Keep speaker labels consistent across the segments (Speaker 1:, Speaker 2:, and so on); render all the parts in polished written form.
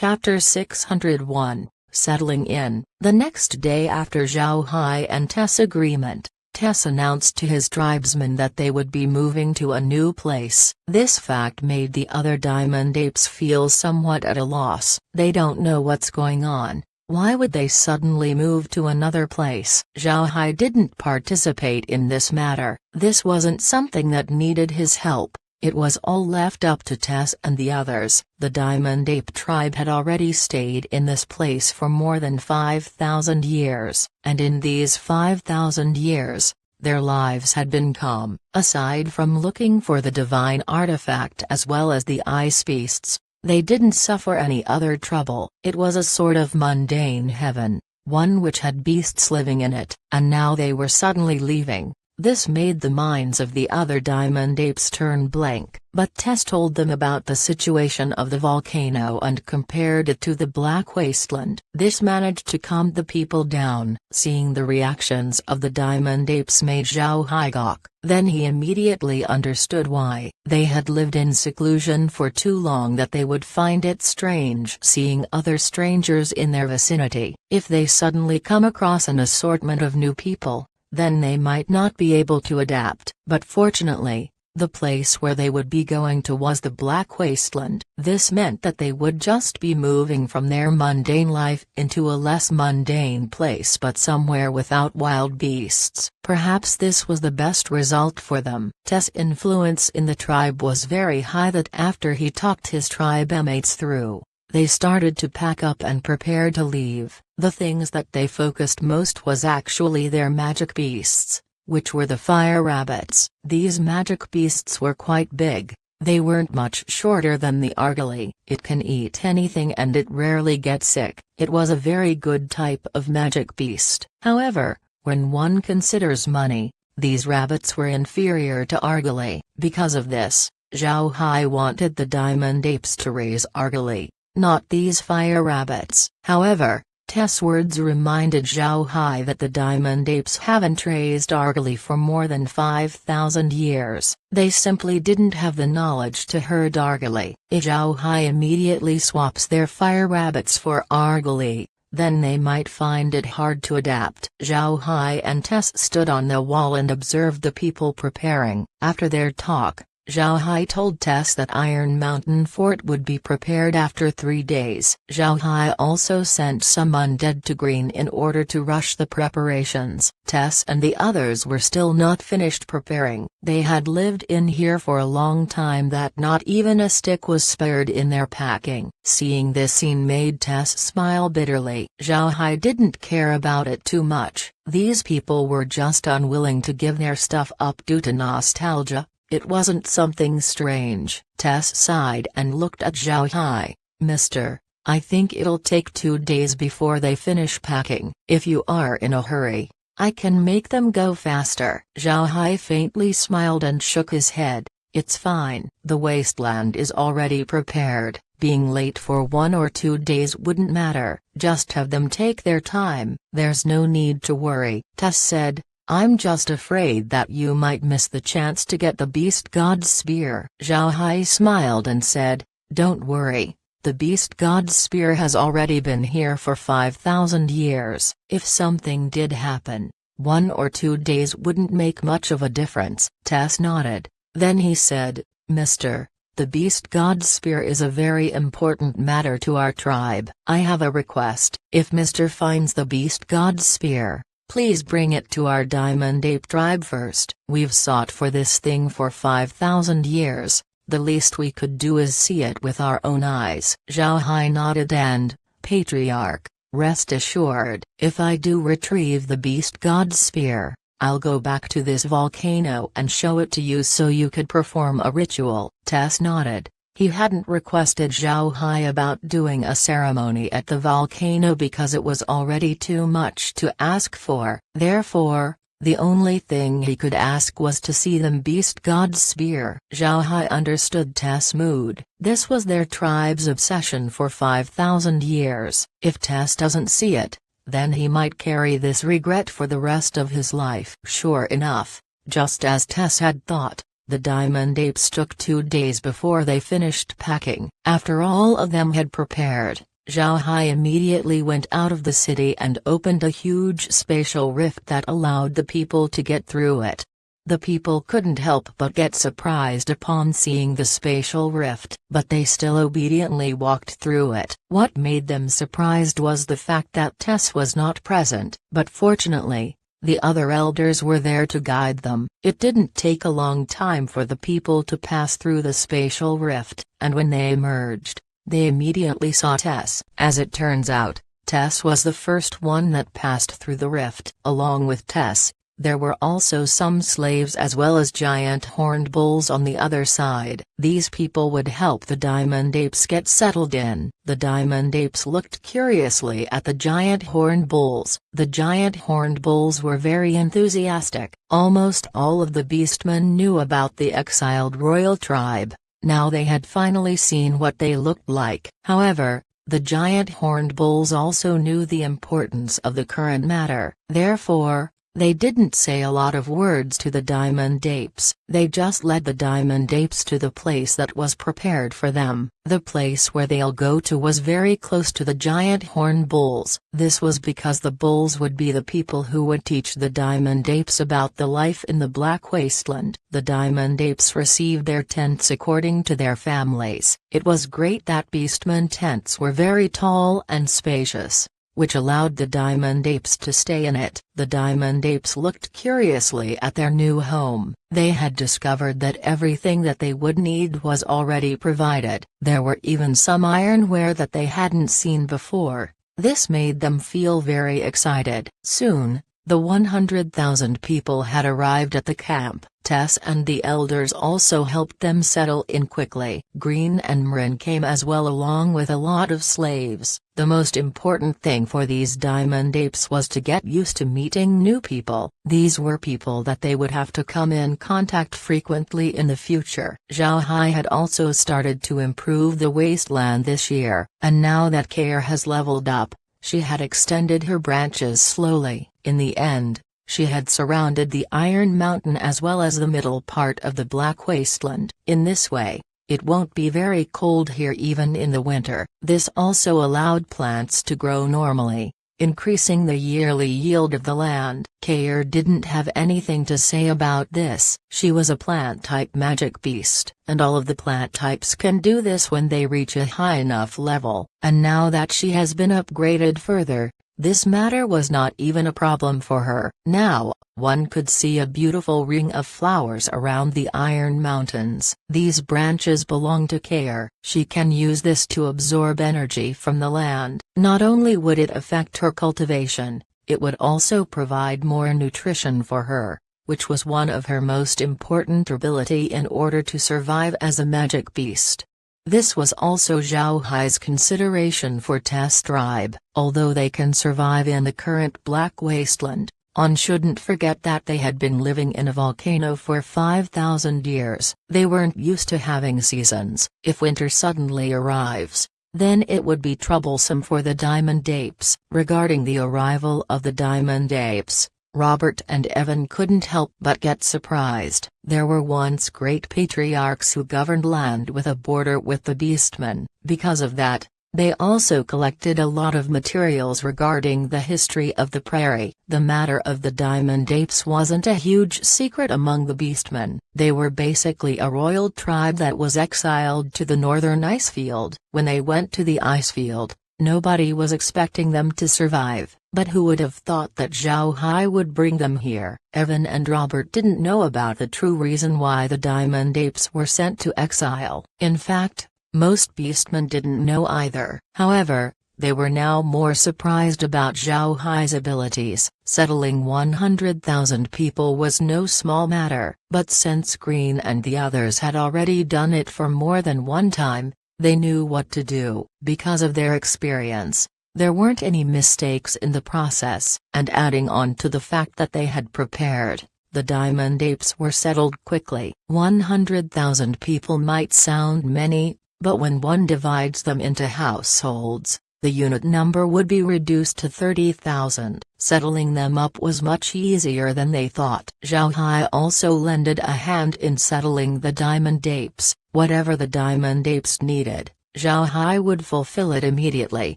Speaker 1: Chapter 601, Settling In. The next day after Zhao Hai and Tess' agreement, Tess announced to his tribesmen that they would be moving to a new place. This fact made the other diamond apes feel somewhat at a loss. They don't know what's going on. Why would they suddenly move to another place? Zhao Hai didn't participate in this matter. This wasn't something that needed his help. It was all left up to Tess and the others. The Diamond Ape tribe had already stayed in this place for more than 5,000 years, and in these 5,000 years, their lives had been calm. Aside from looking for the divine artifact as well as the ice beasts, they didn't suffer any other trouble. It was a sort of mundane heaven, one which had beasts living in it, and now they were suddenly leaving. This made the minds of the other diamond apes turn blank, but Tess told them about the situation of the volcano and compared it to the Black Wasteland. This managed to calm the people down. Seeing the reactions of the diamond apes made Zhao Hai gawk. Then he immediately understood why. They had lived in seclusion for too long that they would find it strange seeing other strangers in their vicinity. If they suddenly come across an assortment of new people, then they might not be able to adapt. But fortunately, the place where they would be going to was the Black Wasteland. This meant that they would just be moving from their mundane life into a less mundane place but somewhere without wild beasts. Perhaps this was the best result for them. Tess' influence in the tribe was very high that after he talked his tribe mates through, they started to pack up and prepare to leave. The things that they focused most was actually their magic beasts, which were the fire rabbits. These magic beasts were quite big. They weren't much shorter than the argali. It can eat anything and it rarely gets sick. It was a very good type of magic beast. However, when one considers money, these rabbits were inferior to argali. Because of this, Zhao Hai wanted the diamond apes to raise argali, not these fire rabbits. However, Tess' words reminded Zhao Hai that the diamond apes haven't raised argali for more than 5,000 years. They simply didn't have the knowledge to herd argali. If Zhao Hai immediately swaps their fire rabbits for argali, then they might find it hard to adapt. Zhao Hai and Tess stood on the wall and observed the people preparing. After their talk, Zhao Hai told Tess that Iron Mountain Fort would be prepared after 3 days. Zhao Hai also sent some undead to Green in order to rush the preparations. Tess and the others were still not finished preparing. They had lived in here for a long time that not even a stick was spared in their packing. Seeing this scene made Tess smile bitterly. Zhao Hai didn't care about it too much. These people were just unwilling to give their stuff up due to nostalgia. It wasn't something strange. Tess sighed and looked at Zhao Hai. Mister, I think it'll take 2 days before they finish packing. If you are in a hurry, I can make them go faster. Zhao Hai faintly smiled and shook his head. It's fine. The wasteland is already prepared. Being late for 1 or 2 days wouldn't matter. Just have them take their time. There's no need to worry. Tess said, I'm just afraid that you might miss the chance to get the Beast God's Spear. Zhao Hai smiled and said, don't worry, the Beast God's Spear has already been here for 5,000 years. If something did happen, 1 or 2 days wouldn't make much of a difference. Tess nodded. Then he said, Mister, the Beast God's Spear is a very important matter to our tribe. I have a request. If Mister finds the Beast God's Spear, please bring it to our Diamond Ape tribe first. We've sought for this thing for 5,000 years, the least we could do is see it with our own eyes. Zhao Hai nodded and, Patriarch, rest assured, if I do retrieve the Beast God's Spear, I'll go back to this volcano and show it to you so you could perform a ritual. Tess nodded. He hadn't requested Zhao Hai about doing a ceremony at the volcano because it was already too much to ask for. Therefore, the only thing he could ask was to see the Beast God's Spear. Zhao Hai understood Tess' mood. This was their tribe's obsession for 5,000 years. If Tess doesn't see it, then he might carry this regret for the rest of his life. Sure enough, just as Tess had thought, the Diamond Apes took 2 days before they finished packing. After all of them had prepared, Zhao Hai immediately went out of the city and opened a huge spatial rift that allowed the people to get through it. The people couldn't help but get surprised upon seeing the spatial rift, but they still obediently walked through it. What made them surprised was the fact that Tess was not present, but fortunately, the other elders were there to guide them. It didn't take a long time for the people to pass through the spatial rift, and when they emerged, they immediately saw Tess. As it turns out, Tess was the first one that passed through the rift. Along with Tess, there were also some slaves as well as giant horned bulls on the other side. These people would help the diamond apes get settled in. The diamond apes looked curiously at the giant horned bulls. The giant horned bulls were very enthusiastic. Almost all of the beastmen knew about the exiled royal tribe. Now they had finally seen what they looked like. However, the giant horned bulls also knew the importance of the current matter. Therefore, they didn't say a lot of words to the diamond apes. They just led the diamond apes to the place that was prepared for them. The place where they'll go to was very close to the giant horned bulls. This was because the bulls would be the people who would teach the diamond apes about the life in the Black Wasteland. The diamond apes received their tents according to their families. It was great that beastmen tents were very tall and spacious, which allowed the diamond apes to stay in it. The diamond apes looked curiously at their new home. They had discovered that everything that they would need was already provided. There were even some ironware that they hadn't seen before. This made them feel very excited. Soon, the 100,000 people had arrived at the camp. Tess and the elders also helped them settle in quickly. Green and Marin came as well along with a lot of slaves. The most important thing for these diamond apes was to get used to meeting new people. These were people that they would have to come in contact frequently in the future. Zhao Hai had also started to improve the wasteland this year, and now that Care has leveled up, she had extended her branches slowly. In the end, she had surrounded the Iron Mountain as well as the middle part of the Black Wasteland. In this way, it won't be very cold here even in the winter. This also allowed plants to grow normally, increasing the yearly yield of the land. Kair didn't have anything to say about this. She was a plant-type magic beast, and all of the plant types can do this when they reach a high enough level. And now that she has been upgraded further, this matter was not even a problem for her. Now, one could see a beautiful ring of flowers around the Iron Mountains. These branches belong to Care. She can use this to absorb energy from the land. Not only would it affect her cultivation, it would also provide more nutrition for her, which was one of her most important ability in order to survive as a magic beast. This was also Zhao Hai's consideration for Tess tribe. Although they can survive in the current Black Wasteland, one shouldn't forget that they had been living in a volcano for 5,000 years. They weren't used to having seasons. If winter suddenly arrives, then it would be troublesome for the diamond apes. Regarding the arrival of the diamond apes, Robert and Evan couldn't help but get surprised. There were once great patriarchs who governed land with a border with the beastmen. Because of that, they also collected a lot of materials regarding the history of the prairie. The matter of the diamond apes wasn't a huge secret among the beastmen. They were basically a royal tribe that was exiled to the northern icefield. When they went to the icefield, nobody was expecting them to survive. But who would have thought that Zhao Hai would bring them here? Evan and Robert didn't know about the true reason why the diamond apes were sent to exile. In fact, most beastmen didn't know either. However, they were now more surprised about Zhao Hai's abilities. Settling 100,000 people was no small matter, but since Green and the others had already done it for more than one time, they knew what to do. Because of their experience, there weren't any mistakes in the process, and adding on to the fact that they had prepared, the diamond apes were settled quickly. 100,000 people might sound many, but when one divides them into households, the unit number would be reduced to 30,000. Settling them up was much easier than they thought. Zhao Hai also lended a hand in settling the diamond apes. Whatever the diamond apes needed, Zhao Hai would fulfill it immediately.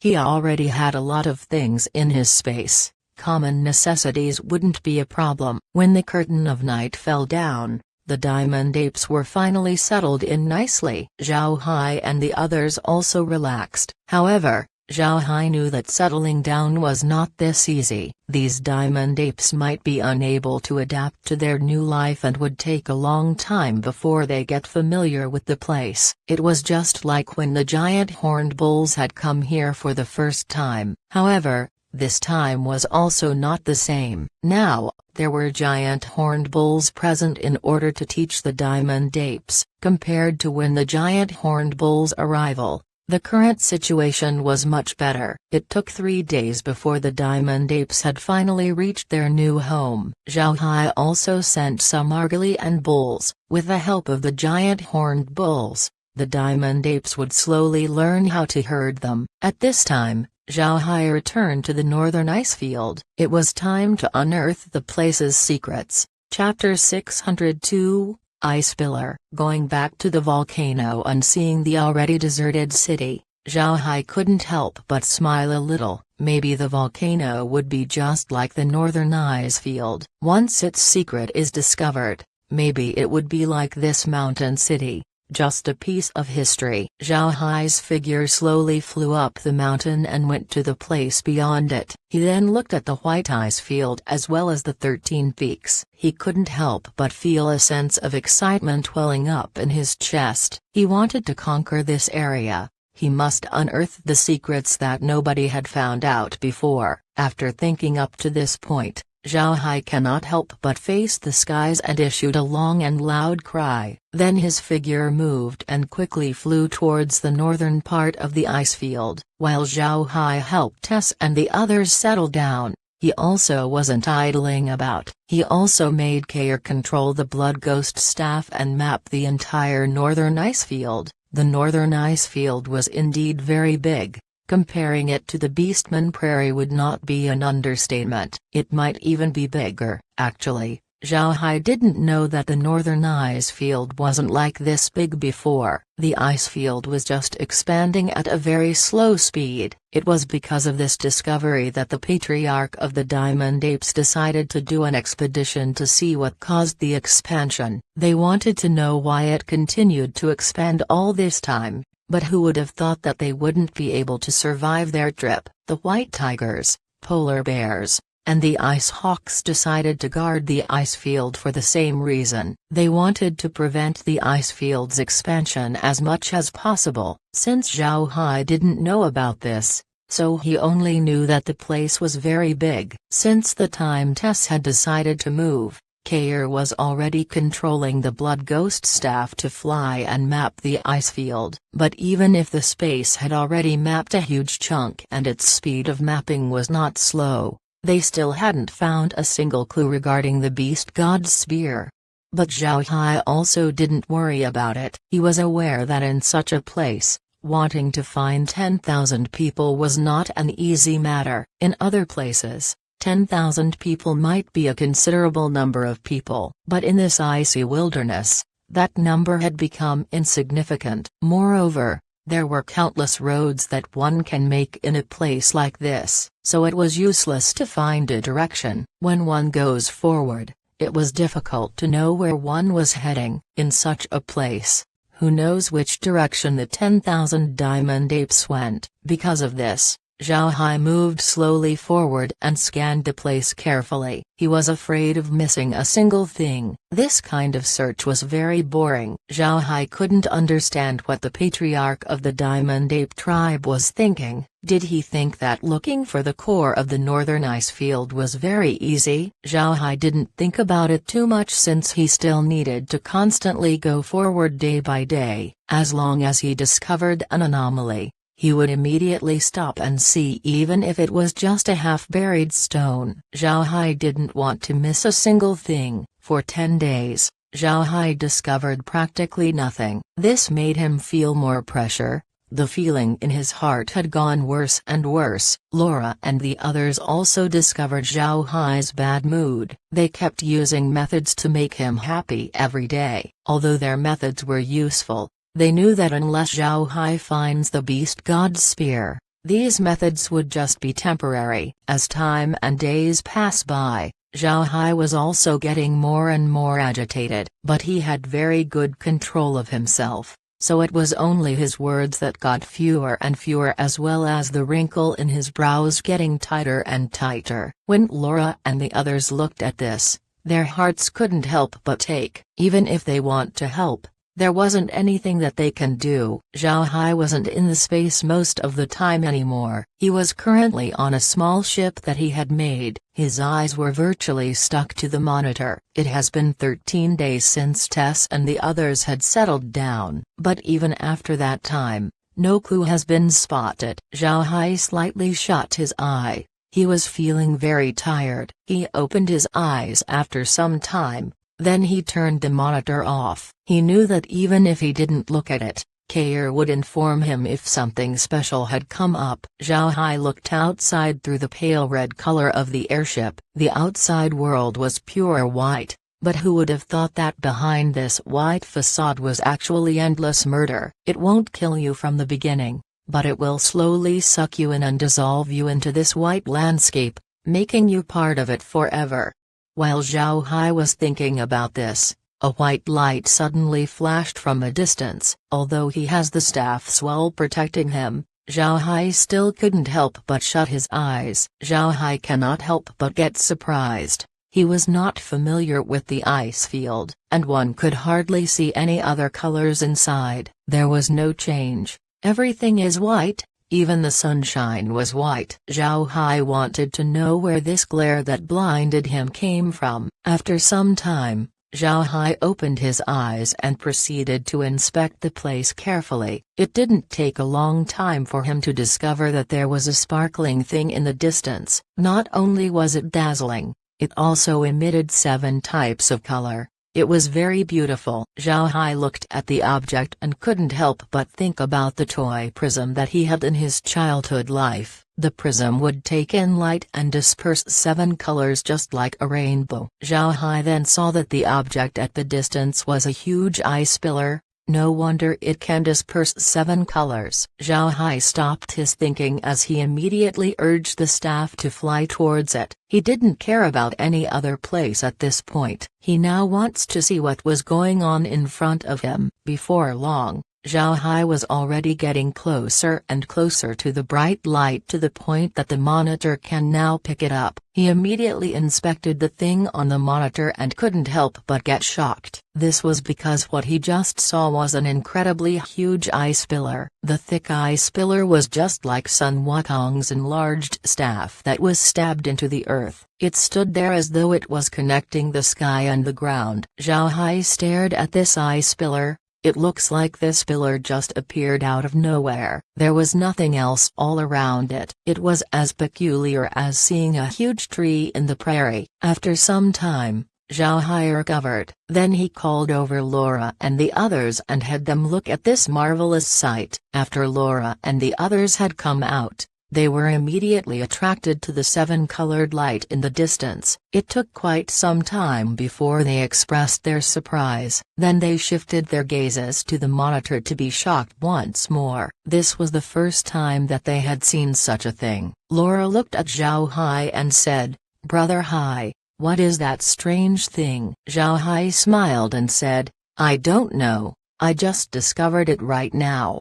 Speaker 1: He already had a lot of things in his space. Common necessities wouldn't be a problem. When the curtain of night fell down, the diamond apes were finally settled in nicely. Zhao Hai and the others also relaxed. However, Zhao Hai knew that settling down was not this easy. These diamond apes might be unable to adapt to their new life and would take a long time before they get familiar with the place. It was just like when the giant horned bulls had come here for the first time. However, this time was also not the same. Now, there were giant horned bulls present in order to teach the diamond apes. Compared to when the giant horned bulls' arrival, the current situation was much better. It took 3 days before the diamond apes had finally reached their new home. Zhao Hai also sent some argali and bulls. With the help of the giant horned bulls, the diamond apes would slowly learn how to herd them. At this time, Zhao Hai returned to the northern ice field. It was time to unearth the place's secrets. Chapter 602, Ice Pillar. Going back to the volcano and seeing the already deserted city, Zhao Hai couldn't help but smile a little. Maybe the volcano would be just like the northern ice field. Once its secret is discovered, maybe it would be like this mountain city. Just a piece of history. Zhao Hai's figure slowly flew up the mountain and went to the place beyond it. He then looked at the white ice field as well as the 13 peaks. He couldn't help but feel a sense of excitement welling up in his chest. He wanted to conquer this area. He must unearth the secrets that nobody had found out before. After thinking up to this point, Zhao Hai cannot help but face the skies and issued a long and loud cry. Then his figure moved and quickly flew towards the northern part of the ice field. While Zhao Hai helped Tess and the others settle down, he also wasn't idling about. He also made Kair control the blood ghost staff and map the entire northern ice field. The northern ice field was indeed very big. Comparing it to the Beastman Prairie would not be an understatement. It might even be bigger. Actually, Zhao Hai didn't know that the northern ice field wasn't like this big before. The ice field was just expanding at a very slow speed. It was because of this discovery that the patriarch of the Diamond Apes decided to do an expedition to see what caused the expansion. They wanted to know why it continued to expand all this time. But who would have thought that they wouldn't be able to survive their trip? The white tigers, polar bears, and the ice hawks decided to guard the ice field for the same reason. They wanted to prevent the ice field's expansion as much as possible. Since Zhao Hai didn't know about this, so he only knew that the place was very big. Since the time Tess had decided to move, Kair was already controlling the blood ghost staff to fly and map the ice field. But even if the space had already mapped a huge chunk and its speed of mapping was not slow, they still hadn't found a single clue regarding the beast god's spear. But Zhao Hai also didn't worry about it. He was aware that in such a place, wanting to find 10,000 people was not an easy matter. In other places, 10,000 people might be a considerable number of people. But in this icy wilderness, that number had become insignificant. Moreover, there were countless roads that one can make in a place like this, so it was useless to find a direction. When one goes forward, it was difficult to know where one was heading. In such a place, who knows which direction the 10,000 diamond apes went? Because of this, Zhao Hai moved slowly forward and scanned the place carefully. He was afraid of missing a single thing. This kind of search was very boring. Zhao Hai couldn't understand what the patriarch of the Diamond Ape tribe was thinking. Did he think that looking for the core of the northern ice field was very easy? Zhao Hai didn't think about it too much since he still needed to constantly go forward day by day. As long as he discovered an anomaly, he would immediately stop and see even if it was just a half-buried stone. Zhao Hai didn't want to miss a single thing. For 10 days, Zhao Hai discovered practically nothing. This made him feel more pressure. The feeling in his heart had gone worse and worse. Laura and the others also discovered Zhao Hai's bad mood. They kept using methods to make him happy every day. Although their methods were useful, They knew that unless Zhao Hai finds the beast god's spear, these methods would just be temporary. As time and days pass by, Zhao Hai was also getting more and more agitated. But he had very good control of himself, so it was only his words that got fewer and fewer, as well as the wrinkle in his brows getting tighter and tighter. When Laura and the others looked at this, their hearts couldn't help but ache. Even if they want to help, there wasn't anything that they can do. Zhao Hai wasn't in the space most of the time anymore. He was currently on a small ship that he had made. His eyes were virtually stuck to the monitor. It has been 13 days since Tess and the others had settled down, but even after that time, no clue has been spotted. Zhao Hai slightly shut his eye. He was feeling very tired. He opened his eyes after some time. Then he turned the monitor off. He knew that even if he didn't look at it, Kair would inform him if something special had come up. Zhao Hai looked outside through the pale red color of the airship. The outside world was pure white, but who would have thought that behind this white facade was actually endless murder? It won't kill you from the beginning, but it will slowly suck you in and dissolve you into this white landscape, making you part of it forever. While Zhao Hai was thinking about this, a white light suddenly flashed from a distance. Although he has the staff's wall protecting him, Zhao Hai still couldn't help but shut his eyes. Zhao Hai cannot help but get surprised. He was not familiar with the ice field, and one could hardly see any other colors inside. There was no change. Everything is white. Even the sunshine was white. Zhao Hai wanted to know where this glare that blinded him came from. After some time, Zhao Hai opened his eyes and proceeded to inspect the place carefully. It didn't take a long time for him to discover that there was a sparkling thing in the distance. Not only was it dazzling, it also emitted 7 types of color. It was very beautiful. Zhao Hai looked at the object and couldn't help but think about the toy prism that he had in his childhood life. The prism would take in light and disperse 7 colors just like a rainbow. Zhao Hai then saw that the object at the distance was a huge ice pillar. No wonder it can disperse 7 colors. Zhao Hai stopped his thinking as he immediately urged the staff to fly towards it. He didn't care about any other place at this point. He now wants to see what was going on in front of him. Before long, Zhao Hai was already getting closer and closer to the bright light, to the point that the monitor can now pick it up. He immediately inspected the thing on the monitor and couldn't help but get shocked. This was because what he just saw was an incredibly huge ice pillar. The thick ice pillar was just like Sun Wukong's enlarged staff that was stabbed into the earth. It stood there as though it was connecting the sky and the ground. Zhao Hai stared at this ice pillar. It looks like this pillar just appeared out of nowhere. There was nothing else all around it. It was as peculiar as seeing a huge tree in the prairie. After some time, Zhao Hai recovered. Then he called over Laura and the others and had them look at this marvelous sight. After Laura and the others had come out, they were immediately attracted to the 7-colored light in the distance. It took quite some time before they expressed their surprise. Then they shifted their gazes to the monitor to be shocked once more. This was the first time that they had seen such a thing. Laura looked at Zhao Hai and said, "Brother Hai, what is that strange thing?" Zhao Hai smiled and said, "I don't know, I just discovered it right now."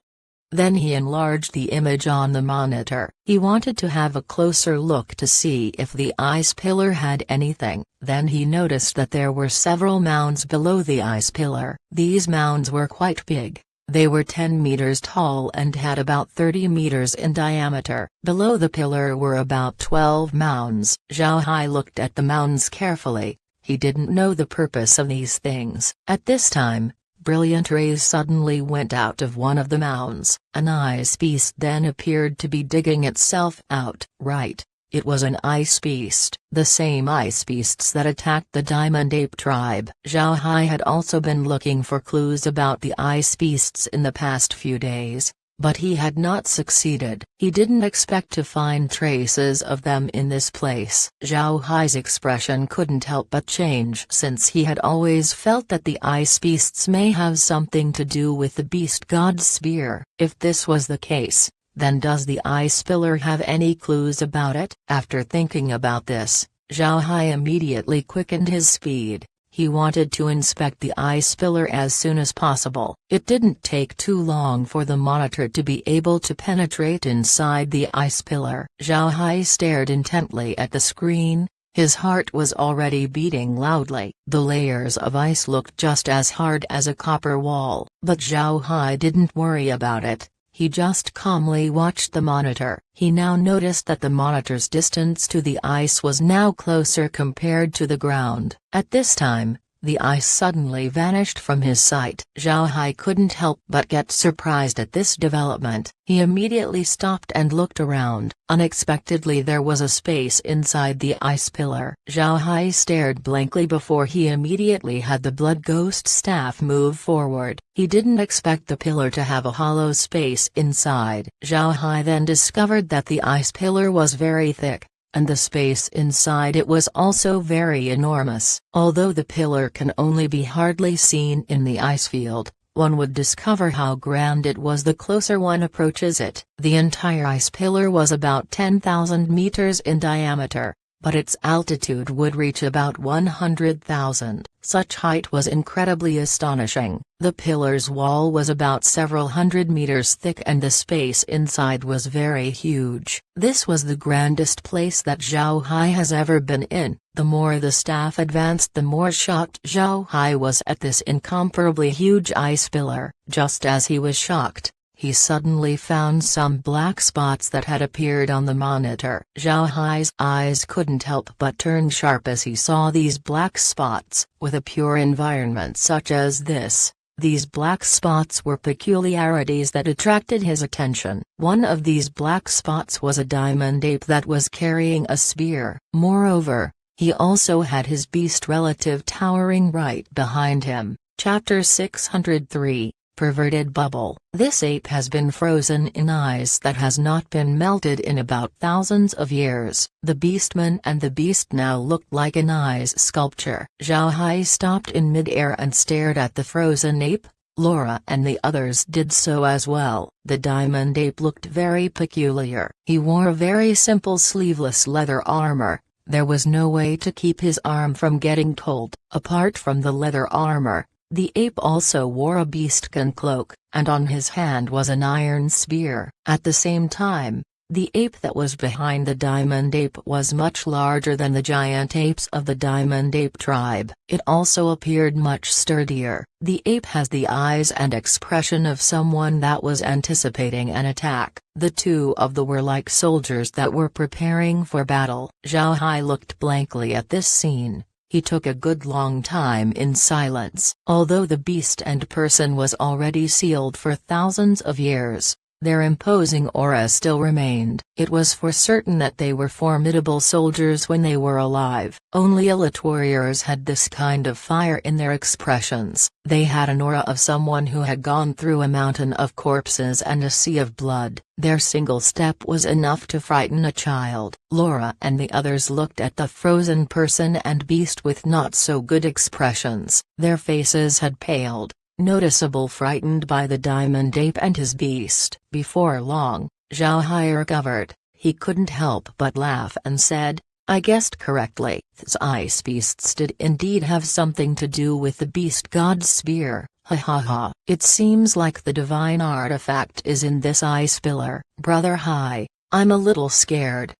Speaker 1: Then he enlarged the image on the monitor. He wanted to have a closer look to see if the ice pillar had anything. Then he noticed that there were several mounds below the ice pillar. These mounds were quite big. They were 10 meters tall and had about 30 meters in diameter. Below the pillar were about 12 mounds. Zhao Hai looked at the mounds carefully. He didn't know the purpose of these things. At this time, brilliant rays suddenly went out of one of the mounds. An ice beast then appeared to be digging itself out. Right, it was an ice beast. The same ice beasts that attacked the Diamond Ape tribe. Zhao Hai had also been looking for clues about the ice beasts in the past few days. but he had not succeeded. He didn't expect to find traces of them in this place. Zhao Hai's expression couldn't help but change, since he had always felt that the ice beasts may have something to do with the beast god's spear. If this was the case, then does the ice pillar have any clues about it? After thinking about this, Zhao Hai immediately quickened his speed. He wanted to inspect the ice pillar as soon as possible. It didn't take too long for the monitor to be able to penetrate inside the ice pillar. Zhao Hai stared intently at the screen. His heart was already beating loudly. The layers of ice looked just as hard as a copper wall. But Zhao Hai didn't worry about it. He just calmly watched the monitor. He now noticed that the monitor's distance to the ice was now closer compared to the ground. At this time, the ice suddenly vanished from his sight. Zhao Hai couldn't help but get surprised at this development. He immediately stopped and looked around. Unexpectedly there was a space inside the ice pillar. Zhao Hai stared blankly before he immediately had the blood ghost staff move forward. He didn't expect the pillar to have a hollow space inside. Zhao Hai then discovered that the ice pillar was very thick, and the space inside it was also very enormous. Although the pillar can only be hardly seen in the ice field, one would discover how grand it was the closer one approaches it. The entire ice pillar was about 10,000 meters in diameter, but its altitude would reach about 100,000. Such height was incredibly astonishing. The pillar's wall was about several hundred meters thick and the space inside was very huge. This was the grandest place that Zhao Hai has ever been in. The more the staff advanced, the more shocked Zhao Hai was at this incomparably huge ice pillar. Just as he was shocked, he suddenly found some black spots that had appeared on the monitor. Zhao Hai's eyes couldn't help but turn sharp as he saw these black spots. With a pure environment such as this, these black spots were peculiarities that attracted his attention. One of these black spots was a diamond ape that was carrying a spear. Moreover, he also had his beast relative towering right behind him. Chapter 603. Perverted Bubble. This ape has been frozen in ice that has not been melted in about thousands of years. The beastman and the beast now looked like an ice sculpture. Zhao Hai stopped in midair and stared at the frozen ape. Laura and the others did so as well. The diamond ape looked very peculiar. He wore a very simple sleeveless leather armor. There was no way to keep his arm from getting cold. Apart from the leather armor, the ape also wore a beastskin cloak, and on his hand was an iron spear. At the same time, the ape that was behind the diamond ape was much larger than the giant apes of the diamond ape tribe. It also appeared much sturdier. The ape has the eyes and expression of someone that was anticipating an attack. The two of them were like soldiers that were preparing for battle. Zhao Hai looked blankly at this scene. He took a good long time in silence. Although the beast and person was already sealed for thousands of years, their imposing aura still remained. It was for certain that they were formidable soldiers when they were alive. Only elite warriors had this kind of fire in their expressions. They had an aura of someone who had gone through a mountain of corpses and a sea of blood. Their single step was enough to frighten a child. Laura and the others looked at the frozen person and beast with not so good expressions. Their faces had paled, noticeable frightened by the diamond ape and his beast. Before long, Zhao Hai recovered. He couldn't help but laugh and said, "I guessed correctly. These ice beasts did indeed have something to do with the beast god's spear. Ha ha ha. It seems like the divine artifact is in this ice pillar. Brother Hai, I'm a little scared."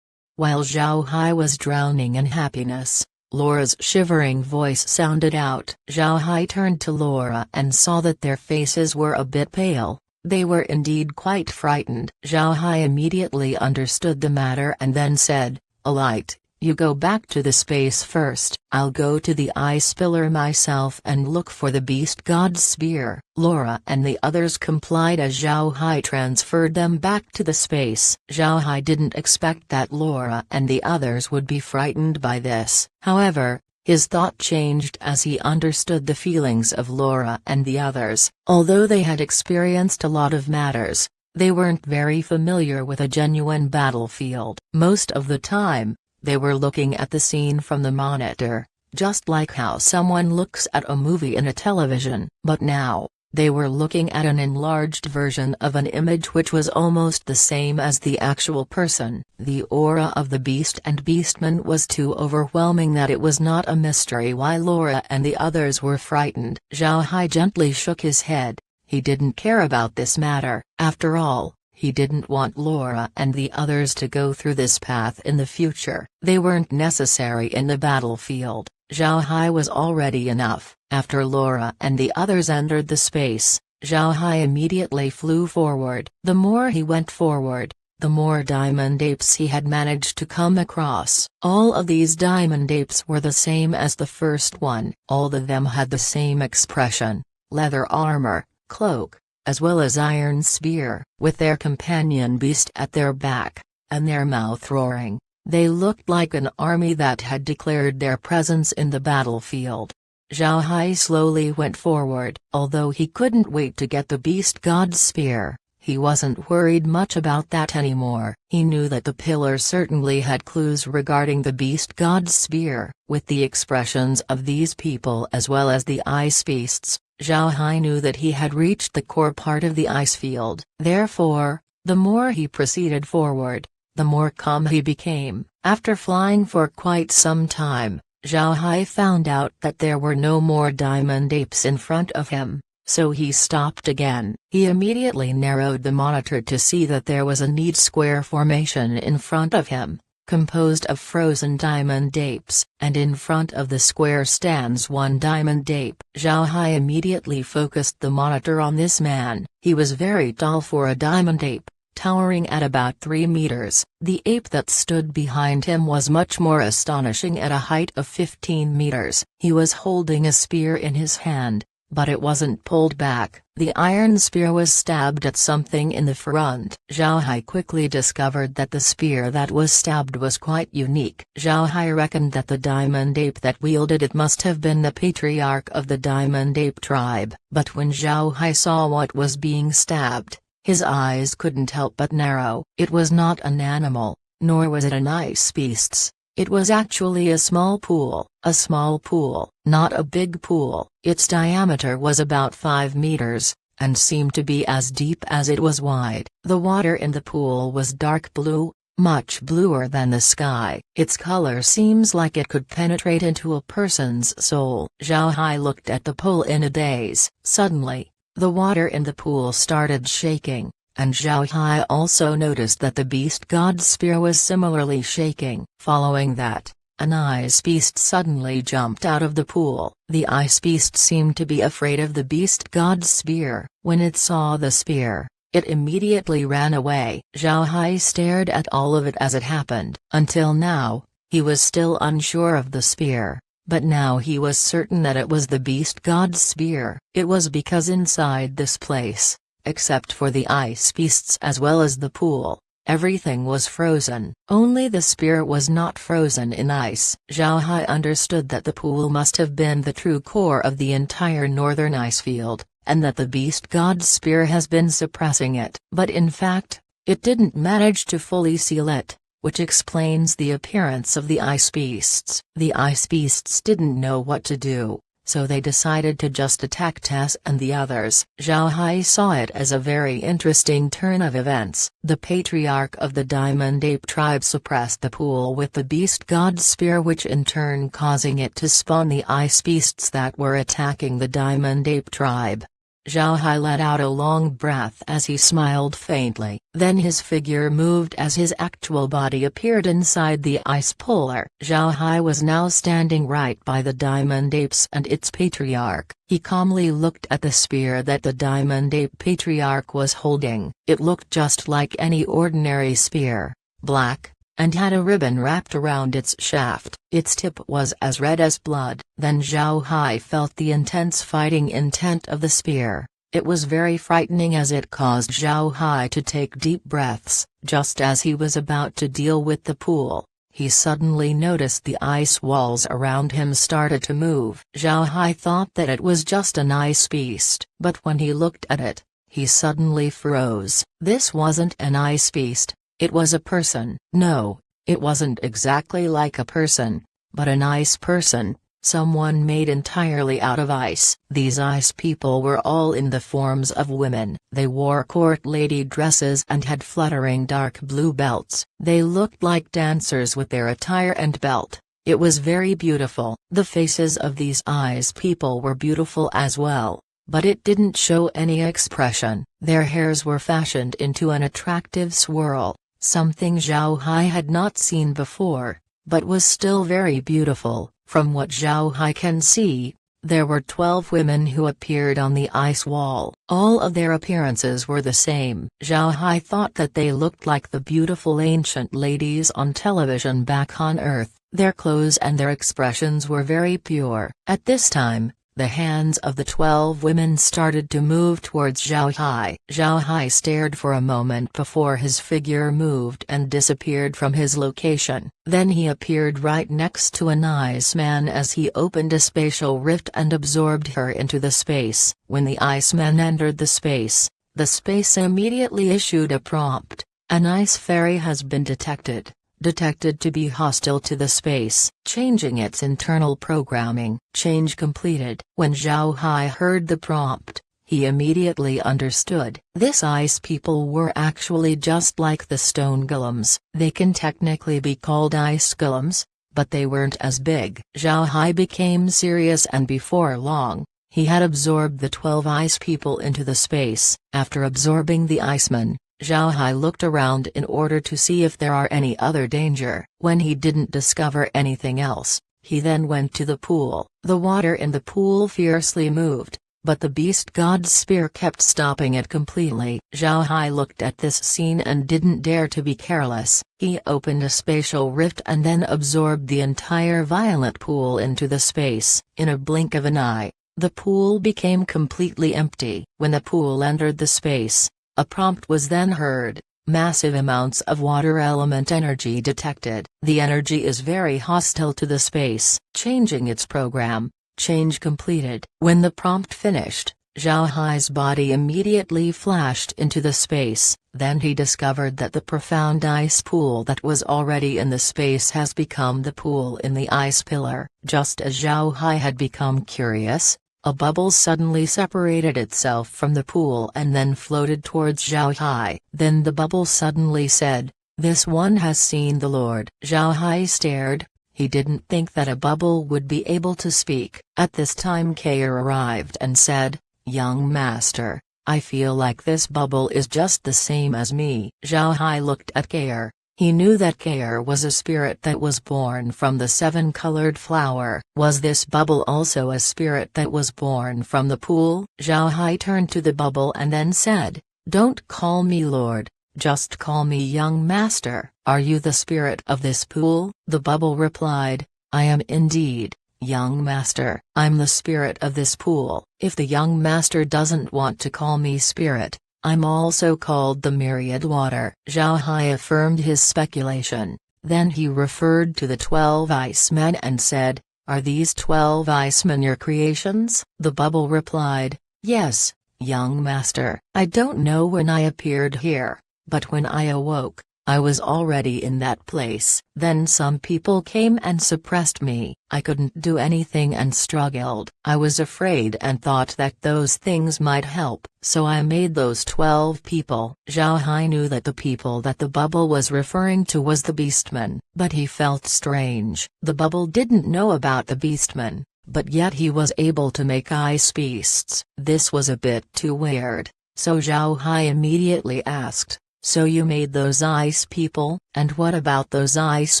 Speaker 1: While Zhao Hai was drowning in happiness, Laura's shivering voice sounded out. Zhao Hai turned to Laura and saw that their faces were a bit pale. They were indeed quite frightened. Zhao Hai immediately understood the matter and then said, "Alright, you go back to the space first. I'll go to the ice pillar myself and look for the beast god's spear." Laura and the others complied as Zhao Hai transferred them back to the space. Zhao Hai didn't expect that Laura and the others would be frightened by this. However, his thought changed as he understood the feelings of Laura and the others. Although they had experienced a lot of matters, They weren't very familiar with a genuine battlefield. Most of the time, they were looking at the scene from the monitor, just like how someone looks at a movie in a television. But now, they were looking at an enlarged version of an image which was almost the same as the actual person. The aura of the beast and beastman was too overwhelming that it was not a mystery why Laura and the others were frightened. Zhao Hai gently shook his head. He didn't care about this matter. After all, he didn't want Laura and the others to go through this path in the future. They weren't necessary in the battlefield. Zhao Hai was already enough. After Laura and the others entered the space, Zhao Hai immediately flew forward. The more he went forward, the more diamond apes he had managed to come across. All of these diamond apes were the same as the first one. All of them had the same expression: leather armor, cloak, as well as iron spear, with their companion beast at their back, and their mouth roaring. They looked like an army that had declared their presence in the battlefield. Zhao Hai slowly went forward. Although he couldn't wait to get the beast god's spear, he wasn't worried much about that anymore. He knew that the pillar certainly had clues regarding the beast god's spear. With the expressions of these people as well as the ice beasts, Zhao Hai knew that he had reached the core part of the ice field. Therefore, the more he proceeded forward, the more calm he became. After flying for quite some time, Zhao Hai found out that there were no more diamond apes in front of him, so he stopped again. He immediately narrowed the monitor to see that there was a neat square formation in front of him, composed of frozen diamond apes, and in front of the square stands one diamond ape. Zhao Hai immediately focused the monitor on this man. He was very tall for a diamond ape, towering at about 3 meters. The ape that stood behind him was much more astonishing at a height of 15 meters. He was holding a spear in his hand, but it wasn't pulled back. The iron spear was stabbed at something in the front. Zhao Hai quickly discovered that the spear that was stabbed was quite unique. Zhao Hai reckoned that the diamond ape that wielded it must have been the patriarch of the diamond ape tribe. But when Zhao Hai saw what was being stabbed, his eyes couldn't help but narrow. It was not an animal, nor was it an ice beast's. It was actually a small pool. A small pool, not a big pool. Its diameter was about 5 meters, and seemed to be as deep as it was wide. The water in the pool was dark blue, much bluer than the sky. Its color seems like it could penetrate into a person's soul. Zhao Hai looked at the pool in a daze. Suddenly, the water in the pool started shaking, and Zhao Hai also noticed that the beast god's spear was similarly shaking. Following that, an ice beast suddenly jumped out of the pool. The ice beast seemed to be afraid of the beast god's spear. When it saw the spear, it immediately ran away. Zhao Hai stared at all of it as it happened. Until now, he was still unsure of the spear. But now he was certain that it was the beast god's spear. It was because inside this place, except for the ice beasts as well as the pool, everything was frozen. Only the spear was not frozen in ice. Zhao Hai understood that the pool must have been the true core of the entire northern ice field, and that the beast god's spear has been suppressing it. But in fact, it didn't manage to fully seal it, which explains the appearance of the ice beasts. The ice beasts didn't know what to do, so they decided to just attack Tess and the others. Zhao Hai saw it as a very interesting turn of events. The patriarch of the Diamond Ape tribe suppressed the pool with the beast god's spear, which in turn causing it to spawn the ice beasts that were attacking the Diamond Ape tribe. Zhao Hai let out a long breath as he smiled faintly. Then his figure moved as his actual body appeared inside the ice polar. Zhao Hai was now standing right by the Diamond Apes and its patriarch. He calmly looked at the spear that the Diamond Ape patriarch was holding. It looked just like any ordinary spear, black, and had a ribbon wrapped around its shaft. Its tip was as red as blood. Then Zhao Hai felt the intense fighting intent of the spear. It was very frightening as it caused Zhao Hai to take deep breaths. Just as he was about to deal with the pool, he suddenly noticed the ice walls around him started to move. Zhao Hai thought that it was just an ice beast, but when he looked at it, he suddenly froze. This wasn't an ice beast, it was a person. No, it wasn't exactly like a person, but an ice person, someone made entirely out of ice. These ice people were all in the forms of women. They wore court lady dresses and had fluttering dark blue belts. They looked like dancers with their attire and belt. It was very beautiful. The faces of these ice people were beautiful as well, but it didn't show any expression. Their hairs were fashioned into an attractive swirl, something Zhao Hai had not seen before, but was still very beautiful. From what Zhao Hai can see, there were 12 women who appeared on the ice wall. All of their appearances were the same. Zhao Hai thought that they looked like the beautiful ancient ladies on television back on Earth. Their clothes and their expressions were very pure. At this time, the hands of the 12 women started to move towards Zhao Hai. Zhao Hai stared for a moment before his figure moved and disappeared from his location. Then he appeared right next to an iceman as he opened a spatial rift and absorbed her into the space. When the iceman entered the space immediately issued a prompt. An ice fairy has been detected. Detected to be hostile to the space. Changing its internal programming. Change completed. When Zhao Hai heard the prompt, he immediately understood. This ice people were actually just like the stone golems. They can technically be called ice golems, but they weren't as big. Zhao Hai became serious, and before long, he had absorbed the 12 ice people into the space. After absorbing the iceman, Zhao Hai looked around in order to see if there are any other danger. When he didn't discover anything else, he then went to the pool. The water in the pool fiercely moved, but the beast god's spear kept stopping it completely. Zhao Hai looked at this scene and didn't dare to be careless. He opened a spatial rift and then absorbed the entire violet pool into the space. In a blink of an eye, the pool became completely empty. When the pool entered the space, a prompt was then heard. Massive amounts of water element energy detected. The energy is very hostile to the space. Changing its program. Change completed. When the prompt finished, Zhao Hai's body immediately flashed into the space. Then he discovered that the profound ice pool that was already in the space has become the pool in the ice pillar. Just as Zhao Hai had become curious, a bubble suddenly separated itself from the pool and then floated towards Zhao Hai. Then the bubble suddenly said, "This one has seen the Lord." Zhao Hai stared. He didn't think that a bubble would be able to speak. At this time Kair arrived and said, "Young master, I feel like this bubble is just the same as me." Zhao Hai looked at Kair. He knew that Kair was a spirit that was born from the 7-colored flower. Was this bubble also a spirit that was born from the pool? Zhao Hai turned to the bubble and then said, "Don't call me Lord, just call me young master." "Are you the spirit of this pool?" The bubble replied, "I am indeed, young master. I'm the spirit of this pool. If the young master doesn't want to call me spirit, I'm also called the myriad water." Zhao Hai affirmed his speculation. Then he referred to the 12 icemen and said, "Are these 12 icemen your creations?" The bubble replied, "Yes, young master. I don't know when I appeared here, but when I awoke, I was already in that place. Then some people came and suppressed me. I couldn't do anything and struggled. I was afraid and thought that those things might help, so I made those 12 people." Zhao Hai knew that the people that the bubble was referring to was the beastmen, but he felt strange. The bubble didn't know about the beastmen, but yet he was able to make ice beasts. This was a bit too weird, so Zhao Hai immediately asked, "So you made those ice people, and what about those ice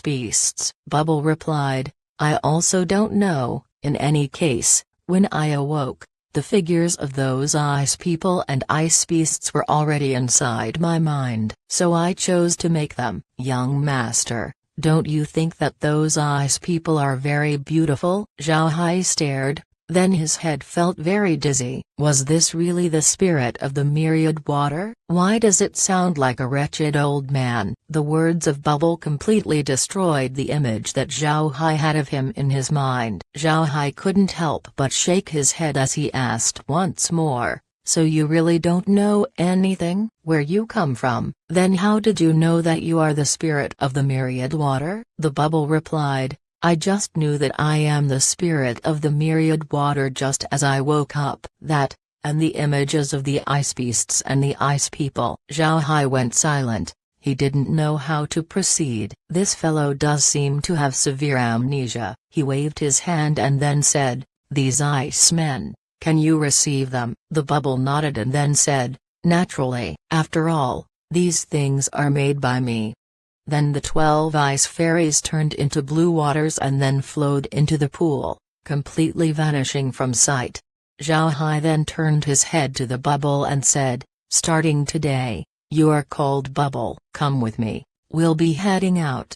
Speaker 1: beasts?" Bubble replied, "I also don't know. In any case, when I awoke, the figures of those ice people and ice beasts were already inside my mind. So I chose to make them." "Young master, don't you think that those ice people are very beautiful?" Zhao Hai stared. Then his head felt very dizzy. Was this really the spirit of the myriad water? Why does it sound like a wretched old man? The words of Bubble completely destroyed the image that Zhao Hai had of him in his mind. Zhao Hai couldn't help but shake his head as he asked once more, So you really don't know anything, where you come from? Then how did you know that you are the spirit of the myriad water? The bubble replied, I just knew that I am the spirit of the myriad water just as I woke up. That, and the images of the ice beasts and the ice people. Zhao Hai went silent. He didn't know how to proceed. This fellow does seem to have severe amnesia. He waved his hand and then said, these ice men, can you receive them? The bubble nodded and then said, naturally. After all, these things are made by me. Then the 12 ice fairies turned into blue waters and then flowed into the pool, completely vanishing from sight. Zhao Hai then turned his head to the bubble and said, starting today, you are called Bubble. Come with me, we'll be heading out.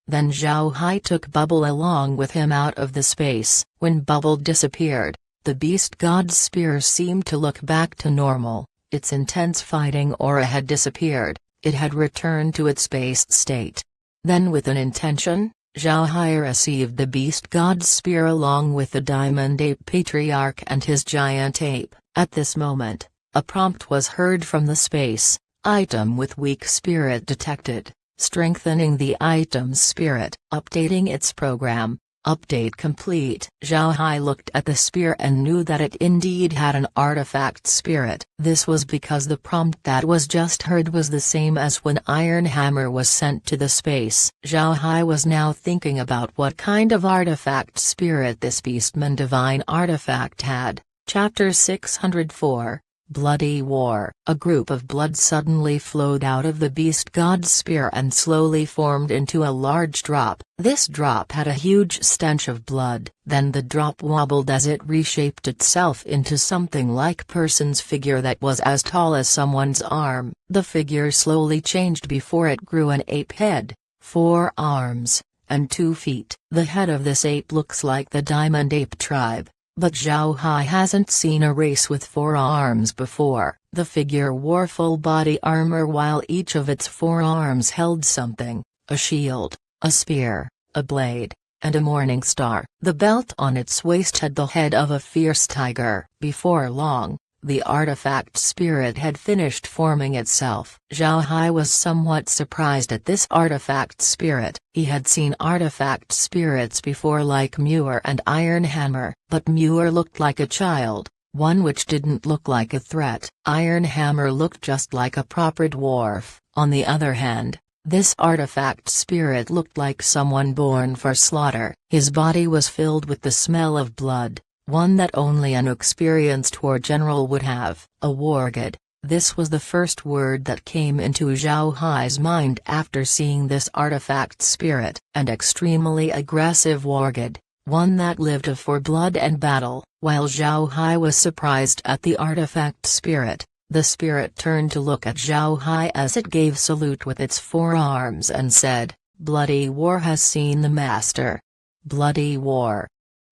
Speaker 1: Then Zhao Hai took Bubble along with him out of the space. When Bubble disappeared, the beast god's spear seemed to look back to normal. Its intense fighting aura had disappeared. It had returned to its base state. Then with an intention, Zhao Hai received the beast god's spear along with the diamond ape patriarch and his giant ape. At this moment, a prompt was heard from the space. Item with weak spirit detected. Strengthening the item's spirit. Updating its program. Update complete. Zhao Hai looked at the spear and knew that it indeed had an artifact spirit. This was because the prompt that was just heard was the same as when Iron Hammer was sent to the space. Zhao Hai was now thinking about what kind of artifact spirit this beastman divine artifact had. Chapter 604 Bloody War. A group of blood suddenly flowed out of the beast god's spear and slowly formed into a large drop. This drop had a huge stench of blood. Then the drop wobbled as it reshaped itself into something like person's figure that was as tall as someone's arm. The figure slowly changed before it grew an ape head, 4 arms, and 2 feet. The head of this ape looks like the diamond ape tribe. But Zhao Hai hasn't seen a race with 4 arms before. The figure wore full body armor while each of its 4 arms held something, a shield, a spear, a blade, and a morning star. The belt on its waist had the head of a fierce tiger. Before long, the artifact spirit had finished forming itself. Zhao Hai was somewhat surprised at this artifact spirit. He had seen artifact spirits before like Muir and Iron Hammer, but Muir looked like a child, one which didn't look like a threat. Iron Hammer looked just like a proper dwarf. On the other hand, this artifact spirit looked like someone born for slaughter. His body was filled with the smell of blood, one that only an experienced war general would have. A wargod. This was the first word that came into Zhao Hai's mind after seeing this artifact spirit. An extremely aggressive wargod, one that lived for blood and battle. While Zhao Hai was surprised at the artifact spirit, the spirit turned to look at Zhao Hai as it gave salute with its 4 arms and said, Bloody War has seen the master. Bloody War.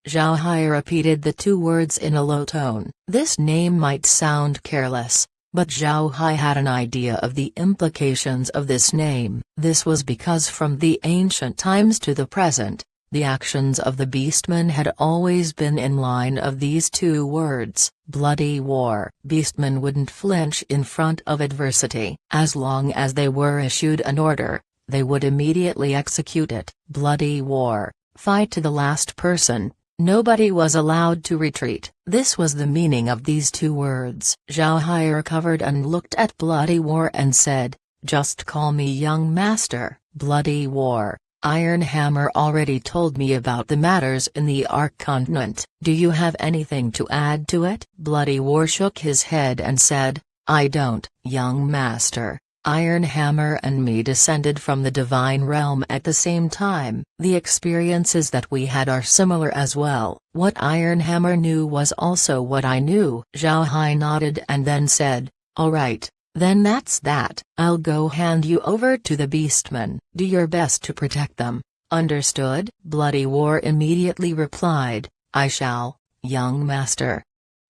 Speaker 1: Zhao Hai repeated the 2 words in a low tone. This name might sound careless, but Zhao Hai had an idea of the implications of this name. This was because from the ancient times to the present, the actions of the beastmen had always been in line of these 2 words. Bloody War. Beastmen wouldn't flinch in front of adversity. As long as they were issued an order, they would immediately execute it. Bloody War. Fight to the last person. Nobody was allowed to retreat. This was the meaning of these 2 words. Zhao Hai recovered and looked at Bloody War and said, just call me young master. Bloody War. Iron Hammer already told me about the matters in the Ark continent. Do you have anything to add to it? Bloody War shook his head and said, I don't. Young master. Iron Hammer and me descended from the divine realm at the same time. The experiences that we had are similar as well. What Iron Hammer knew was also what I knew. Zhao Hai nodded and then said, alright, then that's that. I'll go hand you over to the beastmen. Do your best to protect them. Understood? Bloody War immediately replied, I shall, young master.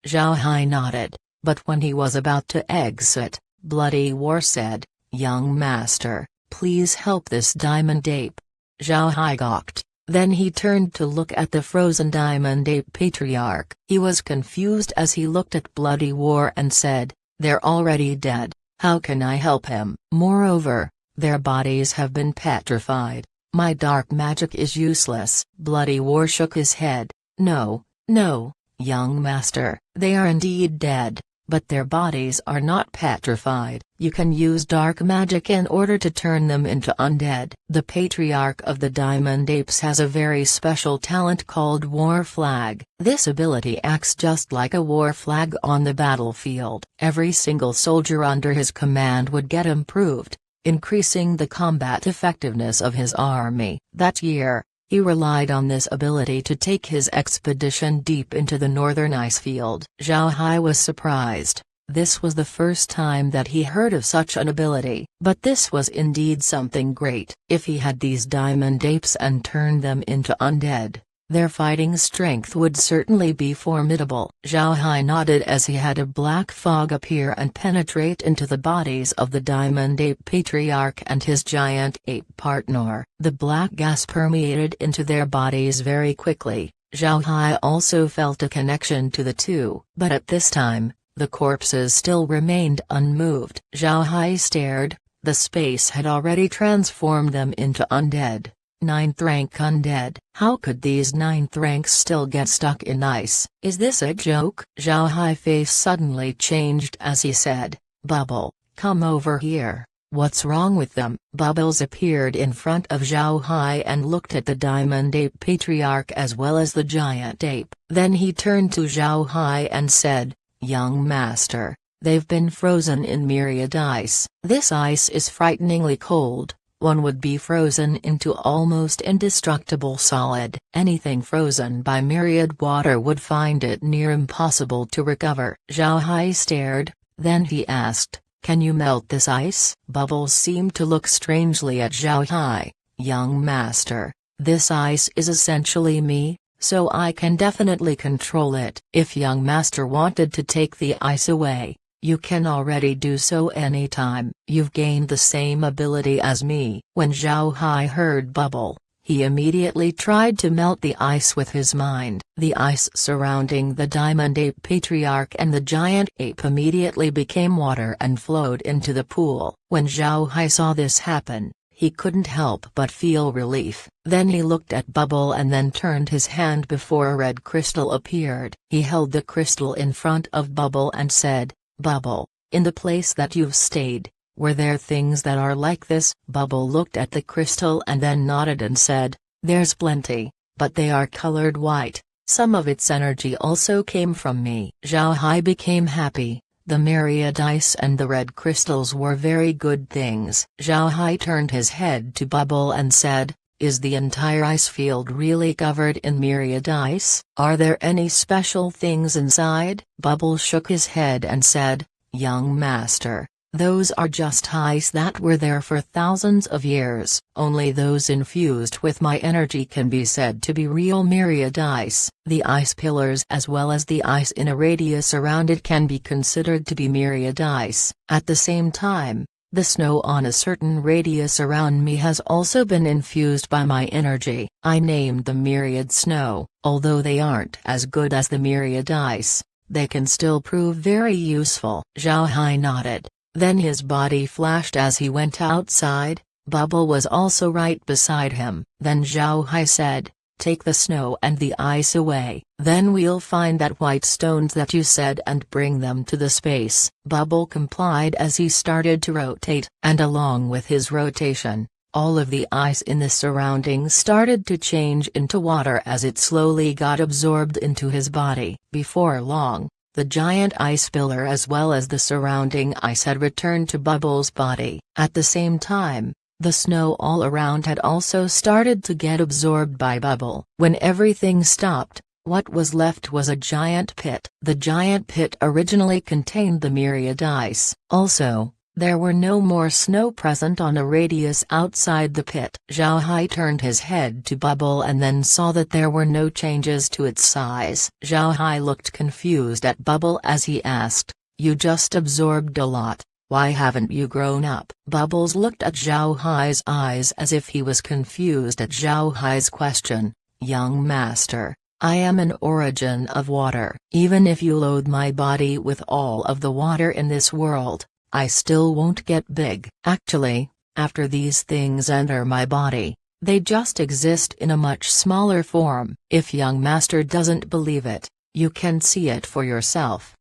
Speaker 1: Zhao Hai nodded, but when he was about to exit, Bloody War said, young master, please help this diamond ape. Zhao Hai gawked. Then he turned to look at the frozen Diamond Ape Patriarch. He was confused as he looked at Bloody War and said, "They're already dead, how can I help him? Moreover, their bodies have been petrified. My dark magic is useless." Bloody War shook his head. "No, no, young master, they are indeed dead, but their bodies are not petrified. You can use dark magic in order to turn them into undead." The Patriarch of the Diamond Apes has a very special talent called War Flag. This ability acts just like a war flag on the battlefield. Every single soldier under his command would get improved, increasing the combat effectiveness of his army. That year, he relied on this ability to take his expedition deep into the northern ice field. Zhao Hai was surprised. This was the first time that he heard of such an ability. But this was indeed something great. If he had these diamond apes and turned them into undead, their fighting strength would certainly be formidable. Zhao Hai nodded as he had a black fog appear and penetrate into the bodies of the Diamond Ape Patriarch and his giant ape partner. The black gas permeated into their bodies very quickly. Zhao Hai also felt a connection to the two. But at this time, the corpses still remained unmoved. Zhao Hai stared. The space had already transformed them into undead. 9th rank undead. How could these 9th ranks still get stuck in ice? Is this a joke? Zhao Hai's face suddenly changed as he said, "Bubble, come over here. What's wrong with them?" Bubbles appeared in front of Zhao Hai and looked at the Diamond Ape Patriarch as well as the giant ape. Then he turned to Zhao Hai and said, "Young master, they've been frozen in myriad ice. This ice is frighteningly cold. One would be frozen into almost indestructible solid. Anything frozen by myriad water would find it near impossible to recover." Zhao Hai stared, then he asked, "Can you melt this ice?" Bubbles seemed to look strangely at Zhao Hai. "Young master, this ice is essentially me, so I can definitely control it. If young master wanted to take the ice away, you can already do so anytime. You've gained the same ability as me." When Zhao Hai heard Bubble, he immediately tried to melt the ice with his mind. The ice surrounding the Diamond Ape Patriarch and the giant ape immediately became water and flowed into the pool. When Zhao Hai saw this happen, he couldn't help but feel relief. Then he looked at Bubble and then turned his hand before a red crystal appeared. He held the crystal in front of Bubble and said, "Bubble, in the place that you've stayed, were there things that are like this?" Bubble looked at the crystal and then nodded and said, "There's plenty, but they are colored white. Some of its energy also came from me." Zhao Hai became happy. The myriad ice and the red crystals were very good things. Zhao Hai turned his head to Bubble and said, "Is the entire ice field really covered in myriad ice? Are there any special things inside?" Bubble shook his head and said, "Young master, those are just ice that were there for thousands of years. Only those infused with my energy can be said to be real myriad ice. The ice pillars as well as the ice in a radius around it can be considered to be myriad ice. At the same time, the snow on a certain radius around me has also been infused by my energy. I named them myriad snow. Although they aren't as good as the myriad ice, they can still prove very useful." Zhao Hai nodded. Then his body flashed as he went outside. Bubble was also right beside him. Then Zhao Hai said, "Take the snow and the ice away. Then we'll find that white stones that you said and bring them to the space." Bubble complied as he started to rotate, and along with his rotation, all of the ice in the surroundings started to change into water as it slowly got absorbed into his body. Before long, the giant ice pillar as well as the surrounding ice had returned to Bubble's body. At the same time, the snow all around had also started to get absorbed by Bubble. When everything stopped, what was left was a giant pit. The giant pit originally contained the myriad ice. Also, there were no more snow present on a radius outside the pit. Zhao Hai turned his head to Bubble and then saw that there were no changes to its size. Zhao Hai looked confused at Bubble as he asked, "You just absorbed a lot. Why haven't you grown up?" Bubbles looked at Zhao Hai's eyes as if he was confused at Zhao Hai's question. "Young master, I am an origin of water. Even if you load my body with all of the water in this world, I still won't get big. Actually, after these things enter my body, they just exist in a much smaller form. If young master doesn't believe it, you can see it for yourself."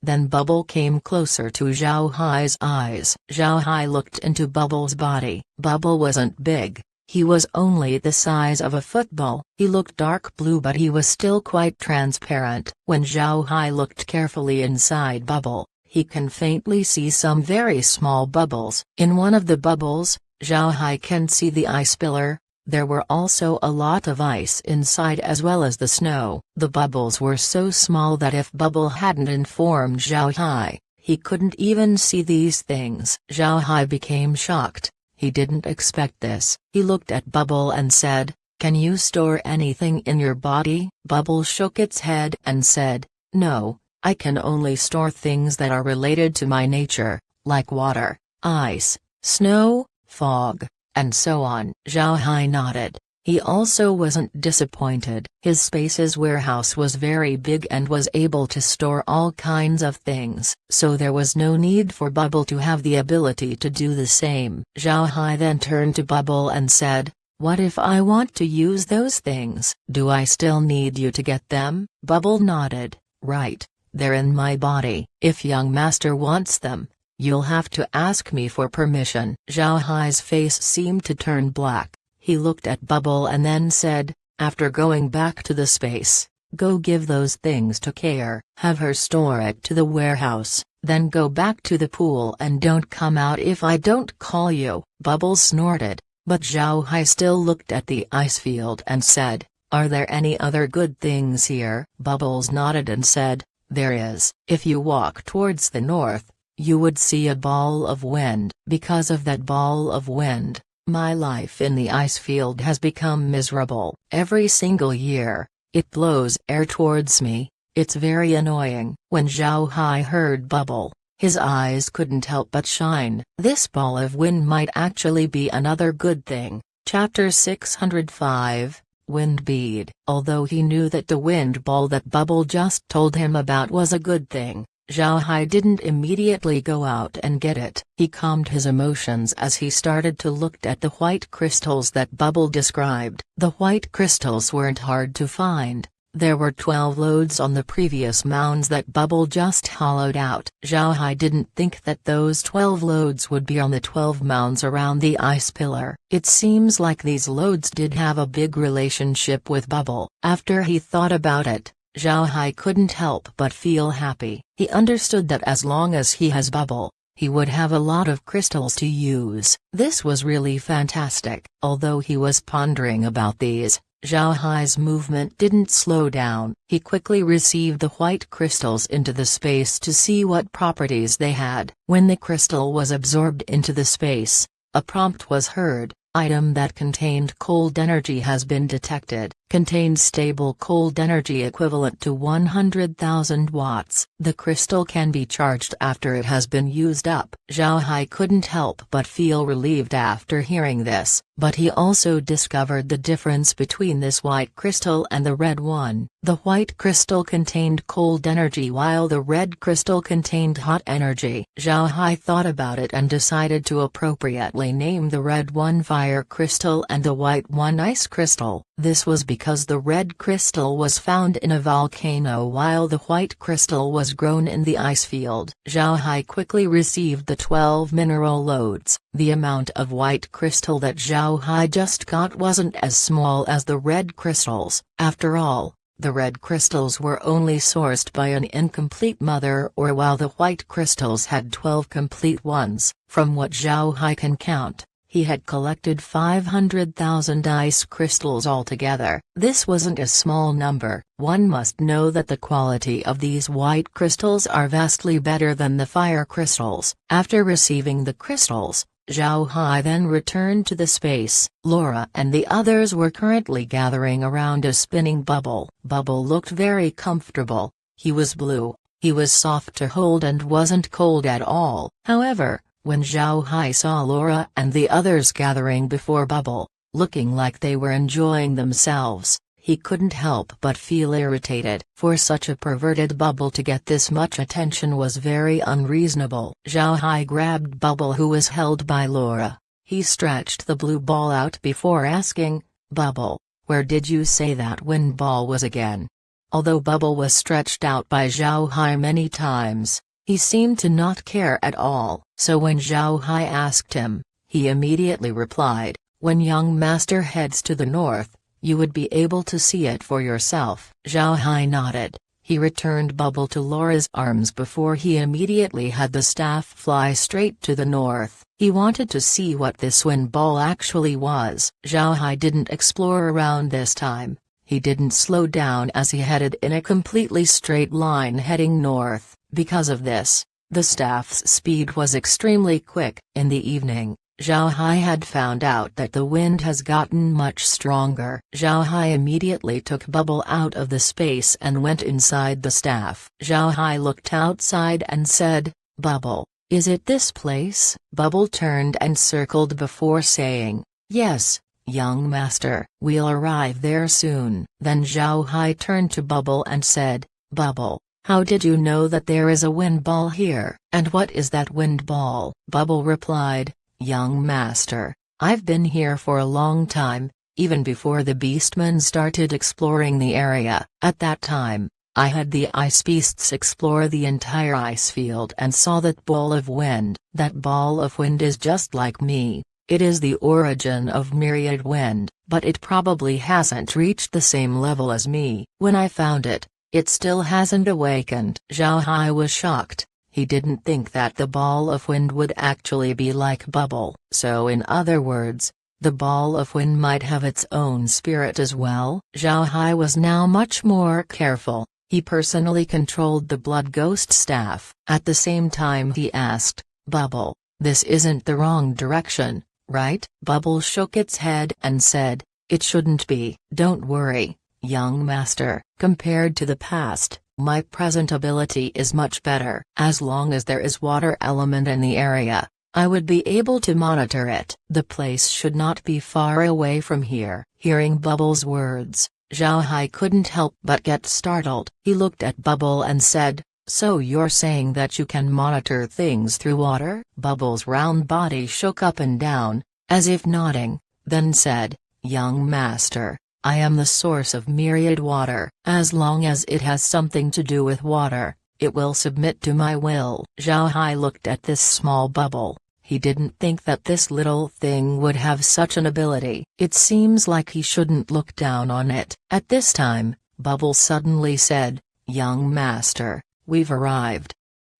Speaker 1: Then Bubble came closer to Zhao Hai's eyes. Zhao Hai looked into Bubble's body. Bubble wasn't big. He was only the size of a football. He looked dark blue, but he was still quite transparent. When Zhao Hai looked carefully inside Bubble, he can faintly see some very small bubbles. In one of the bubbles, Zhao Hai can see the ice pillar. There were also a lot of ice inside as well as the snow. The bubbles were so small that if Bubble hadn't informed Zhao Hai, he couldn't even see these things. Zhao Hai became shocked. He didn't expect this. He looked at Bubble and said, "Can you store anything in your body?" Bubble shook its head and said, "No, I can only store things that are related to my nature, like water, ice, snow, fog, and so on." Zhao Hai nodded. He also wasn't disappointed. His space's warehouse was very big and was able to store all kinds of things, so there was no need for Bubble to have the ability to do the same. Zhao Hai then turned to Bubble and said, "What if I want to use those things? Do I still need you to get them?" Bubble nodded. "Right, they're in my body. If young master wants them, you'll have to ask me for permission." Zhao Hai's face seemed to turn black. He looked at Bubble and then said, "After going back to the space, go give those things to Care. Have her store it to the warehouse, then go back to the pool and don't come out if I don't call you." Bubble snorted, but Zhao Hai still looked at the ice field and said, "Are there any other good things here?" Bubbles nodded and said, "There is. If you walk towards the north, you would see a ball of wind. Because of that ball of wind, my life in the ice field has become miserable. Every single year, it blows air towards me. It's very annoying." When Zhao Hai heard Bubble, his eyes couldn't help but shine. This ball of wind might actually be another good thing. Chapter 605, Wind Bead. Although he knew that the wind ball that Bubble just told him about was a good thing, Zhao Hai didn't immediately go out and get it. He calmed his emotions as he started to look at the white crystals that Bubble described. The white crystals weren't hard to find. There were 12 loads on the previous mounds that Bubble just hollowed out. Zhao Hai didn't think that those 12 loads would be on the 12 mounds around the ice pillar. It seems like these loads did have a big relationship with Bubble. After he thought about it, Zhao Hai couldn't help but feel happy. He understood that as long as he has Bubble, he would have a lot of crystals to use. This was really fantastic. Although he was pondering about these, Zhao Hai's movement didn't slow down. He quickly received the white crystals into the space to see what properties they had. When the crystal was absorbed into the space, a prompt was heard. Item that contained cold energy has been detected. Contains stable cold energy equivalent to 100,000 watts. The crystal can be charged after it has been used up. Zhao Hai couldn't help but feel relieved after hearing this, but he also discovered the difference between this white crystal and the red one. The white crystal contained cold energy while the red crystal contained hot energy. Zhao Hai thought about it and decided to appropriately name the red one fire crystal and the white one ice crystal. This was because the red crystal was found in a volcano while the white crystal was grown in the ice field. Zhao Hai quickly received the 12 mineral loads. The amount of white crystal that Zhao Hai just got wasn't as small as the red crystals. After all, the red crystals were only sourced by an incomplete mother ore while the white crystals had 12 complete ones. From what Zhao Hai can count, he had collected 500,000 ice crystals altogether. This wasn't a small number. One must know that the quality of these white crystals are vastly better than the fire crystals. After receiving the crystals, Zhao Hai then returned to the space. Laura and the others were currently gathering around a spinning bubble. Bubble looked very comfortable. He was blue, He was soft to hold and wasn't cold at all. However, when Zhao Hai saw Laura and the others gathering before Bubble, looking like they were enjoying themselves, he couldn't help but feel irritated. For such a perverted Bubble to get this much attention was very unreasonable. Zhao Hai grabbed Bubble, who was held by Laura. He stretched the blue ball out before asking, "Bubble, where did you say that wind ball was again?" Although Bubble was stretched out by Zhao Hai many times, he seemed to not care at all. So when Zhao Hai asked him, he immediately replied, "When young master heads to the north, you would be able to see it for yourself." Zhao Hai nodded. He returned Bubble to Laura's arms before he immediately had the staff fly straight to the north. He wanted to see what this wind ball actually was. Zhao Hai didn't explore around this time. He didn't slow down as he headed in a completely straight line heading north. Because of this, the staff's speed was extremely quick. In the evening, Zhao Hai had found out that the wind has gotten much stronger. Zhao Hai immediately took Bubble out of the space and went inside the staff. Zhao Hai looked outside and said, "Bubble, is it this place?" Bubble turned and circled before saying, "Yes, young master, we'll arrive there soon." Then Zhao Hai turned to Bubble and said, "Bubble, how did you know that there is a wind ball here? And what is that wind ball?" Bubble replied, "Young master, I've been here for a long time, even before the beastmen started exploring the area. At that time, I had the ice beasts explore the entire ice field and saw that ball of wind. That ball of wind is just like me. It is the origin of myriad wind, but it probably hasn't reached the same level as me. When I found it, it still hasn't awakened." Zhao Hai was shocked. He didn't think that the ball of wind would actually be like Bubble. So in other words, the ball of wind might have its own spirit as well. Zhao Hai was now much more careful. He personally controlled the blood ghost staff. At the same time he asked, "Bubble, this isn't the wrong direction, right?" Bubble shook its head and said, "It shouldn't be." "Don't worry, young master. Compared to the past, my present ability is much better. As long as there is water element in the area, I would be able to monitor it. The place should not be far away from here." Hearing Bubble's words, Zhao Hai couldn't help but get startled. He looked at Bubble and said, "So you're saying that you can monitor things through water?" Bubble's round body shook up and down, as if nodding, then said, "Young master, I am the source of myriad water. As long as it has something to do with water, it will submit to my will." Zhao Hai looked at this small Bubble. He didn't think that this little thing would have such an ability. It seems like he shouldn't look down on it. At this time, Bubble suddenly said, "Young master, we've arrived."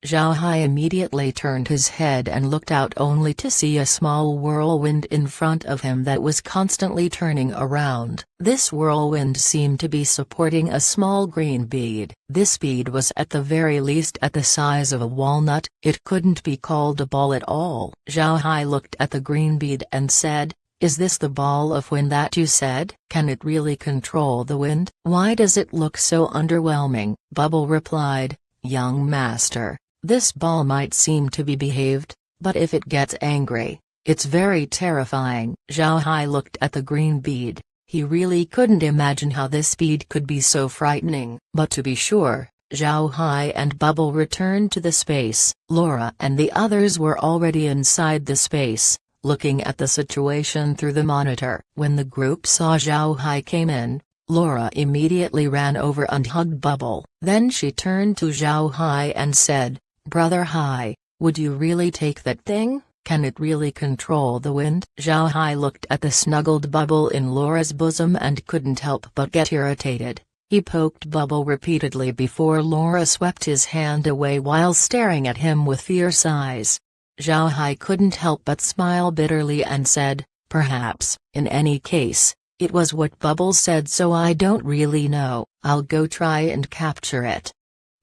Speaker 1: Zhao Hai immediately turned his head and looked out only to see a small whirlwind in front of him that was constantly turning around. This whirlwind seemed to be supporting a small green bead. This bead was at the very least at the size of a walnut. It couldn't be called a ball at all. Zhao Hai looked at the green bead and said, "Is this the ball of wind that you said? Can it really control the wind? Why does it look so underwhelming?" Bubble replied, "Young master, this ball might seem to be behaved, but if it gets angry, it's very terrifying." Zhao Hai looked at the green bead. He really couldn't imagine how this bead could be so frightening. But to be sure, Zhao Hai and Bubble returned to the space. Laura and the others were already inside the space, looking at the situation through the monitor. When the group saw Zhao Hai came in, Laura immediately ran over and hugged Bubble. Then she turned to Zhao Hai and said, "Brother Hai, would you really take that thing? Can it really control the wind?" Zhao Hai looked at the snuggled Bubble in Laura's bosom and couldn't help but get irritated. He poked Bubble repeatedly before Laura swept his hand away while staring at him with fierce eyes. Zhao Hai couldn't help but smile bitterly and said, "Perhaps." In any case, it was what Bubble said, so I don't really know. I'll go try and capture it.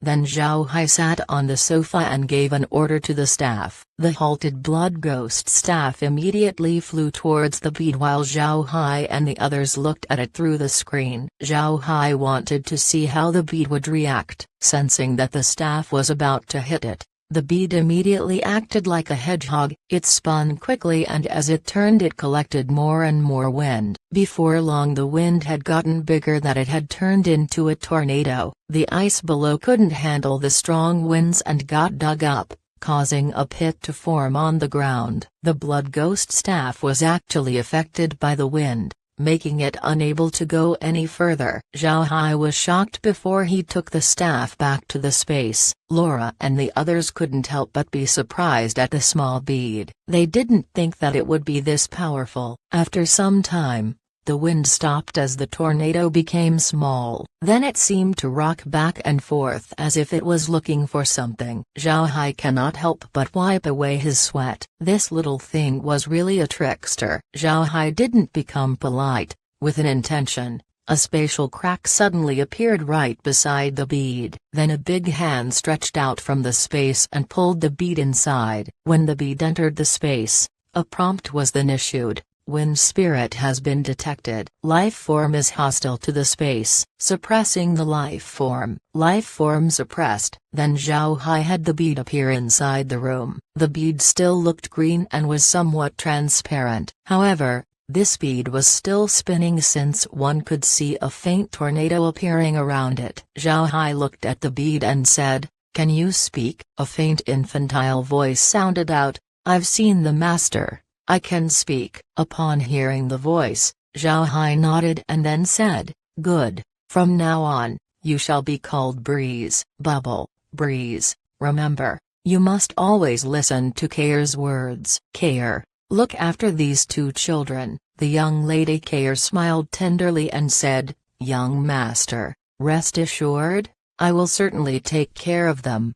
Speaker 1: Then Zhao Hai sat on the sofa and gave an order to the staff. The halted blood ghost staff immediately flew towards the bead while Zhao Hai and the others looked at it through the screen. Zhao Hai wanted to see how the bead would react. Sensing that the staff was about to hit it, the bead immediately acted like a hedgehog. It spun quickly and as it turned it collected more and more wind. Before long the wind had gotten bigger that it had turned into a tornado. The ice below couldn't handle the strong winds and got dug up, causing a pit to form on the ground. The blood ghost staff was actually affected by the wind, making it unable to go any further. Zhao Hai was shocked before he took the staff back to the space. Laura and the others couldn't help but be surprised at the small bead. They didn't think that it would be this powerful. After some time, the wind stopped as the tornado became small. Then it seemed to rock back and forth as if it was looking for something. Zhao Hai cannot help but wipe away his sweat. This little thing was really a trickster. Zhao Hai didn't become polite. With an intention, a spatial crack suddenly appeared right beside the bead. Then a big hand stretched out from the space and pulled the bead inside. When the bead entered the space, a prompt was then issued. Wind spirit has been detected. Life form is hostile to the space. Suppressing the life form. Life form suppressed. Then Zhao Hai had the bead appear inside the room. The bead still looked green and was somewhat transparent. However, this bead was still spinning since one could see a faint tornado appearing around it. Zhao Hai looked at the bead and said, "Can you speak?" A faint infantile voice sounded out, "I've seen the master. I can speak." Upon hearing the voice, Zhao Hai nodded and then said, "Good. From now on, you shall be called Breeze." Bubble, Breeze. Remember, you must always listen to Kair's words. Kair, look after these two children. The young lady Kair smiled tenderly and said, "Young master, rest assured, I will certainly take care of them."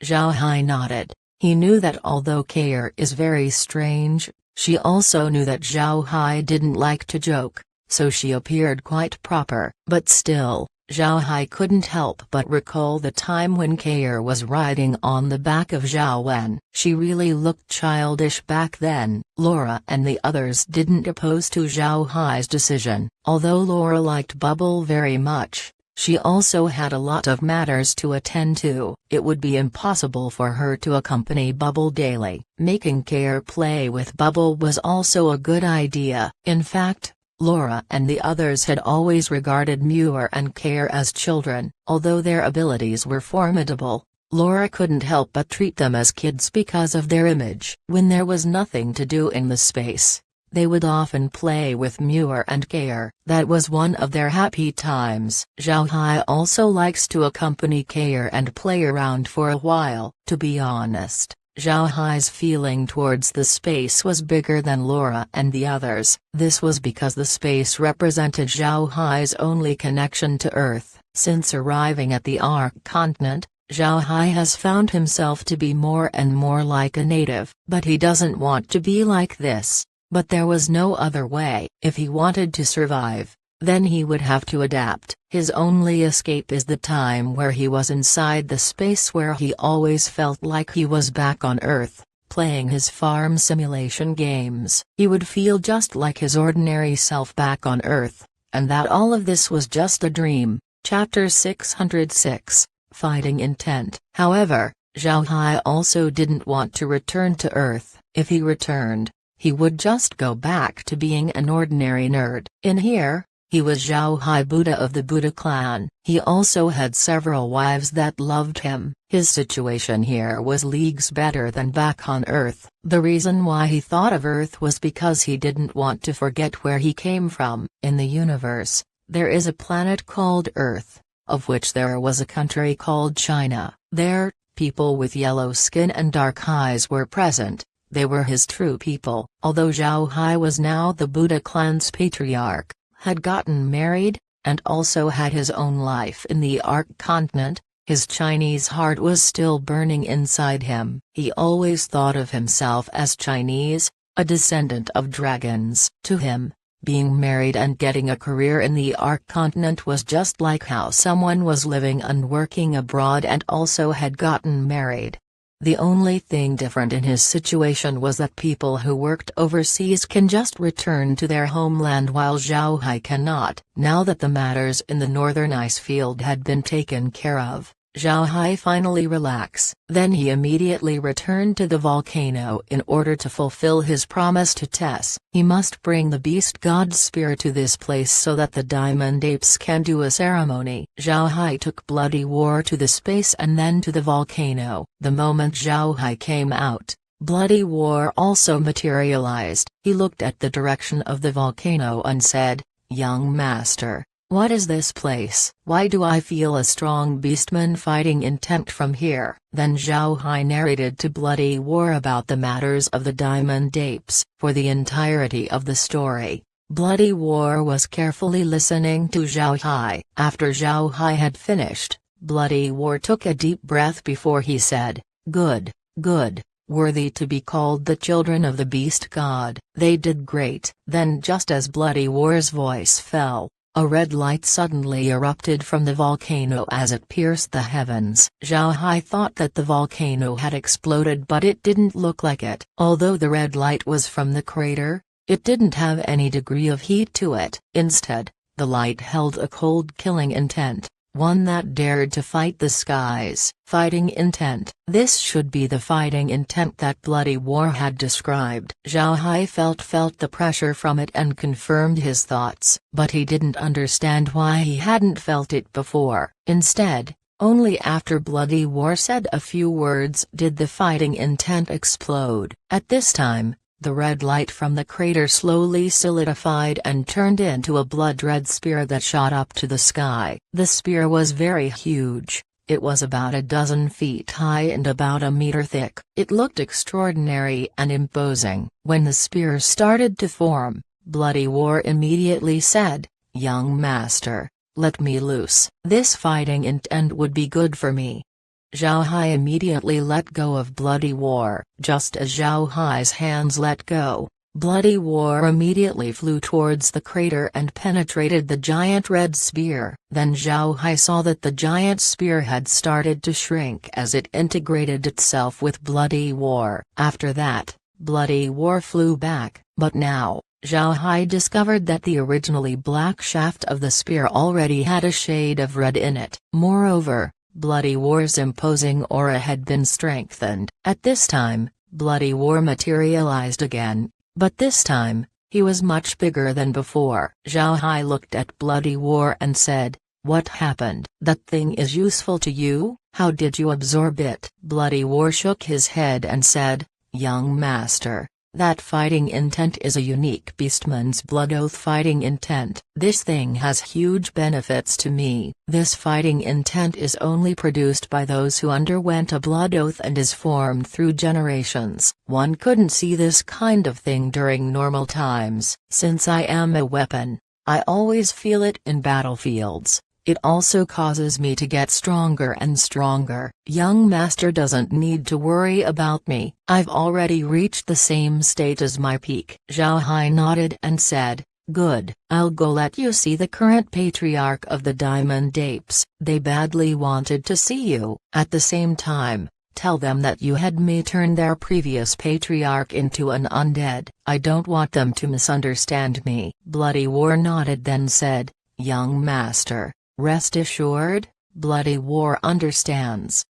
Speaker 1: Zhao Hai nodded. He knew that although Kair is very strange, she also knew that Zhao Hai didn't like to joke, so she appeared quite proper. But still, Zhao Hai couldn't help but recall the time when Kair was riding on the back of Zhao Wen. She really looked childish back then. Laura and the others didn't oppose to Zhao Hai's decision. Although Laura liked Bubble very much, she also had a lot of matters to attend to. It would be impossible for her to accompany Bubble daily. Making Kair play with Bubble was also a good idea. In fact, Laura and the others had always regarded Muir and Kair as children. Although their abilities were formidable, Laura couldn't help but treat them as kids because of their image. When there was nothing to do in the space, they would often play with Muir and Kair. That was one of their happy times. Zhao Hai also likes to accompany Kair and play around for a while. To be honest, Zhao Hai's feeling towards the space was bigger than Laura and the others. This was because the space represented Zhao Hai's only connection to Earth. Since arriving at the Ark continent, Zhao Hai has found himself to be more and more like a native. But he doesn't want to be like this. But there was no other way. If he wanted to survive, then he would have to adapt. His only escape is the time where he was inside the space where he always felt like he was back on Earth, playing his farm simulation games. He would feel just like his ordinary self back on Earth, and that all of this was just a dream. Chapter 606, Fighting Intent. However, Zhao Hai also didn't want to return to Earth. If he returned, he would just go back to being an ordinary nerd. In here, he was Zhao Hai Buddha of the Buddha clan. He also had several wives that loved him. His situation here was leagues better than back on Earth. The reason why he thought of Earth was because he didn't want to forget where he came from. In the universe, there is a planet called Earth, of which there was a country called China. There, people with yellow skin and dark eyes were present. They were his true people. Although Zhao Hai was now the Buddha clan's patriarch, had gotten married, and also had his own life in the Ark continent, his Chinese heart was still burning inside him. He always thought of himself as Chinese, a descendant of dragons. To him, Being married and getting a career in the Ark continent was just like how someone was living and working abroad and also had gotten married. The only thing different in his situation was that people who worked overseas can just return to their homeland while Zhao Hai cannot. Now that the matters in the northern ice field had been taken care of, Zhao Hai finally relaxed. Then he immediately returned to the volcano in order to fulfill his promise to Tess. He must bring the beast god spear to this place so that the diamond apes can do a ceremony. Zhao Hai took Bloody War to the space and then to the volcano. The moment Zhao Hai came out, Bloody War also materialized. He looked at the direction of the volcano and said, "Young master, what is this place? Why do I feel a strong beastman fighting intent from here?" Then Zhao Hai narrated to Bloody War about the matters of the diamond apes. For the entirety of the story, Bloody War was carefully listening to Zhao Hai. After Zhao Hai had finished, Bloody War took a deep breath before he said, "Good, good. Worthy to be called the children of the beast god. They did great." Then just as Bloody War's voice fell, a red light suddenly erupted from the volcano as it pierced the heavens. Zhao Hai thought that the volcano had exploded, but it didn't look like it. Although the red light was from the crater, it didn't have any degree of heat to it. Instead, the light held a cold killing intent, one that dared to fight the skies. Fighting intent. This should be the fighting intent that Bloody War had described. Zhao Hai felt the pressure from it and confirmed his thoughts. But he didn't understand why he hadn't felt it before. Instead, only after Bloody War said a few words did the fighting intent explode. At this time, the red light from the crater slowly solidified and turned into a blood-red spear that shot up to the sky. The spear was very huge. It was about 12 feet high and about a meter thick. It looked extraordinary and imposing. When the spear started to form, Bloody War immediately said, "Young master, let me loose. This fighting intent would be good for me." Zhao Hai immediately let go of Bloody War. Just as Zhao Hai's hands let go, Bloody War immediately flew towards the crater and penetrated the giant red spear. Then Zhao Hai saw that the giant spear had started to shrink as it integrated itself with Bloody War. After that, Bloody War flew back, but now, Zhao Hai discovered that the originally black shaft of the spear already had a shade of red in it. Moreover, Bloody War's imposing aura had been strengthened. At this time, Bloody War materialized again, but this time, he was much bigger than before. Zhao Hai looked at Bloody War and said, "What happened? That thing is useful to you? How did you absorb it?" Bloody War shook his head and said, "Young master, that fighting intent is a unique beastman's blood oath fighting intent. This thing has huge benefits to me. This fighting intent is only produced by those who underwent a blood oath and is formed through generations. One couldn't see this kind of thing during normal times. Since I am a weapon, I always feel it in battlefields. It also causes me to get stronger and stronger. Young master doesn't need to worry about me. I've already reached the same state as my peak." Zhao Hai nodded and said, "Good. I'll go let you see the current patriarch of the Diamond Apes. They badly wanted to see you. At the same time, tell them that you had me turn their previous patriarch into an undead. I don't want them to misunderstand me." Bloody War nodded then said, "Young master, rest assured, Bloody War understands."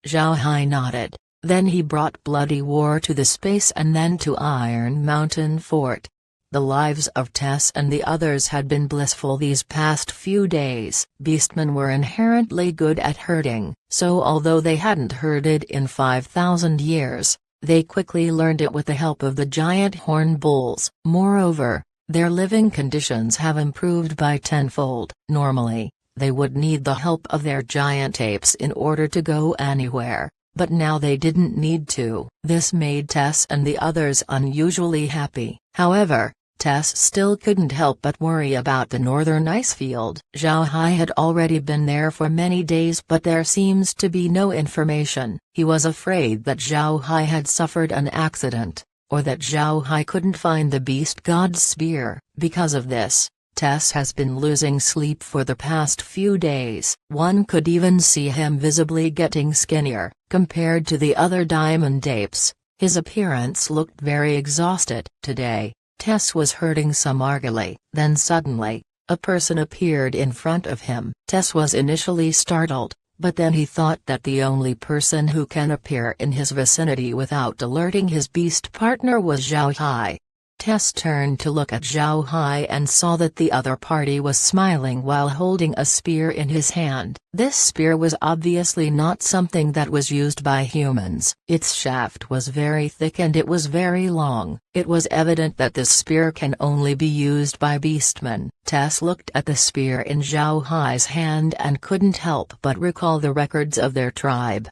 Speaker 1: Zhao Hai nodded. Then he brought Bloody War to the space and then to Iron Mountain Fort. The lives of Tess and the others had been blissful these past few days. Beastmen were inherently good at herding, so although they hadn't herded in 5,000 years, they quickly learned it with the help of the giant horn bulls. Moreover, their living conditions have improved by tenfold. Normally, they would need the help of their giant apes in order to go anywhere, but now they didn't need to. This made Tess and the others unusually happy. However, Tess still couldn't help but worry about the northern ice field. Zhao Hai had already been there for many days, but there seems to be no information. He was afraid that Zhao Hai had suffered an accident, or that Zhao Hai couldn't find the beast god's spear. Because of this, Tess has been losing sleep for the past few days. One could even see him visibly getting skinnier. Compared to the other diamond apes, his appearance looked very exhausted. Today, Tess was hurting some arguably. Then suddenly, a person appeared in front of him. Tess was initially startled, but then he thought that the only person who can appear in his vicinity without alerting his beast partner was Zhao Hai. Tess turned to look at Zhao Hai and saw that the other party was smiling while holding a spear in his hand. This spear was obviously not something that was used by humans. Its shaft was very thick and it was very long. It was evident that this spear can only be used by beastmen. Tess looked at the spear in Zhao Hai's hand and couldn't help but recall the records of their tribe.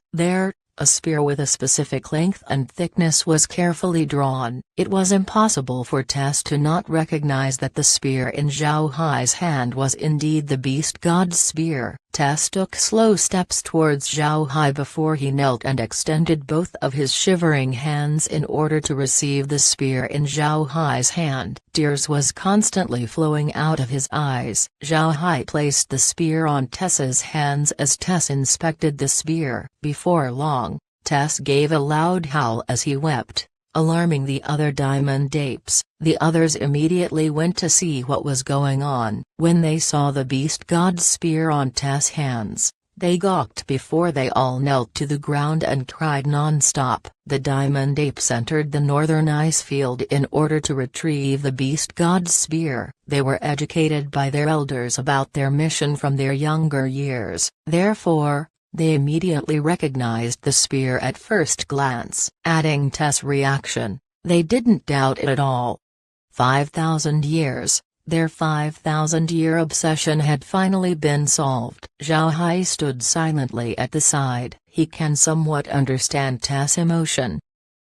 Speaker 1: A spear with a specific length and thickness was carefully drawn. It was impossible for Tess to not recognize that the spear in Zhao Hai's hand was indeed the beast god's spear. Tess took slow steps towards Zhao Hai before he knelt and extended both of his shivering hands in order to receive the spear in Zhao Hai's hand. Tears was constantly flowing out of his eyes. Zhao Hai placed the spear on Tess's hands as Tess inspected the spear. Before long, Tess gave a loud howl as he wept, alarming the other diamond apes. The others immediately went to see what was going on. When they saw the beast god's spear on Tess' hands, they gawked before they all knelt to the ground and cried non-stop. The diamond apes entered the northern ice field in order to retrieve the beast god's spear. They were educated by their elders about their mission from their younger years. Therefore, they immediately recognized the spear at first glance. Adding Tess' reaction, they didn't doubt it at all. 5,000 years, their 5,000-year obsession had finally been solved. Zhao Hai stood silently at the side. He can somewhat understand Tess' emotion.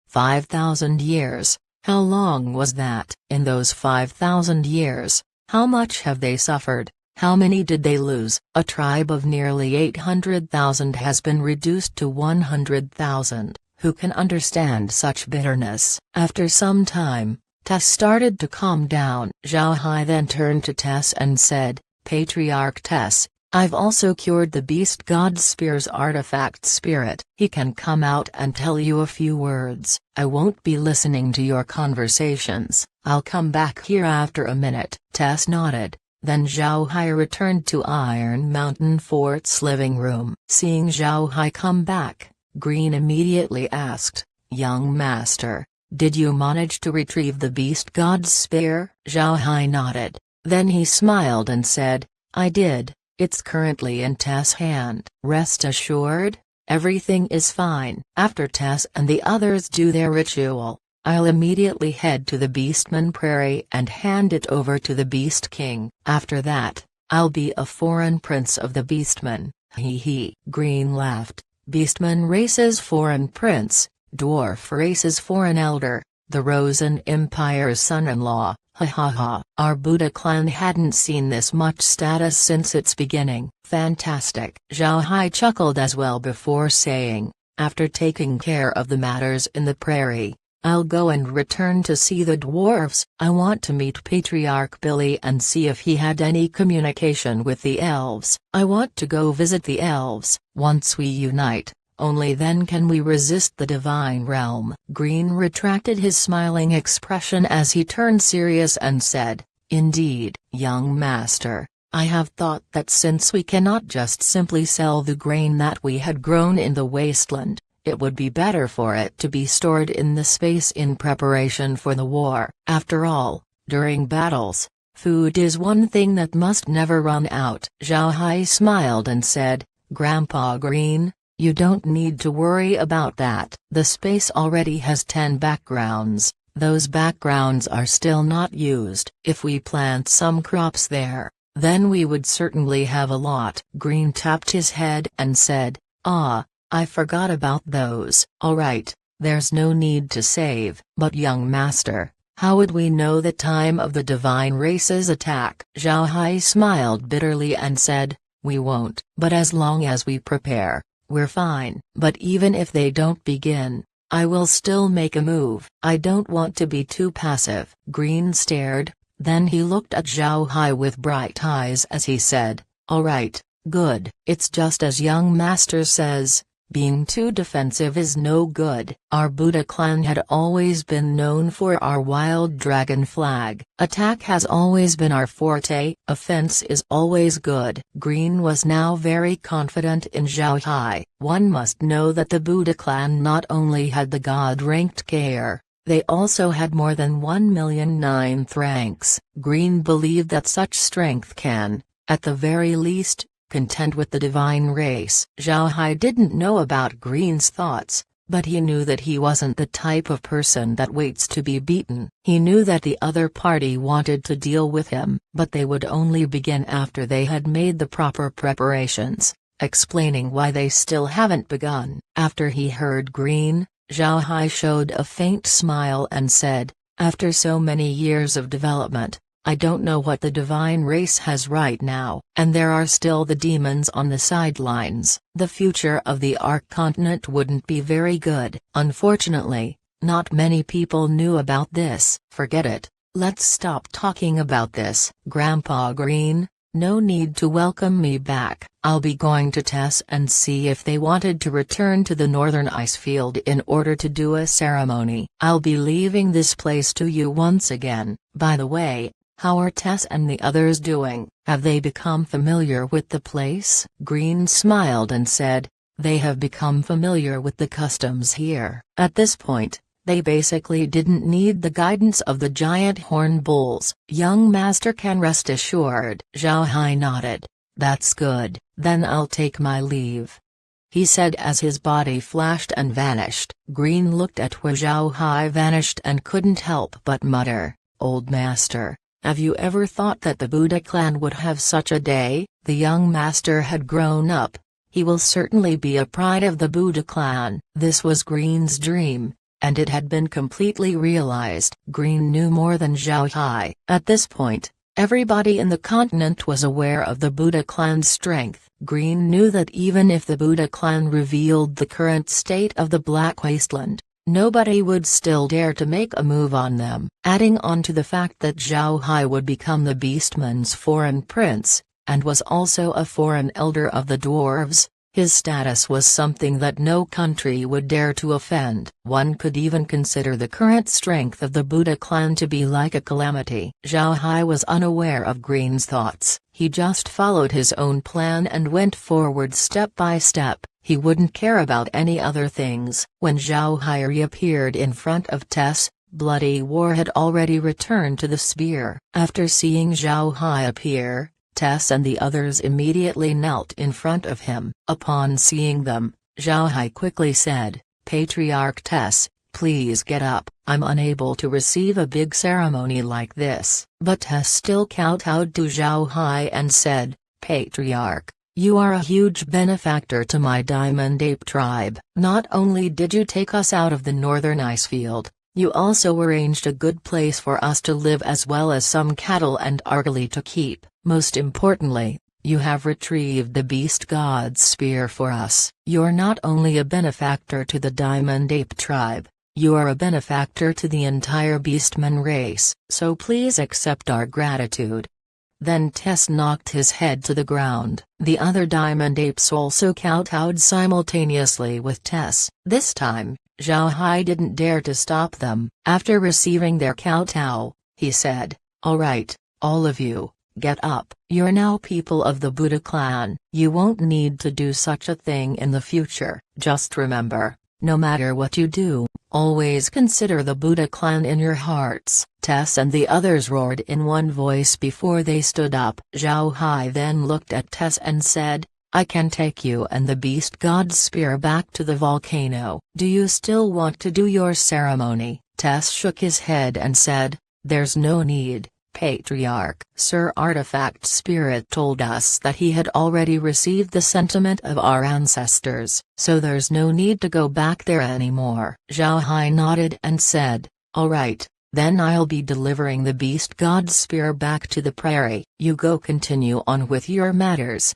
Speaker 1: 5,000 years, how long was that? In those 5,000 years, how much have they suffered? How many did they lose? A tribe of nearly 800,000 has been reduced to 100,000. Who can understand such bitterness? After some time, Tess started to calm down. Zhao Hai then turned to Tess and said, "Patriarch Tess, I've also cured the beast god's spear's artifact spirit. He can come out and tell you a few words. I won't be listening to your conversations. I'll come back here after a minute." Tess nodded. Then Zhao Hai returned to Iron Mountain Fort's living room. Seeing Zhao Hai come back, Green immediately asked, "Young master, did you manage to retrieve the beast god's spear?" Zhao Hai nodded. Then he smiled and said, "I did. It's currently in Tess' hand. Rest assured, everything is fine. After Tess and the others do their ritual, I'll immediately head to the Beastman Prairie and hand it over to the Beast King. After that, I'll be a foreign prince of the Beastmen." Hee hee. Green laughed. Beastman race's foreign prince, dwarf race's foreign elder, the Rosen Empire's son-in-law, ha ha ha. Our Buddha clan hadn't seen this much status since its beginning. Fantastic. Zhao Hai chuckled as well before saying, "After taking care of the matters in the prairie, I'll go and return to see the dwarves. I want to meet Patriarch Billy and see if he had any communication with the elves. I want to go visit the elves. Once we unite, only then can we resist the divine realm." Green retracted his smiling expression as he turned serious and said, "Indeed, young master, I have thought that since we cannot just simply sell the grain that we had grown in the wasteland, it would be better for it to be stored in the space in preparation for the war. After all, during battles, food is one thing that must never run out." Zhao Hai smiled and said, "Grandpa Green, you don't need to worry about that. The space already has 10 backgrounds. Those backgrounds are still not used. If we plant some crops there, then we would certainly have a lot." Green tapped his head and said, "Ah, I forgot about those." "Alright, there's no need to save." "But young master, how would we know the time of the divine race's attack?" Zhao Hai smiled bitterly and said, "We won't. But as long as we prepare, we're fine. But even if they don't begin, I will still make a move. I don't want to be too passive." Green stared, then he looked at Zhao Hai with bright eyes as he said, "Alright, good. It's just as young master says. Being too defensive is no good." Our Buddha clan had always been known for our wild dragon flag. Attack has always been our forte, offense is always good. Green was now very confident in Zhao Hai. One must know that the Buddha clan not only had the god-ranked K'er, they also had more than 1,000,000 ninth ranks. Green believed that such strength can, at the very least, contend with the divine race. Zhao Hai didn't know about Green's thoughts, but he knew that he wasn't the type of person that waits to be beaten. He knew that the other party wanted to deal with him, but they would only begin after they had made the proper preparations, explaining why they still haven't begun. After he heard Green, Zhao Hai showed a faint smile and said, "After so many years of development, I don't know what the divine race has right now, and there are still the demons on the sidelines. The future of the Ark continent wouldn't be very good." Unfortunately, not many people knew about this. "Forget it, let's stop talking about this." Grandpa Green, no need to welcome me back. I'll be going to Tess and see if they wanted to return to the northern ice field in order to do a ceremony. I'll be leaving this place to you once again. By the way, how are Tess and the others doing? Have they become familiar with the place? Green smiled and said, "They have become familiar with the customs here." At this point, they basically didn't need the guidance of the giant horn bulls. "Young master can rest assured." Zhao Hai nodded. "That's good, then I'll take my leave," he said as his body flashed and vanished. Green looked at where Zhao Hai vanished and couldn't help but mutter, "Old master, have you ever thought that the Buddha clan would have such a day?" The young master had grown up. He will certainly be a pride of the Buddha clan. This was Green's dream, and it had been completely realized. Green knew more than Zhao Hai. At this point, everybody in the continent was aware of the Buddha clan's strength. Green knew that even if the Buddha clan revealed the current state of the Black Wasteland, nobody would still dare to make a move on them. Adding on to the fact that Zhao Hai would become the Beastman's foreign prince, and was also a foreign elder of the dwarves, his status was something that no country would dare to offend. One could even consider the current strength of the Buddha clan to be like a calamity. Zhao Hai was unaware of Green's thoughts. He just followed his own plan and went forward step by step. He wouldn't care about any other things. When Zhao Hai reappeared in front of Tess, bloody war had already returned to the spear. After seeing Zhao Hai appear, Tess and the others immediately knelt in front of him. Upon seeing them, Zhao Hai quickly said, "Patriarch Tess, please get up. I'm unable to receive a big ceremony like this." But Tess still kowtowed to Zhao Hai and said, "Patriarch, you are a huge benefactor to my Diamond Ape tribe. Not only did you take us out of the northern ice field, you also arranged a good place for us to live as well as some cattle and argali to keep. Most importantly, you have retrieved the beast god's spear for us. You're not only a benefactor to the Diamond Ape tribe, you are a benefactor to the entire Beastman race, so please accept our gratitude." Then Tess knocked his head to the ground. The other Diamond Apes also kowtowed simultaneously with Tess. This time, Zhao Hai didn't dare to stop them. After receiving their kowtow, he said, "Alright, all of you, get up. You're now people of the Buddha clan. You won't need to do such a thing in the future. Just remember, no matter what you do, always consider the Buddha clan in your hearts." Tess and the others roared in one voice before they stood up. Zhao Hai then looked at Tess and said, "I can take you and the beast god's spear back to the volcano. Do you still want to do your ceremony?" Tess shook his head and said, "There's no need, Patriarch." Sir Artifact Spirit told us that he had already received the sentiment of our ancestors, so there's no need to go back there anymore. Zhao Hai nodded and said, "Alright, then I'll be delivering the beast god's spear back to the prairie. You go continue on with your matters."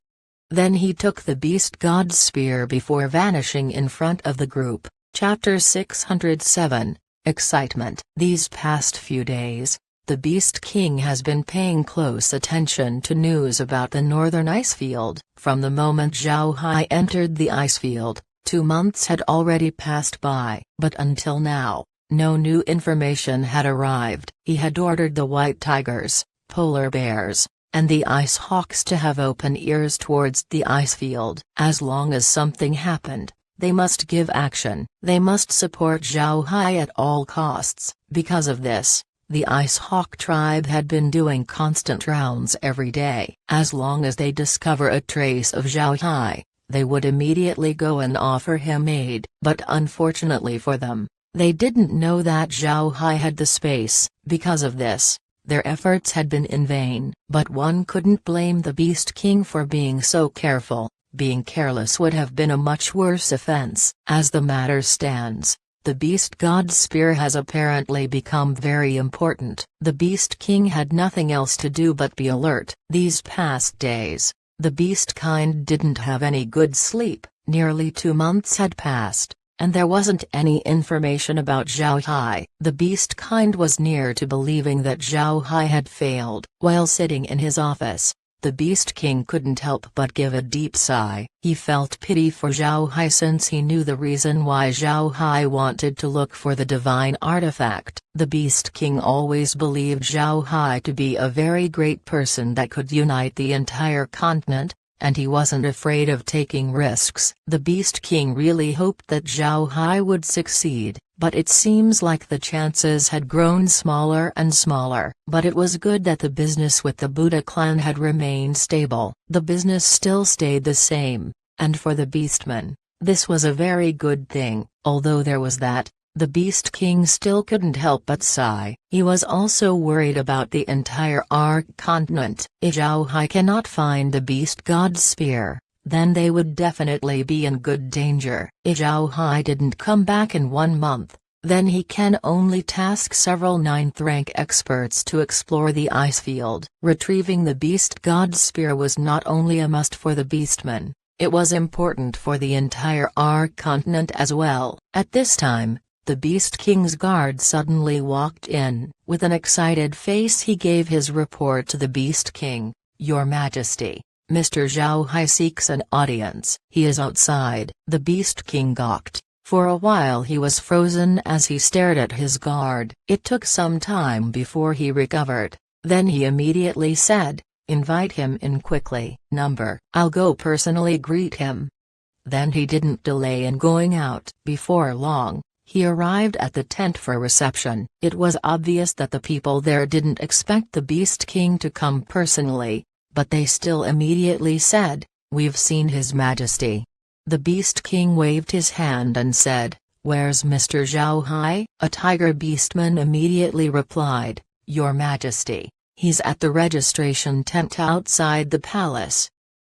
Speaker 1: Then he took the beast god's spear before vanishing in front of the group. Chapter 607, Excitement. These past few days, the Beast King has been paying close attention to news about the northern ice field. From the moment Zhao Hai entered the ice field, 2 months had already passed by. But until now, no new information had arrived. He had ordered the white tigers, polar bears, and the ice hawks to have open ears towards the ice field. As long as something happened, they must give action. They must support Zhao Hai at all costs. Because of this, the Ice Hawk tribe had been doing constant rounds every day. As long as they discover a trace of Zhao Hai, they would immediately go and offer him aid. But unfortunately for them, they didn't know that Zhao Hai had the space. Because of this, their efforts had been in vain. But one couldn't blame the Beast King for being so careful. Being careless would have been a much worse offense. As the matter stands, the Beast God's spear has apparently become very important. The Beast King had nothing else to do but be alert. These past days, the beast kind didn't have any good sleep. Nearly 2 months had passed, and there wasn't any information about Zhao Hai. The beast kind was near to believing that Zhao Hai had failed. While sitting in his office, the Beast King couldn't help but give a deep sigh. He felt pity for Zhao Hai since he knew the reason why Zhao Hai wanted to look for the divine artifact. The Beast King always believed Zhao Hai to be a very great person that could unite the entire continent, and he wasn't afraid of taking risks. The Beast King really hoped that Zhao Hai would succeed, but it seems like the chances had grown smaller and smaller. But it was good that the business with the Buddha clan had remained stable. The business still stayed the same, and for the Beastman, this was a very good thing. Although there was that, the Beast King still couldn't help but sigh. He was also worried about the entire Ark continent. If Zhao Hai cannot find the Beast God's spear, then they would definitely be in good danger. If Zhao Hai didn't come back in 1 month, then he can only task several 9th-rank experts to explore the ice field. Retrieving the Beast God's spear was not only a must for the Beastman, it was important for the entire Ark continent as well. At this time, the Beast King's guard suddenly walked in. With an excited face he gave his report to the Beast King. "Your Majesty, Mr. Zhao Hai seeks an audience." "He is outside." The Beast King gawked. For a while he was frozen as he stared at his guard. It took some time before he recovered. Then he immediately said, "Invite him in quickly." I'll go personally greet him." Then he didn't delay in going out. Before long, he arrived at the tent for reception. It was obvious that the people there didn't expect the Beast King to come personally, but they still immediately said, "We've seen His Majesty." The Beast King waved his hand and said, "Where's Mr. Zhao Hai?" A tiger beastman immediately replied, "Your Majesty, he's at the registration tent outside the palace."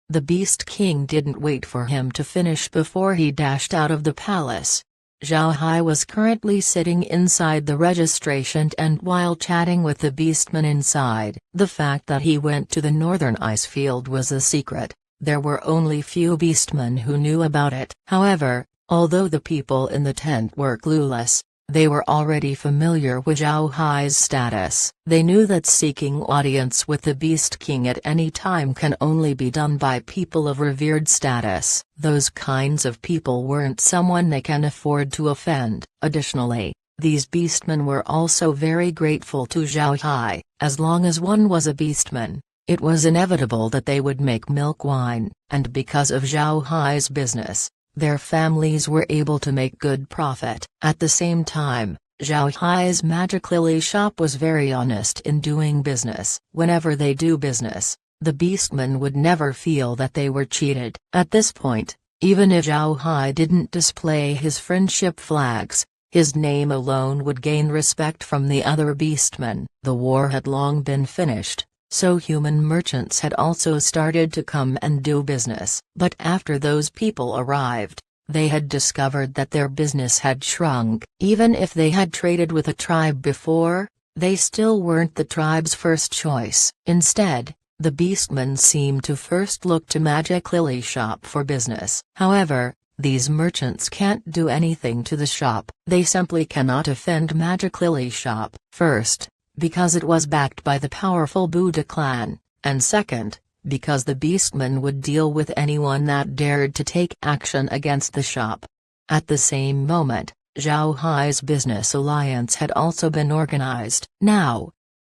Speaker 1: The Beast King didn't wait for him to finish before he dashed out of the palace. Zhao Hai was currently sitting inside the registration tent while chatting with the beastman inside. The fact that he went to the northern ice field was a secret. There were only few beastmen who knew about it. However, although the people in the tent were clueless, they were already familiar with Zhao Hai's status. They knew that seeking audience with the Beast King at any time can only be done by people of revered status. Those kinds of people weren't someone they can afford to offend. Additionally, these beastmen were also very grateful to Zhao Hai. As long as one was a beastman, it was inevitable that they would make milk wine, and because of Zhao Hai's business, their families were able to make good profit. At the same time, Zhao Hai's Magic Lily shop was very honest in doing business. Whenever they do business, the beastmen would never feel that they were cheated. At this point, even if Zhao Hai didn't display his friendship flags, his name alone would gain respect from the other beastmen. The war had long been finished, so human merchants had also started to come and do business. But after those people arrived, they had discovered that their business had shrunk. Even if they had traded with a tribe before, they still weren't the tribe's first choice. Instead, the beastmen seemed to first look to Magic Lily shop for business. However, These merchants can't do anything to the shop. They simply cannot offend Magic Lily's shop. First, because it was backed by the powerful Buddha clan, and second, because the beastmen would deal with anyone that dared to take action against the shop. At the same moment, Zhao Hai's business alliance had also been organized. Now,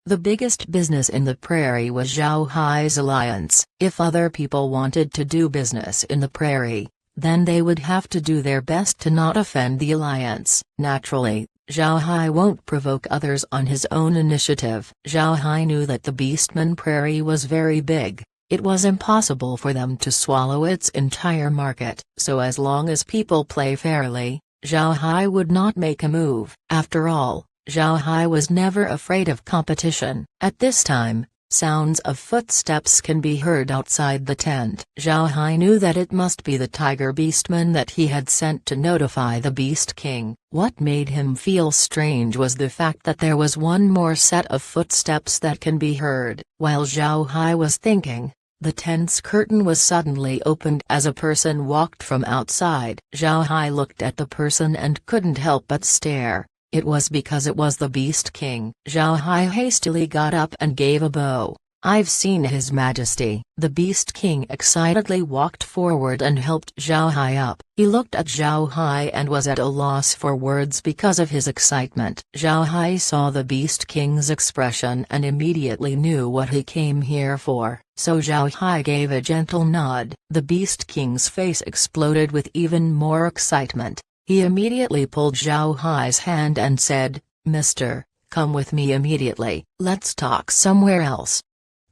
Speaker 1: the biggest business in the prairie was Zhao Hai's alliance. If other people wanted to do business in the prairie, then they would have to do their best to not offend the alliance. Naturally, Zhao Hai won't provoke others on his own initiative. Zhao Hai knew that the Beastman Prairie was very big. It was impossible for them to swallow its entire market. So as long as people play fairly, Zhao Hai would not make a move. After all, Zhao Hai was never afraid of competition. At this time, sounds of footsteps can be heard outside the tent. Zhao Hai knew that it must be the Tiger Beastman that he had sent to notify the Beast King. What made him feel strange was the fact that there was one more set of footsteps that can be heard. While Zhao Hai was thinking, the tent's curtain was suddenly opened as a person walked from outside. Zhao Hai looked at the person and couldn't help but stare. It was because it was the Beast King. Zhao Hai hastily got up and gave a bow. "I've seen His Majesty." The Beast King excitedly walked forward and helped Zhao Hai up. He looked at Zhao Hai and was at a loss for words because of his excitement. Zhao Hai saw the Beast King's expression and immediately knew what he came here for, so Zhao Hai gave a gentle nod. The Beast King's face exploded with even more excitement. He immediately pulled Zhao Hai's hand and said, "Mister, come with me immediately. Let's talk somewhere else."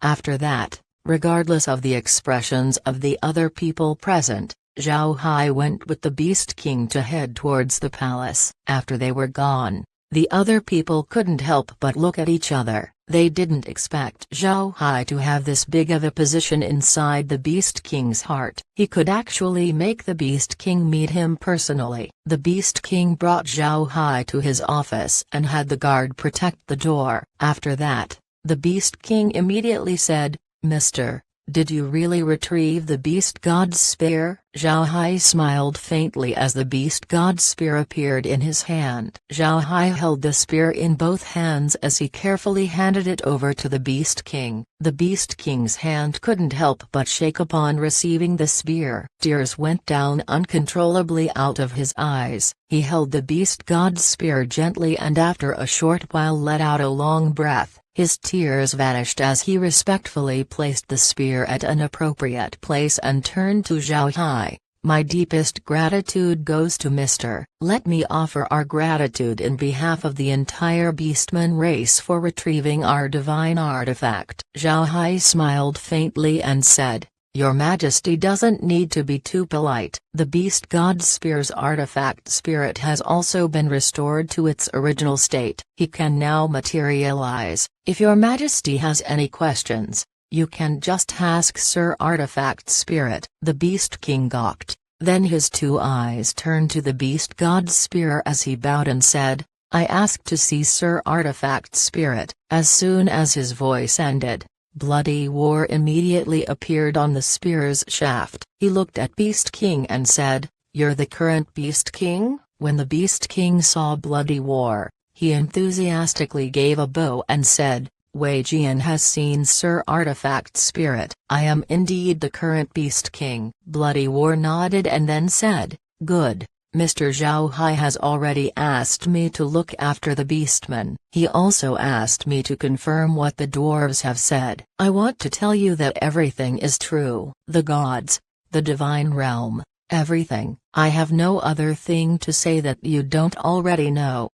Speaker 1: After that, regardless of the expressions of the other people present, Zhao Hai went with the Beast King to head towards the palace. After they were gone, the other people couldn't help but look at each other. They didn't expect Zhao Hai to have this big of a position inside the Beast King's heart. He could actually make the Beast King meet him personally. The Beast King brought Zhao Hai to his office and had the guard protect the door. After that, the Beast King immediately said, "Mister, did you really retrieve the Beast God's spear?" Zhao Hai smiled faintly as the Beast God's spear appeared in his hand. Zhao Hai held the spear in both hands as he carefully handed it over to the Beast King. The Beast King's hand couldn't help but shake upon receiving the spear. Tears went down uncontrollably out of his eyes. He held the Beast God's spear gently and after a short while let out a long breath. His tears vanished as he respectfully placed the spear at an appropriate place and turned to Zhao Hai. "My deepest gratitude goes to Mr. Let me offer our gratitude in behalf of the entire Beastman race for retrieving our divine artifact." Zhao Hai smiled faintly and said, "Your Majesty doesn't need to be too polite. The Beast God Spear's artifact spirit has also been restored to its original state. He can now materialize. If your Majesty has any questions, you can just ask Sir Artifact Spirit." The Beast King gawked, then his two eyes turned to the Beast God's spear as he bowed and said, "I ask to see Sir Artifact Spirit." As soon as his voice ended, bloody war immediately appeared on the spear's shaft. He looked at Beast King and said, "You're the current Beast King?" When the Beast King saw bloody war, he enthusiastically gave a bow and said, "Wei Jian has seen Sir Artifact Spirit. I am indeed the current Beast King." Bloody War nodded and then said, "Good. Mr. Zhao Hai has already asked me to look after the Beastmen. He also asked me to confirm what the dwarves have said. I want to tell you that everything is true. The gods, the divine realm, everything. I have no other thing to say that you don't already know."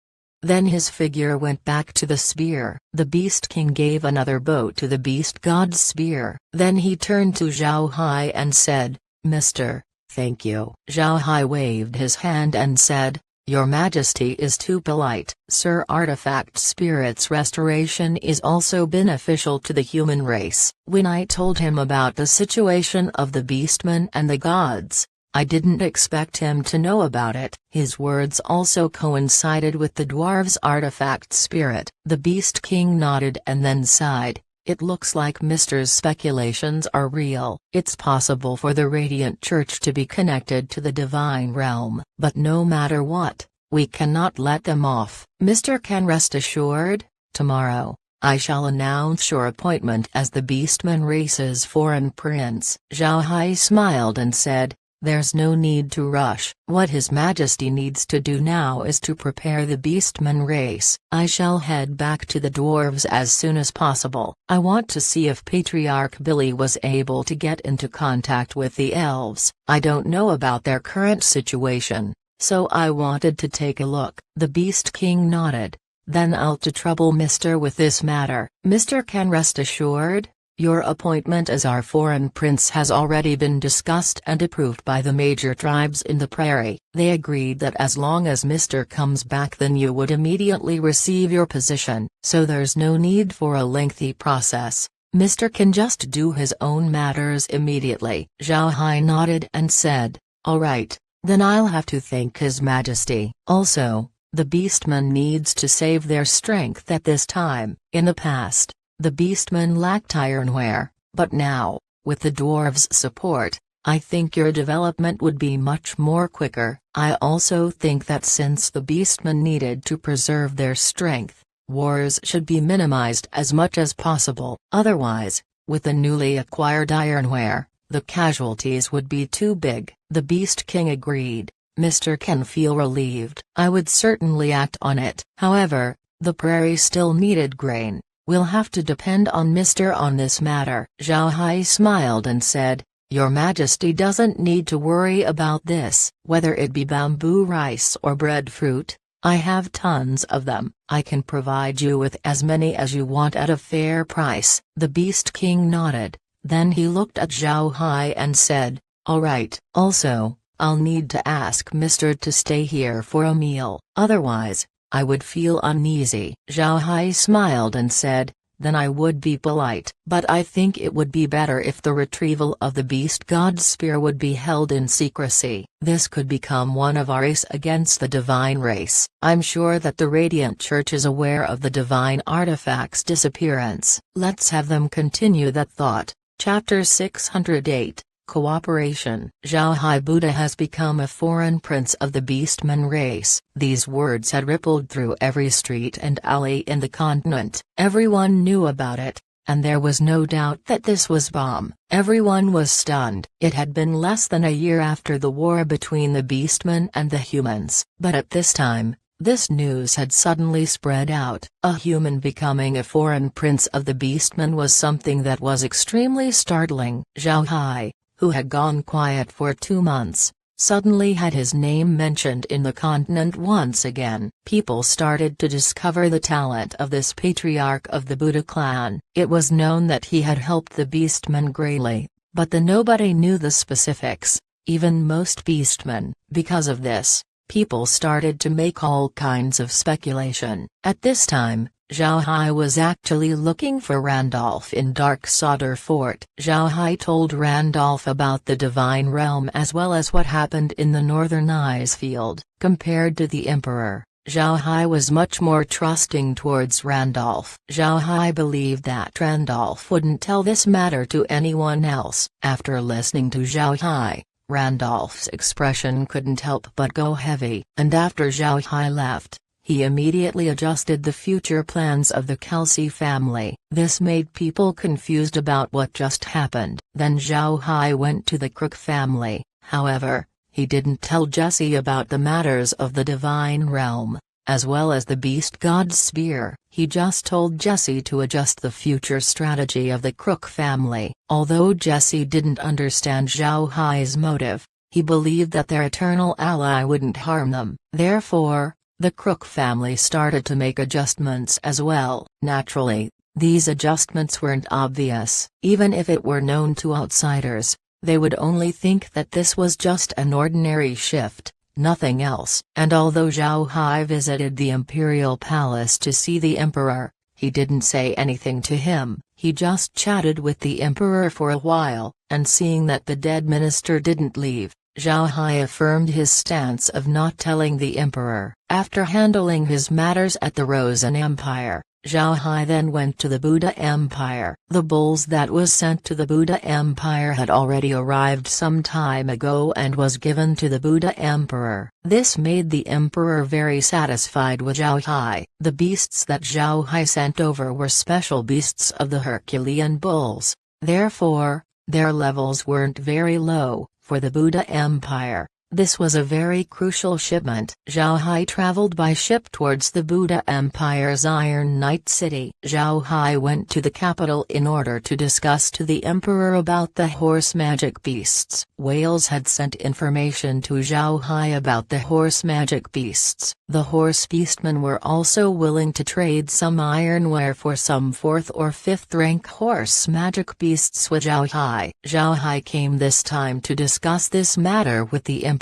Speaker 1: Then his figure went back to the spear. The Beast King gave another bow to the Beast God's spear. Then he turned to Zhao Hai and said, "Mister, thank you." Zhao Hai waved his hand and said, "Your Majesty is too polite. Sir Artifact Spirit's restoration is also beneficial to the human race." When I told him about the situation of the Beastmen and the gods, I didn't expect him to know about it. His words also coincided with the dwarves' artifact spirit. The Beast King nodded and then sighed, It looks like Mr.'s speculations are real. It's possible for the Radiant Church to be connected to the divine realm. But no matter what, we cannot let them off. Mr. can rest assured, tomorrow, I shall announce your appointment as the Beastman race's foreign prince. Zhao Hai smiled and said, there's no need to rush. What His Majesty needs to do now is to prepare the Beastman race. I shall head back to the dwarves as soon as possible. I want to see if Patriarch Billy was able to get into contact with the elves. I don't know about their current situation, so I wanted to take a look. The Beast King nodded. Then I'll to trouble Mr. with this matter. Mr. can rest assured, your appointment as our foreign prince has already been discussed and approved by the major tribes in the prairie. They agreed that as long as Mr. comes back then you would immediately receive your position, so there's no need for a lengthy process. Mr. can just do his own matters immediately. Zhao Hai nodded and said, all right, then I'll have to thank His Majesty. Also, the Beastmen needs to save their strength at this time. In the past, the Beastmen lacked ironware, but now, with the dwarves' support, I think your development would be much more quicker. I also think that since the Beastmen needed to preserve their strength, wars should be minimized as much as possible. Otherwise, with the newly acquired ironware, the casualties would be too big. The Beast King agreed. Mr. can feel relieved. I would certainly act on it. However, the prairie still needed grain. We'll have to depend on Mr. on this matter. Zhao Hai smiled and said, Your Majesty doesn't need to worry about this. Whether it be bamboo rice or breadfruit, I have tons of them. I can provide you with as many as you want at a fair price. The Beast King nodded. Then he looked at Zhao Hai and said, all right. Also, I'll need to ask Mr. to stay here for a meal. Otherwise, I would feel uneasy. Zhao Hai smiled and said, then I would be polite. But I think it would be better if the retrieval of the beast god's spear would be held in secrecy. This could become one of our race against the divine race. I'm sure that the Radiant Church is aware of the divine artifact's disappearance. Let's have them continue that thought. Chapter 608. Cooperation. Zhao Hai Buddha has become a foreign prince of the Beastman race. These words had rippled through every street and alley in the continent. Everyone knew about it, and there was no doubt that this was bomb. Everyone was stunned. It had been less than a year after the war between the Beastmen and the humans. But at this time, this news had suddenly spread out. A human becoming a foreign prince of the Beastmen was something that was extremely startling. Zhao Hai, who had gone quiet for 2 months, suddenly had his name mentioned in the continent once again. People started to discover the talent of this patriarch of the Buddha clan. It was known that he had helped the Beastmen greatly, but nobody knew the specifics, even most Beastmen. Because of this, people started to make all kinds of speculation. At this time, Zhao Hai was actually looking for Randolph in Dark Solder Fort. Zhao Hai told Randolph about the divine realm as well as what happened in the northern ice field. Compared to the emperor, Zhao Hai was much more trusting towards Randolph. Zhao Hai believed that Randolph wouldn't tell this matter to anyone else. After listening to Zhao Hai, Randolph's expression couldn't help but go heavy. And after Zhao Hai left, he immediately adjusted the future plans of the Kelsey family. This made people confused about what just happened. Then Zhao Hai went to the Crook family. However, he didn't tell Jesse about the matters of the divine realm, as well as the beast god's spear. He just told Jesse to adjust the future strategy of the Crook family. Although Jesse didn't understand Zhao Hai's motive, he believed that their eternal ally wouldn't harm them. Therefore, the Crook family started to make adjustments as well. Naturally, these adjustments weren't obvious. Even if it were known to outsiders, they would only think that this was just an ordinary shift, nothing else. And although Zhao Hai visited the imperial palace to see the emperor, he didn't say anything to him. He just chatted with the emperor for a while, and seeing that the dead minister didn't leave, Zhao Hai affirmed his stance of not telling the emperor. After handling his matters at the Rosen Empire, Zhao Hai then went to the Buddha Empire. The bulls that was sent to the Buddha Empire had already arrived some time ago and was given to the Buddha Emperor. This made the emperor very satisfied with Zhao Hai. The beasts that Zhao Hai sent over were special beasts of the Herculean bulls. Therefore, their levels weren't very low. For the Buddha Empire, this was a very crucial shipment. Zhao Hai traveled by ship towards the Buddha Empire's Iron Knight city. Zhao Hai went to the capital in order to discuss to the emperor about the horse magic beasts. Whales had sent information to Zhao Hai about the horse magic beasts. The horse beastmen were also willing to trade some ironware for some 4th or 5th rank horse magic beasts with Zhao Hai. Zhao Hai came this time to discuss this matter with the emperor.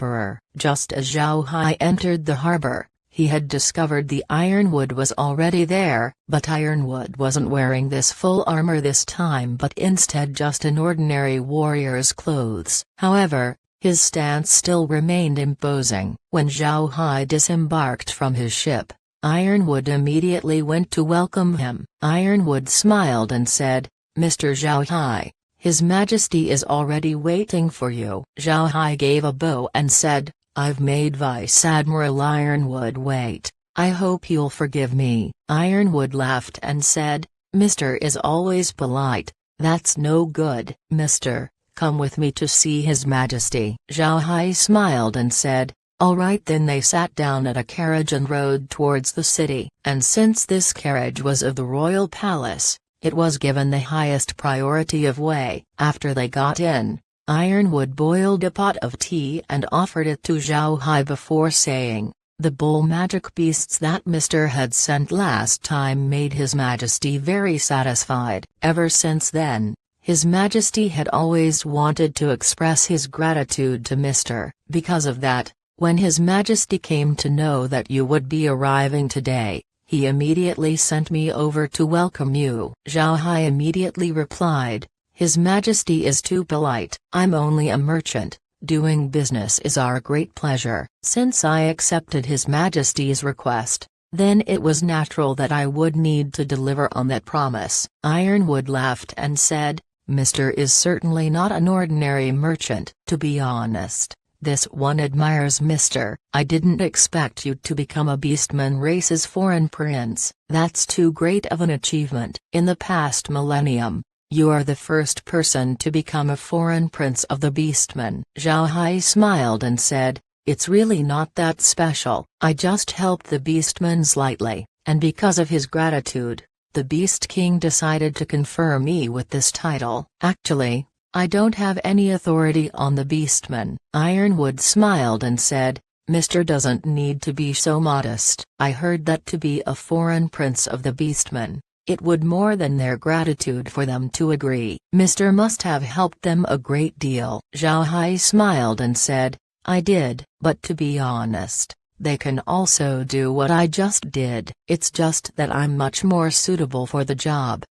Speaker 1: Just as Zhao Hai entered the harbor, he had discovered the Ironwood was already there, but Ironwood wasn't wearing this full armor this time but instead just an ordinary warrior's clothes. However, his stance still remained imposing. When Zhao Hai disembarked from his ship, Ironwood immediately went to welcome him. Ironwood smiled and said, "Mr. Zhao Hai, His Majesty is already waiting for you." Zhao Hai gave a bow and said, "I've made Vice Admiral Ironwood wait. I hope you'll forgive me." Ironwood laughed and said, "Mr. is always polite. That's no good." "Mr. Come with me to see His Majesty." Zhao Hai smiled and said, "All right." Then they sat down at a carriage and rode towards the city. And since this carriage was of the royal palace, it was given the highest priority of way. After they got in, Ironwood boiled a pot of tea and offered it to Zhao Hai before saying, "The bull magic beasts that Mr. had sent last time made His Majesty very satisfied." Ever since then, His Majesty had always wanted to express his gratitude to Mr. Because of that, when His Majesty came to know that you would be arriving today, he immediately sent me over to welcome you. Zhao Hai immediately replied, "His Majesty is too polite. I'm only a merchant. Doing business is our great pleasure." Since I accepted His Majesty's request, then it was natural that I would need to deliver on that promise. Ironwood laughed and said, "Mr. is certainly not an ordinary merchant. To be honest, this one admires Mr. I didn't expect you to become a Beastman race's foreign prince. That's too great of an achievement. In the past millennium, you are the first person to become a foreign prince of the Beastmen." Zhao Hai smiled and said, "It's really not that special. I just helped the Beastmen slightly, and because of his gratitude, the Beast King decided to confer me with this title. Actually, I don't have any authority on the Beastmen." Ironwood smiled and said, "Mr. doesn't need to be so modest. I heard that to be a foreign prince of the Beastmen, it would more than their gratitude for them to agree. Mr. must have helped them a great deal." Zhao Hai smiled and said, "I did, but to be honest, they can also do what I just did. It's just that I'm much more suitable for the job."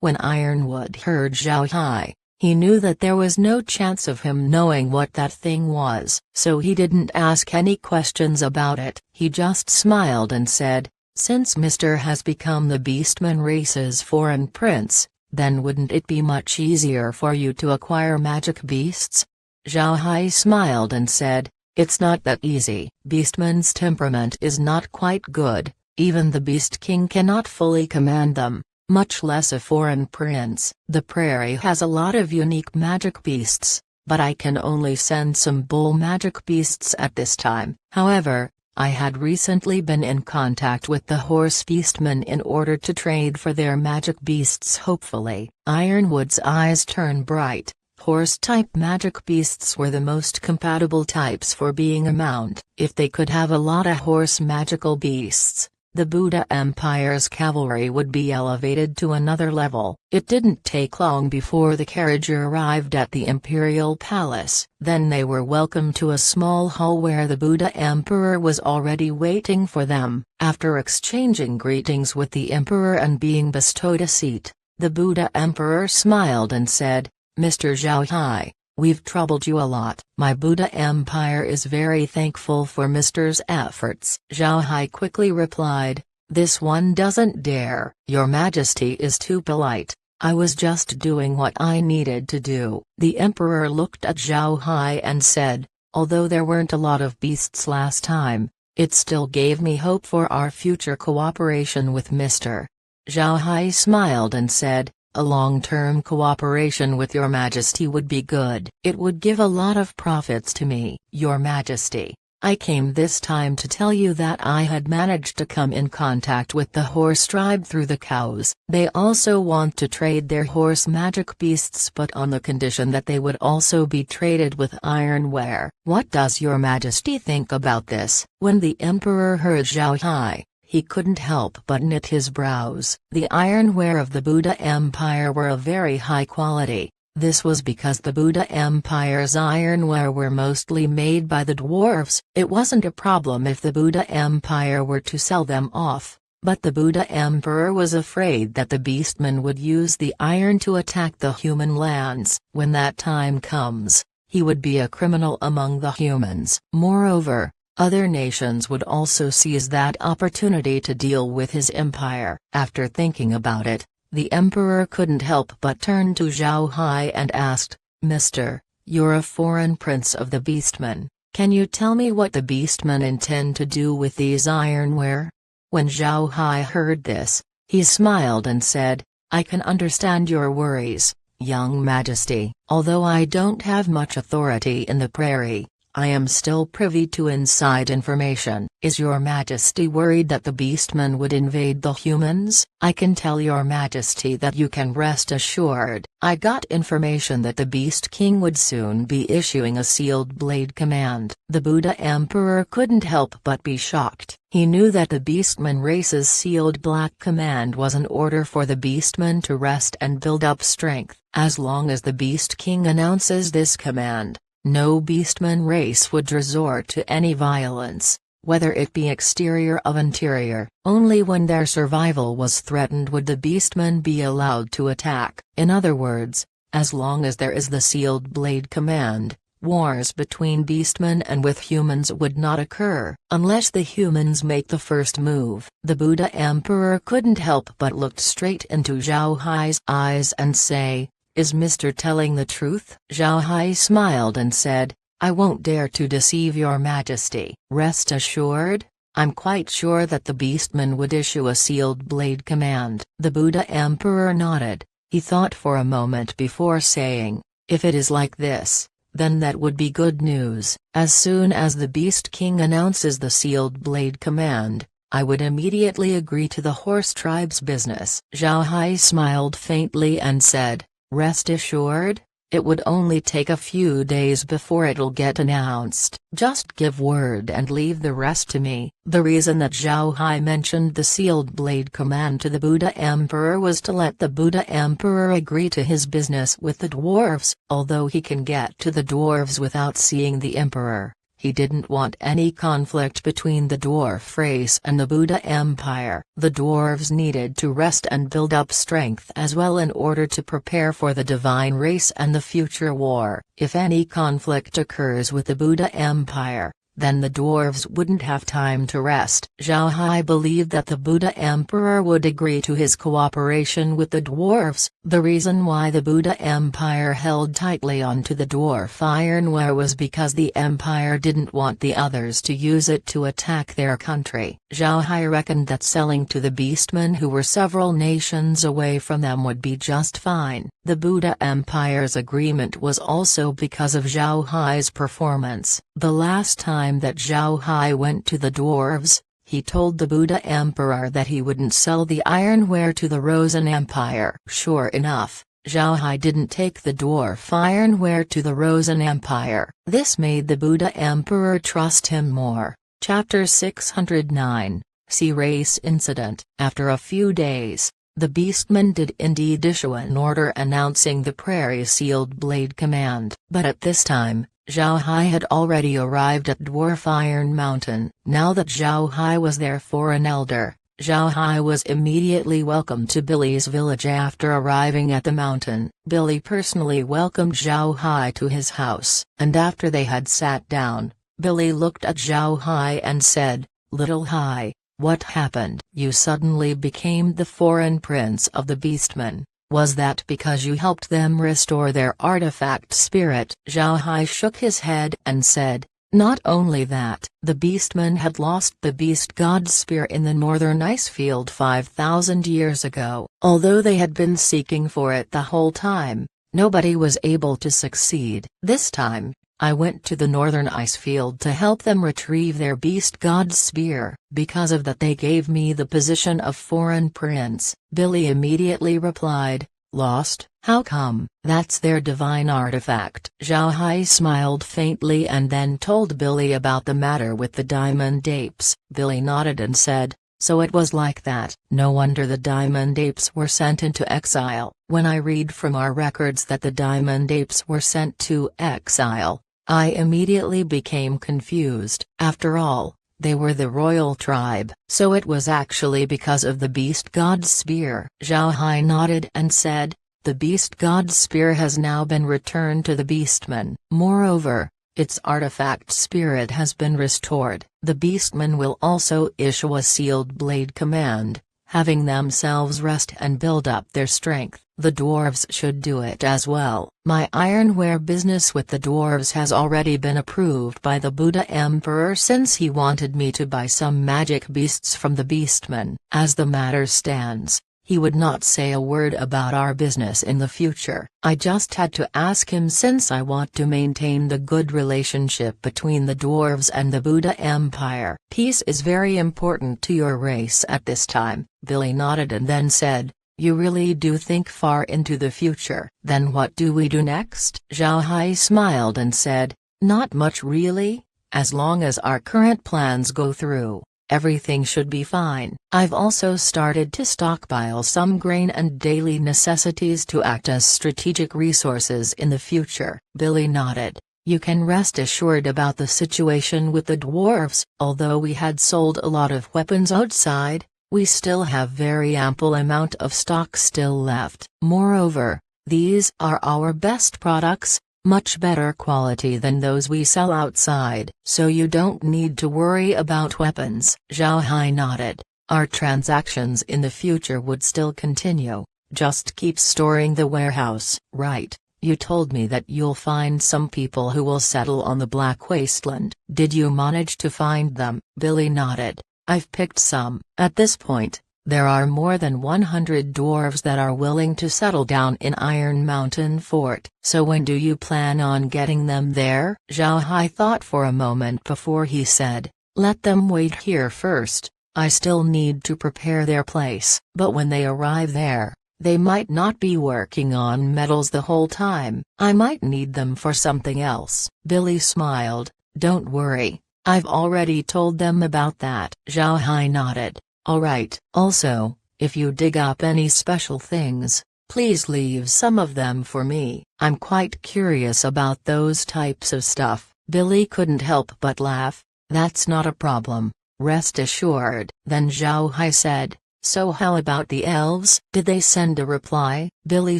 Speaker 1: When Ironwood heard Zhao Hai, he knew that there was no chance of him knowing what that thing was, so he didn't ask any questions about it. He just smiled and said, "Since Mr. has become the Beastman race's foreign prince, then wouldn't it be much easier for you to acquire magic beasts?" Zhao Hai smiled and said, "It's not that easy. Beastman's temperament is not quite good, even the Beast King cannot fully command them, much less a foreign prince. The prairie has a lot of unique magic beasts, but I can only send some bull magic beasts at this time. However, I had recently been in contact with the horse beastmen in order to trade for their magic beasts. Hopefully." Ironwood's eyes turned bright. Horse-type magic beasts were the most compatible types for being a mount. If they could have a lot of horse magical beasts, the Buddha Empire's cavalry would be elevated to another level. It didn't take long before the carriage arrived at the Imperial Palace. Then they were welcomed to a small hall where the Buddha Emperor was already waiting for them. After exchanging greetings with the Emperor and being bestowed a seat, the Buddha Emperor smiled and said, "Mr. Zhao Hai, we've troubled you a lot." "My Buddha Empire is very thankful for Mr.'s efforts." Zhao Hai quickly replied, This one doesn't dare. Your Majesty is too polite. I was just doing what I needed to do. The Emperor looked at Zhao Hai and said, although there weren't a lot of beasts last time, it still gave me hope for our future cooperation with Mr. Zhao Hai smiled and said, a long-term cooperation with Your Majesty would be good. It would give a lot of profits to me. Your Majesty, I came this time to tell you that I had managed to come in contact with the horse tribe through the cows. They also want to trade their horse magic beasts, but on the condition that they would also be traded with ironware. What does Your Majesty think about this? When the Emperor heard Zhao Hai, he couldn't help but knit his brows. The ironware of the Buddha Empire were of very high quality. This was because the Buddha Empire's ironware were mostly made by the dwarves. It wasn't a problem if the Buddha Empire were to sell them off, but the Buddha Emperor was afraid that the beastmen would use the iron to attack the human lands. When that time comes, he would be a criminal among the humans. Moreover, other nations would also seize that opportunity to deal with his empire. After thinking about it, the Emperor couldn't help but turn to Zhao Hai and asked, Mister, you're a foreign prince of the beastmen, can you tell me what the beastmen intend to do with these ironware? When Zhao Hai heard this, he smiled and said, I can understand your worries, young Majesty. Although I don't have much authority in the prairie, I am still privy to inside information. Is Your Majesty worried that the beastmen would invade the humans? I can tell Your Majesty that you can rest assured. I got information that the Beast King would soon be issuing a sealed blade command. The Buddha Emperor couldn't help but be shocked. He knew that the Beastman race's sealed black command was an order for the Beastmen to rest and build up strength. As long as the Beast King announces this command, no beastman race would resort to any violence, whether it be exterior or interior. Only when their survival was threatened would the beastmen be allowed to attack. In other words, as long as there is the sealed blade command, wars between beastmen and with humans would not occur, unless the humans make the first move. The Buddha Emperor couldn't help but look straight into Zhao Hai's eyes and say, is Mr. telling the truth? Zhao Hai smiled and said, I won't dare to deceive Your Majesty. Rest assured, I'm quite sure that the beastmen would issue a sealed blade command. The Buddha Emperor nodded. He thought for a moment before saying, if it is like this, then that would be good news. As soon as the Beast King announces the sealed blade command, I would immediately agree to the horse tribe's business. Zhao Hai smiled faintly and said, rest assured, it would only take a few days before it'll get announced. Just give word and leave the rest to me. The reason that Zhao Hai mentioned the sealed blade command to the Buddha Emperor was to let the Buddha Emperor agree to his business with the dwarves. Although he can get to the dwarves without seeing the Emperor, he didn't want any conflict between the dwarf race and the Buddha Empire. The dwarves needed to rest and build up strength as well in order to prepare for the divine race and the future war. If any conflict occurs with the Buddha Empire, then the dwarves wouldn't have time to rest. Zhao Hai believed that the Buddha Emperor would agree to his cooperation with the dwarves. The reason why the Buddha Empire held tightly onto the dwarf ironware was because the empire didn't want the others to use it to attack their country. Zhao Hai reckoned that selling to the beastmen who were several nations away from them would be just fine. The Buddha Empire's agreement was also because of Zhao Hai's performance. The last time that Zhao Hai went to the dwarves, he told the Buddha Emperor that he wouldn't sell the ironware to the Rosen Empire. Sure enough, Zhao Hai didn't take the dwarf ironware to the Rosen Empire. This made the Buddha Emperor trust him more. Chapter 609, Sea Race Incident. After a few days, the beastmen did indeed issue an order announcing the prairie sealed blade command. But at this time, Zhao Hai had already arrived at Dwarf Iron Mountain. Now that Zhao Hai was there for an elder, Zhao Hai was immediately welcomed to Billy's village. After arriving at the mountain, Billy personally welcomed Zhao Hai to his house. And after they had sat down, Billy looked at Zhao Hai and said, Little Hai, What happened? You suddenly became the foreign prince of the beastmen. Was that because you helped them restore their artifact spirit? Zhao Hai shook his head and said, not only that, the beastmen had lost the beast god spear in the northern ice field 5,000 years ago. Although they had been seeking for it the whole time, nobody was able to succeed. This time, I went to the northern ice field to help them retrieve their beast god spear. Because of that they gave me the position of foreign prince. Billy immediately replied, lost? How come? That's their divine artifact. Zhao Hai smiled faintly and then told Billy about the matter with the diamond apes. Billy nodded and said, so it was like that. No wonder the diamond apes were sent into exile. When I read from our records that the diamond apes were sent to exile, I immediately became confused. After all, they were the royal tribe. So it was actually because of the beast god spear. Zhao Hai nodded and said, the beast god spear has now been returned to the beastmen. Moreover, its artifact spirit has been restored. The beastmen will also issue a sealed blade command, having themselves rest and build up their strength. The dwarves should do it as well. My ironware business with the dwarves has already been approved by the Buddha Emperor since he wanted me to buy some magic beasts from the beastmen. As the matter stands, he would not say a word about our business in the future. I just had to ask him since I want to maintain the good relationship between the dwarves and the Buddha Empire. Peace is very important to your race at this time. Billy nodded and then said, you really do think far into the future. Then what do we do next? Zhao Hai smiled and said, not much really, as long as our current plans go through. Everything should be fine. I've also started to stockpile some grain and daily necessities to act as strategic resources in the future. Billy nodded. You can rest assured about the situation with the dwarves. Although we had sold a lot of weapons outside, we still have very ample amount of stock still left. Moreover, these are our best products, much better quality than those we sell outside. So you don't need to worry about weapons. Zhao Hai nodded. Our transactions in the future would still continue, just keep storing the warehouse. Right, you told me that you'll find some people who will settle on the Black Wasteland. Did you manage to find them? Billy nodded. I've picked some. At this point, there are more than 100 dwarves that are willing to settle down in Iron Mountain Fort. So when do you plan on getting them there? Zhao Hai thought for a moment before he said, let them wait here first. I still need to prepare their place. But when they arrive there, they might not be working on metals the whole time. I might need them for something else. Billy smiled. Don't worry, I've already told them about that. Zhao Hai nodded. Alright. Also, if you dig up any special things, please leave some of them for me. I'm quite curious about those types of stuff. Billy couldn't help but laugh. That's not a problem, rest assured. Then Zhao Hai said, so how about the elves? Did they send a reply? Billy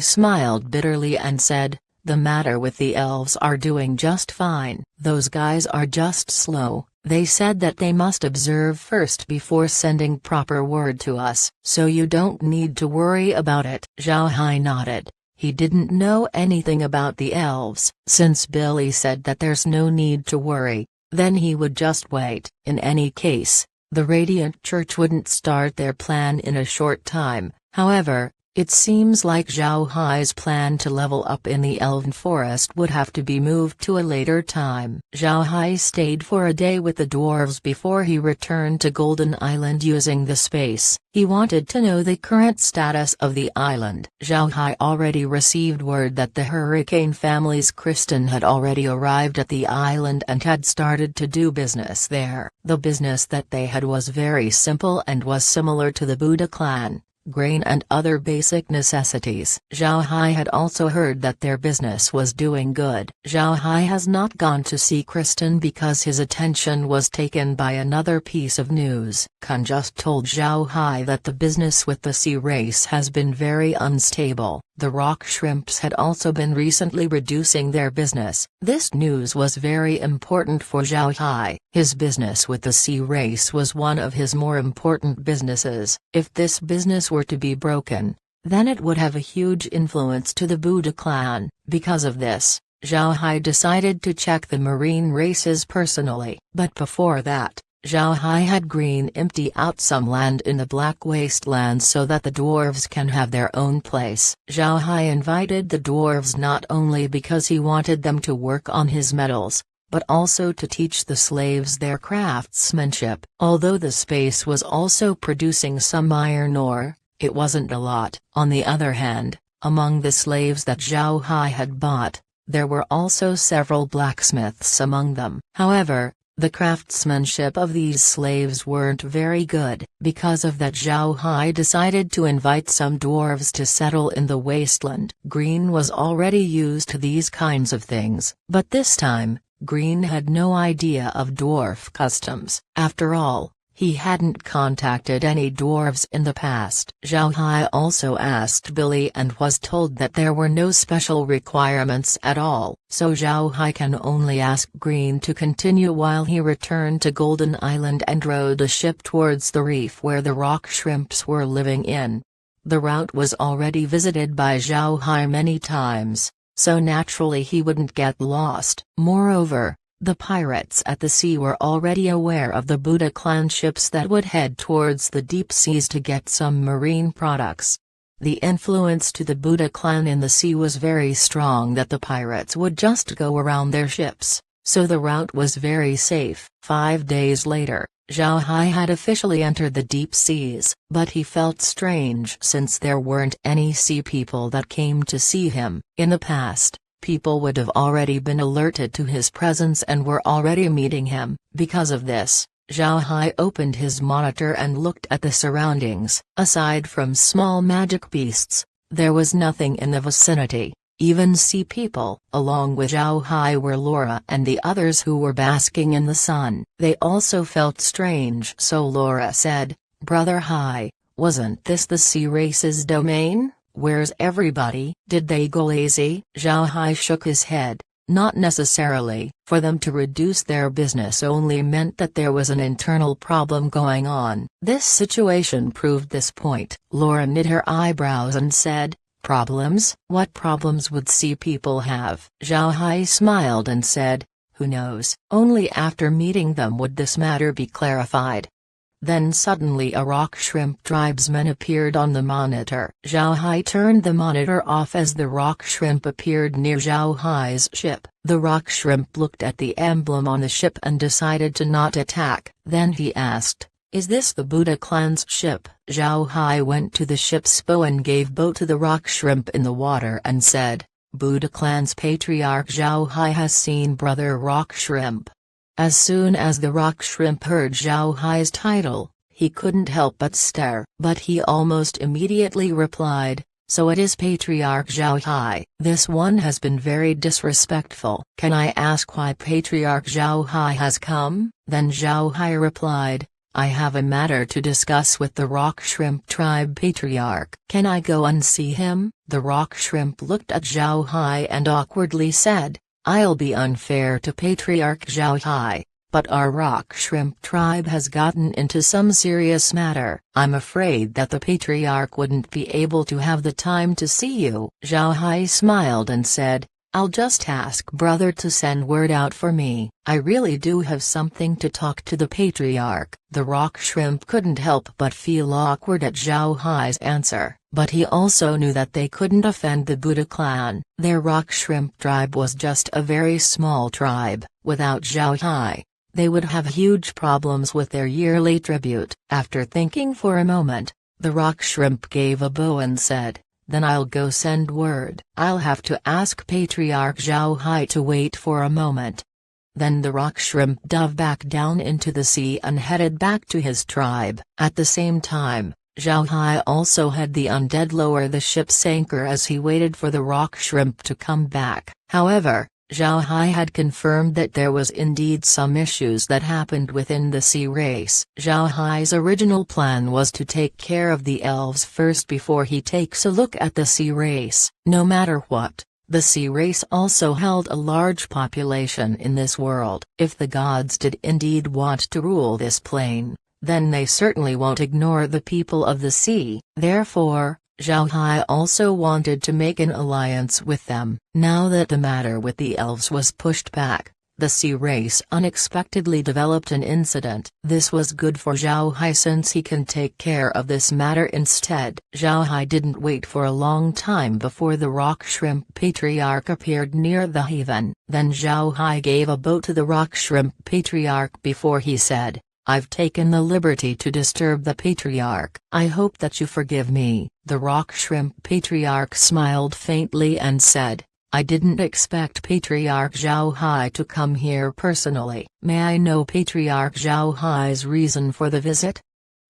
Speaker 1: smiled bitterly and said, the matter with the elves are doing just fine. Those guys are just slow. They said that they must observe first before sending proper word to us. So you don't need to worry about it. Zhao Hai nodded. He didn't know anything about the elves. Since Billy said that there's no need to worry, then he would just wait. In any case, the Radiant Church wouldn't start their plan in a short time. However, it seems like Zhao Hai's plan to level up in the Elven Forest would have to be moved to a later time. Zhao Hai stayed for a day with the dwarves before he returned to Golden Island using the space. He wanted to know the current status of the island. Zhao Hai already received word that the Hurricane family's Kristen had already arrived at the island and had started to do business there. The business that they had was very simple and was similar to the Buddha clan. Grain and other basic necessities. Zhao Hai had also heard that their business was doing good. Zhao Hai has not gone to see Kristen because his attention was taken by another piece of news. Khan just told Zhao Hai that the business with the sea race has been very unstable. The rock shrimps had also been recently reducing their business. This news was very important for Zhao Hai. His business with the sea race was one of his more important businesses. If this business were to be broken, then it would have a huge influence to the Buddha clan. Because of this, Zhao Hai decided to check the marine races personally. But before that, Zhao Hai had empty out some land in the Black Wastelands so that the dwarves can have their own place. Zhao Hai invited the dwarves not only because he wanted them to work on his metals, but also to teach the slaves their craftsmanship. Although the space was also producing some iron ore, it wasn't a lot. On the other hand, among the slaves that Zhao Hai had bought, there were also several blacksmiths among them. However, the craftsmanship of these slaves weren't very good. Because of that, Zhao Hai decided to invite some dwarves to settle in the wasteland. Green was already used to these kinds of things, but this time, Green had no idea of dwarf customs. After all, he hadn't contacted any dwarves in the past. Zhao Hai also asked Billy and was told that there were no special requirements at all. So Zhao Hai can only ask Green to continue while he returned to Golden Island and rowed a ship towards the reef where the rock shrimps were living in. The route was already visited by Zhao Hai many times, so naturally he wouldn't get lost. Moreover, the pirates at the sea were already aware of the Buddha clan ships that would head towards the deep seas to get some marine products. The influence to the Buddha clan in the sea was very strong that the pirates would just go around their ships, so the route was very safe. 5 days later, Zhao Hai had officially entered the deep seas, but he felt strange since there weren't any sea people that came to see him. In the past, people would have already been alerted to his presence and were already meeting him. Because of this, Zhao Hai opened his monitor and looked at the surroundings. Aside from small magic beasts, there was nothing in the vicinity, even sea people. Along with Zhao Hai were Laura and the others who were basking in the sun. They also felt strange, so Laura said, "Brother Hai, wasn't this the sea race's domain? Where's everybody? Did they go lazy?" Zhao Hai shook his head. Not necessarily. For them to reduce their business only meant that there was an internal problem going on. This situation proved this point. Laura knit her eyebrows and said, "Problems? What problems would sea people have?" Zhao Hai smiled and said, "Who knows? Only after meeting them would this matter be clarified." Then suddenly a rock shrimp tribesman appeared on the monitor. Zhao Hai turned the monitor off as the rock shrimp appeared near Zhao Hai's ship. The rock shrimp looked at the emblem on the ship and decided to not attack. Then he asked, "Is this the Buddha clan's ship?" Zhao Hai went to the ship's bow and gave bow to the rock shrimp in the water and said, "Buddha clan's patriarch Zhao Hai has seen brother rock shrimp." As soon as the rock shrimp heard Zhao Hai's title, he couldn't help but stare. But he almost immediately replied, "So it is Patriarch Zhao Hai. This one has been very disrespectful. Can I ask why Patriarch Zhao Hai has come?" Then Zhao Hai replied, "I have a matter to discuss with the rock shrimp tribe patriarch. Can I go and see him?" The rock shrimp looked at Zhao Hai and awkwardly said, "I'll be unfair to Patriarch Zhao Hai, but our rock shrimp tribe has gotten into some serious matter. I'm afraid that the patriarch wouldn't be able to have the time to see you." Zhao Hai smiled and said, "I'll just ask brother to send word out for me. I really do have something to talk to the patriarch." The rock shrimp couldn't help but feel awkward at Zhao Hai's answer, but he also knew that they couldn't offend the Buddha clan. Their rock shrimp tribe was just a very small tribe. Without Zhao Hai, they would have huge problems with their yearly tribute. After thinking for a moment, the rock shrimp gave a bow and said, "Then I'll go send word. I'll have to ask Patriarch Zhao Hai to wait for a moment." Then the rock shrimp dove back down into the sea and headed back to his tribe. At the same time, Zhao Hai also had the undead lower the ship's anchor as he waited for the rock shrimp to come back. However, Zhao Hai had confirmed that there was indeed some issues that happened within the sea race. Zhao Hai's original plan was to take care of the elves first before he takes a look at the sea race. No matter what, the sea race also held a large population in this world. If the gods did indeed want to rule this plane, then they certainly won't ignore the people of the sea. Therefore, Zhao Hai also wanted to make an alliance with them. Now that the matter with the elves was pushed back, the sea race unexpectedly developed an incident. This was good for Zhao Hai since he can take care of this matter instead. Zhao Hai didn't wait for a long time before the rock shrimp patriarch appeared near the haven. Then Zhao Hai gave a bow to the rock shrimp patriarch before he said, "I've taken the liberty to disturb the patriarch. I hope that you forgive me." The rock shrimp patriarch smiled faintly and said, "I didn't expect Patriarch Zhao Hai to come here personally. May I know Patriarch Zhao Hai's reason for the visit?"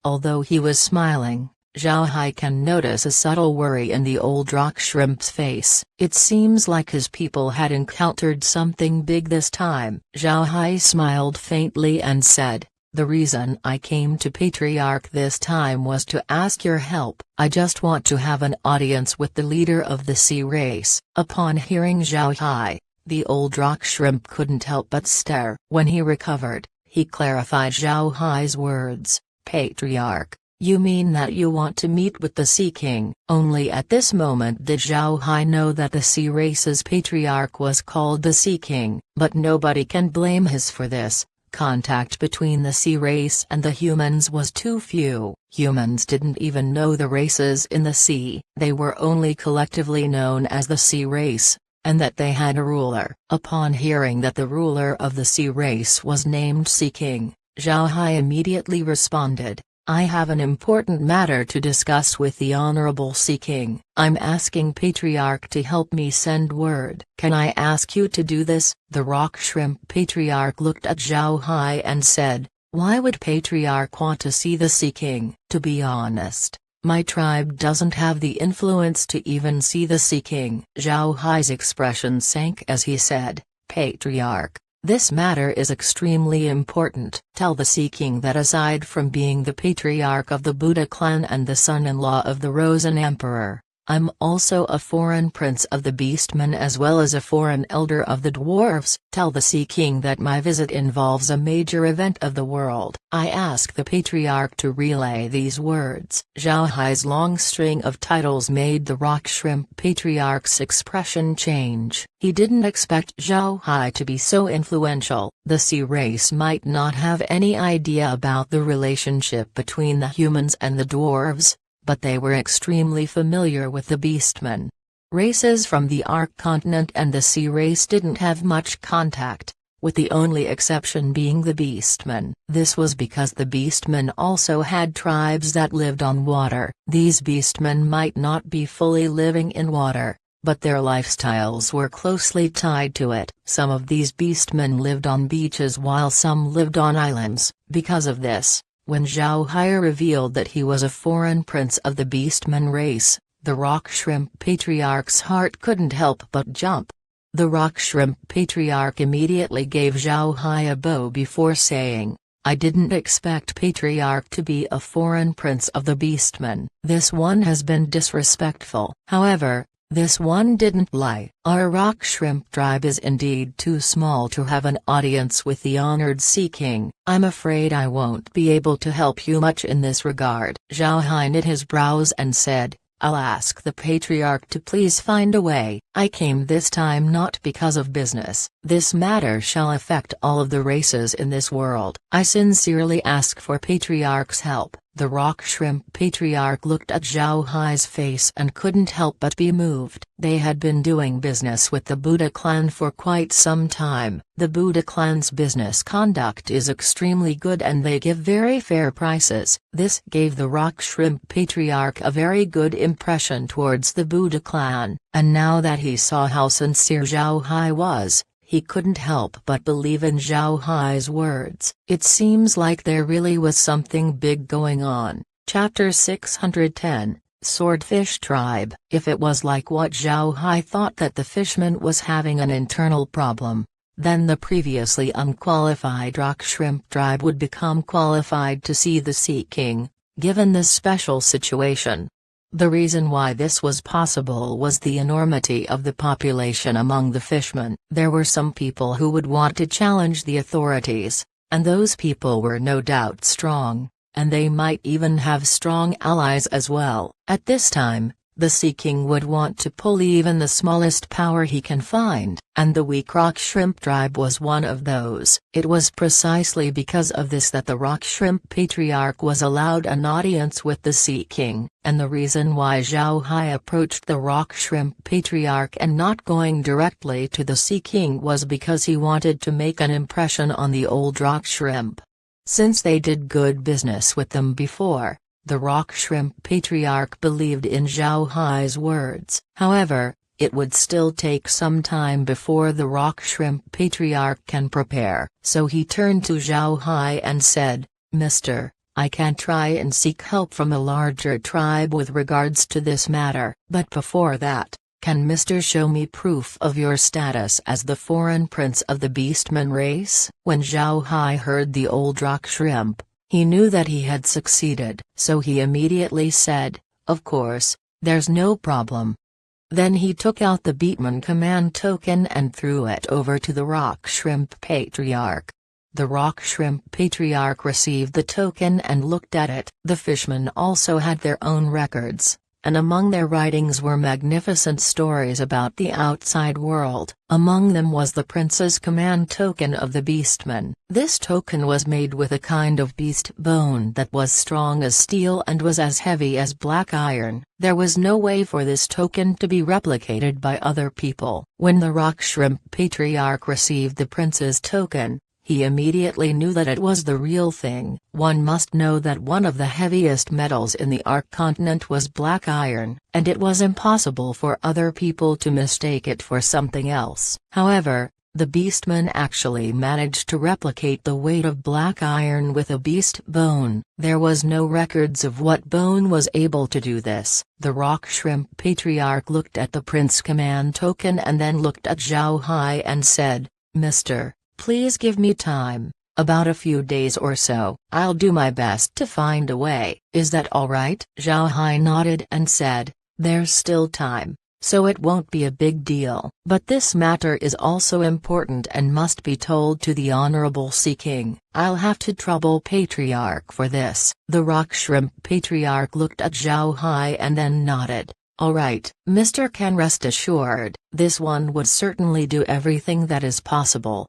Speaker 1: Although he was smiling, Zhao Hai can notice a subtle worry in the old rock shrimp's face. It seems like his people had encountered something big this time. Zhao Hai smiled faintly and said, "The reason I came to Patriarch this time was to ask your help. I just want to have an audience with the leader of the sea race." Upon hearing Zhao Hai, the old rock shrimp couldn't help but stare. When he recovered, he clarified Zhao Hai's words. "Patriarch, you mean that you want to meet with the Sea King?" Only at this moment did Zhao Hai know that the sea race's patriarch was called the Sea King. But nobody can blame his for this. Contact between the sea race and the humans was too few. Humans didn't even know the races in the sea. They were only collectively known as the sea race, and that they had a ruler. Upon hearing that the ruler of the sea race was named Sea King, Zhao Hai immediately responded, "I have an important matter to discuss with the Honorable Sea King. I'm asking Patriarch to help me send word." "Can I ask you to do this?" The rock shrimp patriarch looked at Zhao Hai and said, "Why would Patriarch want to see the Sea King?" "To be honest, my tribe doesn't have the influence to even see the Sea King." Zhao Hai's expression sank as he said, "Patriarch, this matter is extremely important. Tell the Sea King that aside from being the patriarch of the Buddha clan and the son-in-law of the Rosen Emperor, I'm also a foreign prince of the Beastmen as well as a foreign elder of the dwarves. Tell the Sea King that my visit involves a major event of the world." I ask the patriarch to relay these words. Zhao Hai's long string of titles made the rock shrimp patriarch's expression change. He didn't expect Zhao Hai to be so influential. The sea race might not have any idea about the relationship between the humans and the dwarves, but they were extremely familiar with the Beastmen. Races from the Ark continent and the sea race didn't have much contact, with the only exception being the Beastmen. This was because the Beastmen also had tribes that lived on water. These Beastmen might not be fully living in water, but their lifestyles were closely tied to it. Some of these Beastmen lived on beaches while some lived on islands. Because of this, when Zhao Hai revealed that he was a foreign prince of the Beastmen race, the rock shrimp patriarch's heart couldn't help but jump. The rock shrimp patriarch immediately gave Zhao Hai a bow before saying, "I didn't expect Patriarch to be a foreign prince of the Beastmen. This one has been disrespectful." However, this one didn't lie. "Our rock shrimp tribe is indeed too small to have an audience with the honored Sea King. I'm afraid I won't be able to help you much in this regard." Zhao Hai knit his brows and said, "I'll ask the Patriarch to please find a way. I came this time not because of business. This matter shall affect all of the races in this world. I sincerely ask for Patriarch's help." The rock shrimp patriarch looked at Zhao Hai's face and couldn't help but be moved. They had been doing business with the Buddha clan for quite some time. The Buddha clan's business conduct is extremely good and they give very fair prices. This gave the rock shrimp patriarch a very good impression towards the Buddha clan, and now that he saw how sincere Zhao Hai was, he couldn't help but believe in Zhao Hai's words. It seems like there really was something big going on. Chapter 610, Swordfish tribe. If it was like what Zhao Hai thought, that the fishman was having an internal problem, then the previously unqualified rock shrimp tribe would become qualified to see the Sea King, given this special situation. The reason why this was possible was the enormity of the population among the fishmen. There were some people who would want to challenge the authorities, and those people were no doubt strong, and they might even have strong allies as well. At this time, the Sea King would want to pull even the smallest power he can find, and the weak rock shrimp tribe was one of those. It was precisely because of this that the rock shrimp patriarch was allowed an audience with the Sea King, and the reason why Zhao Hai approached the rock shrimp patriarch and not going directly to the Sea King was because he wanted to make an impression on the old rock shrimp. Since they did good business with them before, the rock shrimp patriarch believed in Zhao Hai's words. However, it would still take some time before the rock shrimp patriarch can prepare. So he turned to Zhao Hai and said, "Mister, I can try and seek help from a larger tribe with regards to this matter. But before that, can Mister show me proof of your status as the foreign prince of the beastman race?" When Zhao Hai heard the old rock shrimp, he knew that he had succeeded. So he immediately said, "Of course, there's no problem." Then he took out the Beatman command token and threw it over to the rock shrimp patriarch. The rock shrimp patriarch received the token and looked at it. The fishmen also had their own records, and among their writings were magnificent stories about the outside world. Among them was the prince's command token of the beastman. This token was made with a kind of beast bone that was strong as steel and was as heavy as black iron. There was no way for this token to be replicated by other people. When the rock shrimp patriarch received the prince's token, he immediately knew that it was the real thing. One must know that one of the heaviest metals in the Ark continent was black iron, and it was impossible for other people to mistake it for something else. However, the beastman actually managed to replicate the weight of black iron with a beast bone. There was no records of what bone was able to do this. The rock shrimp patriarch looked at the prince command token and then looked at Zhao Hai and said, "Mister, please give me time, about a few days or so. I'll do my best to find a way. Is that all right?" Zhao Hai nodded and said, "There's still time, so it won't be a big deal. But this matter is also important and must be told to the Honorable Sea King. I'll have to trouble Patriarch for this." The rock shrimp patriarch looked at Zhao Hai and then nodded. "All right, Mr. Can rest assured, this one would certainly do everything that is possible."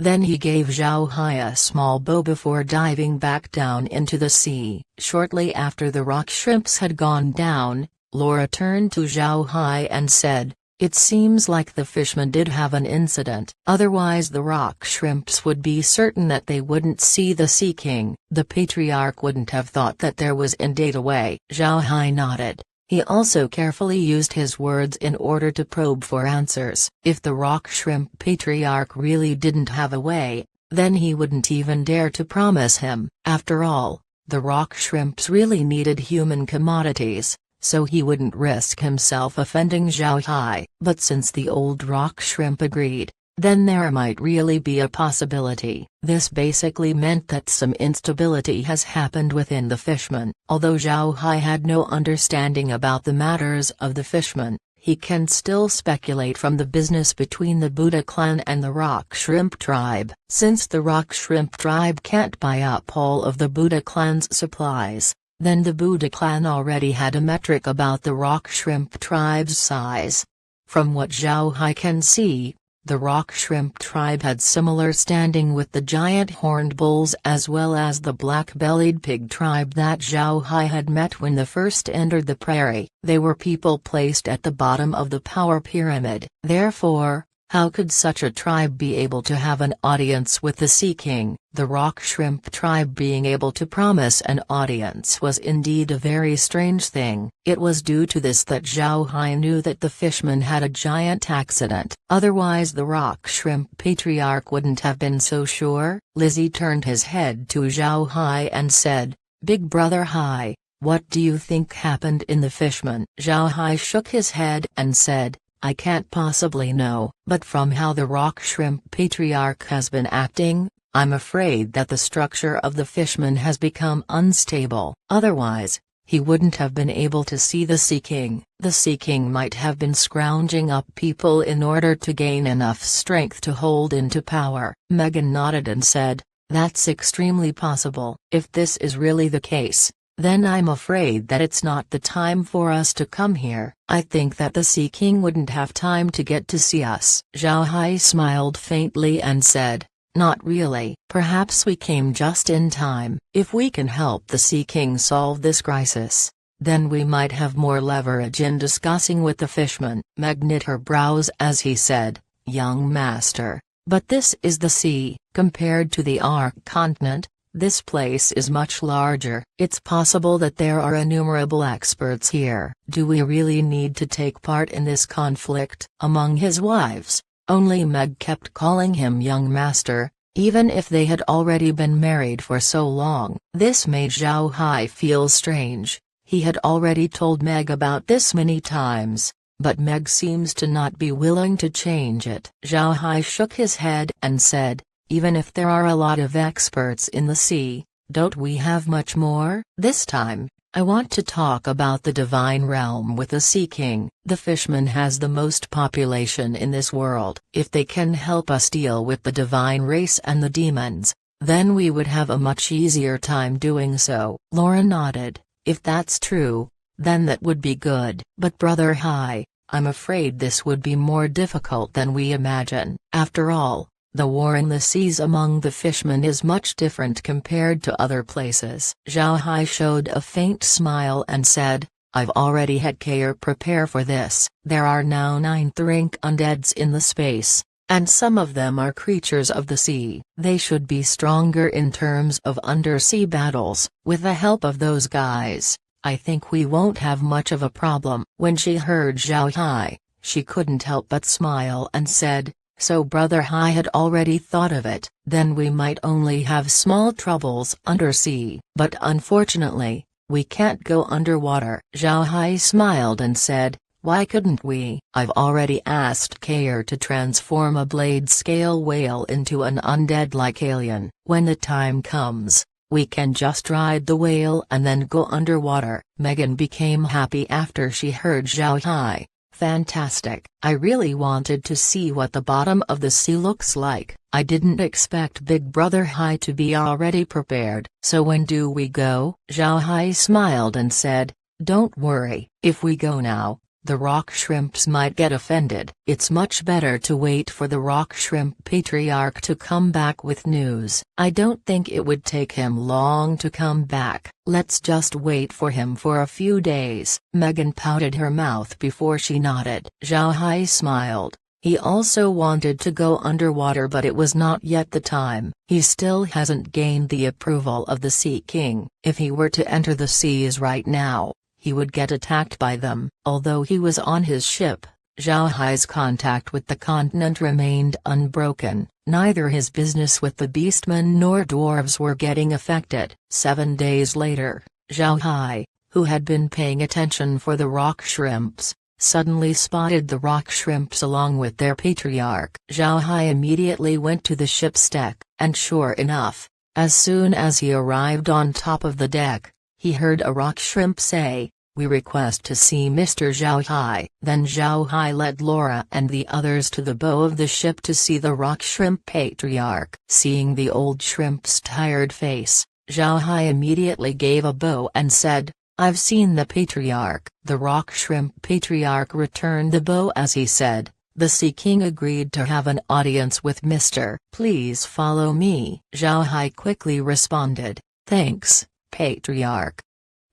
Speaker 1: Then he gave Zhao Hai a small bow before diving back down into the sea. Shortly after the rock shrimps had gone down, Laura turned to Zhao Hai and said, "It seems like the fishmen did have an incident. Otherwise the rock shrimps would be certain that they wouldn't see the Sea King. The patriarch wouldn't have thought that there was indeed a way." Zhao Hai nodded. He also carefully used his words in order to probe for answers. If the rock shrimp patriarch really didn't have a way, then he wouldn't even dare to promise him. After all, the rock shrimps really needed human commodities, so he wouldn't risk himself offending Zhao Hai. But since the old rock shrimp agreed, then there might really be a possibility. This basically meant that some instability has happened within the fishmen. Although Zhao Hai had no understanding about the matters of the fishmen, he can still speculate from the business between the Buddha clan and the rock shrimp tribe. Since the rock shrimp tribe can't buy up all of the Buddha clan's supplies, then the Buddha clan already had a metric about the rock shrimp tribe's size. From what Zhao Hai can see, the rock shrimp tribe had similar standing with the giant horned bulls as well as the black-bellied pig tribe that Zhao Hai had met when they first entered the prairie. They were people placed at the bottom of the power pyramid. Therefore, how could such a tribe be able to have an audience with the Sea King? The rock shrimp tribe being able to promise an audience was indeed a very strange thing. It was due to this that Zhao Hai knew that the fishmen had a giant accident. Otherwise the rock shrimp patriarch wouldn't have been so sure. Lizzie turned his head to Zhao Hai and said, "Big brother Hai, What do you think happened in the fishman? Zhao Hai shook his head and said, I can't possibly know, but from how the rock shrimp patriarch has been acting, I'm afraid that the structure of the fishman has become unstable. Otherwise, he wouldn't have been able to see the Sea King. The Sea King might have been scrounging up people in order to gain enough strength to hold into power. Megan nodded and said, that's extremely possible. If this is really the case, then I'm afraid that it's not the time for us to come here. I think that the Sea King wouldn't have time to get to see us. Zhao Hai smiled faintly and said, not really. Perhaps we came just in time. If we can help the Sea King solve this crisis, then we might have more leverage in discussing with the fishman. Meg knit her brows as he said, young master, but this is the sea. Compared to the Ark continent, this place is much larger. It's possible that there are innumerable experts here. Do we really need to take part in this conflict? Among his wives, only Meg kept calling him young master, even if they had already been married for so long. This made Zhao Hai feel strange. He had already told Meg about this many times, but Meg seems to not be willing to change it. Zhao Hai shook his head and said, even if there are a lot of experts in the sea, don't we have much more? This time, I want to talk about the divine realm with the Sea King. The fishman has the most population in this world. If they can help us deal with the divine race and the demons, then we would have a much easier time doing so. Laura nodded. If that's true, then that would be good. But Brother Hai, I'm afraid this would be more difficult than we imagine. After all, the war in the seas among the fishmen is much different compared to other places. Zhao Hai showed a faint smile and said, I've already had care prepare for this. There are now 9 Thrink undeads in the space, and some of them are creatures of the sea. They should be stronger in terms of undersea battles. With the help of those guys, I think we won't have much of a problem. When she heard Zhao Hai, she couldn't help but smile and said, so Brother Hai had already thought of it. Then we might only have small troubles undersea. But unfortunately, we can't go underwater. Zhao Hai smiled and said, why couldn't we? I've already asked Kair to transform a blade-scale whale into an undead-like alien. When the time comes, we can just ride the whale and then go underwater. Megan became happy after she heard Zhao Hai. Fantastic. I really wanted to see what the bottom of the sea looks like. I didn't expect Big Brother Hai to be already prepared. So when do we go? Zhao Hai smiled and said, don't worry. If we go now, the rock shrimps might get offended. It's much better to wait for the rock shrimp patriarch to come back with news. I don't think it would take him long to come back. Let's just wait for him for a few days. Megan pouted her mouth before she nodded. Zhao Hai smiled. He also wanted to go underwater, but it was not yet the time. He still hasn't gained the approval of the Sea King. If he were to enter the seas right now, he would get attacked by them. Although he was on his ship, Zhao Hai's contact with the continent remained unbroken. Neither his business with the beastmen nor dwarves were getting affected. 7 days later, Zhao Hai, who had been paying attention for the rock shrimps, suddenly spotted the rock shrimps along with their patriarch. Zhao Hai immediately went to the ship's deck, and sure enough, as soon as he arrived on top of the deck, he heard a rock shrimp say, we request to see Mr. Zhao Hai. Then Zhao Hai led Laura and the others to the bow of the ship to see the rock shrimp patriarch. Seeing the old shrimp's tired face, Zhao Hai immediately gave a bow and said, I've seen the patriarch. The rock shrimp patriarch returned the bow as he said, the Sea King agreed to have an audience with Mr. Please follow me. Zhao Hai quickly responded, thanks, patriarch.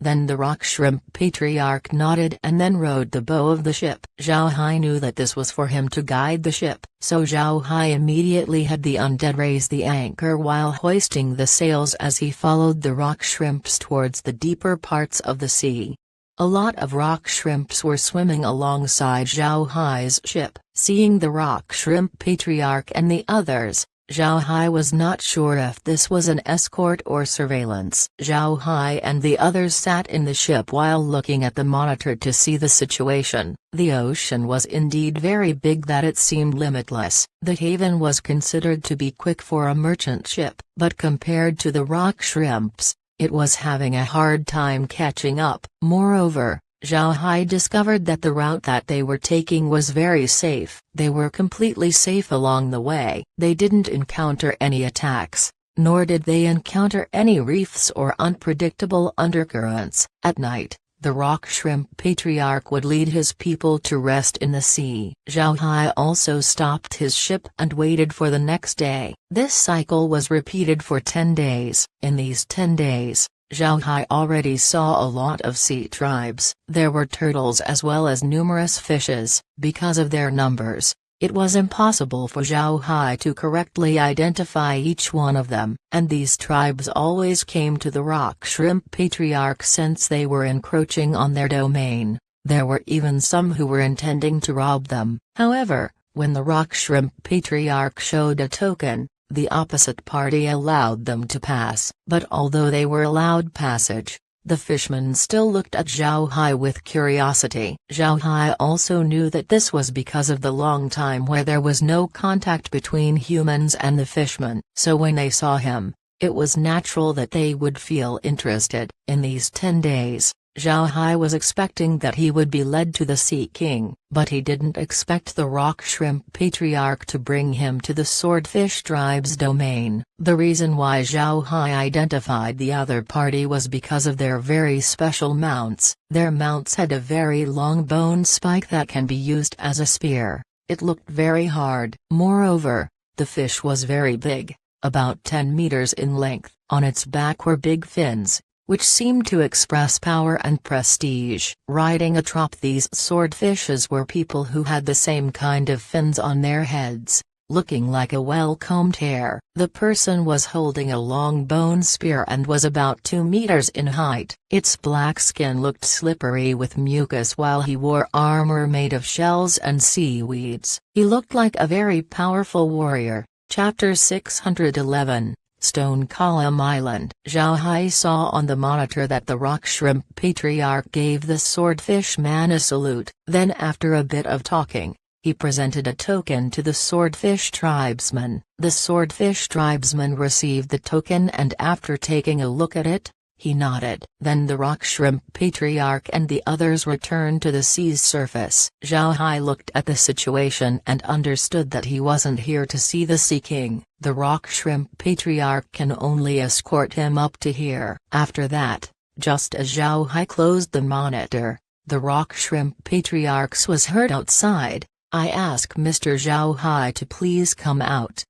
Speaker 1: Then the rock shrimp patriarch nodded and then rode the bow of the ship. Zhao Hai knew that this was for him to guide the ship, so Zhao Hai immediately had the undead raise the anchor while hoisting the sails as he followed the rock shrimps towards the deeper parts of the sea. A lot of rock shrimps were swimming alongside Zhao Hai's ship. Seeing the rock shrimp patriarch and the others, Zhao Hai was not sure if this was an escort or surveillance. Zhao Hai and the others sat in the ship while looking at the monitor to see the situation. The ocean was indeed very big that it seemed limitless. The haven was considered to be quick for a merchant ship, but compared to the rock shrimps, it was having a hard time catching up. Moreover, Zhao Hai discovered that the route that they were taking was very safe. They were completely safe along the way. They didn't encounter any attacks, nor did they encounter any reefs or unpredictable undercurrents. At night, the rock shrimp patriarch would lead his people to rest in the sea. Zhao Hai also stopped his ship and waited for the next day. This cycle was repeated for 10 days. In these 10 days, Zhao Hai already saw a lot of sea tribes. There were turtles as well as numerous fishes. Because of their numbers, it was impossible for Zhao Hai to correctly identify each one of them, and these tribes always came to the rock shrimp patriarch since they were encroaching on their domain. There were even some who were intending to rob them. However, when the rock shrimp patriarch showed a token, the opposite party allowed them to pass. But although they were allowed passage, the fishermen still looked at Zhao Hai with curiosity. Zhao Hai also knew that this was because of the long time where there was no contact between humans and the fishermen. So when they saw him, it was natural that they would feel interested. In these 10 days, Zhao Hai was expecting that he would be led to the Sea King, but he didn't expect the rock shrimp patriarch to bring him to the swordfish tribe's domain. The reason why Zhao Hai identified the other party was because of their very special mounts. Their mounts had a very long bone spike that can be used as a spear. It looked very hard. Moreover, the fish was very big, about 10 meters in length. On its back were big fins, which seemed to express power and prestige. Riding atop these swordfishes were people who had the same kind of fins on their heads, looking like a well-combed hair. The person was holding a long bone spear and was about 2 meters in height. Its black skin looked slippery with mucus while he wore armor made of shells and seaweeds. He looked like a very powerful warrior. Chapter 611. Stone Column Island. Zhao Hai saw on the monitor that the rock shrimp patriarch gave the swordfish man a salute. Then after a bit of talking, he presented a token to the swordfish tribesman. The swordfish tribesman received the token and after taking a look at it, he nodded. Then the rock shrimp patriarch and the others returned to the sea's surface. Zhao Hai looked at the situation and understood that he wasn't here to see the Sea King. The rock shrimp patriarch can only escort him up to here. After that, just as Zhao Hai closed the monitor, the rock shrimp patriarch was heard outside. "I ask Mr. Zhao Hai to please come out."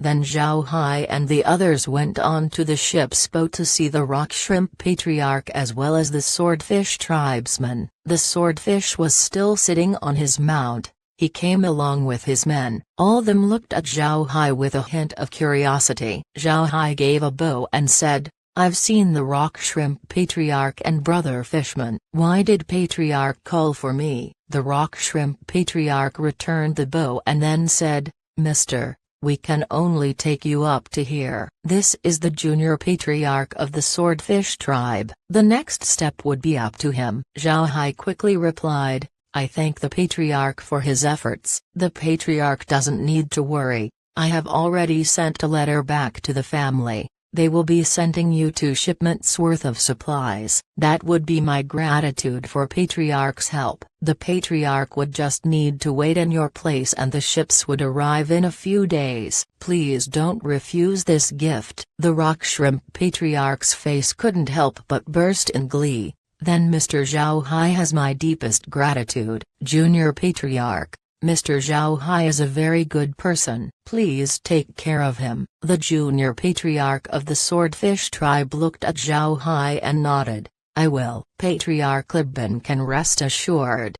Speaker 1: Then Zhao Hai and the others went on to the ship's boat to see the rock shrimp patriarch as well as the swordfish tribesman. The swordfish was still sitting on his mount. He came along with his men. All of them looked at Zhao Hai with a hint of curiosity. Zhao Hai gave a bow and said, "I've seen the rock shrimp patriarch and brother fishman." "Why did patriarch call for me?" The rock shrimp patriarch returned the bow and then said, "Mister, we can only take you up to here. This is the junior patriarch of the swordfish tribe. The next step would be up to him." Zhao Hai quickly replied, "I thank the patriarch for his efforts." "The patriarch doesn't need to worry. I have already sent a letter back to the family. They will be sending you 2 shipments worth of supplies. That would be my gratitude for patriarch's help. The patriarch would just need to wait in your place and the ships would arrive in a few days. Please don't refuse this gift." The rock shrimp patriarch's face couldn't help but burst in glee. "Then Mr. Zhao Hai has my deepest gratitude." "Junior patriarch, Mr. Zhao Hai is a very good person. Please take care of him." The junior patriarch of the swordfish tribe looked at Zhao Hai and nodded. "I will." Patriarch Libin can rest assured.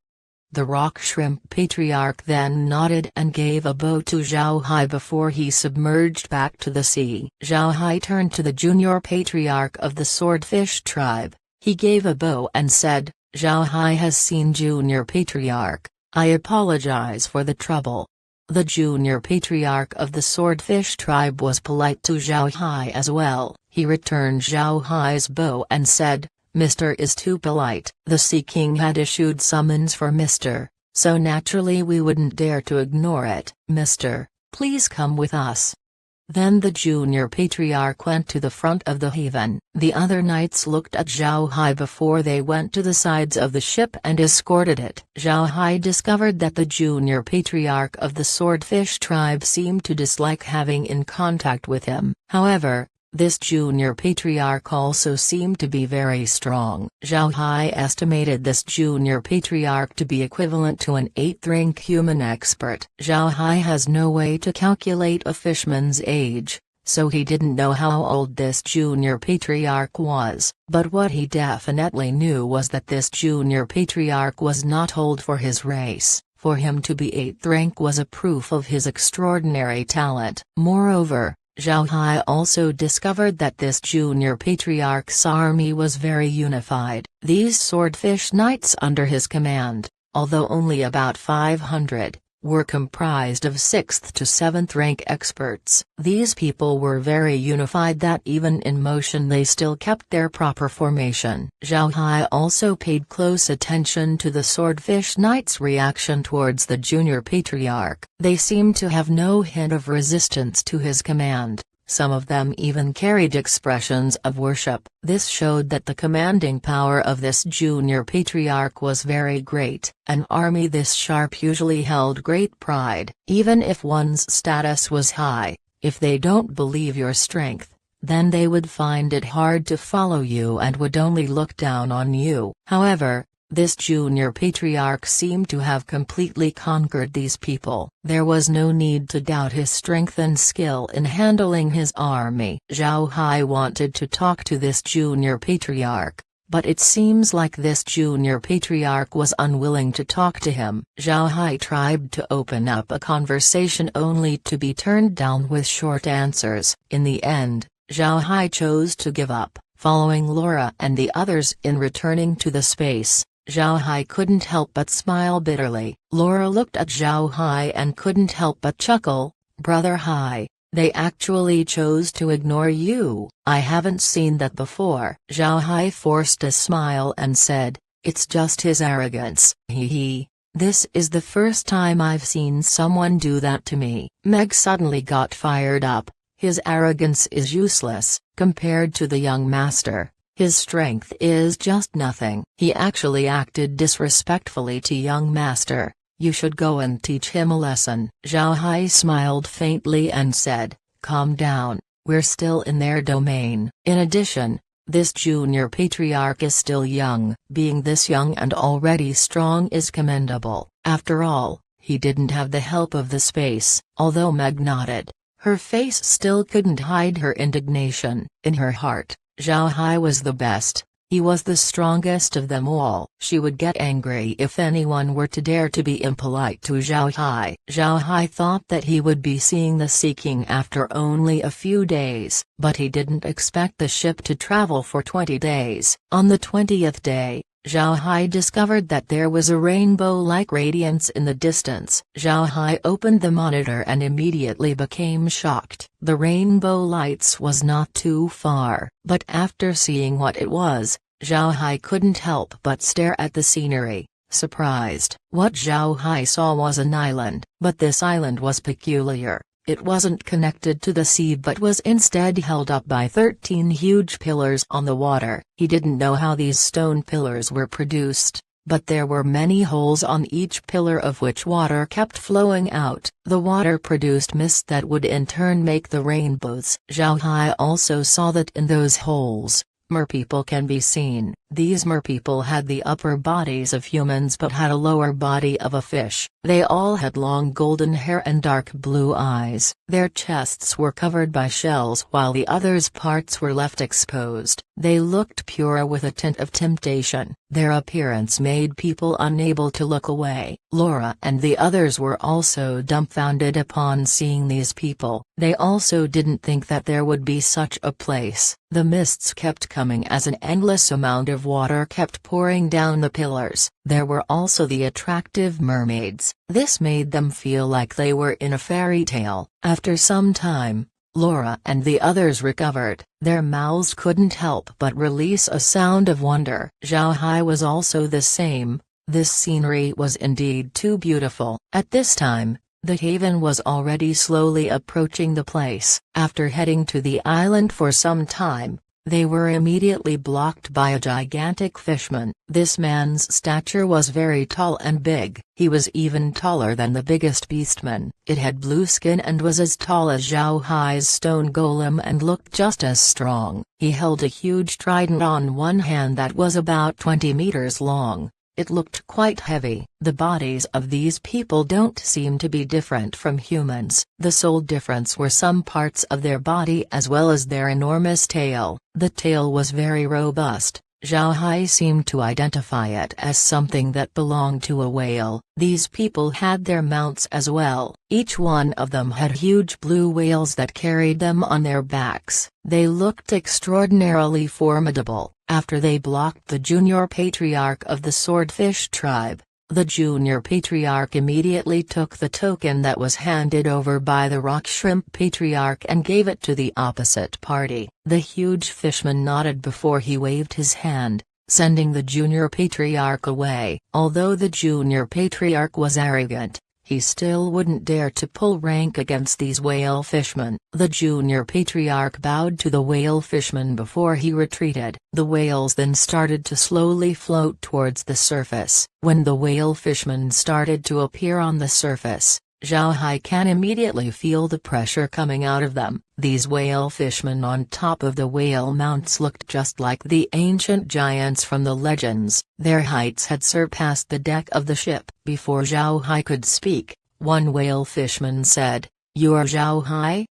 Speaker 1: The rock shrimp patriarch then nodded and gave a bow to Zhao Hai before he submerged back to the sea. Zhao Hai turned to the junior patriarch of the swordfish tribe. He gave a bow and said, "Zhao Hai has seen junior patriarch. I apologize for the trouble." The junior patriarch of the swordfish tribe was polite to Zhao Hai as well. He returned Zhao Hai's bow and said, "Mr. is too polite." The Sea King had issued summons for Mr., so naturally we wouldn't dare to ignore it. "Mr., please come with us." Then the junior patriarch went to the front of the haven. The other knights looked at Zhao Hai before they went to the sides of the ship and escorted it. Zhao Hai discovered that the junior patriarch of the swordfish tribe seemed to dislike having in contact with him. However, this junior patriarch also seemed to be very strong. Zhao Hai estimated this junior patriarch to be equivalent to an 8th-rank human expert. Zhao Hai has no way to calculate a fishman's age, so he didn't know how old this junior patriarch was. But what he definitely knew was that this junior patriarch was not old for his race. For him to be 8th rank was a proof of his extraordinary talent. Moreover, Zhao Hai also discovered that this junior patriarch's army was very unified. These swordfish knights under his command, although only about 500, were comprised of 6th to 7th rank experts. These people were very unified that even in motion they still kept their proper formation. Zhao Hai also paid close attention to the swordfish knights' reaction towards the junior patriarch. They seemed to have no hint of resistance to his command. Some of them even carried expressions of worship. This showed that the commanding power of this junior patriarch was very great. An army this sharp usually held great pride. Even if one's status was high, if they don't believe your strength, then they would find it hard to follow you and would only look down on you. However, this junior patriarch seemed to have completely conquered these people. There was no need to doubt his strength and skill in handling his army. Zhao Hai wanted to talk to this junior patriarch, but it seems like this junior patriarch was unwilling to talk to him. Zhao Hai tried to open up a conversation only to be turned down with short answers. In the end, Zhao Hai chose to give up, following Laura and the others in returning to the space. Zhao Hai couldn't help but smile bitterly. Laura looked at Zhao Hai and couldn't help but chuckle. "Brother Hai, they actually chose to ignore you. I haven't seen that before." Zhao Hai forced a smile and said, "It's just his arrogance. Hee. This is the first time I've seen someone do that to me." Meg suddenly got fired up. "His arrogance is useless, compared to the young master. His strength is just nothing. He actually acted disrespectfully to young master. You should go and teach him a lesson." Zhao Hai smiled faintly and said, "Calm down, we're still in their domain. In addition, this junior patriarch is still young. Being this young and already strong is commendable. After all, he didn't have the help of the space." Although Meg nodded, her face still couldn't hide her indignation. In her heart, Zhao Hai was the best. He was the strongest of them all. She would get angry if anyone were to dare to be impolite to Zhao Hai. Zhao Hai thought that he would be seeing the Sea King after only a few days, but he didn't expect the ship to travel for 20 days. On the 20th day, Zhao Hai discovered that there was a rainbow-like radiance in the distance. Zhao Hai opened the monitor and immediately became shocked. The rainbow lights was not too far, but after seeing what it was, Zhao Hai couldn't help but stare at the scenery, surprised. What Zhao Hai saw was an island, but this island was peculiar. It wasn't connected to the sea but was instead held up by 13 huge pillars on the water. He didn't know how these stone pillars were produced, but there were many holes on each pillar of which water kept flowing out. The water produced mist that would in turn make the rainbows. Zhao Hai also saw that in those holes, merpeople can be seen. These merpeople had the upper bodies of humans but had a lower body of a fish. They all had long golden hair and dark blue eyes. Their chests were covered by shells while the others' parts were left exposed. They looked pure with a tint of temptation. Their appearance made people unable to look away. Laura and the others were also dumbfounded upon seeing these people. They also didn't think that there would be such a place. The mists kept coming as an endless amount of water kept pouring down the pillars. There were also the attractive mermaids. This made them feel like they were in a fairy tale. After some time, Laura and the others recovered. Their mouths couldn't help but release a sound of wonder. Zhao Hai was also the same. This scenery was indeed too beautiful. At this time, the haven was already slowly approaching the place. After heading to the island for some time, they were immediately blocked by a gigantic fishman. This man's stature was very tall and big. He was even taller than the biggest beastman. It had blue skin and was as tall as Zhao Hai's stone golem and looked just as strong. He held a huge trident on one hand that was about 20 meters long. It looked quite heavy. The bodies of these people don't seem to be different from humans. The sole difference were some parts of their body as well as their enormous tail. The tail was very robust. Zhao Hai seemed to identify it as something that belonged to a whale. These people had their mounts as well. Each one of them had huge blue whales that carried them on their backs. They looked extraordinarily formidable. After they blocked the junior patriarch of the swordfish tribe, the junior patriarch immediately took the token that was handed over by the rock shrimp patriarch and gave it to the opposite party. The huge fishman nodded before he waved his hand, sending the junior patriarch away. Although the junior patriarch was arrogant, he still wouldn't dare to pull rank against these whale fishmen. The junior patriarch bowed to the whale fishmen before he retreated. The whales then started to slowly float towards the surface. When the whale fishmen started to appear on the surface, Zhao Hai can immediately feel the pressure coming out of them. These whale fishmen on top of the whale mounts looked just like the ancient giants from the legends. Their heights had surpassed the deck of the ship. Before Zhao Hai could speak, one whale fishman said, "You're Zhao Hai?"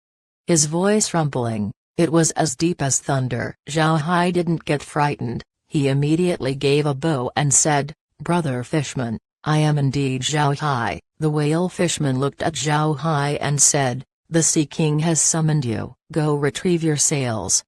Speaker 1: His voice rumbling, it was as deep as thunder. Zhao Hai didn't get frightened. He immediately gave a bow and said, "Brother fishman, I am indeed Zhao Hai." The whale fishman looked at Zhao Hai and said, "The Sea King has summoned you. Go retrieve your sails."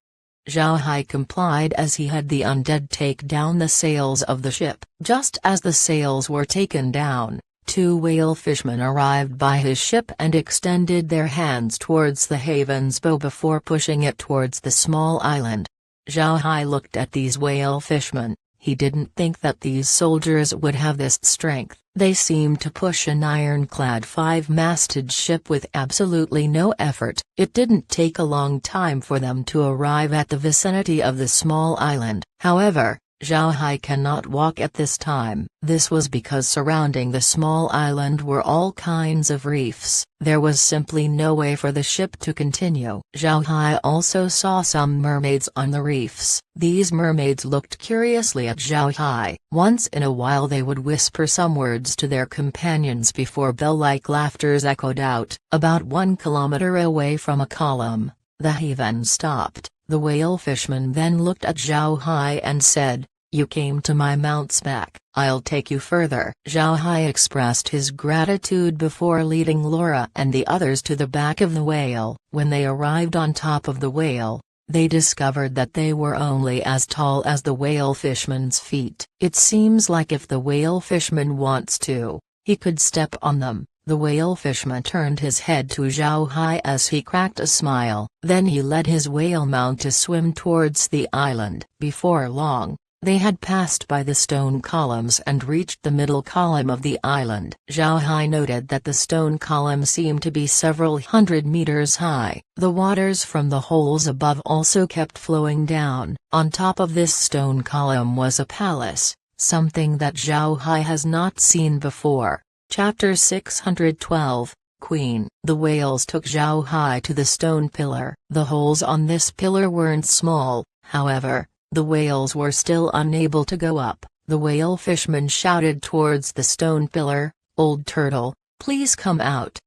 Speaker 1: Zhao Hai complied as he had the undead take down the sails of the ship. Just as the sails were taken down, two whale fishmen arrived by his ship and extended their hands towards the haven's bow before pushing it towards the small island. Zhao Hai looked at these whale fishmen. He didn't think that these soldiers would have this strength. They seemed to push an ironclad 5-masted ship with absolutely no effort. It didn't take a long time for them to arrive at the vicinity of the small island. However, Zhao Hai cannot walk at this time. This was because surrounding the small island were all kinds of reefs. There was simply no way for the ship to continue. Zhao Hai also saw some mermaids on the reefs. These mermaids looked curiously at Zhao Hai. Once in a while they would whisper some words to their companions before bell-like laughters echoed out. About 1 kilometer away from a column, the haven stopped. The whale fishman then looked at Zhao Hai and said, "You came to my mount's back, I'll take you further." Zhao Hai expressed his gratitude before leading Laura and the others to the back of the whale. When they arrived on top of the whale, they discovered that they were only as tall as the whale fishman's feet. It seems like if the whale fishman wants to, he could step on them. The whale fishman turned his head to Zhao Hai as he cracked a smile. Then he led his whale mount to swim towards the island. Before long, they had passed by the stone columns and reached the middle column of the island. Zhao Hai noted that the stone column seemed to be several hundred meters high. The waters from the holes above also kept flowing down. On top of this stone column was a palace, something that Zhao Hai has not seen before. Chapter 612, Queen. The whales took Zhao Hai to the stone pillar. The holes on this pillar weren't small, however, the whales were still unable to go up. The whale fishman shouted towards the stone pillar, "Old turtle, please come out."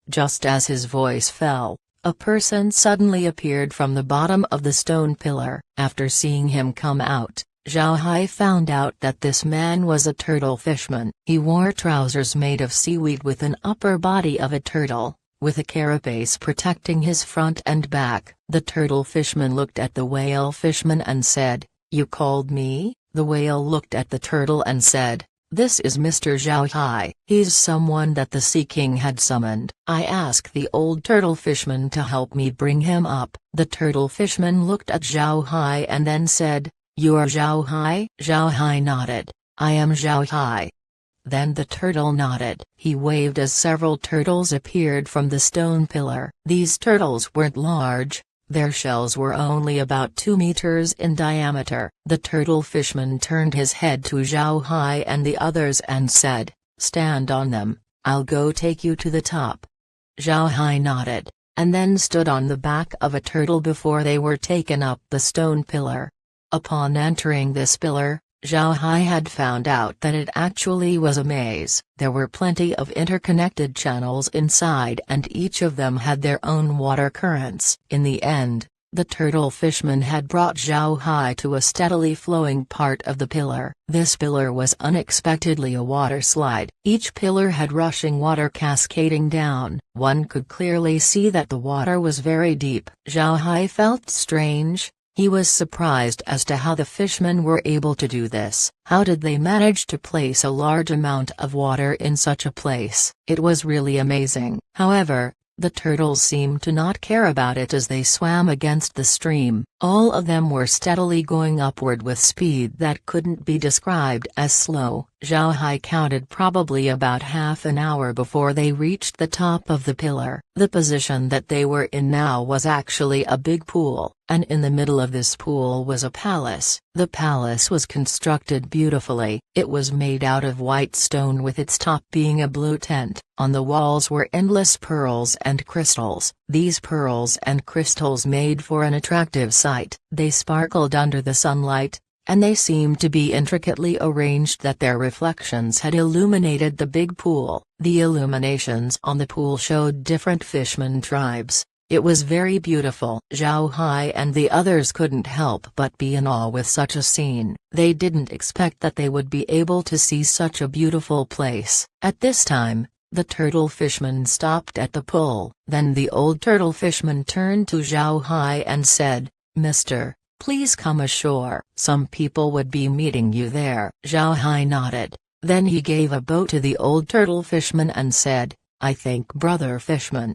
Speaker 1: Just as his voice fell, a person suddenly appeared from the bottom of the stone pillar. After seeing him come out, Zhao Hai found out that this man was a turtle fishman. He wore trousers made of seaweed with an upper body of a turtle, with a carapace protecting his front and back. The turtle fishman looked at the whale fishman and said, "You called me?" The whale looked at the turtle and said, "This is Mr. Zhao Hai. He's someone that the Sea King had summoned. I asked the old turtle fishman to help me bring him up." The turtle fishman looked at Zhao Hai and then said, "You are Zhao Hai?" Zhao Hai nodded. "I am Zhao Hai." Then the turtle nodded. He waved as several turtles appeared from the stone pillar. These turtles weren't large, their shells were only about 2 meters in diameter. The turtle fishman turned his head to Zhao Hai and the others and said, "Stand on them, I'll go take you to the top." Zhao Hai nodded, and then stood on the back of a turtle before they were taken up the stone pillar. Upon entering this pillar, Zhao Hai had found out that it actually was a maze. There were plenty of interconnected channels inside and each of them had their own water currents. In the end, the turtle fishman had brought Zhao Hai to a steadily flowing part of the pillar. This pillar was unexpectedly a water slide. Each pillar had rushing water cascading down. One could clearly see that the water was very deep. Zhao Hai felt strange. He was surprised as to how the fishmen were able to do this. How did they manage to place a large amount of water in such a place? It was really amazing. However, the turtles seemed to not care about it as they swam against the stream. All of them were steadily going upward with speed that couldn't be described as slow. Zhao Hai counted probably about half an hour before they reached the top of the pillar. The position that they were in now was actually a big pool, and in the middle of this pool was a palace. The palace was constructed beautifully. It was made out of white stone with its top being a blue tent. On the walls were endless pearls and crystals. These pearls and crystals made for an attractive sight. They sparkled under the sunlight, and they seemed to be intricately arranged that their reflections had illuminated the big pool. The illuminations on the pool showed different fishermen tribes. It was very beautiful. Zhao Hai and the others couldn't help but be in awe with such a scene. They didn't expect that they would be able to see such a beautiful place. At this time, the turtle fishman stopped at the pool. Then the old turtle fishman turned to Zhao Hai and said, "Mister, please come ashore. Some people would be meeting you there." Zhao Hai nodded. Then he gave a boat to the old turtle fishman and said, "I thank brother fishman."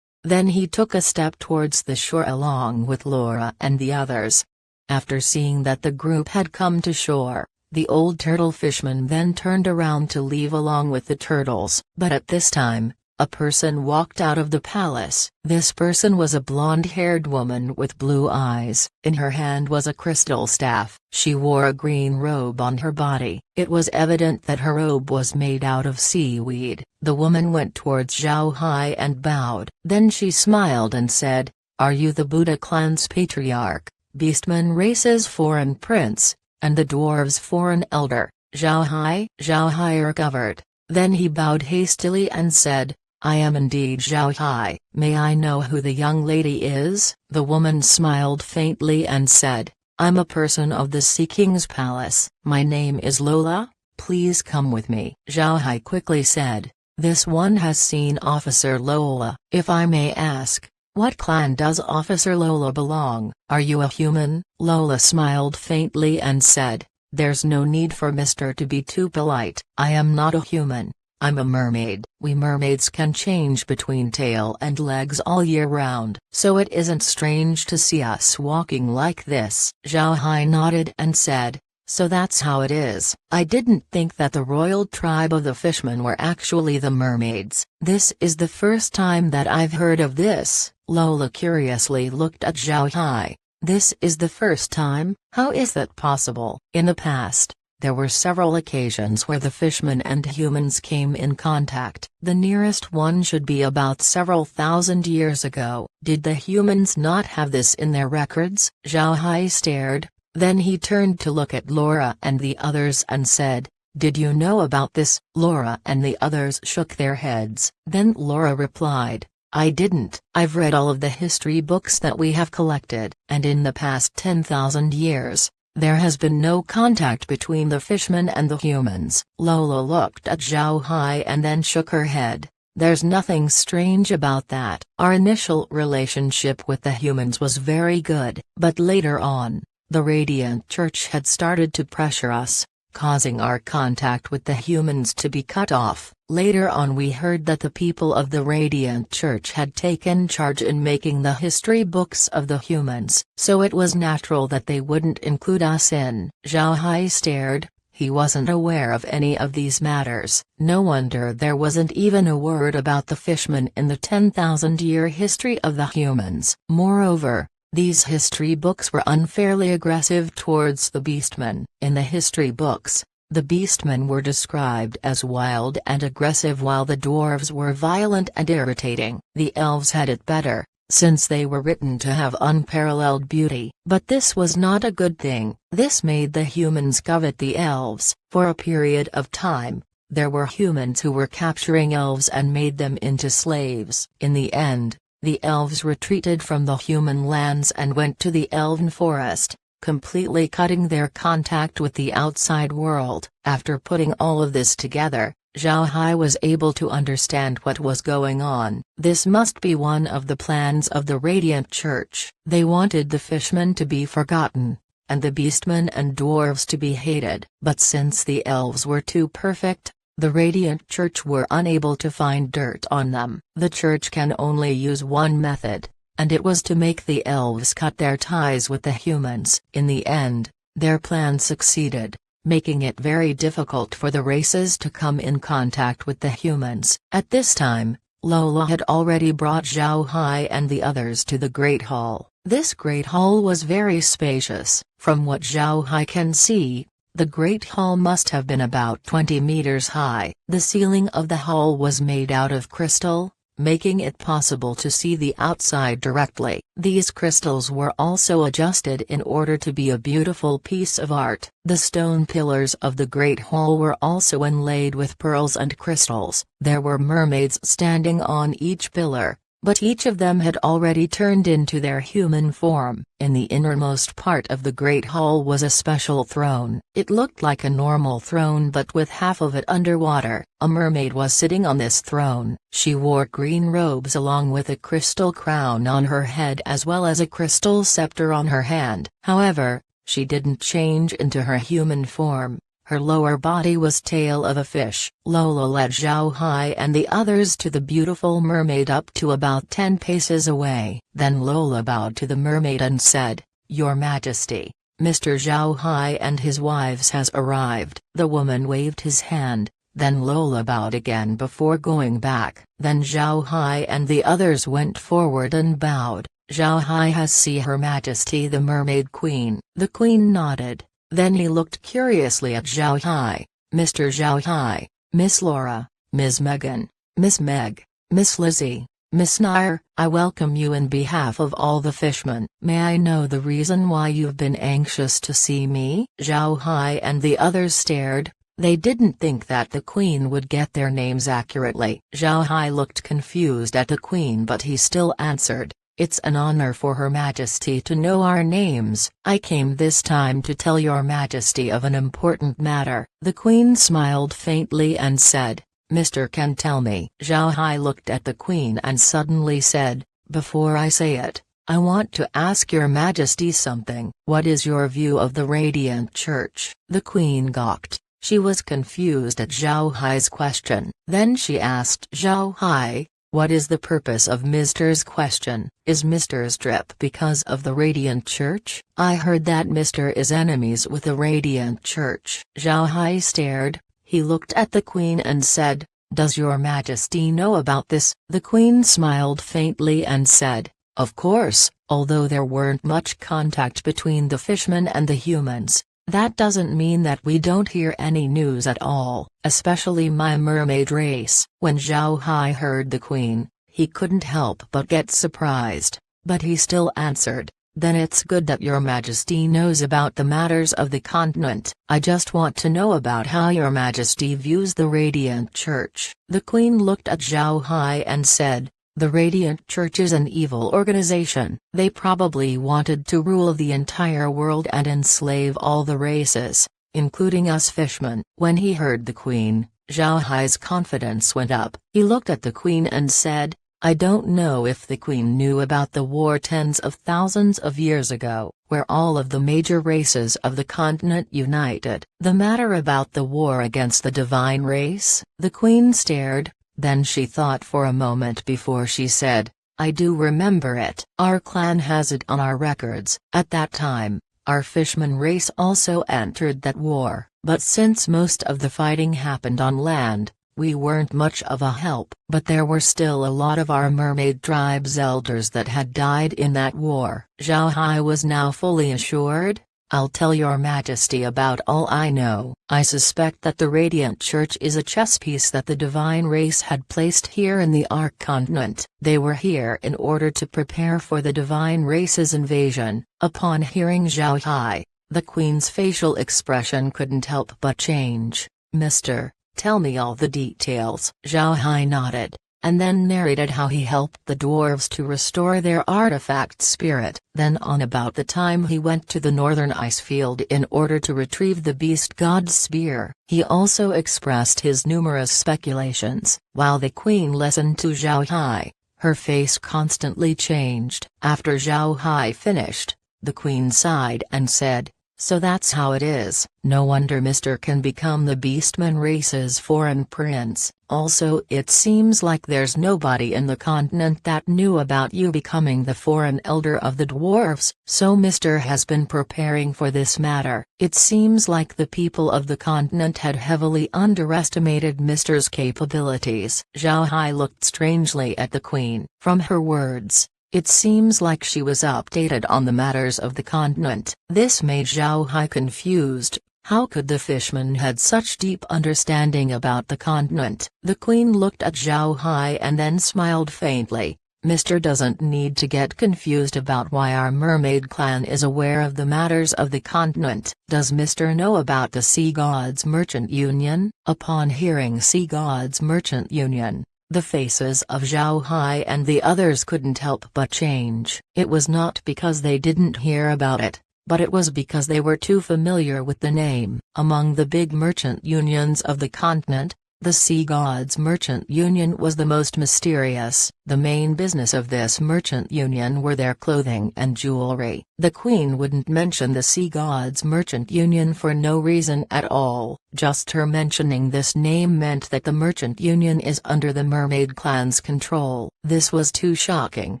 Speaker 1: Then he took a step towards the shore along with Laura and the others. After seeing that the group had come to shore, the old turtle fishman then turned around to leave along with the turtles. But at this time, a person walked out of the palace. This person was a blonde-haired woman with blue eyes. In her hand was a crystal staff. She wore a green robe on her body. It was evident that her robe was made out of seaweed. The woman went towards Zhao Hai and bowed. Then she smiled and said, "Are you the Buddha clan's patriarch, Beastman race's foreign prince, and the dwarves' foreign elder?" Zhao Hai recovered. Then he bowed hastily and said, "I am indeed Zhao Hai. May I know who the young lady is?" The woman smiled faintly and said, "I'm a person of the Sea King's palace. My name is Lola, please come with me." Zhao Hai quickly said, "This one has seen Officer Lola. If I may ask, what clan does Officer Lola belong? Are you a human?" Lola smiled faintly and said, "There's no need for Mister to be too polite. I am not a human. I'm a mermaid. We mermaids can change between tail and legs all year round, so it isn't strange to see us walking like this." Zhao Hai nodded and said, "So that's how it is. I didn't think that the royal tribe of the fishmen were actually the mermaids. This is the first time that I've heard of this." Lola curiously looked at Zhao Hai. "This is the first time? How is that possible?" In the past, there were several occasions where the fishmen and humans came in contact. The nearest one should be about several thousand years ago. Did the humans not have this in their records? Zhao Hai stared, then he turned to look at Laura and the others and said, "Did you know about this?" Laura and the others shook their heads. Then Laura replied, I didn't. I've read all of the history books that we have collected, and in the past 10,000 years, there has been no contact between the fishmen and the humans. Lola looked at Zhao Hai and then shook her head. There's nothing strange about that. Our initial relationship with the humans was very good, but later on, the Radiant Church had started to pressure us, causing our contact with the humans to be cut off. Later on we heard that the people of the Radiant Church had taken charge in making the history books of the humans, so it was natural that they wouldn't include us in. Zhao Hai stared. He wasn't aware of any of these matters. No wonder there wasn't even a word about the fishmen in the 10,000-year history of the humans. Moreover, these history books were unfairly aggressive towards the beastmen. In the history books, the beastmen were described as wild and aggressive while the dwarves were violent and irritating. The elves had it better, since they were written to have unparalleled beauty. But this was not a good thing. This made the humans covet the elves. For a period of time, there were humans who were capturing elves and made them into slaves. In the end, the elves retreated from the human lands and went to the elven forest, completely cutting their contact with the outside world. After putting all of this together, Zhao Hai was able to understand what was going on. This must be one of the plans of the Radiant Church. They wanted the fishmen to be forgotten, and the beastmen and dwarves to be hated. But since the elves were too perfect, the Radiant Church were unable to find dirt on them. The church can only use one method, and it was to make the elves cut their ties with the humans. In the end, their plan succeeded, making it very difficult for the races to come in contact with the humans. At this time, Lola had already brought Zhao Hai and the others to the Great Hall. This Great Hall was very spacious. From what Zhao Hai can see, the Great Hall must have been about 20 meters high. The ceiling of the hall was made out of crystal, making it possible to see the outside directly. These crystals were also adjusted in order to be a beautiful piece of art. The stone pillars of the Great Hall were also inlaid with pearls and crystals. There were mermaids standing on each pillar, but each of them had already turned into their human form. In the innermost part of the Great Hall was a special throne. It looked like a normal throne but with half of it underwater. A mermaid was sitting on this throne. She wore green robes along with a crystal crown on her head as well as a crystal scepter on her hand. However, she didn't change into her human form. Her lower body was tail of a fish. Lola led Zhao Hai and the others to the beautiful mermaid up to about 10 paces away. Then Lola bowed to the mermaid and said, "Your Majesty, Mr. Zhao Hai and his wives has arrived." The woman waved his hand, then Lola bowed again before going back. Then Zhao Hai and the others went forward and bowed. "Zhao Hai has seen Her Majesty the Mermaid Queen." The Queen nodded. Then he looked curiously at Zhao Hai. "Mr. Zhao Hai, Miss Laura, Ms. Megan, Miss Meg, Miss Lizzie, Miss Nair, I welcome you in behalf of all the fishmen. May I know the reason why you've been anxious to see me?" Zhao Hai and the others stared. They didn't think that the Queen would get their names accurately. Zhao Hai looked confused at the Queen but he still answered, "It's an honor for Her Majesty to know our names. I came this time to tell Your Majesty of an important matter." The Queen smiled faintly and said, "Mr. Can tell me." Zhao Hai looked at the Queen and suddenly said, "Before I say it, I want to ask Your Majesty something. What is your view of the Radiant Church?" The Queen gawked. She was confused at Zhao Hai's question. Then she asked Zhao Hai, "What is the purpose of Mr.'s question? Is Mr.'s drip because of the Radiant Church? I heard that Mr. is enemies with the Radiant Church." Zhao Hai stared. He looked at the Queen and said, "Does Your Majesty know about this?" The Queen smiled faintly and said, "Of course, although there weren't much contact between the fishmen and the humans, that doesn't mean that we don't hear any news at all, especially my mermaid race." When Zhao Hai heard the Queen, he couldn't help but get surprised, but he still answered, "Then it's good that Your Majesty knows about the matters of the continent. I just want to know about how Your Majesty views the Radiant Church." The Queen looked at Zhao Hai and said, The Radiant Church is an evil organization. They probably wanted to rule the entire world and enslave all the races, including us fishmen." When he heard the queen, Zhao Hai's confidence went up. He looked at the queen and said, "I don't know if the queen knew about the war tens of thousands of years ago, where all of the major races of the continent united. The matter about the war against the divine race?" The queen stared, then she thought for a moment before she said, "I do remember it. Our clan has it on our records. At that time, our fishman race also entered that war, but since most of the fighting happened on land, we weren't much of a help. But there were still a lot of our mermaid tribe's elders that had died in that war." Zhao Hai was now fully assured. "I'll tell your majesty about all I know. I suspect that the Radiant Church is a chess piece that the divine race had placed here in the Ark continent. They were here in order to prepare for the divine race's invasion." Upon hearing Zhao Hai, the queen's facial expression couldn't help but change. "Mister, tell me all the details." Zhao Hai nodded, and then narrated how he helped the dwarves to restore their artifact spirit. Then on about the time he went to the northern ice field in order to retrieve the beast god's spear. He also expressed his numerous speculations. While the queen listened to Zhao Hai, her face constantly changed. After Zhao Hai finished, the queen sighed and said, "So that's how it is. No wonder Mr. can become the Beastman race's foreign prince. Also it seems like there's nobody in the continent that knew about you becoming the foreign elder of the dwarves. So Mr. has been preparing for this matter." It seems like the people of the continent had heavily underestimated Mr.'s capabilities. Zhao Hai looked strangely at the queen. From her words, it seems like she was updated on the matters of the continent. This made Zhao Hai confused. How could the fishman had such deep understanding about the continent? The queen looked at Zhao Hai and then smiled faintly. "Mr. doesn't need to get confused about why our mermaid clan is aware of the matters of the continent. Does Mr. know about the Sea Gods Merchant Union?" Upon hearing Sea Gods Merchant Union, the faces of Zhao Hai and the others couldn't help but change. It was not because they didn't hear about it, but it was because they were too familiar with the name. Among the big merchant unions of the continent, the Sea Gods Merchant Union was the most mysterious. The main business of this merchant union were their clothing and jewelry. The queen wouldn't mention the Sea Gods Merchant Union for no reason at all. Just her mentioning this name meant that the merchant union is under the mermaid clan's control. This was too shocking.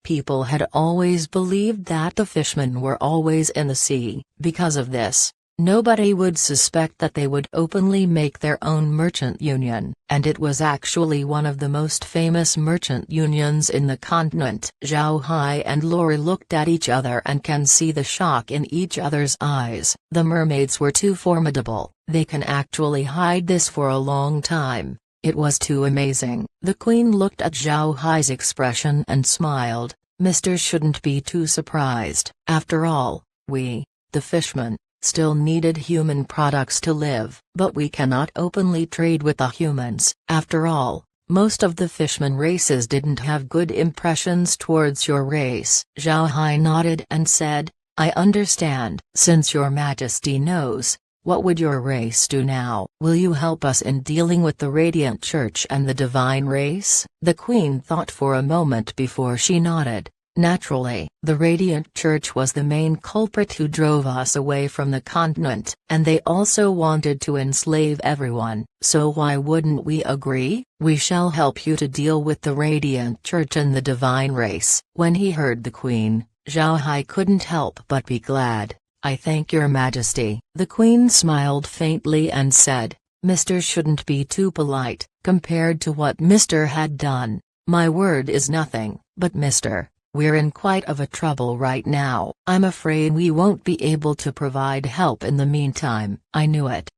Speaker 1: People had always believed that the fishmen were always in the sea. Because of this, nobody would suspect that they would openly make their own merchant union, and it was actually one of the most famous merchant unions in the continent. Zhao Hai and Lori looked at each other and can see the shock in each other's eyes. The mermaids were too formidable. They can actually hide this for a long time. It was too amazing. The queen looked at Zhao Hai's expression and smiled. "Mr. shouldn't be too surprised. After all, we, the fishmen, still needed human products to live. But we cannot openly trade with the humans. After all, most of the fishman races didn't have good impressions towards your race." Zhao Hai nodded and said, "I understand. Since your majesty knows, what would your race do now? Will you help us in dealing with the Radiant Church and the divine race?" The queen thought for a moment before she nodded. "Naturally, the Radiant Church was the main culprit who drove us away from the continent, and they also wanted to enslave everyone, so why wouldn't we agree? We shall help you to deal with the Radiant Church and the divine race." When he heard the queen, Zhao Hai couldn't help but be glad. "I thank your majesty." The queen smiled faintly and said, "Mr. shouldn't be too polite. Compared to what Mr. had done, my word is nothing. But Mr., we're in quite of a trouble right now. I'm afraid we won't be able to provide help in the meantime." "I knew it,"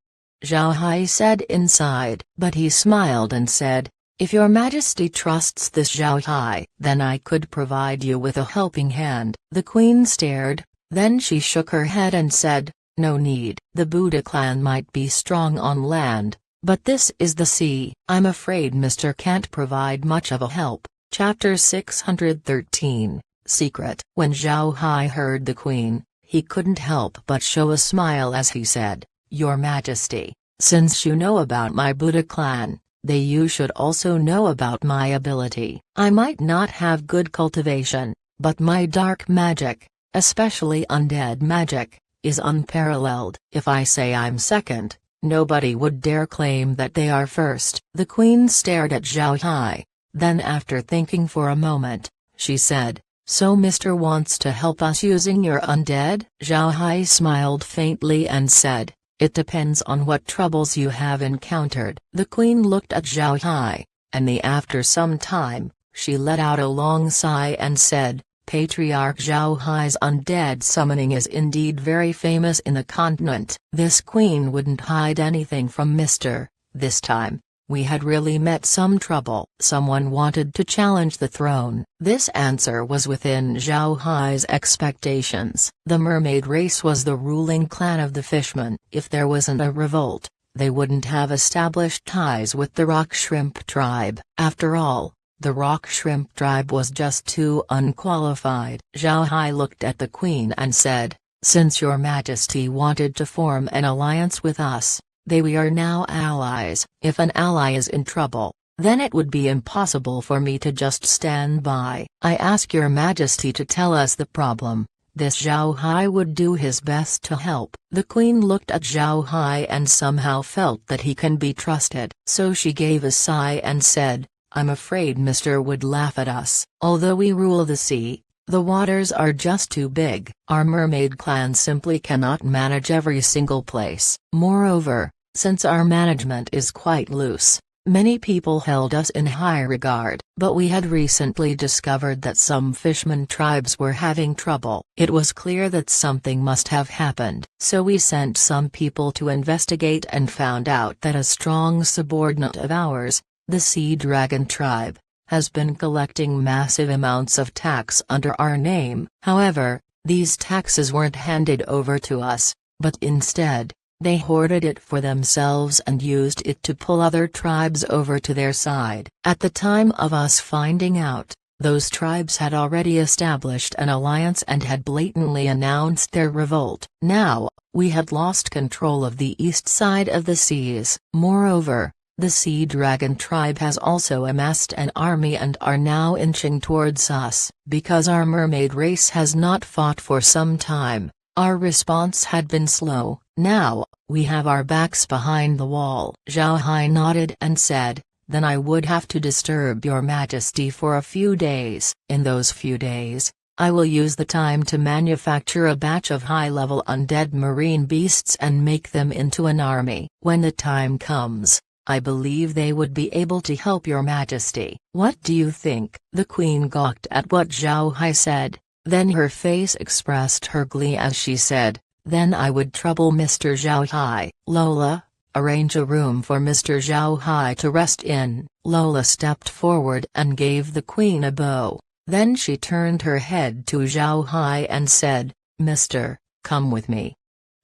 Speaker 1: Zhao Hai said inside. But he smiled and said, "If your majesty trusts this Zhao Hai, then I could provide you with a helping hand." The queen stared. Then she shook her head and said, "No need. The Buddha clan might be strong on land, but this is the sea. I'm afraid Mr. can't provide much of a help." Chapter 613, Secret. When Zhao Hai heard the queen, he couldn't help but show a smile as he said, "Your Majesty, since you know about my Buddha clan, then you should also know about my ability. I might not have good cultivation, but my dark magic, especially undead magic, is unparalleled. If I say I'm second, nobody would dare claim that they are first." The queen stared at Zhao Hai. Then after thinking for a moment, she said, "So Mr. wants to help us using your undead?" Zhao Hai smiled faintly and said, "It depends on what troubles you have encountered." The queen looked at Zhao Hai, and after some time, she let out a long sigh and said, "Patriarch Zhao Hai's undead summoning is indeed very famous in the continent." This queen wouldn't hide anything from Mr. This time, we had really met some trouble. Someone wanted to challenge the throne. This answer was within Zhao Hai's expectations. The mermaid race was the ruling clan of the fishmen. If there wasn't a revolt, they wouldn't have established ties with the rock shrimp tribe. After all, the rock shrimp tribe was just too unqualified. Zhao Hai looked at the queen and said, "Since your Majesty wanted to form an alliance with us, we are now allies. If an ally is in trouble, then it would be impossible for me to just stand by. I ask your Majesty to tell us the problem." This Zhao Hai would do his best to help. The queen looked at Zhao Hai and somehow felt that he can be trusted. So she gave a sigh and said, "I'm afraid Mr. would laugh at us. Although we rule the sea, the waters are just too big. Our mermaid clan simply cannot manage every single place. Moreover, since our management is quite loose, many people held us in high regard. But we had recently discovered that some fishermen tribes were having trouble. It was clear that something must have happened. So we sent some people to investigate and found out that a strong subordinate of ours, the Sea Dragon tribe, has been collecting massive amounts of tax under our name. However, these taxes weren't handed over to us, but instead, they hoarded it for themselves and used it to pull other tribes over to their side. At the time of us finding out, those tribes had already established an alliance and had blatantly announced their revolt. Now, we had lost control of the east side of the seas. Moreover, the Sea Dragon tribe has also amassed an army and are now inching towards us. Because our mermaid race has not fought for some time, our response had been slow. Now, we have our backs behind the wall. Zhao Hai nodded and said, "Then I would have to disturb your Majesty for a few days. In those few days, I will use the time to manufacture a batch of high-level undead marine beasts and make them into an army. When the time comes, I believe they would be able to help your Majesty." "What do you think?" The queen gawked at what Zhao Hai said, then her face expressed her glee as she said, "Then I would trouble Mr. Zhao Hai. Lola, arrange a room for Mr. Zhao Hai to rest in." Lola stepped forward and gave the queen a bow. Then she turned her head to Zhao Hai and said, "Mr., come with me."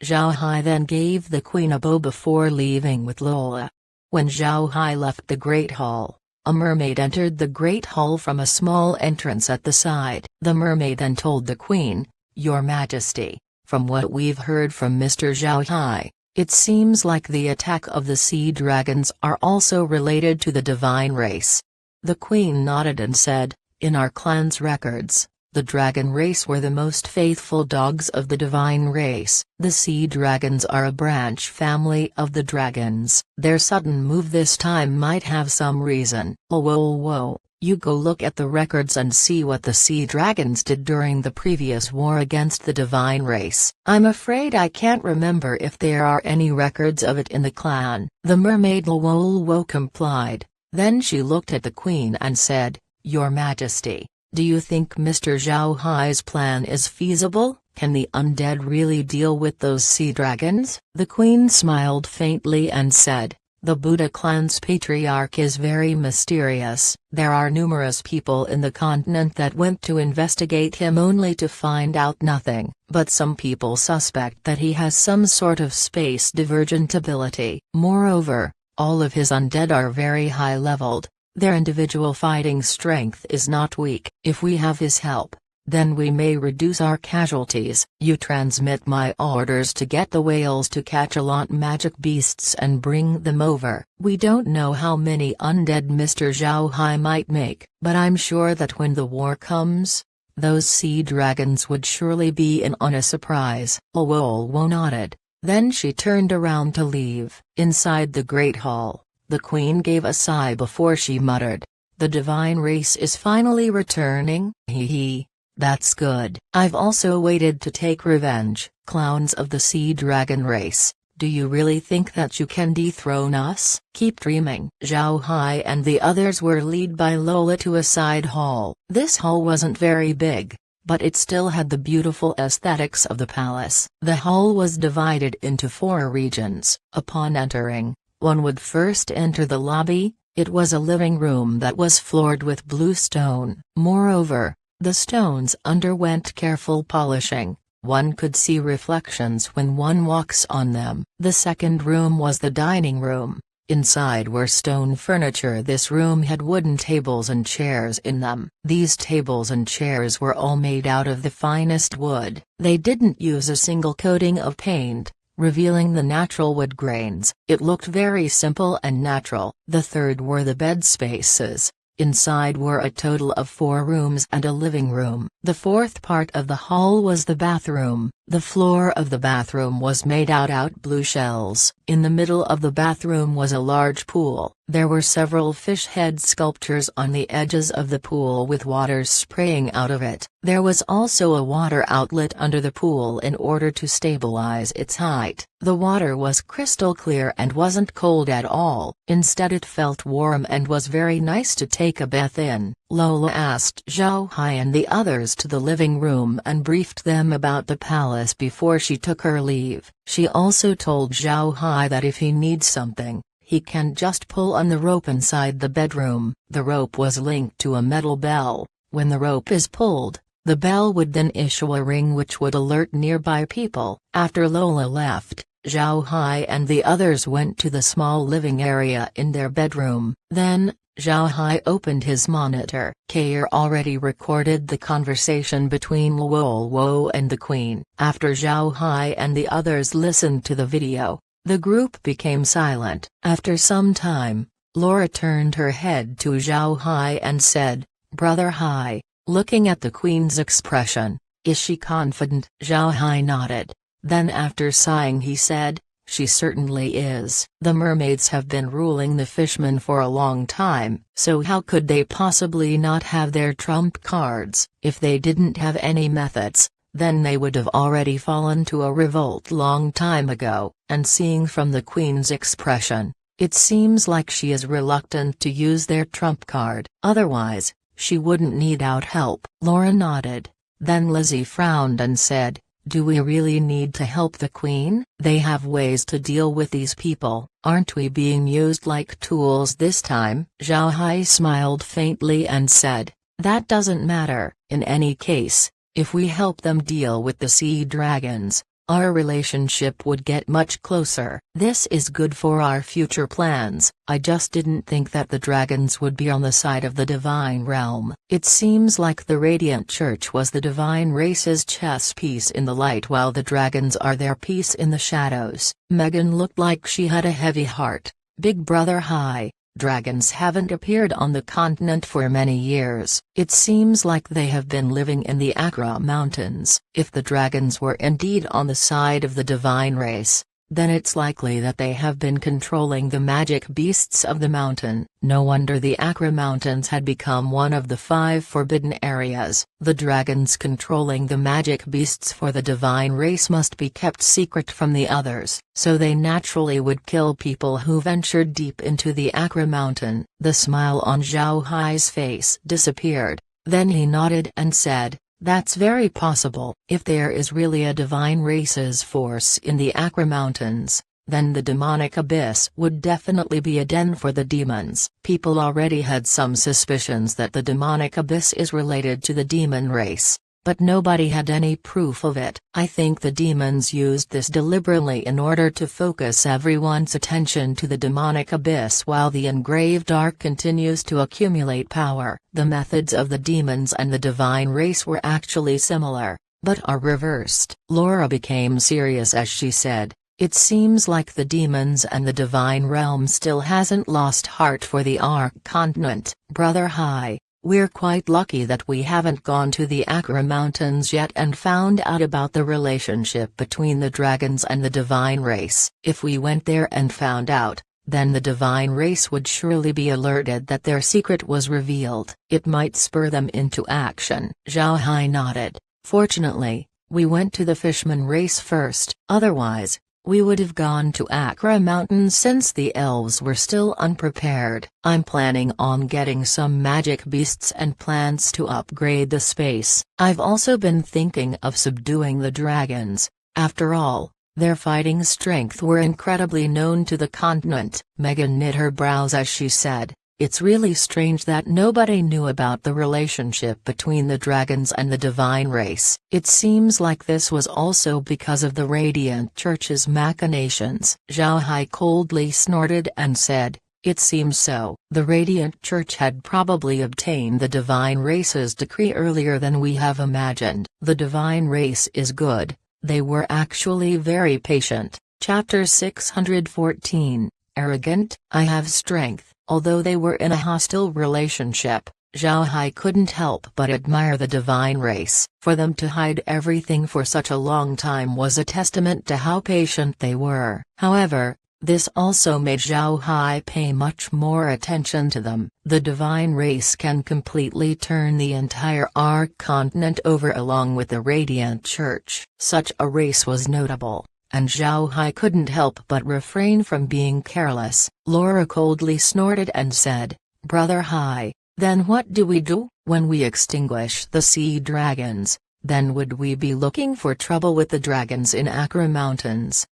Speaker 1: Zhao Hai then gave the queen a bow before leaving with Lola. When Zhao Hai left the Great Hall, a mermaid entered the Great Hall from a small entrance at the side. The mermaid then told the queen, "Your Majesty, from what we've heard from Mr. Zhao Hai, it seems like the attack of the sea dragons are also related to the divine race." The queen nodded and said, "In our clan's records, the dragon race were the most faithful dogs of the divine race. The sea dragons are a branch family of the dragons. Their sudden move this time might have some reason." Whoa, you go look at the records and see what the sea dragons did during the previous war against the divine race. "I'm afraid I can't remember if there are any records of it in the clan." The mermaid Lwo complied. Then she looked at the queen and said, "Your Majesty, do you think Mr. Zhao Hai's plan is feasible? Can the undead really deal with those sea dragons?" The queen smiled faintly and said, "The Buddha clan's patriarch is very mysterious. There are numerous people in the continent that went to investigate him only to find out nothing, but some people suspect that he has some sort of space divergent ability. Moreover, all of his undead are very high-leveled. Their individual fighting strength is not weak. If we have his help, then we may reduce our casualties. You transmit my orders to get the whales to catch a lot magic beasts and bring them over. We don't know how many undead Mr. Zhao Hai might make, but I'm sure that when the war comes, those sea dragons would surely be in on a surprise. Luo nodded. Then she turned around to leave. Inside the great hall, the queen gave a sigh before she muttered, "The divine race is finally returning, hee. That's good. I've also waited to take revenge. Clowns of the sea dragon race, do you really think that you can dethrone us? Keep dreaming." Zhao Hai and the others were led by Lola to a side hall. This hall wasn't very big, but it still had the beautiful aesthetics of the palace. The hall was divided into 4 regions. Upon entering, one would first enter the lobby. It was a living room that was floored with blue stone. Moreover, the stones underwent careful polishing. One could see reflections when one walks on them. The second room was the dining room. Inside were stone furniture. This room had wooden tables and chairs in them. These tables and chairs were all made out of the finest wood. They didn't use a single coating of paint, revealing the natural wood grains. It looked very simple and natural. The third were the bed spaces. Inside were a total of 4 rooms and a living room. The fourth part of the hall was the bathroom. The floor of the bathroom was made out blue shells. In the middle of the bathroom was a large pool. There were several fish head sculptures on the edges of the pool with water spraying out of it. There was also a water outlet under the pool in order to stabilize its height. The water was crystal clear and wasn't cold at all. Instead it felt warm and was very nice to take a bath in. Lola asked Zhao Hai and the others to the living room and briefed them about the palace before she took her leave. She also told Zhao Hai that if he needs something, he can just pull on the rope inside the bedroom. The rope was linked to a metal bell. When the rope is pulled, the bell would then issue a ring which would alert nearby people. After Lola left, Zhao Hai and the others went to the small living area in their bedroom. Then, Zhao Hai opened his monitor. Kair already recorded the conversation between Luo and the Queen. After Zhao Hai and the others listened to the video, the group became silent. After some time, Laura turned her head to Zhao Hai and said, "Brother Hai," looking at the Queen's expression, "is she confident?" Zhao Hai nodded. Then after sighing he said, "She certainly is. The mermaids have been ruling the fishmen for a long time, so how could they possibly not have their trump cards? If they didn't have any methods, then they would have already fallen to a revolt long time ago." And seeing from the Queen's expression, it seems like she is reluctant to use their trump card. Otherwise, she wouldn't need out help. Laura nodded. Then Lizzie frowned and said, "Do we really need to help the Queen? They have ways to deal with these people. Aren't we being used like tools this time?" Zhao Hai smiled faintly and said, "That doesn't matter. In any case, if we help them deal with the sea dragons, our relationship would get much closer. This is good for our future plans. I just didn't think that the dragons would be on the side of the divine realm." It seems like the Radiant Church was the divine race's chess piece in the light while the dragons are their piece in the shadows. Megan looked like she had a heavy heart. "Big Brother Hai, dragons haven't appeared on the continent for many years. It seems like they have been living in the Accra Mountains. If the dragons were indeed on the side of the divine race, then it's likely that they have been controlling the magic beasts of the mountain. No wonder the Accra Mountains had become one of the 5 forbidden areas. The dragons controlling the magic beasts for the divine race must be kept secret from the others, so they naturally would kill people who ventured deep into the Accra Mountain." The smile on Zhao Hai's face disappeared, then he nodded and said, "That's very possible. If there is really a divine race's force in the Accra Mountains, then the demonic abyss would definitely be a den for the demons." People already had some suspicions that the demonic abyss is related to the demon race, but nobody had any proof of it. I think the demons used this deliberately in order to focus everyone's attention to the demonic abyss while the engraved ark continues to accumulate power. The methods of the demons and the divine race were actually similar, but are reversed. Laura became serious as she said, "It seems like the demons and the divine realm still hasn't lost heart for the Ark continent. Brother Hai, we're quite lucky that we haven't gone to the Akra Mountains yet and found out about the relationship between the dragons and the divine race. If we went there and found out, then the divine race would surely be alerted that their secret was revealed. It might spur them into action." Zhao Hai nodded. "Fortunately, we went to the Fishman race first, otherwise, we would have gone to Akra Mountains since the elves were still unprepared. I'm planning on getting some magic beasts and plants to upgrade the space. I've also been thinking of subduing the dragons. After all, their fighting strength were incredibly known to the continent." Megan knit her brows as she said, "It's really strange that nobody knew about the relationship between the dragons and the divine race. It seems like this was also because of the Radiant Church's machinations." Zhao Hai coldly snorted and said, "It seems so. The Radiant Church had probably obtained the divine race's decree earlier than we have imagined. The divine race is good, they were actually very patient." Chapter 614, Arrogant. I have strength. Although they were in a hostile relationship, Zhao Hai couldn't help but admire the divine race. For them to hide everything for such a long time was a testament to how patient they were. However, this also made Zhao Hai pay much more attention to them. The divine race can completely turn the entire Ark continent over along with the Radiant Church. Such a race was notable, and Zhao Hai couldn't help but refrain from being careless. Laura coldly snorted and said, "Brother Hai, then what do we do? When we extinguish the sea dragons, then would we be looking for trouble with the dragons in Akra Mountains?"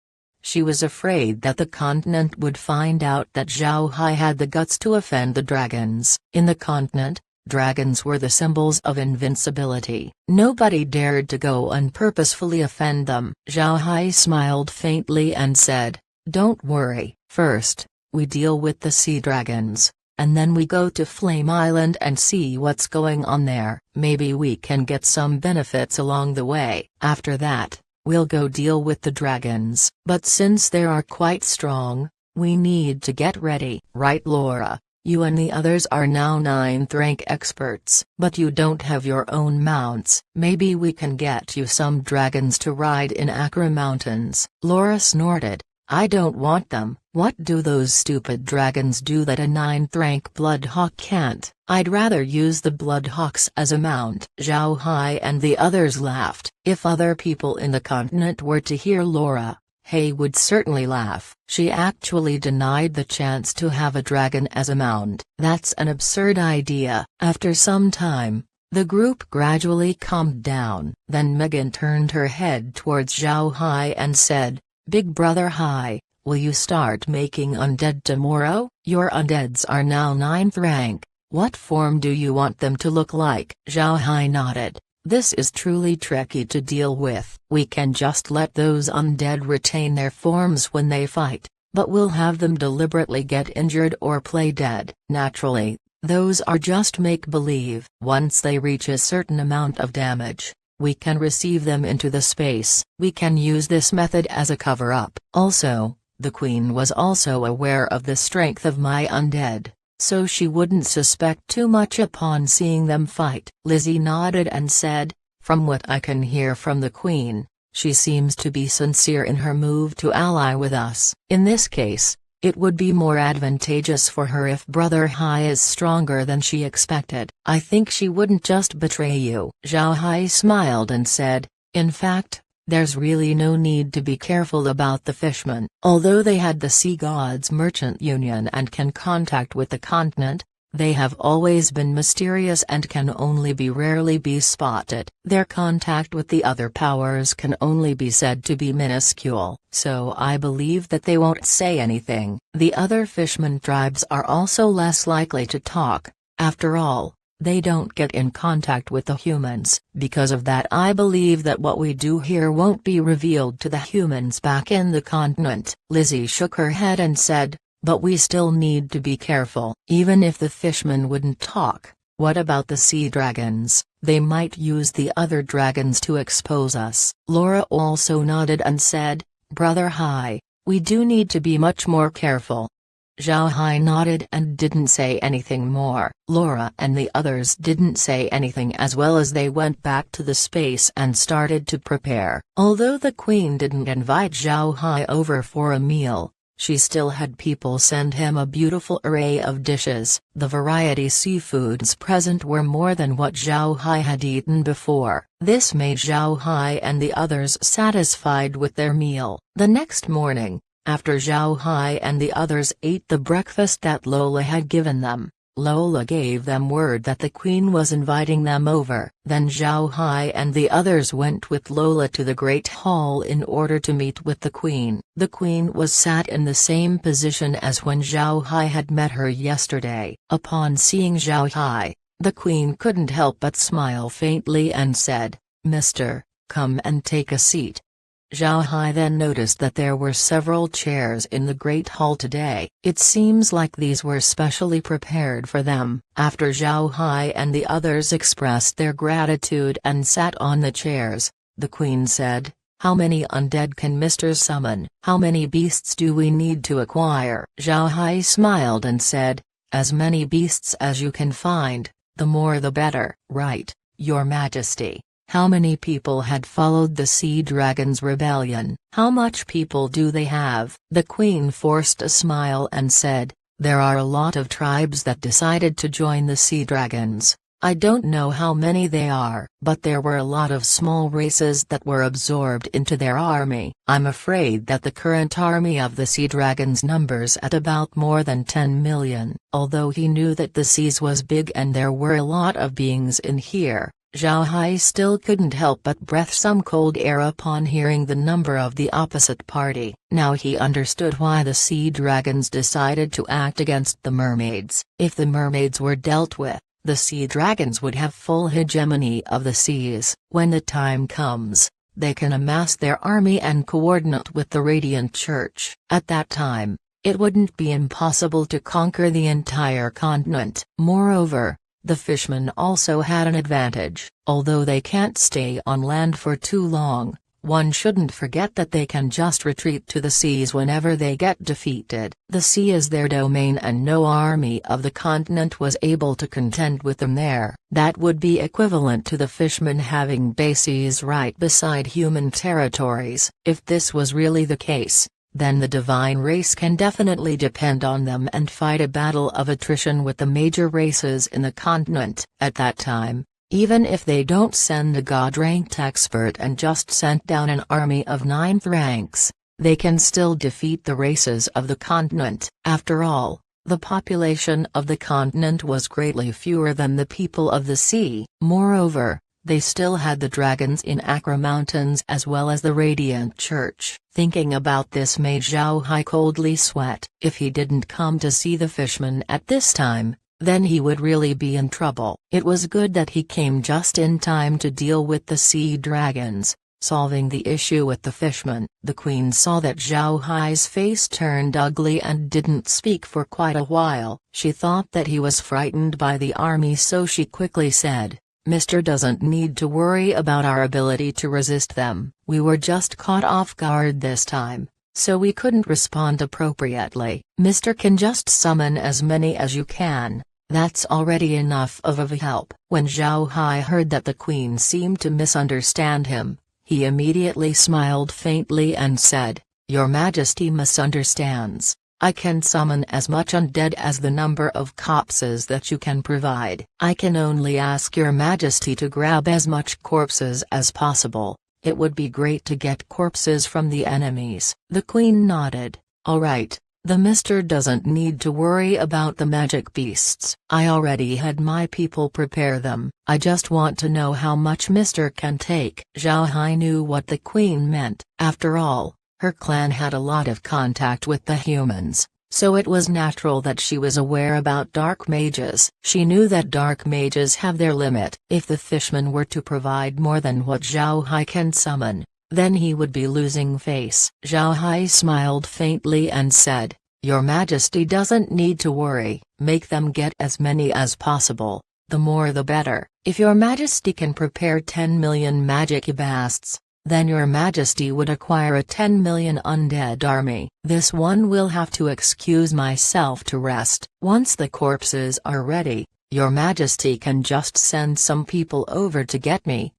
Speaker 1: She was afraid that the continent would find out that Zhao Hai had the guts to offend the dragons. In the continent, dragons were the symbols of invincibility. Nobody dared to go and purposefully offend them. Zhao Hai smiled faintly and said, "Don't worry. First, we deal with the sea dragons, and then we go to Flame Island and see what's going on there. Maybe we can get some benefits along the way. After that, we'll go deal with the dragons. But since they are quite strong, we need to get ready." "Right, Laura. You and the others are now 9th rank experts. But you don't have your own mounts. Maybe we can get you some dragons to ride in Akra Mountains." Laura snorted, "I don't want them. What do those stupid dragons do that a 9th rank Bloodhawk can't? I'd rather use the Bloodhawks as a mount." Zhao Hai and the others laughed. If other people in the continent were to hear Laura, Hay would certainly laugh. She actually denied the chance to have a dragon as a mount. "That's an absurd idea." After some time, the group gradually calmed down. Then Megan turned her head towards Zhao Hai and said, "Big Brother Hai, will you start making undead tomorrow? Your undeads are now 9th rank. What form do you want them to look like?" Zhao Hai nodded. "This is truly tricky to deal with. We can just let those undead retain their forms when they fight, but we'll have them deliberately get injured or play dead. Naturally, those are just make-believe. Once they reach a certain amount of damage, we can receive them into the space. We can use this method as a cover-up." Also, the Queen was also aware of the strength of my undead, so she wouldn't suspect too much upon seeing them fight. Lizzie nodded and said, "From what I can hear from the Queen, she seems to be sincere in her move to ally with us. In this case, it would be more advantageous for her if Brother Hai is stronger than she expected. I think she wouldn't just betray you." Zhao Hai smiled and said, "In fact, there's really no need to be careful about the fishmen. Although they had the Sea Gods Merchant Union and can contact with the continent, they have always been mysterious and can only be rarely be spotted. Their contact with the other powers can only be said to be minuscule, so I believe that they won't say anything. The other fishman tribes are also less likely to talk. After all, They don't get in contact with the humans. Because of that, I believe that what we do here won't be revealed to the humans back in the continent." Lizzie shook her head and said, "But we still need to be careful. Even if the fishmen wouldn't talk, what about the sea dragons? They might use the other dragons to expose us." Laura also nodded and said, "Brother Hai, we do need to be much more careful." Zhao Hai nodded and didn't say anything more. Laura and the others didn't say anything as well as they went back to the space and started to prepare. Although the queen didn't invite Zhao Hai over for a meal, she still had people send him a beautiful array of dishes. The variety seafoods present were more than what Zhao Hai had eaten before. This made Zhao Hai and the others satisfied with their meal. The next morning, after Zhao Hai and the others ate the breakfast that Lola had given them, Lola gave them word that the queen was inviting them over. Then Zhao Hai and the others went with Lola to the Great Hall in order to meet with the queen. The queen was sat in the same position as when Zhao Hai had met her yesterday. Upon seeing Zhao Hai, the queen couldn't help but smile faintly and said, "Mister, come and take a seat." Zhao Hai then noticed that there were several chairs in the Great Hall today. It seems like these were specially prepared for them. After Zhao Hai and the others expressed their gratitude and sat on the chairs, the queen said, "How many undead can Mr. summon? How many beasts do we need to acquire?" Zhao Hai smiled and said, "As many beasts as you can find, the more the better." "Right, Your Majesty." How many people had followed the Sea Dragon's rebellion? How much people do they have? The queen forced a smile and said, "There are a lot of tribes that decided to join the Sea Dragons. I don't know how many they are, but there were a lot of small races that were absorbed into their army. I'm afraid that the current army of the Sea Dragons numbers at about more than 10 million. Although he knew that the seas was big and there were a lot of beings in here, Zhao Hai still couldn't help but breathe some cold air upon hearing the number of the opposite party. Now he understood why the Sea Dragons decided to act against the mermaids. If the mermaids were dealt with, the Sea Dragons would have full hegemony of the seas. When the time comes, they can amass their army and coordinate with the Radiant Church. At that time, it wouldn't be impossible to conquer the entire continent. Moreover, the fishmen also had an advantage. Although they can't stay on land for too long, one shouldn't forget that they can just retreat to the seas whenever they get defeated. The sea is their domain and no army of the continent was able to contend with them there. That would be equivalent to the fishmen having bases right beside human territories. If this was really the case, then the divine race can definitely depend on them and fight a battle of attrition with the major races in the continent. At that time, even if they don't send a god-ranked expert and just sent down an army of 9th ranks, they can still defeat the races of the continent. After all, the population of the continent was greatly fewer than the people of the sea. Moreover, they still had the dragons in Accra Mountains as well as the Radiant Church. Thinking about this made Zhao Hai coldly sweat. If he didn't come to see the fishmen at this time, then he would really be in trouble. It was good that he came just in time to deal with the Sea Dragons, solving the issue with the fishmen. The queen saw that Zhao Hai's face turned ugly and didn't speak for quite a while. She thought that he was frightened by the army, so she quickly said, "Mr. doesn't need to worry about our ability to resist them. We were just caught off guard this time, so we couldn't respond appropriately. Mr. can just summon as many as you can. That's already enough of a help." When Zhao Hai heard that the queen seemed to misunderstand him, he immediately smiled faintly and said, "Your Majesty misunderstands. I can summon as much undead as the number of corpses that you can provide. I can only ask Your Majesty to grab as much corpses as possible. It would be great to get corpses from the enemies." The queen nodded. "All right, the Mister doesn't need to worry about the magic beasts. I already had my people prepare them. I just want to know how much Mister can take." Zhao Hai knew what the queen meant. After all, her clan had a lot of contact with the humans, so it was natural that she was aware about dark mages. She knew that dark mages have their limit. If the fishman were to provide more than what Zhao Hai can summon, then he would be losing face. Zhao Hai smiled faintly and said, "Your Majesty doesn't need to worry, make them get as many as possible, the more the better. If your Majesty can prepare 10 million magic basts, then your Majesty would acquire a 10 million undead army. This one will have to excuse myself to rest. Once the corpses are ready, your Majesty can just send some people over to get me."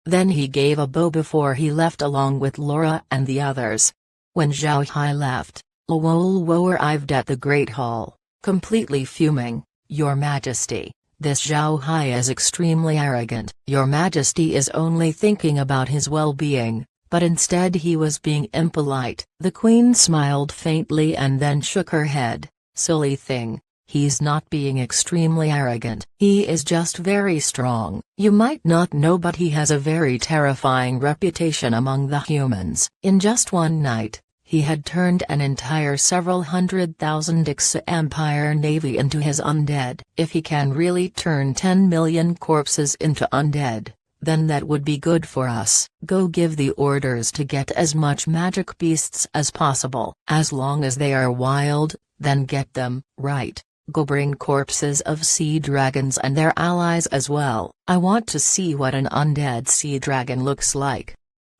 Speaker 1: Then he gave a bow before he left along with Laura and the others. When Zhao Hai left, Luo arrived at the Great Hall, completely fuming. "Your Majesty, this Zhao Hai is extremely arrogant. Your Majesty is only thinking about his well-being, but instead he was being impolite." The Queen smiled faintly and then shook her head. "Silly thing, he's not being extremely arrogant. He is just very strong. You might not know, but he has a very terrifying reputation among the humans. In just one night, he had turned an entire several 100,000 Wuxia Empire navy into his undead. If he can really turn 10 million corpses into undead, then that would be good for us. Go give the orders to get as much magic beasts as possible. As long as they are wild, then get them. Right. Go bring corpses of sea dragons and their allies as well. I want to see what an undead sea dragon looks like."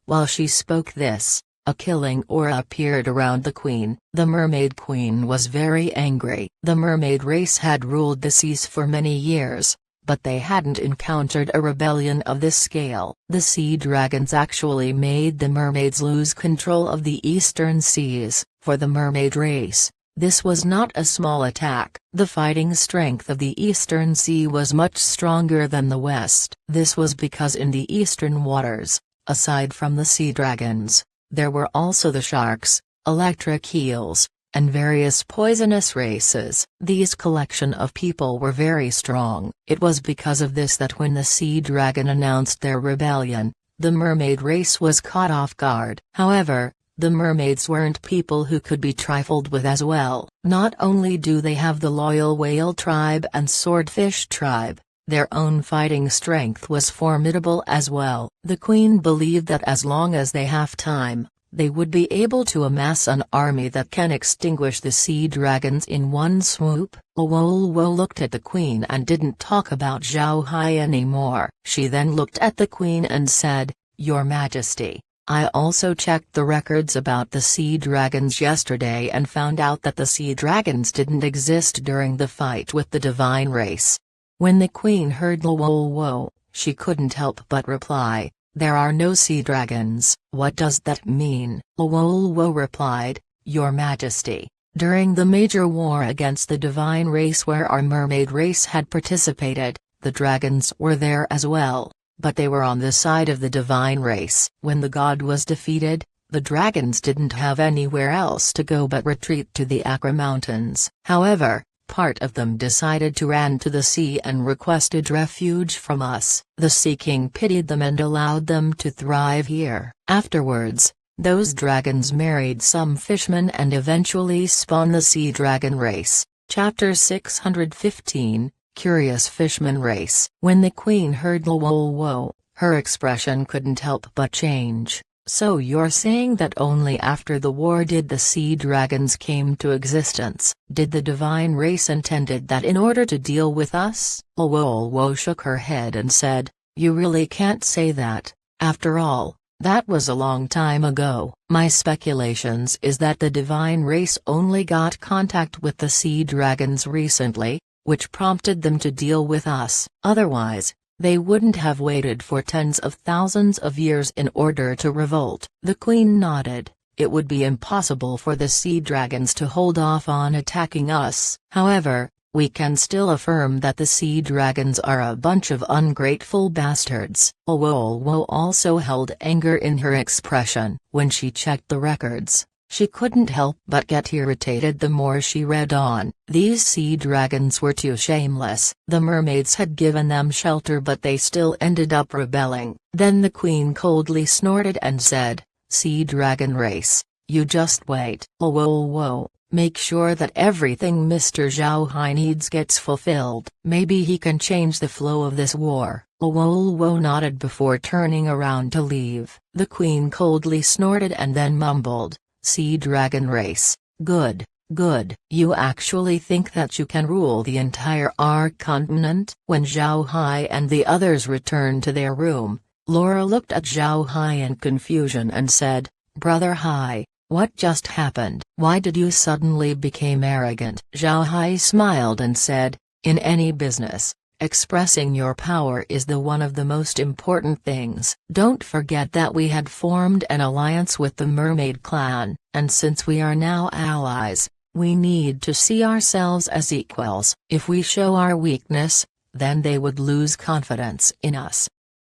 Speaker 1: While she spoke this, a killing aura appeared around the Queen. The Mermaid Queen was very angry. The mermaid race had ruled the seas for many years, but they hadn't encountered a rebellion of this scale. The sea dragons actually made the mermaids lose control of the eastern seas. For the mermaid race, this was not a small attack. The fighting strength of the eastern sea was much stronger than the west. This was because in the eastern waters, aside from the sea dragons, there were also the sharks, electric eels, and various poisonous races. These collection of people were very strong. It was because of this that when the sea dragon announced their rebellion, the mermaid race was caught off guard. However, the mermaids weren't people who could be trifled with as well. Not only do they have the loyal whale tribe and swordfish tribe, their own fighting strength was formidable as well. The Queen believed that as long as they have time, they would be able to amass an army that can extinguish the sea dragons in one swoop. Luo looked at the Queen and didn't talk about Zhao Hai anymore. She then looked at the Queen and said, "Your Majesty, I also checked the records about the sea dragons yesterday and found out that the sea dragons didn't exist during the fight with the divine race." When the Queen heard Luo, she couldn't help but reply, "There are no sea dragons." "What does that mean?" Luo replied, "Your Majesty, during the major war against the divine race where our mermaid race had participated, the dragons were there as well, but they were on the side of the divine race. When the god was defeated, the dragons didn't have anywhere else to go but retreat to the Acra Mountains. However, part of them decided to run to the sea and requested refuge from us. The Sea King pitied them and allowed them to thrive here. Afterwards, those dragons married some fishmen and eventually spawned the sea dragon race." Chapter 615, Curious Fishman Race. When the Queen heard Luo, her expression couldn't help but change. "So you're saying that only after the war did the sea dragons came to existence? Did the divine race intended that in order to deal with us?" Luo shook her head and said, "You really can't say that. After all, that was a long time ago. My speculations is that the divine race only got contact with the sea dragons recently, which prompted them to deal with us. Otherwise, they wouldn't have waited for tens of thousands of years in order to revolt." The Queen nodded. "It would be impossible for the sea dragons to hold off on attacking us. However, we can still affirm that the sea dragons are a bunch of ungrateful bastards." Luo also held anger in her expression. When she checked the records, she couldn't help but get irritated the more she read on. These sea dragons were too shameless. The mermaids had given them shelter but they still ended up rebelling. Then the Queen coldly snorted and said, "Sea dragon race, you just wait." Luo, Make sure that everything Mr. Zhao Hai needs gets fulfilled. Maybe he can change the flow of this war." Luo nodded before turning around to leave. The queen coldly snorted and then mumbled, "Sea dragon race, good. Good. You actually think that you can rule the entire Ark continent?" When Zhao Hai and the others returned to their room, Laura looked at Zhao Hai in confusion and said, "Brother Hai, what just happened? Why did you suddenly become arrogant?" Zhao Hai smiled and said, "In any business, expressing your power is one of the most important things. Don't forget that we had formed an alliance with the Mermaid clan, and since we are now allies, we need to see ourselves as equals. If we show our weakness, then they would lose confidence in us."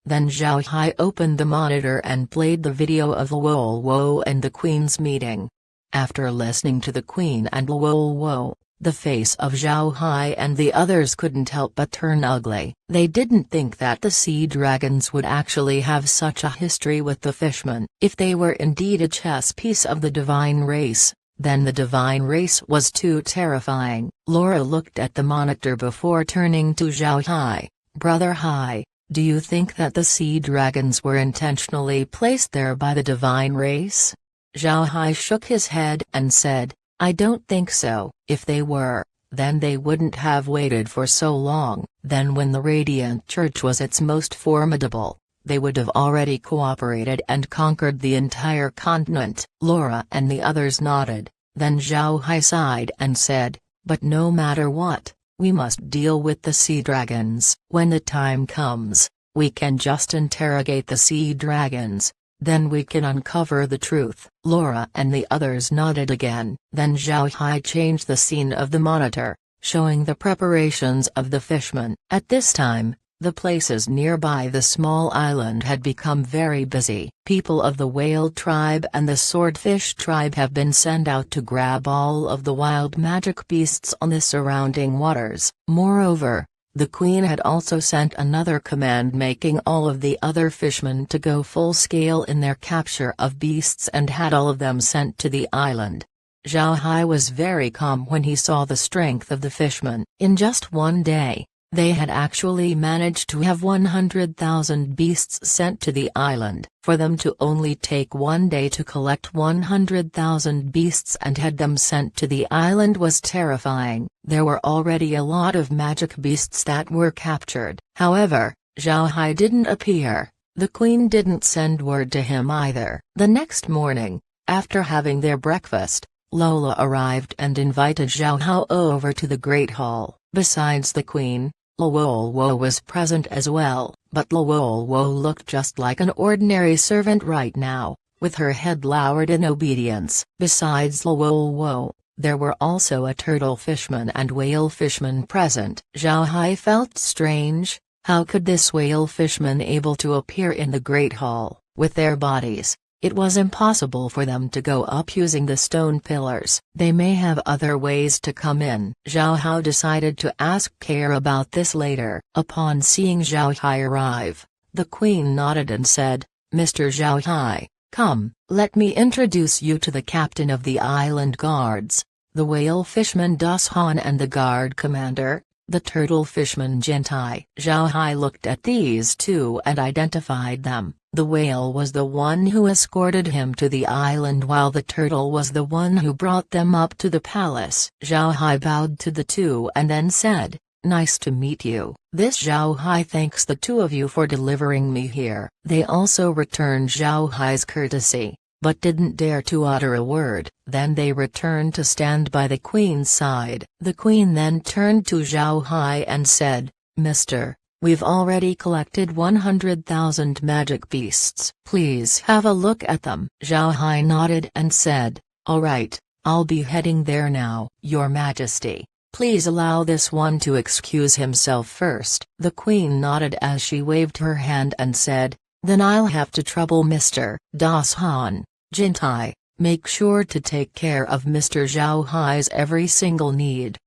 Speaker 1: Then Zhao Hai opened the monitor and played the video of Luo and the Queen's meeting. After listening to the Queen and Luo, the face of Zhao Hai and the others couldn't help but turn ugly. They didn't think that the sea dragons would actually have such a history with the fishmen. If they were indeed a chess piece of the divine race, then the divine race was too terrifying. Laura looked at the monitor before turning to Zhao Hai. "Brother Hai, do you think that the sea dragons were intentionally placed there by the divine race?" Zhao Hai shook his head and said, "I don't think so. If they were, then they wouldn't have waited for so long. Then when the Radiant Church was its most formidable, they would have already cooperated and conquered the entire continent." Laura and the others nodded, then Zhao Hai sighed and said, "But no matter what, we must deal with the sea dragons. When the time comes, we can just interrogate the sea dragons. Then we can uncover the truth." Laura and the others nodded again. Then Zhao Hai changed the scene of the monitor, showing the preparations of the fishmen. At this time, the places nearby the small island had become very busy. People of the whale tribe and the swordfish tribe have been sent out to grab all of the wild magic beasts on the surrounding waters. Moreover, the Queen had also sent another command making all of the other fishmen to go full scale in their capture of beasts and had all of them sent to the island. Zhao Hai was very calm when he saw the strength of the fishmen. In just one day, they had actually managed to have 100,000 beasts sent to the island. For them to only take one day to collect 100,000 beasts and had them sent to the island was terrifying. There were already a lot of magic beasts that were captured. However, Zhao Hai didn't appear. The Queen didn't send word to him either. The next morning, after having their breakfast, Lola arrived and invited Zhao Hai over to the Great Hall. Besides the Queen, Luo was present as well, but Luo looked just like an ordinary servant right now, with her head lowered in obedience. Besides Luo, there were also a turtle fishman and whale fishman present. Zhao Hai felt strange. How could this whale fishman able to appear in the Great Hall? With their bodies, it was impossible for them to go up using the stone pillars. They may have other ways to come in. Zhao Hai decided to ask Care about this later. Upon seeing Zhao Hai arrive, the Queen nodded and said, "Mr. Zhao Hai, come, let me introduce you to the captain of the island guards, the whale fishman Das Han and the guard commander, the turtle fishman Jintai." Zhao Hai looked at these two and identified them. The whale was the one who escorted him to the island while the turtle was the one who brought them up to the palace. Zhao Hai bowed to the two and then said, "Nice to meet you. This Zhao Hai thanks the two of you for delivering me here." They also returned Zhao Hai's courtesy, but didn't dare to utter a word. Then they returned to stand by the Queen's side. The Queen then turned to Zhao Hai and said, "Mister, we've already collected 100,000 magic beasts. Please have a look at them." Zhao Hai nodded and said, "All right, I'll be heading there now." "Your Majesty, please allow this one to excuse himself first." The Queen nodded as she waved her hand and said, "Then I'll have to trouble Mr. Das Han. Jintai, make sure to take care of Mr. Zhao Hai's every single need."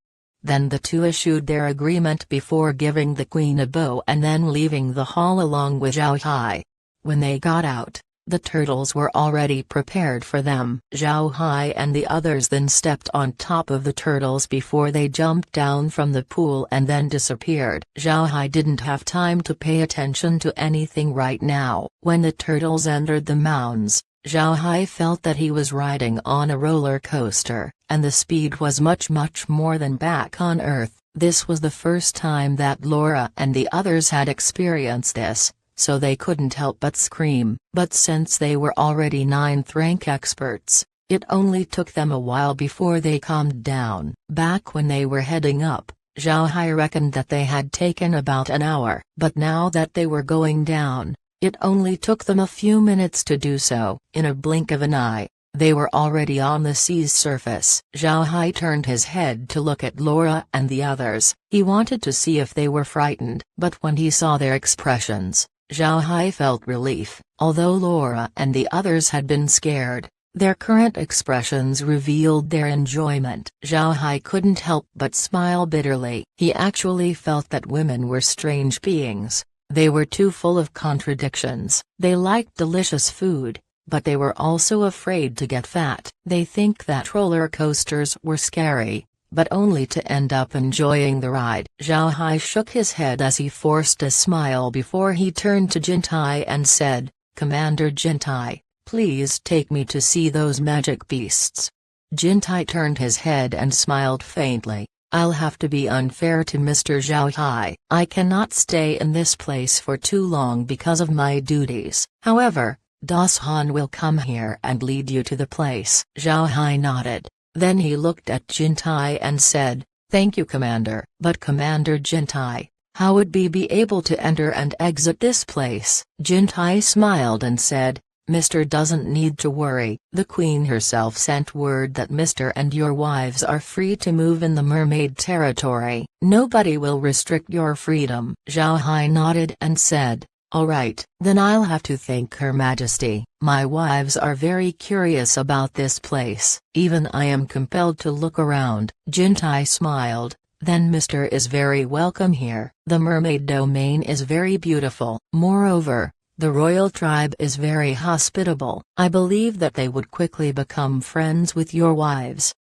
Speaker 1: Then the two issued their agreement before giving the Queen a bow and then leaving the hall along with Zhao Hai. When they got out, The turtles were already prepared for them. Zhao Hai and the others then stepped on top of the turtles before they jumped down from the pool and then disappeared. Zhao Hai didn't have time to pay attention to anything right now. When the turtles entered the mounds, Zhao Hai felt that he was riding on a roller coaster, and the speed was much more than back on Earth. This was the first time that Laura and the others had experienced this, so they couldn't help but scream. But since they were already 9th rank experts, it only took them a while before they calmed down. Back when they were heading up, Zhao Hai reckoned that they had taken about an hour. But now that they were going down, it only took them a few minutes to do so. In a blink of an eye, they were already on the sea's surface. Zhao Hai turned his head to look at Laura and the others. He wanted to see if they were frightened, but when he saw their expressions, Zhao Hai felt relief. Although Laura and the others had been scared, their current expressions revealed their enjoyment. Zhao Hai couldn't help but smile bitterly. He actually felt that women were strange beings. They were too full of contradictions. They liked delicious food, but they were also afraid to get fat. They think that roller coasters were scary, but only to end up enjoying the ride. Zhao Hai shook his head as he forced a smile before he turned to Jintai and said, "Commander Jintai, please take me to see those magic beasts." Jintai turned his head and smiled faintly. "I'll have to be unfair to Mr. Zhao Hai. I cannot stay in this place for too long because of my duties. However, Das Han will come here and lead you to the place." Zhao Hai nodded. Then he looked at Jintai and said, "Thank you, Commander." "But Commander Jintai, how would we be able to enter and exit this place?" Jintai smiled and said, "Mr. doesn't need to worry. The Queen herself sent word that Mr. and your wives are free to move in the mermaid territory. Nobody will restrict your freedom." Zhao Hai nodded and said, "All right, then I'll have to thank Her Majesty. My wives are very curious about this place. Even I am compelled to look around." Jintai smiled. "Then Mr. is very welcome here. The mermaid domain is very beautiful. Moreover, the royal tribe is very hospitable. I believe that they would quickly become friends with your wives."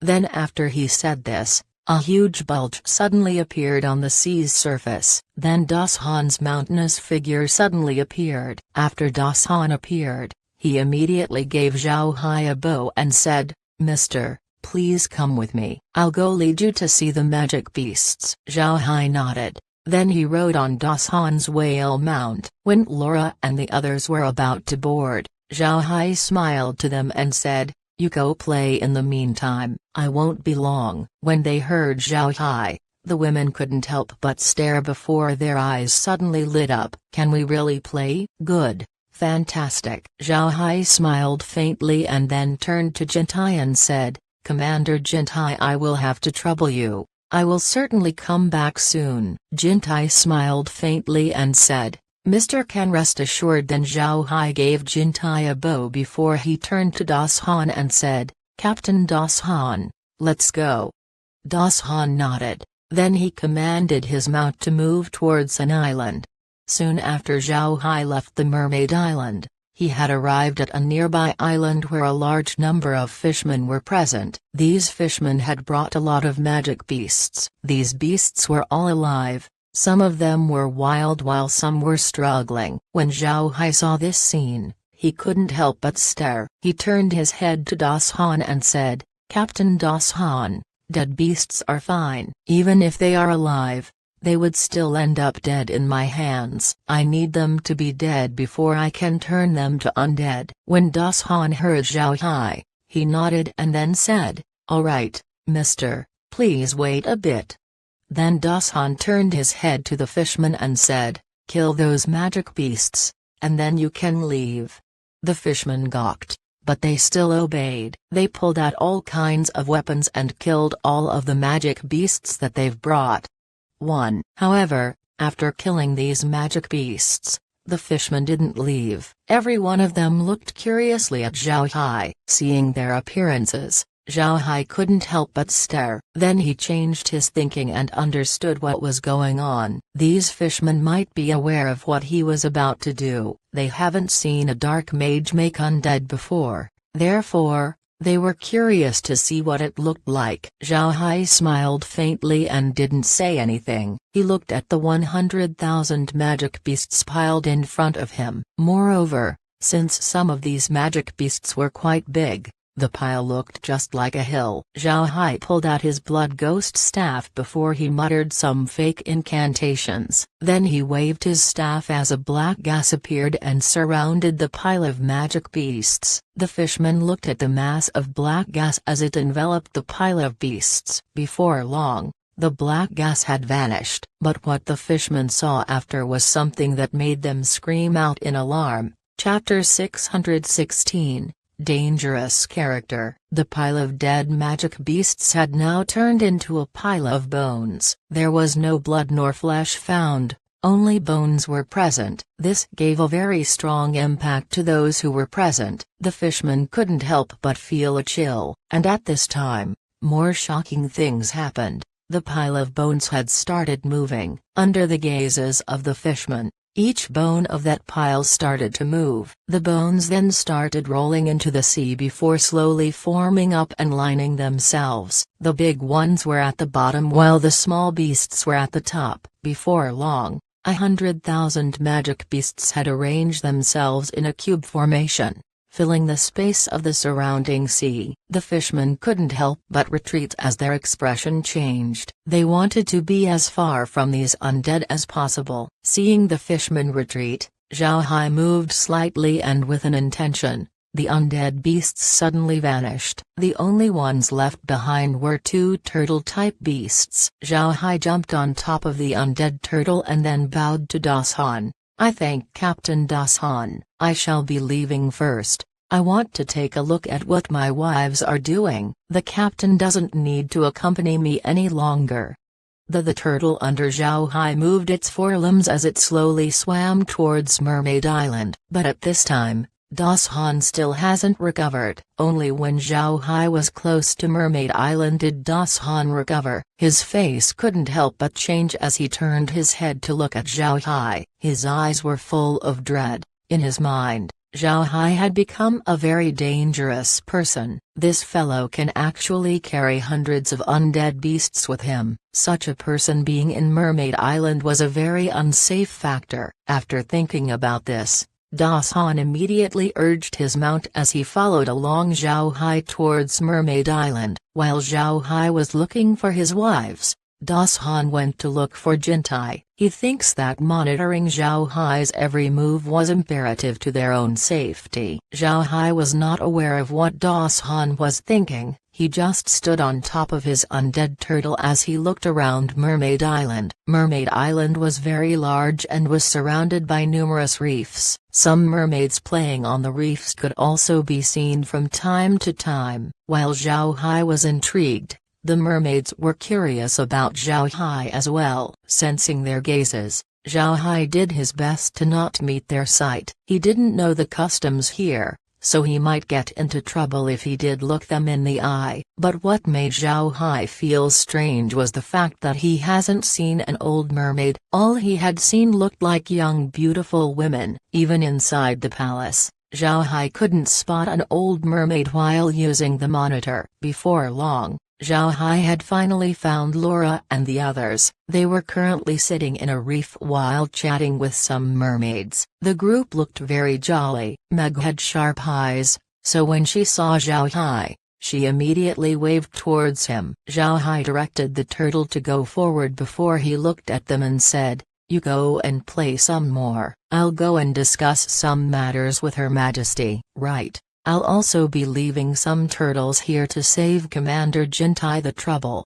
Speaker 1: Then after he said this, a huge bulge suddenly appeared on the sea's surface. Then Das Han's mountainous figure suddenly appeared. After Das Han appeared, he immediately gave Zhao Hai a bow and said, "Mister, please come with me. I'll go lead you to see the magic beasts." Zhao Hai nodded. Then he rode on Das Han's whale mount. When Laura and the others were about to board, Zhao Hai smiled to them and said, "You go play in the meantime, I won't be long." When they heard Zhao Hai, the women couldn't help but stare before their eyes suddenly lit up. "Can we really play?" "Good. Fantastic." Zhao Hai smiled faintly and then turned to Jintai and said, "Commander Jintai, I will have to trouble you. I will certainly come back soon." Jintai smiled faintly and said, "Mr. can rest assured." Then Zhao Hai gave Jintai a bow before he turned to Das Han and said, "Captain Das Han, let's go." Das Han nodded. Then he commanded his mount to move towards an island. Soon after Zhao Hai left the Mermaid Island, he had arrived at a nearby island where a large number of fishmen were present. These fishmen had brought a lot of magic beasts. These beasts were all alive. Some of them were wild while some were struggling. When Zhao Hai saw this scene, he couldn't help but stare. He turned his head to Das Han and said, "Captain Das Han, dead beasts are fine. Even if they are alive, they would still end up dead in my hands. I need them to be dead before I can turn them to undead." When Das Han heard Zhao Hai, he nodded and then said, "All right, mister, please wait a bit." Then Das Han turned his head to the fisherman and said, "Kill those magic beasts, and then you can leave." The fishermen gawked, but they still obeyed. They pulled out all kinds of weapons and killed all of the magic beasts that they've brought. However, after killing these magic beasts, the fishermen didn't leave. Every one of them looked curiously at Zhao Hai. Seeing their appearances, Zhao Hai couldn't help but stare. Then he changed his thinking and understood what was going on. These fishmen might be aware of what he was about to do. They haven't seen a dark mage make undead before, therefore, they were curious to see what it looked like. Zhao Hai smiled faintly and didn't say anything. He looked at the 100,000 magic beasts piled in front of him. Moreover, since some of these magic beasts were quite big, the pile looked just like a hill. Zhao Hai pulled out his blood ghost staff before he muttered some fake incantations. Then he waved his staff as a black gas appeared and surrounded the pile of magic beasts. The fisherman looked at the mass of black gas as it enveloped the pile of beasts. Before long, the black gas had vanished. But what the fisherman saw after was something that made them scream out in alarm. Chapter 616. Dangerous character. The pile of dead magic beasts had now turned into a pile of bones. There was no blood nor flesh found, only bones were present. This gave a very strong impact to those who were present. The fisherman couldn't help but feel a chill, and at this time, more shocking things happened. The pile of bones had started moving. Under the gazes of the fisherman, each bone of that pile started to move. The bones then started rolling into the sea before slowly forming up and lining themselves. The big ones were at the bottom while the small beasts were at the top. Before long, 100,000 magic beasts had arranged themselves in a cube formation, filling the space of the surrounding sea. The fishermen couldn't help but retreat as their expression changed. They wanted to be as far from these undead as possible. Seeing the fishermen retreat, Zhao Hai moved slightly and with an intention. The undead beasts suddenly vanished. The only ones left behind were two turtle-type beasts. Zhao Hai jumped on top of the undead turtle and then bowed to Das Han. "I thank Captain Das Han. I shall be leaving first. I want to take a look at what my wives are doing. The captain doesn't need to accompany me any longer." The turtle under Zhao Hai moved its forelimbs as it slowly swam towards Mermaid Island. But at this time, Das Han still hasn't recovered. Only when Zhao Hai was close to Mermaid Island did Das Han recover. His face couldn't help but change as he turned his head to look at Zhao Hai. His eyes were full of dread. In his mind, Zhao Hai had become a very dangerous person. This fellow can actually carry hundreds of undead beasts with him. Such a person being in Mermaid Island was a very unsafe factor. After thinking about this, Das Han immediately urged his mount as he followed along Zhao Hai towards Mermaid Island. While Zhao Hai was looking for his wives, Das Han went to look for Jintai. He thinks that monitoring Zhao Hai's every move was imperative to their own safety. Zhao Hai was not aware of what Das Han was thinking. He just stood on top of his undead turtle as he looked around Mermaid Island. Mermaid Island was very large and was surrounded by numerous reefs. Some mermaids playing on the reefs could also be seen from time to time. While Zhao Hai was intrigued, the mermaids were curious about Zhao Hai as well. Sensing their gazes, Zhao Hai did his best to not meet their sight. He didn't know the customs here, so he might get into trouble if he did look them in the eye. But what made Zhao Hai feel strange was the fact that he hasn't seen an old mermaid. All he had seen looked like young beautiful women. Even inside the palace, Zhao Hai couldn't spot an old mermaid while using the monitor. Before long, Zhao Hai had finally found Laura and the others. They were currently sitting in a reef while chatting with some mermaids. The group looked very jolly. Meg had sharp eyes, so when she saw Zhao Hai, she immediately waved towards him. Zhao Hai directed the turtle to go forward before he looked at them and said, "You go and play some more. I'll go and discuss some matters with Her Majesty." "Right. I'll also be leaving some turtles here to save Commander Jintai the trouble."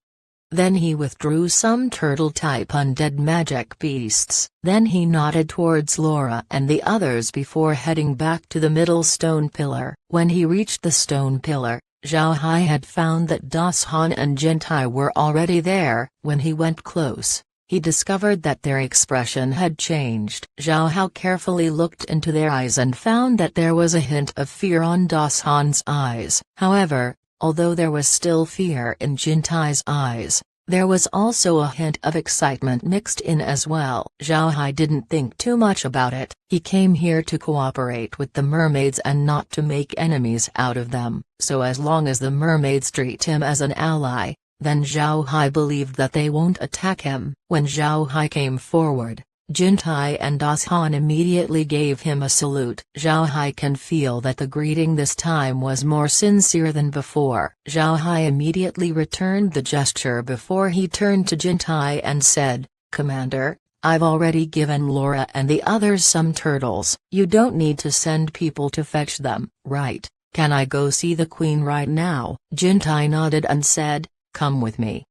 Speaker 1: Then he withdrew some turtle-type undead magic beasts. Then he nodded towards Laura and the others before heading back to the middle stone pillar. When he reached the stone pillar, Zhao Hai had found that Das Han and Jintai were already there. When he went close, he discovered that their expression had changed. Zhao Hai carefully looked into their eyes and found that there was a hint of fear on Das Han's eyes. However, Although there was still fear in Jintai's eyes, there was also a hint of excitement mixed in as well. Zhao Hai didn't think too much about it. He came here to cooperate with the mermaids and not to make enemies out of them, so as long as the mermaids treat him as an ally, then Zhao Hai believed that they won't attack him. When Zhao Hai came forward, Jintai and Das Han immediately gave him a salute. Zhao Hai can feel that the greeting this time was more sincere than before. Zhao Hai immediately returned the gesture before he turned to Jintai and said, "Commander, I've already given Laura and the others some turtles. You don't need to send people to fetch them, right? Can I go see the queen right now?" Jintai nodded and said, "Come with me."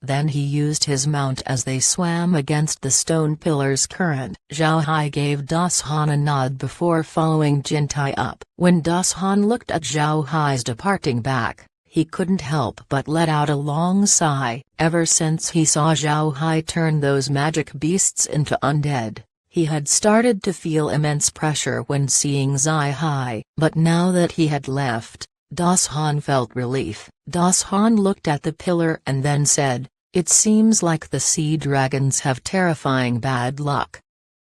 Speaker 1: Then he used his mount as they swam against the stone pillar's current. Zhao Hai gave Das Han a nod before following Jintai up. When Das Han looked at Zhao Hai's departing back, he couldn't help but let out a long sigh. Ever since he saw Zhao Hai turn those magic beasts into undead, he had started to feel immense pressure when seeing Zhao Hai. But now that he had left, Das Han felt relief. Das Han looked at the pillar and then said, "It seems like the sea dragons have terrifying bad luck."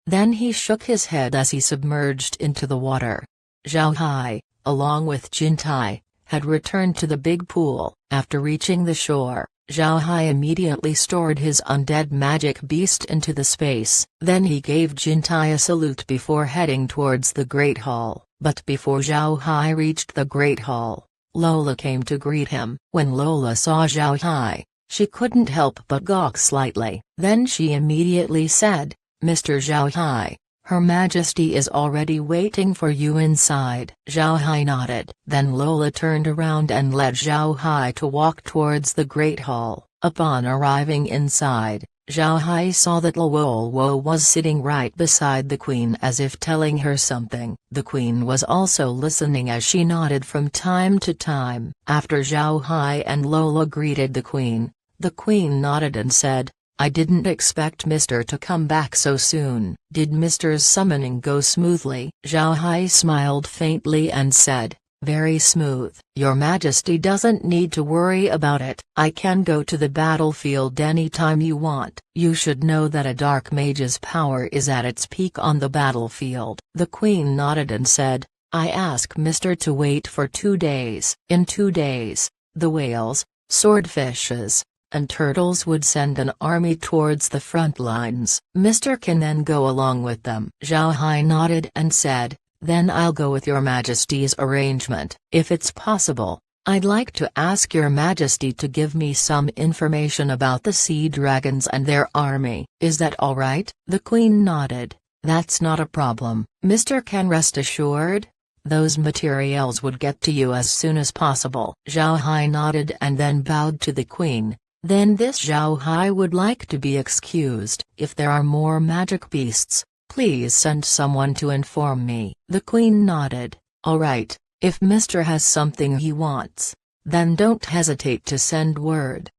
Speaker 1: Then he shook his head as he submerged into the water. Zhao Hai, along with Jintai, had returned to the big pool. After reaching the shore, Zhao Hai immediately stored his undead magic beast into the space. Then he gave Jintai a salute before heading towards the Great Hall. But before Zhao Hai reached the Great Hall, Lola came to greet him. When Lola saw Zhao Hai, she couldn't help but gawk slightly. Then she immediately said, "Mr. Zhao Hai, Her Majesty is already waiting for you inside." Zhao Hai nodded. Then Lola turned around and led Zhao Hai to walk towards the Great Hall. Upon arriving inside, Zhao Hai saw that Luo was sitting right beside the queen as if telling her something. The queen was also listening as she nodded from time to time. After Zhao Hai and Lola greeted the queen nodded and said, "I didn't expect Mr. to come back so soon." "Did Mr.'s summoning go smoothly?" Zhao Hai smiled faintly and said, "Very smooth. Your Majesty doesn't need to worry about it. I can go to the battlefield anytime you want." "You should know that a dark mage's power is at its peak on the battlefield." The queen nodded and said, "I ask Mr. to wait for 2 days. In 2 days, the whales, swordfishes, and turtles would send an army towards the front lines. Mr. can then go along with them." Zhao Hai nodded and said, "Then I'll go with Your Majesty's arrangement. If it's possible, I'd like to ask Your Majesty to give me some information about the sea dragons and their army. Is that all right?" The queen nodded. "That's not a problem. Mr. can rest assured. Those materials would get to you as soon as possible." Zhao Hai nodded and then bowed to the queen. "Then this Zhao Hai would like to be excused. If there are more magic beasts, please send someone to inform me." The queen nodded. "All right, if Mr. has something he wants, then don't hesitate to send word."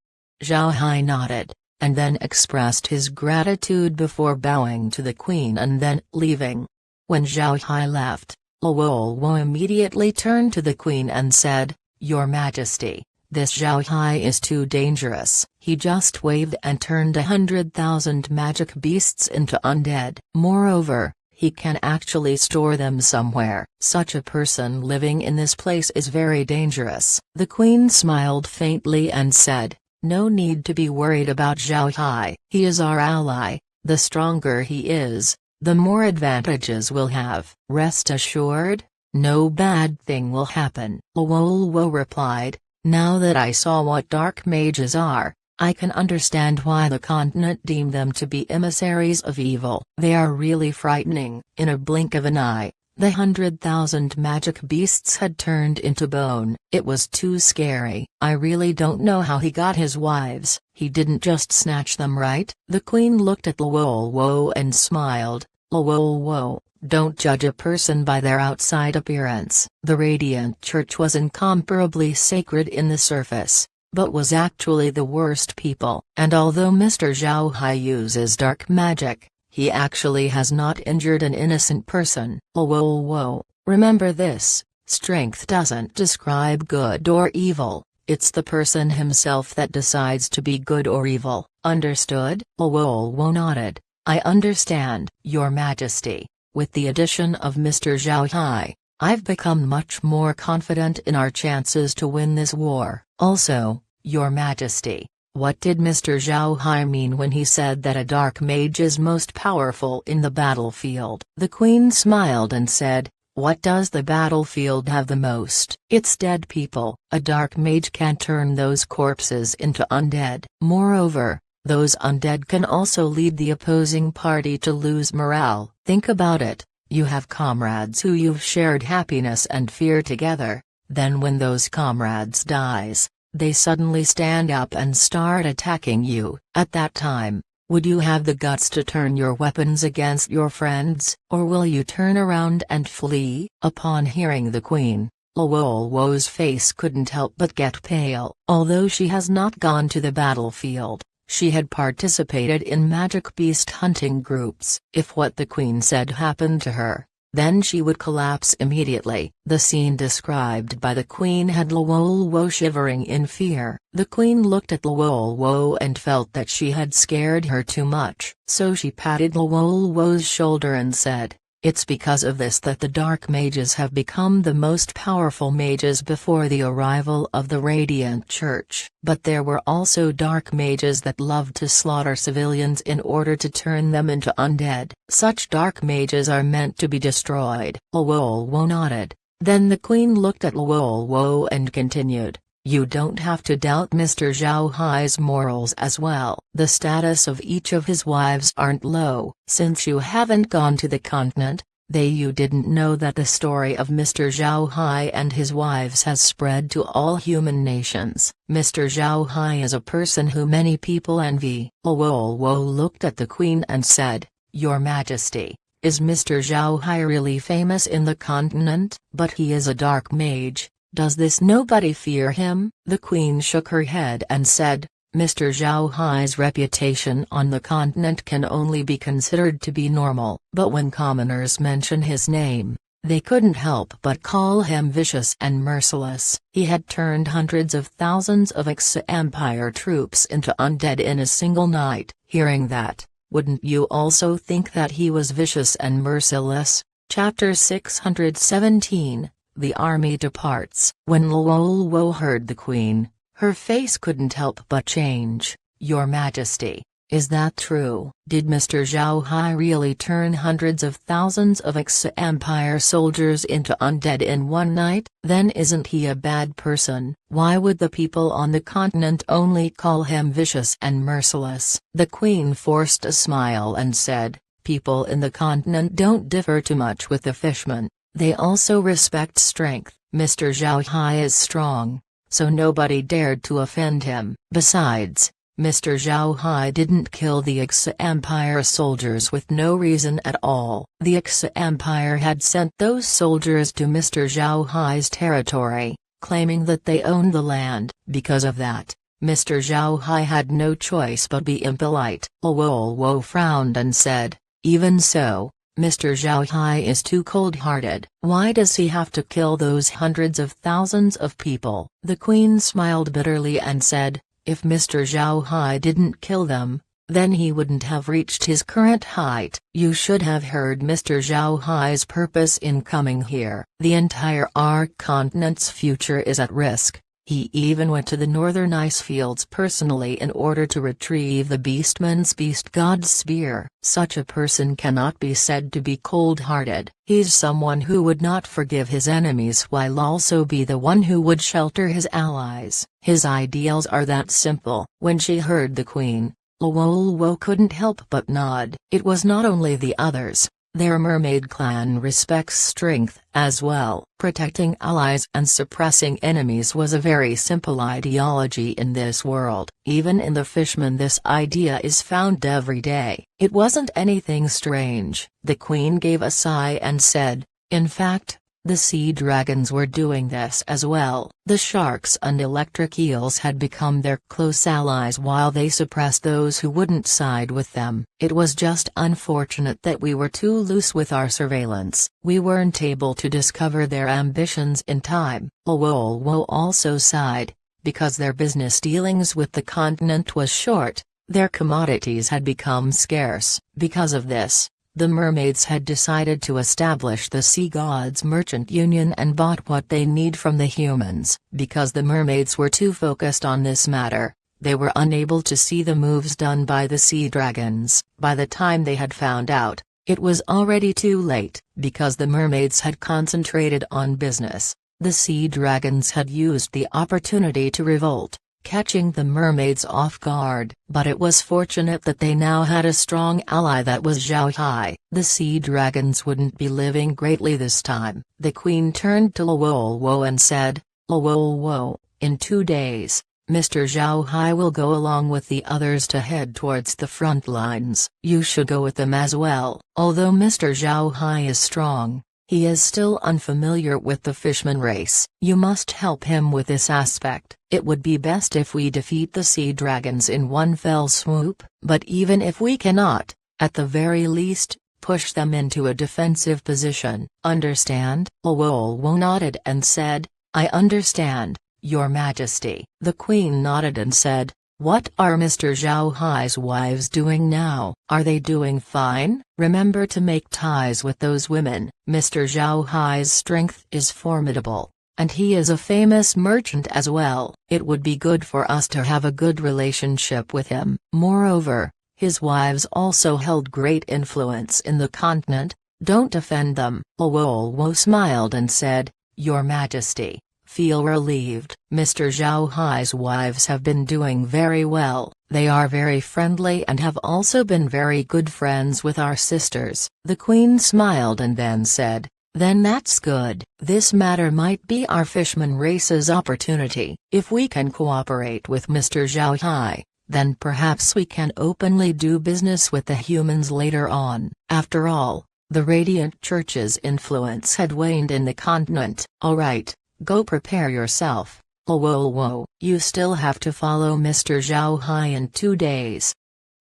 Speaker 1: Zhao Hai nodded, and then expressed his gratitude before bowing to the queen and then leaving. When Zhao Hai left, Luo immediately turned to the queen and said, "Your Majesty, this Zhao Hai is too dangerous. He just waved and turned 100,000 magic beasts into undead. Moreover, he can actually store them somewhere. Such a person living in this place is very dangerous." The queen smiled faintly and said, "No need to be worried about Zhao Hai. He is our ally. The stronger he is, the more advantages we'll have. Rest assured, no bad thing will happen." Luo replied, "Now that I saw what dark mages are, I can understand why the continent deemed them to be emissaries of evil. They are really frightening." In a blink of an eye, the 100,000 magic beasts had turned into bone. It was too scary. "I really don't know how he got his wives. He didn't just snatch them, right?" The queen looked at Luo and smiled. "Luo, don't judge a person by their outside appearance." The Radiant Church was incomparably sacred in the surface, but was actually the worst people. And although Mr. Zhao Hai uses dark magic, he actually has not injured an innocent person. Luo, remember this, Strength doesn't describe good or evil, it's the person himself that decides to be good or evil, understood? Luo nodded. I understand, Your Majesty. With the addition of Mr. Zhao Hai, I've become much more confident in our chances to win this war. Also, Your Majesty, what did Mr. Zhao Hai mean when he said that a dark mage is most powerful in the battlefield? The Queen smiled and said, what does the battlefield have the most? It's dead people. A dark mage can turn those corpses into undead. Moreover, those undead can also lead the opposing party to lose morale. Think about it, you have comrades who you've shared happiness and fear together, then when those comrades dies, they suddenly stand up and start attacking you. At that time, would you have the guts to turn your weapons against your friends, or will you turn around and flee? Upon hearing the Queen, Luo's face couldn't help but get pale. Although she has not gone to the battlefield, she had participated in magic beast hunting groups. If what the Queen said happened to her, then she would collapse immediately. The scene described by the Queen had Luo shivering in fear. The Queen looked at Luo and felt that she had scared her too much. So she patted Luo's shoulder and said, it's because of this that the dark mages have become the most powerful mages before the arrival of the Radiant Church. But there were also dark mages that loved to slaughter civilians in order to turn them into undead. Such dark mages are meant to be destroyed. Luo nodded. Then the Queen looked at Luo and continued, you don't have to doubt Mr. Zhao Hai's morals as well. The status of each of his wives aren't low. Since you haven't gone to the continent, you didn't know that the story of Mr. Zhao Hai and his wives has spread to all human nations. Mr. Zhao Hai is a person who many people envy. Luo looked at the Queen and said, Your Majesty, is Mr. Zhao Hai really famous in the continent? But he is a dark mage. Does this nobody fear him? The Queen shook her head and said, Mr. Zhao Hai's reputation on the continent can only be considered to be normal. But when commoners mention his name, they couldn't help but call him vicious and merciless. He had turned hundreds of thousands of ex-Empire troops into undead in a single night. Hearing that, wouldn't you also think that he was vicious and merciless? Chapter 617. The army departs. When Luo heard the Queen, her face couldn't help but change. Your Majesty, is that true? Did Mr. Zhao Hai really turn hundreds of thousands of ex-Empire soldiers into undead in one night? Then isn't he a bad person? Why would the people on the continent only call him vicious and merciless? The Queen forced a smile and said, people in the continent don't differ too much with the fishmen. They also respect strength. Mr. Zhao Hai is strong, so nobody dared to offend him. Besides, Mr. Zhao Hai didn't kill the ex-Empire soldiers with no reason at all. The ex-Empire had sent those soldiers to Mr. Zhao Hai's territory, claiming that they owned the land. Because of that, Mr. Zhao Hai had no choice but be impolite. Luo frowned and said, even so, Mr. Zhao Hai is too cold-hearted. Why does he have to kill those hundreds of thousands of people? The Queen smiled bitterly and said, if Mr. Zhao Hai didn't kill them, then he wouldn't have reached his current height. You should have heard Mr. Zhao Hai's purpose in coming here. The entire Ark continent's future is at risk. He even went to the northern ice fields personally in order to retrieve the Beastman's Beast God's spear. Such a person cannot be said to be cold-hearted. He's someone who would not forgive his enemies while also be the one who would shelter his allies. His ideals are that simple. When she heard the Queen, Luo couldn't help but nod. It was not only the others. Their mermaid clan respects strength as well. Protecting allies and suppressing enemies was a very simple ideology in this world. Even in the fishmen this idea is found every day. It wasn't anything strange. The Queen gave a sigh and said, in fact, The sea dragons were doing this as well. The sharks and electric eels had become their close allies while they suppressed those who wouldn't side with them. It was just unfortunate that we were too loose with our surveillance. We weren't able to discover their ambitions in time. Wolwo also sighed, because their business dealings with the continent was short. Their commodities had become scarce. Because of this, the mermaids had decided to establish the Sea Gods Merchant Union and bought what they need from the humans. Because the mermaids were too focused on this matter, they were unable to see the moves done by the sea dragons. By the time they had found out, it was already too late. Because the mermaids had concentrated on business, the sea dragons had used the opportunity to revolt, catching the mermaids off guard. But it was fortunate that they now had a strong ally that was Zhao Hai. The sea dragons wouldn't be living greatly this time. The queen turned to Wolwo and said, "Wolwo, in 2 days, Mr. Zhao Hai will go along with the others to head towards the front lines. You should go with them as well." Although Mr. Zhao Hai is strong, he is still unfamiliar with the fishman race. You must help him with this aspect. It would be best if we defeat the sea dragons in one fell swoop. But even if we cannot, at the very least, push them into a defensive position. Understand? Wolwo nodded and said, "I understand, Your Majesty." The Queen nodded and said, "What are Mr. Zhao Hai's wives doing now? Are they doing fine? Remember to make ties with those women. Mr. Zhao Hai's strength is formidable, and he is a famous merchant as well. It would be good for us to have a good relationship with him. Moreover, his wives also held great influence in the continent. Don't offend them." Wolwo smiled and said, "Your Majesty, feel relieved. Mr. Zhao Hai's wives have been doing very well. They are very friendly and have also been very good friends with our sisters." The Queen smiled and then said, "Then that's good. This matter might be our fishman race's opportunity. If we can cooperate with Mr. Zhao Hai, then perhaps we can openly do business with the humans later on." After all, the Radiant Church's influence had waned in the continent. "All right. Go prepare yourself, Wolwo. You still have to follow Mr. Zhao Hai in 2 days."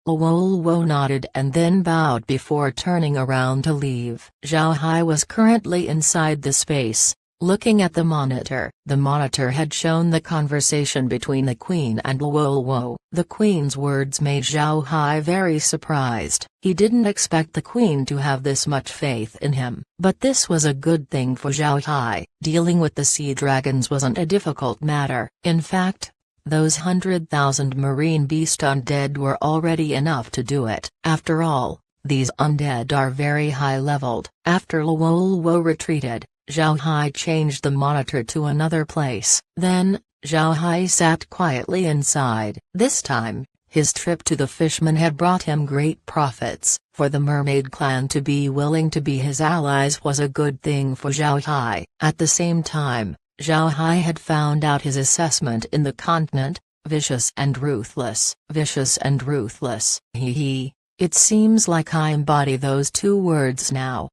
Speaker 1: Wolwo nodded and then bowed before turning around to leave. Zhao Hai was currently inside the space, looking at the monitor. The monitor had shown the conversation between the Queen and Wolwo. The Queen's words made Zhao Hai very surprised. He didn't expect the Queen to have this much faith in him. But this was a good thing for Zhao Hai. Dealing with the sea dragons wasn't a difficult matter. In fact, those 100,000 marine beast undead were already enough to do it. After all, these undead are very high-leveled. After Wolwo retreated, Zhao Hai changed the monitor to another place. Then, Zhao Hai sat quietly inside. This time, his trip to the fishman had brought him great profits. For the mermaid clan to be willing to be his allies was a good thing for Zhao Hai. At the same time, Zhao Hai had found out his assessment in the continent: vicious and ruthless. Vicious and ruthless. It seems like I embody those 2 words now.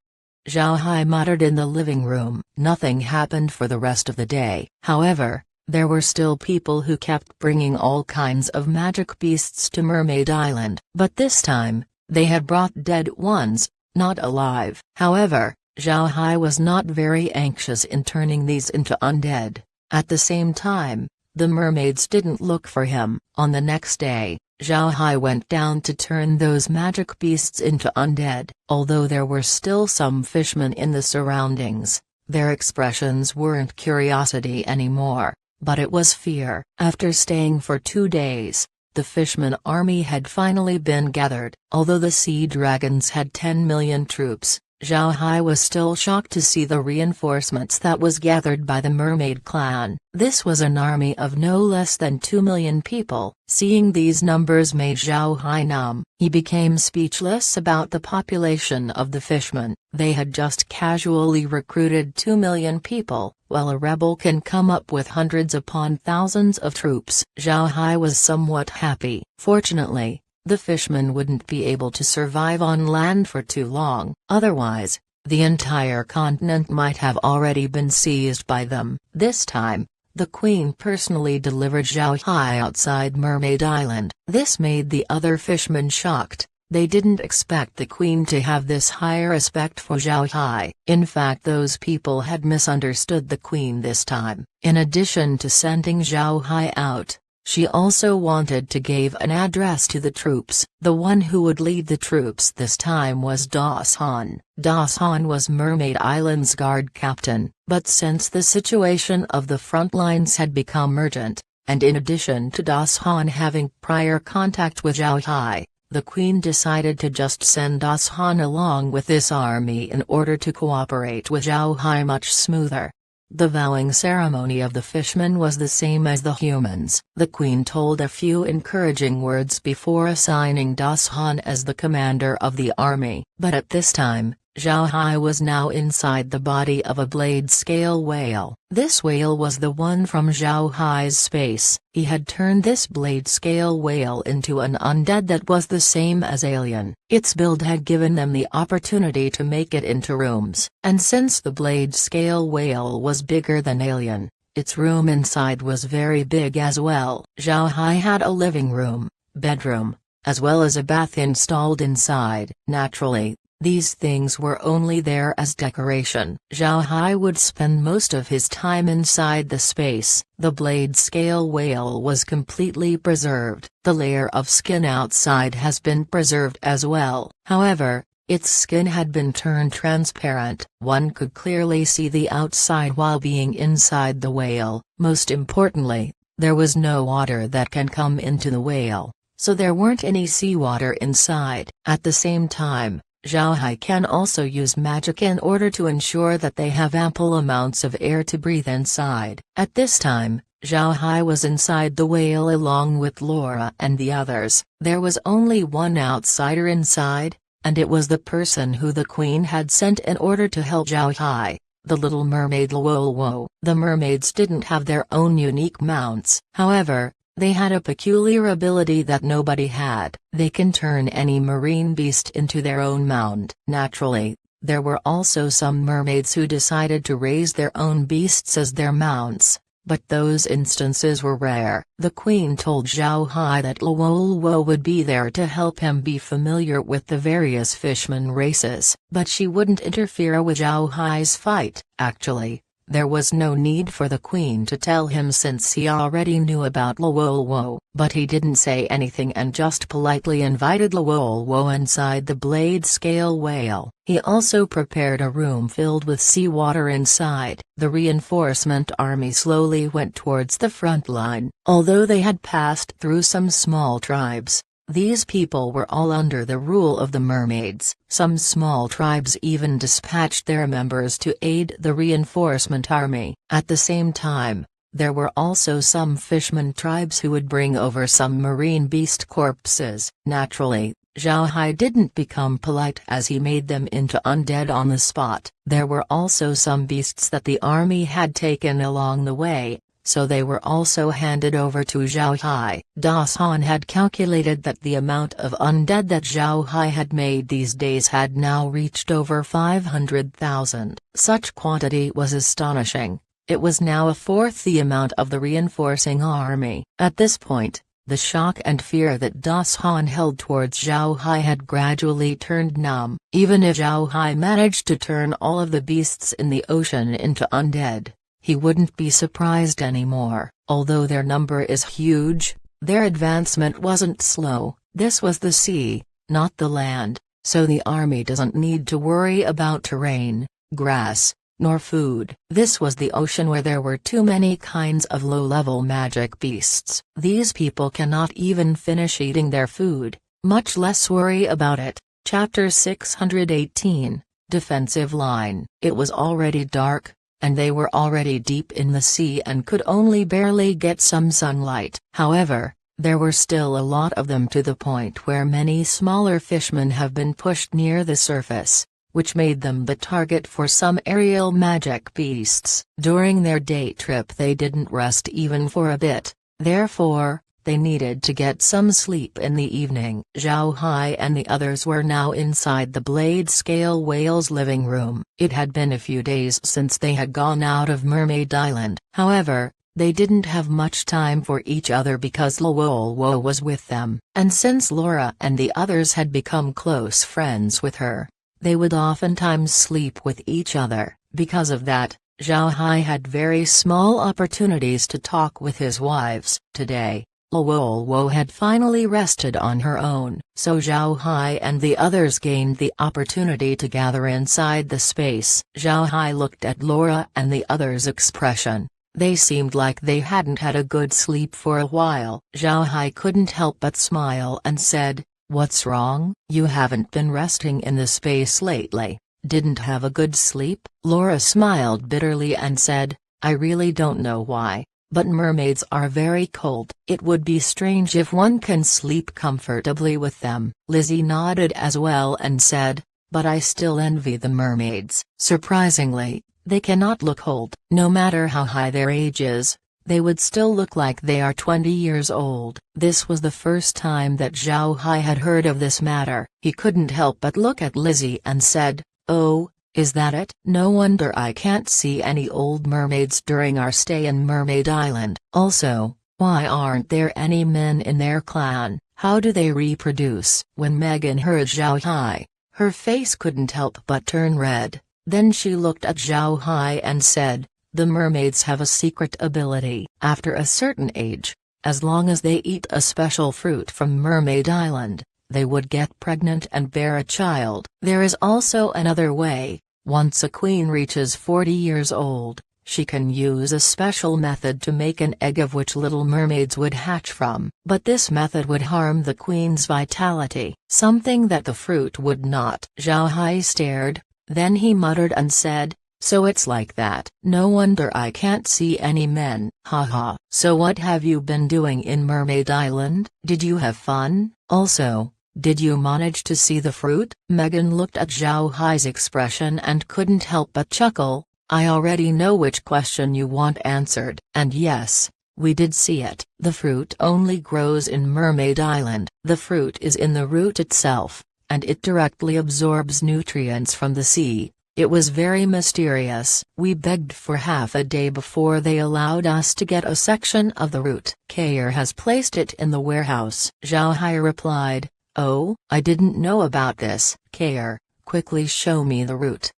Speaker 1: Zhao Hai muttered in the living room. Nothing happened for the rest of the day. However, there were still people who kept bringing all kinds of magic beasts to Mermaid Island. But this time, they had brought dead ones, not alive. However, Zhao Hai was not very anxious in turning these into undead. At the same time, the mermaids didn't look for him. On the next day, Zhao Hai went down to turn those magic beasts into undead. Although there were still some fishmen in the surroundings, their expressions weren't curiosity anymore, but it was fear. After staying for 2 days, the fishman army had finally been gathered. Although the sea dragons had 10 million troops, Zhao Hai was still shocked to see the reinforcements that was gathered by the mermaid clan. This was an army of no less than 2 million people. Seeing these numbers made Zhao Hai numb. He became speechless about the population of the fishmen. They had just casually recruited 2 million people, while a rebel can come up with hundreds upon thousands of troops. Zhao Hai was somewhat happy. Fortunately, the fishmen wouldn't be able to survive on land for too long. Otherwise, the entire continent might have already been seized by them. This time, the queen personally delivered Zhao Hai outside Mermaid Island. This made the other fishermen shocked. They didn't expect the queen to have this high respect for Zhao Hai. In fact, those people had misunderstood the queen this time. In addition to sending Zhao Hai out, she also wanted to give an address to the troops. The one who would lead the troops this time was Das Han. Das Han was Mermaid Island's guard captain, but since the situation of the front lines had become urgent, and in addition to Das Han having prior contact with Zhao Hai, the queen decided to just send Das Han along with this army in order to cooperate with Zhao Hai much smoother. The vowing ceremony of the fishmen was the same as the humans. The queen told a few encouraging words before assigning Das Han as the commander of the army. But at this time, Zhao Hai was now inside the body of a blade-scale whale. This whale was the one from Zhao Hai's space. He had turned this blade-scale whale into an undead that was the same as alien. Its build had given them the opportunity to make it into rooms, and since the blade-scale whale was bigger than alien, its room inside was very big as well. Zhao Hai had a living room, bedroom, as well as a bath installed inside. Naturally, these things were only there as decoration. Zhao Hai would spend most of his time inside the space. The blade-scale whale was completely preserved. The layer of skin outside has been preserved as well. However, its skin had been turned transparent. One could clearly see the outside while being inside the whale. Most importantly, there was no water that can come into the whale, so there weren't any seawater inside. At the same time, Zhao Hai can also use magic in order to ensure that they have ample amounts of air to breathe inside. At this time, Zhao Hai was inside the whale along with Laura and the others. There was only one outsider inside, and it was the person who the queen had sent in order to help Zhao Hai, the little mermaid Luo. The mermaids didn't have their own unique mounts. However, they had a peculiar ability that nobody had. They can turn any marine beast into their own mount. Naturally, there were also some mermaids who decided to raise their own beasts as their mounts, but those instances were rare. The queen told Zhao Hai that Luo would be there to help him be familiar with the various fishman races, but she wouldn't interfere with Zhao Hai's fight. Actually, there was no need for the queen to tell him since he already knew about Luo, but he didn't say anything and just politely invited Luo inside the blade-scale whale. He also prepared a room filled with seawater inside. The reinforcement army slowly went towards the front line. Although they had passed through some small tribes, these people were all under the rule of the mermaids. Some small tribes even dispatched their members to aid the reinforcement army. At the same time, there were also some fishman tribes who would bring over some marine beast corpses. Naturally, Zhao Hai didn't become polite as he made them into undead on the spot. There were also some beasts that the army had taken along the way, so they were also handed over to Zhao Hai. Das Han had calculated that the amount of undead that Zhao Hai had made these days had now reached over 500,000. Such quantity was astonishing. It was now a fourth the amount of the reinforcing army. At this point, the shock and fear that Das Han held towards Zhao Hai had gradually turned numb. Even if Zhao Hai managed to turn all of the beasts in the ocean into undead, he wouldn't be surprised anymore. Although their number is huge, their advancement wasn't slow. This was the sea, not the land, so the army doesn't need to worry about terrain, grass, nor food. This was the ocean where there were too many kinds of low-level magic beasts. These people cannot even finish eating their food, much less worry about it. Chapter 618, Defensive Line. It was already dark, and they were already deep in the sea and could only barely get some sunlight. However, there were still a lot of them to the point where many smaller fishmen have been pushed near the surface, which made them the target for some aerial magic beasts. During their day trip they didn't rest even for a bit, therefore, They needed to get some sleep in the evening. Zhao Hai and the others were now inside the blade scale whale's living room. It had been a few days since they had gone out of Mermaid Island. However, they didn't have much time for each other because Luo was with them, and since Laura and the others had become close friends with her, they would oftentimes sleep with each other. Because of that, Zhao Hai had very small opportunities to talk with his wives. Today, Luo had finally rested on her own, so Zhao Hai and the others gained the opportunity to gather inside the space. Zhao Hai looked at Laura and the others' expression. They seemed like they hadn't had a good sleep for a while. Zhao Hai couldn't help but smile and said, "What's wrong? You haven't been resting in the space lately. Didn't have a good sleep?" Laura smiled bitterly and said, "I really don't know why, but mermaids are very cold. It would be strange if one can sleep comfortably with them." Lizzie nodded as well and said, "But I still envy the mermaids. Surprisingly, they cannot look old. No matter how high their age is, they would still look like they are 20 years old." This was the first time that Zhao Hai had heard of this matter. He couldn't help but look at Lizzie and said, "Oh, is that it? No wonder I can't see any old mermaids during our stay in Mermaid Island. Also, why aren't there any men in their clan? How do they reproduce?" When Megan heard Zhao Hai, her face couldn't help but turn red. Then she looked at Zhao Hai and said, "The mermaids have a secret ability. After a certain age, as long as they eat a special fruit from Mermaid Island, they would get pregnant and bear a child. There is also another way. Once a queen reaches 40 years old, she can use a special method to make an egg of which little mermaids would hatch from. But this method would harm the queen's vitality, something that the fruit would not." Zhao Hai stared, then he muttered and said, "So it's like that. No wonder I can't see any men. Haha. So what have you been doing in Mermaid Island? Did you have fun? Also, did you manage to see the fruit?" Megan looked at Zhao Hai's expression and couldn't help but chuckle. "I already know which question you want answered. And yes, we did see it. The fruit only grows in Mermaid Island. The fruit is in the root itself, and it directly absorbs nutrients from the sea. It was very mysterious. We begged for half a day before they allowed us to get a section of the root. Kair has placed it in the warehouse." Zhao Hai replied, "Oh, I didn't know about this." "Kair, quickly show me the root."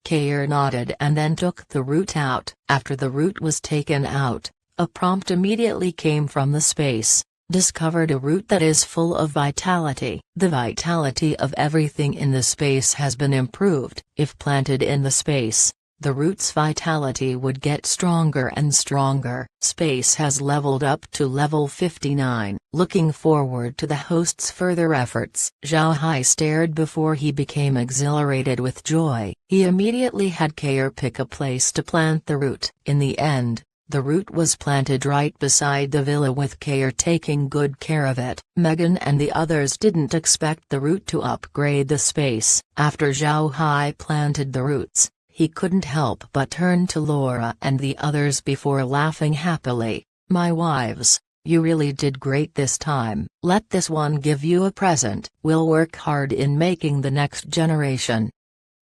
Speaker 1: Kair nodded and then took the root out. After the root was taken out, a prompt immediately came from the space. "Discovered a root that is full of vitality. The vitality of everything in the space has been improved. If planted in the space, the root's vitality would get stronger and stronger." Space has leveled up to level 59. Looking forward to the host's further efforts, Zhao Hai stared before he became exhilarated with joy. He immediately had Kair pick a place to plant the root. In the end, the root was planted right beside the villa with Kair taking good care of it. Megan and the others didn't expect the root to upgrade the space. After Zhao Hai planted the roots, he couldn't help but turn to Laura and the others before laughing happily. "My wives, you really did great this time. Let this one give you a present. We'll work hard in making the next generation."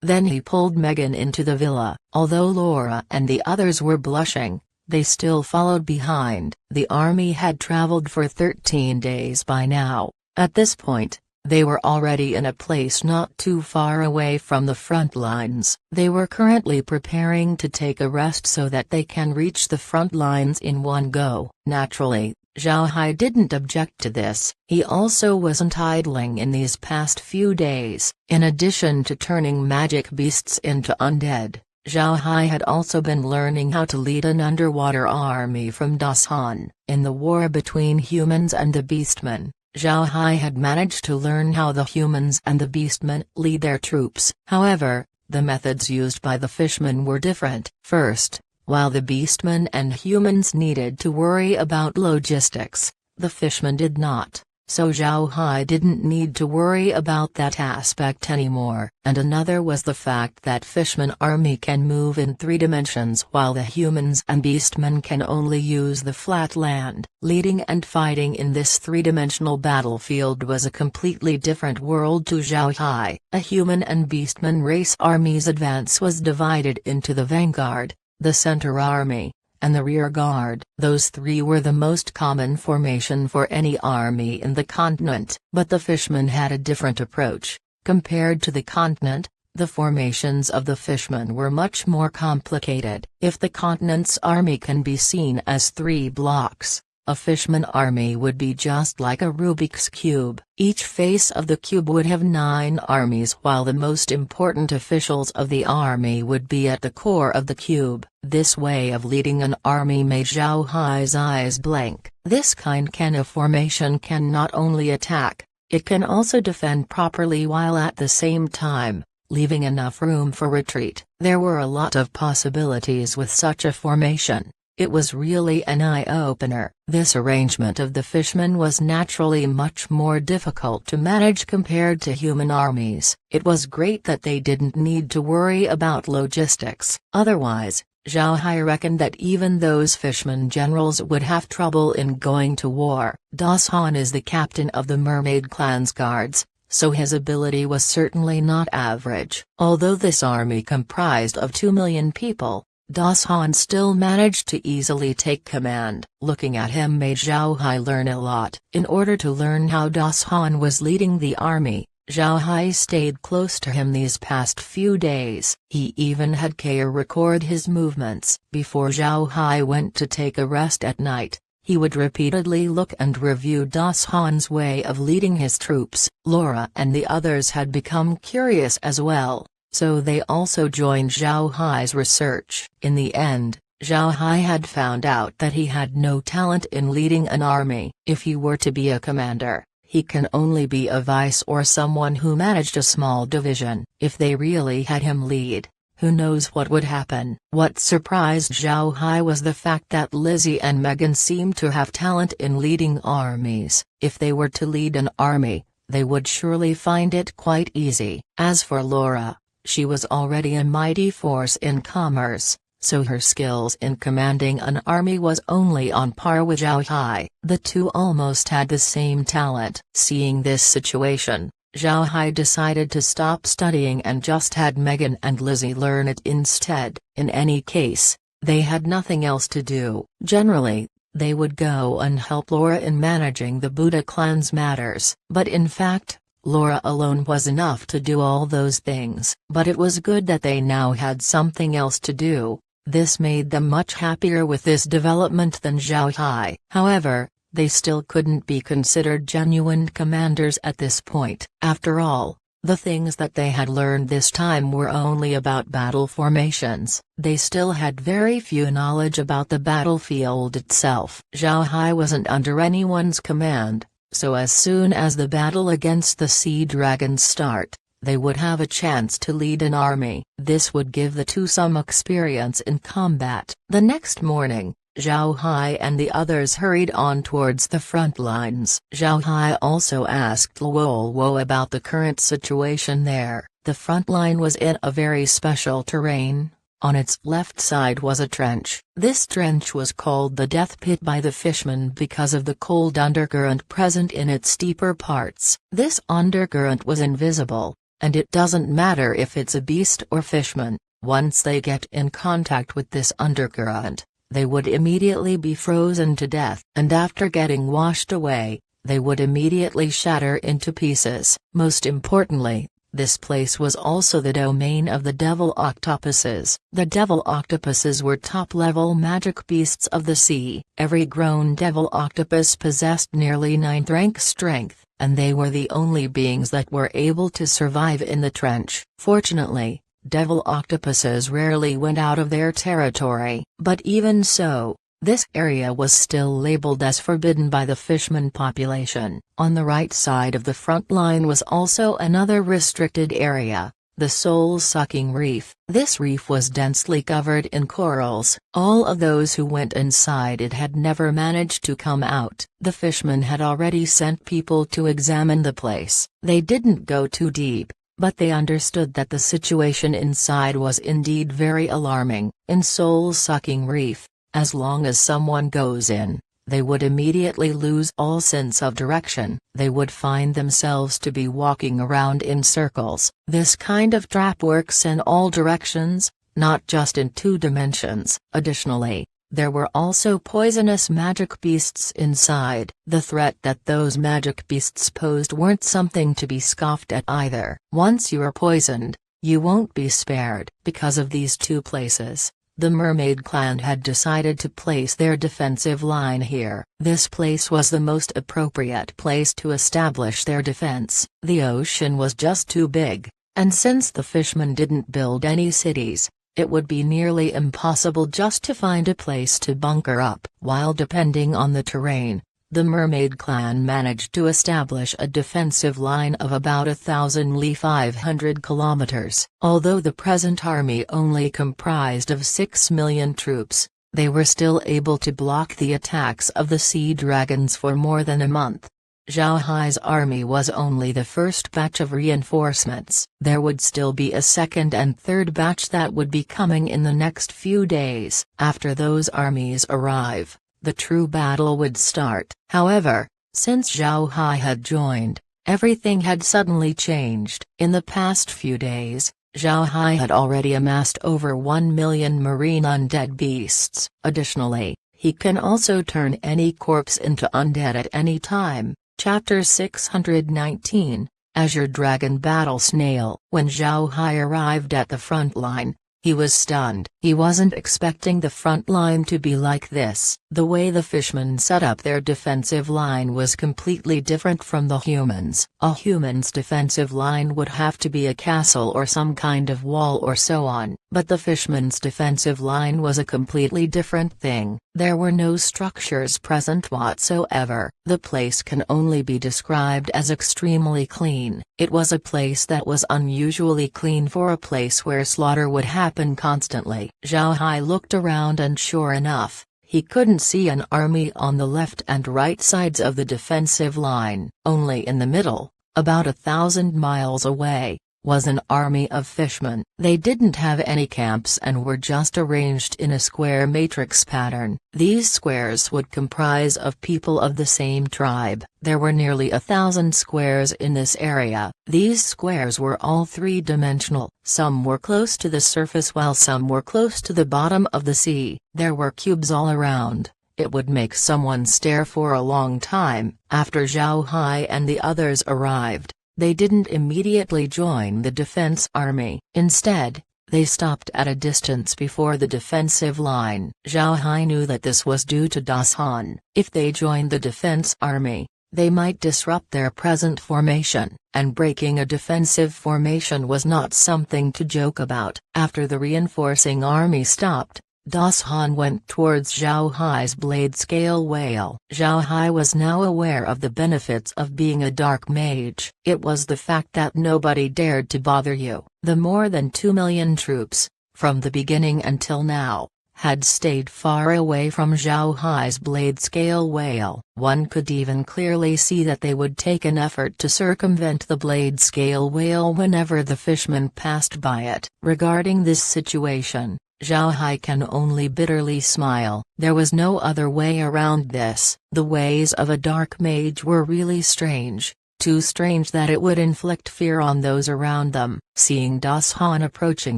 Speaker 1: Then he pulled Megan into the villa. Although Laura and the others were blushing, they still followed behind. The army had traveled for 13 days by now. At this point, they were already in a place not too far away from the front lines. They were currently preparing to take a rest so that they can reach the front lines in one go. Naturally, Zhao Hai didn't object to this. He also wasn't idling in these past few days. In addition to turning magic beasts into undead, Zhao Hai had also been learning how to lead an underwater army from Dasan. In the war between humans and the beastmen, Zhao Hai had managed to learn how the humans and the beastmen lead their troops. However, the methods used by the fishmen were different. First, while the beastmen and humans needed to worry about logistics, the fishmen did not. so Zhao Hai didn't need to worry about that aspect anymore. And another was the fact that Fishman army can move in 3 dimensions while the humans and beastmen can only use the flat land. Leading and fighting in this 3-dimensional battlefield was a completely different world to Zhao Hai. A human and beastman race army's advance was divided into the vanguard, the center army, and the rear guard. Those 3 were the most common formation for any army in the continent. But the Fishmen had a different approach. Compared to the continent, the formations of the Fishmen were much more complicated. If the continent's army can be seen as 3 blocks, a Fishman army would be just like a Rubik's Cube. Each face of the cube would have 9 armies, while the most important officials of the army would be at the core of the cube. This way of leading an army made Zhao Hai's eyes blank. This kind of formation can not only attack, it can also defend properly while at the same time, leaving enough room for retreat. There were a lot of possibilities with such a formation. It was really an eye-opener. This arrangement of the Fishmen was naturally much more difficult to manage compared to human armies. It was great that they didn't need to worry about logistics. Otherwise, Zhao Hai reckoned that even those Fishman generals would have trouble in going to war. Das Han is the captain of the Mermaid Clan's guards, so his ability was certainly not average. Although this army comprised of 2 million people, Das Han still managed to easily take command. Looking at him made Zhao Hai learn a lot. In order to learn how Das Han was leading the army, Zhao Hai stayed close to him these past few days. He even had Kaya record his movements. Before Zhao Hai went to take a rest at night, he would repeatedly look and review Das Han's way of leading his troops. Laura and the others had become curious as well, so they also joined Zhao Hai's research. In the end, Zhao Hai had found out that he had no talent in leading an army. If he were to be a commander, he can only be a vice or someone who managed a small division. If they really had him lead, who knows what would happen. What surprised Zhao Hai was the fact that Lizzie and Megan seemed to have talent in leading armies. If they were to lead an army, they would surely find it quite easy. As for Laura, she was already a mighty force in commerce, so her skills in commanding an army was only on par with Zhao Hai. The two almost had the same talent. Seeing this situation, Zhao Hai decided to stop studying and just had Megan and Lizzie learn it instead. In any case, they had nothing else to do. Generally, they would go and help Laura in managing the Buddha clan's matters. But in fact, Laura alone was enough to do all those things. But it was good that they now had something else to do. This made them much happier with this development than Zhao Hai. However, they still couldn't be considered genuine commanders at this point. After all, the things that they had learned this time were only about battle formations. They still had very few knowledge about the battlefield itself. Zhao Hai wasn't under anyone's command, so as soon as the battle against the Sea Dragons start, they would have a chance to lead an army. This would give the two some experience in combat. The next morning, Zhao Hai and the others hurried on towards the front lines. Zhao Hai also asked Luo about the current situation there. The front line was in a very special terrain. On its left side was a trench. This trench was called the Death Pit by the fishermen because of the cold undercurrent present in its steeper parts. This undercurrent was invisible, and it doesn't matter if it's a beast or fishman. Once they get in contact with this undercurrent, they would immediately be frozen to death. And after getting washed away, they would immediately shatter into pieces. Most importantly, this place was also the domain of the devil octopuses. The devil octopuses were top-level magic beasts of the sea. Every grown devil octopus possessed nearly 9th rank strength, and they were the only beings that were able to survive in the trench. Fortunately, devil octopuses rarely went out of their territory. But even so, this area was still labeled as forbidden by the fishman population. On the right side of the front line was also another restricted area. the soul-sucking reef. This reef was densely covered in corals. All of those who went inside it had never managed to come out. The fishermen had already sent people to examine the place. They didn't go too deep, but they understood that the situation inside was indeed very alarming. In soul-sucking reef, as long as someone goes in, they would immediately lose all sense of direction. They would find themselves to be walking around in circles. This kind of trap works in all directions, not just in 2 dimensions. Additionally, there were also poisonous magic beasts inside. The threat that those magic beasts posed weren't something to be scoffed at either. Once you are poisoned, you won't be spared. Because of these 2 places, the mermaid clan had decided to place their defensive line here. This place was the most appropriate place to establish their defense. The ocean was just too big, and since the fishermen didn't build any cities, it would be nearly impossible just to find a place to bunker up. While depending on the terrain, the mermaid clan managed to establish a defensive line of about 1,500 kilometers. Although the present army only comprised of 6 million troops, they were still able to block the attacks of the sea dragons for more than a month. Zhao Hai's army was only the first batch of reinforcements. There would still be a second and third batch that would be coming in the next few days. After those armies arrive, the true battle would start. However, since Zhao Hai had joined, everything had suddenly changed. In the past few days, Zhao Hai had already amassed over 1 million marine undead beasts. Additionally, he can also turn any corpse into undead at any time. Chapter 619, Azure Dragon Battle Snail. When Zhao Hai arrived at the front line, he was stunned. He wasn't expecting the front line to be like this. The way the fishermen set up their defensive line was completely different from the humans. A human's defensive line would have to be a castle or some kind of wall or so on. But the fishermen's defensive line was a completely different thing. There were no structures present whatsoever. The place can only be described as extremely clean. It was a place that was unusually clean for a place where slaughter would happen constantly. Zhao Hai looked around and sure enough, he couldn't see an army on the left and right sides of the defensive line. Only in the middle, about 1,000 miles away, was an army of fishermen. They didn't have any camps and were just arranged in a square matrix pattern. These squares would comprise of people of the same tribe. There were nearly 1,000 squares in this area. These squares were all 3-dimensional. Some were close to the surface while some were close to the bottom of the sea. There were cubes all around. It would make someone stare for a long time. After Zhao Hai and the others arrived, they didn't immediately join the defense army. Instead, they stopped at a distance before the defensive line. Zhao Hai knew that this was due to Das Han. If they joined the defense army, they might disrupt their present formation, and breaking a defensive formation was not something to joke about. After the reinforcing army stopped, Das Han went towards Zhao Hai's blade-scale whale. Zhao Hai was now aware of the benefits of being a dark mage. It was the fact that nobody dared to bother you. The more than 2 million troops, from the beginning until now, had stayed far away from Zhao Hai's blade-scale whale. One could even clearly see that they would take an effort to circumvent the blade-scale whale whenever the fishermen passed by it. Regarding this situation, Zhao Hai can only bitterly smile. There was no other way around this. The ways of a dark mage were really strange, too strange that it would inflict fear on those around them. Seeing Das Han approaching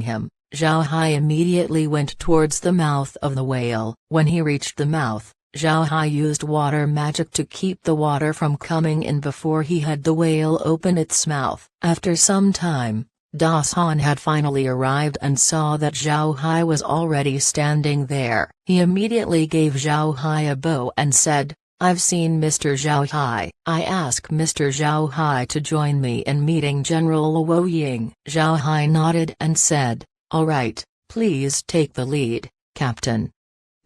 Speaker 1: him, Zhao Hai immediately went towards the mouth of the whale. When he reached the mouth, Zhao Hai used water magic to keep the water from coming in before he had the whale open its mouth. After some time, Das Han had finally arrived and saw that Zhao Hai was already standing there. He immediately gave Zhao Hai a bow and said, "I've seen Mr. Zhao Hai. I ask Mr. Zhao Hai to join me in meeting General Luo Ying." Zhao Hai nodded and said, "All right, please take the lead, Captain."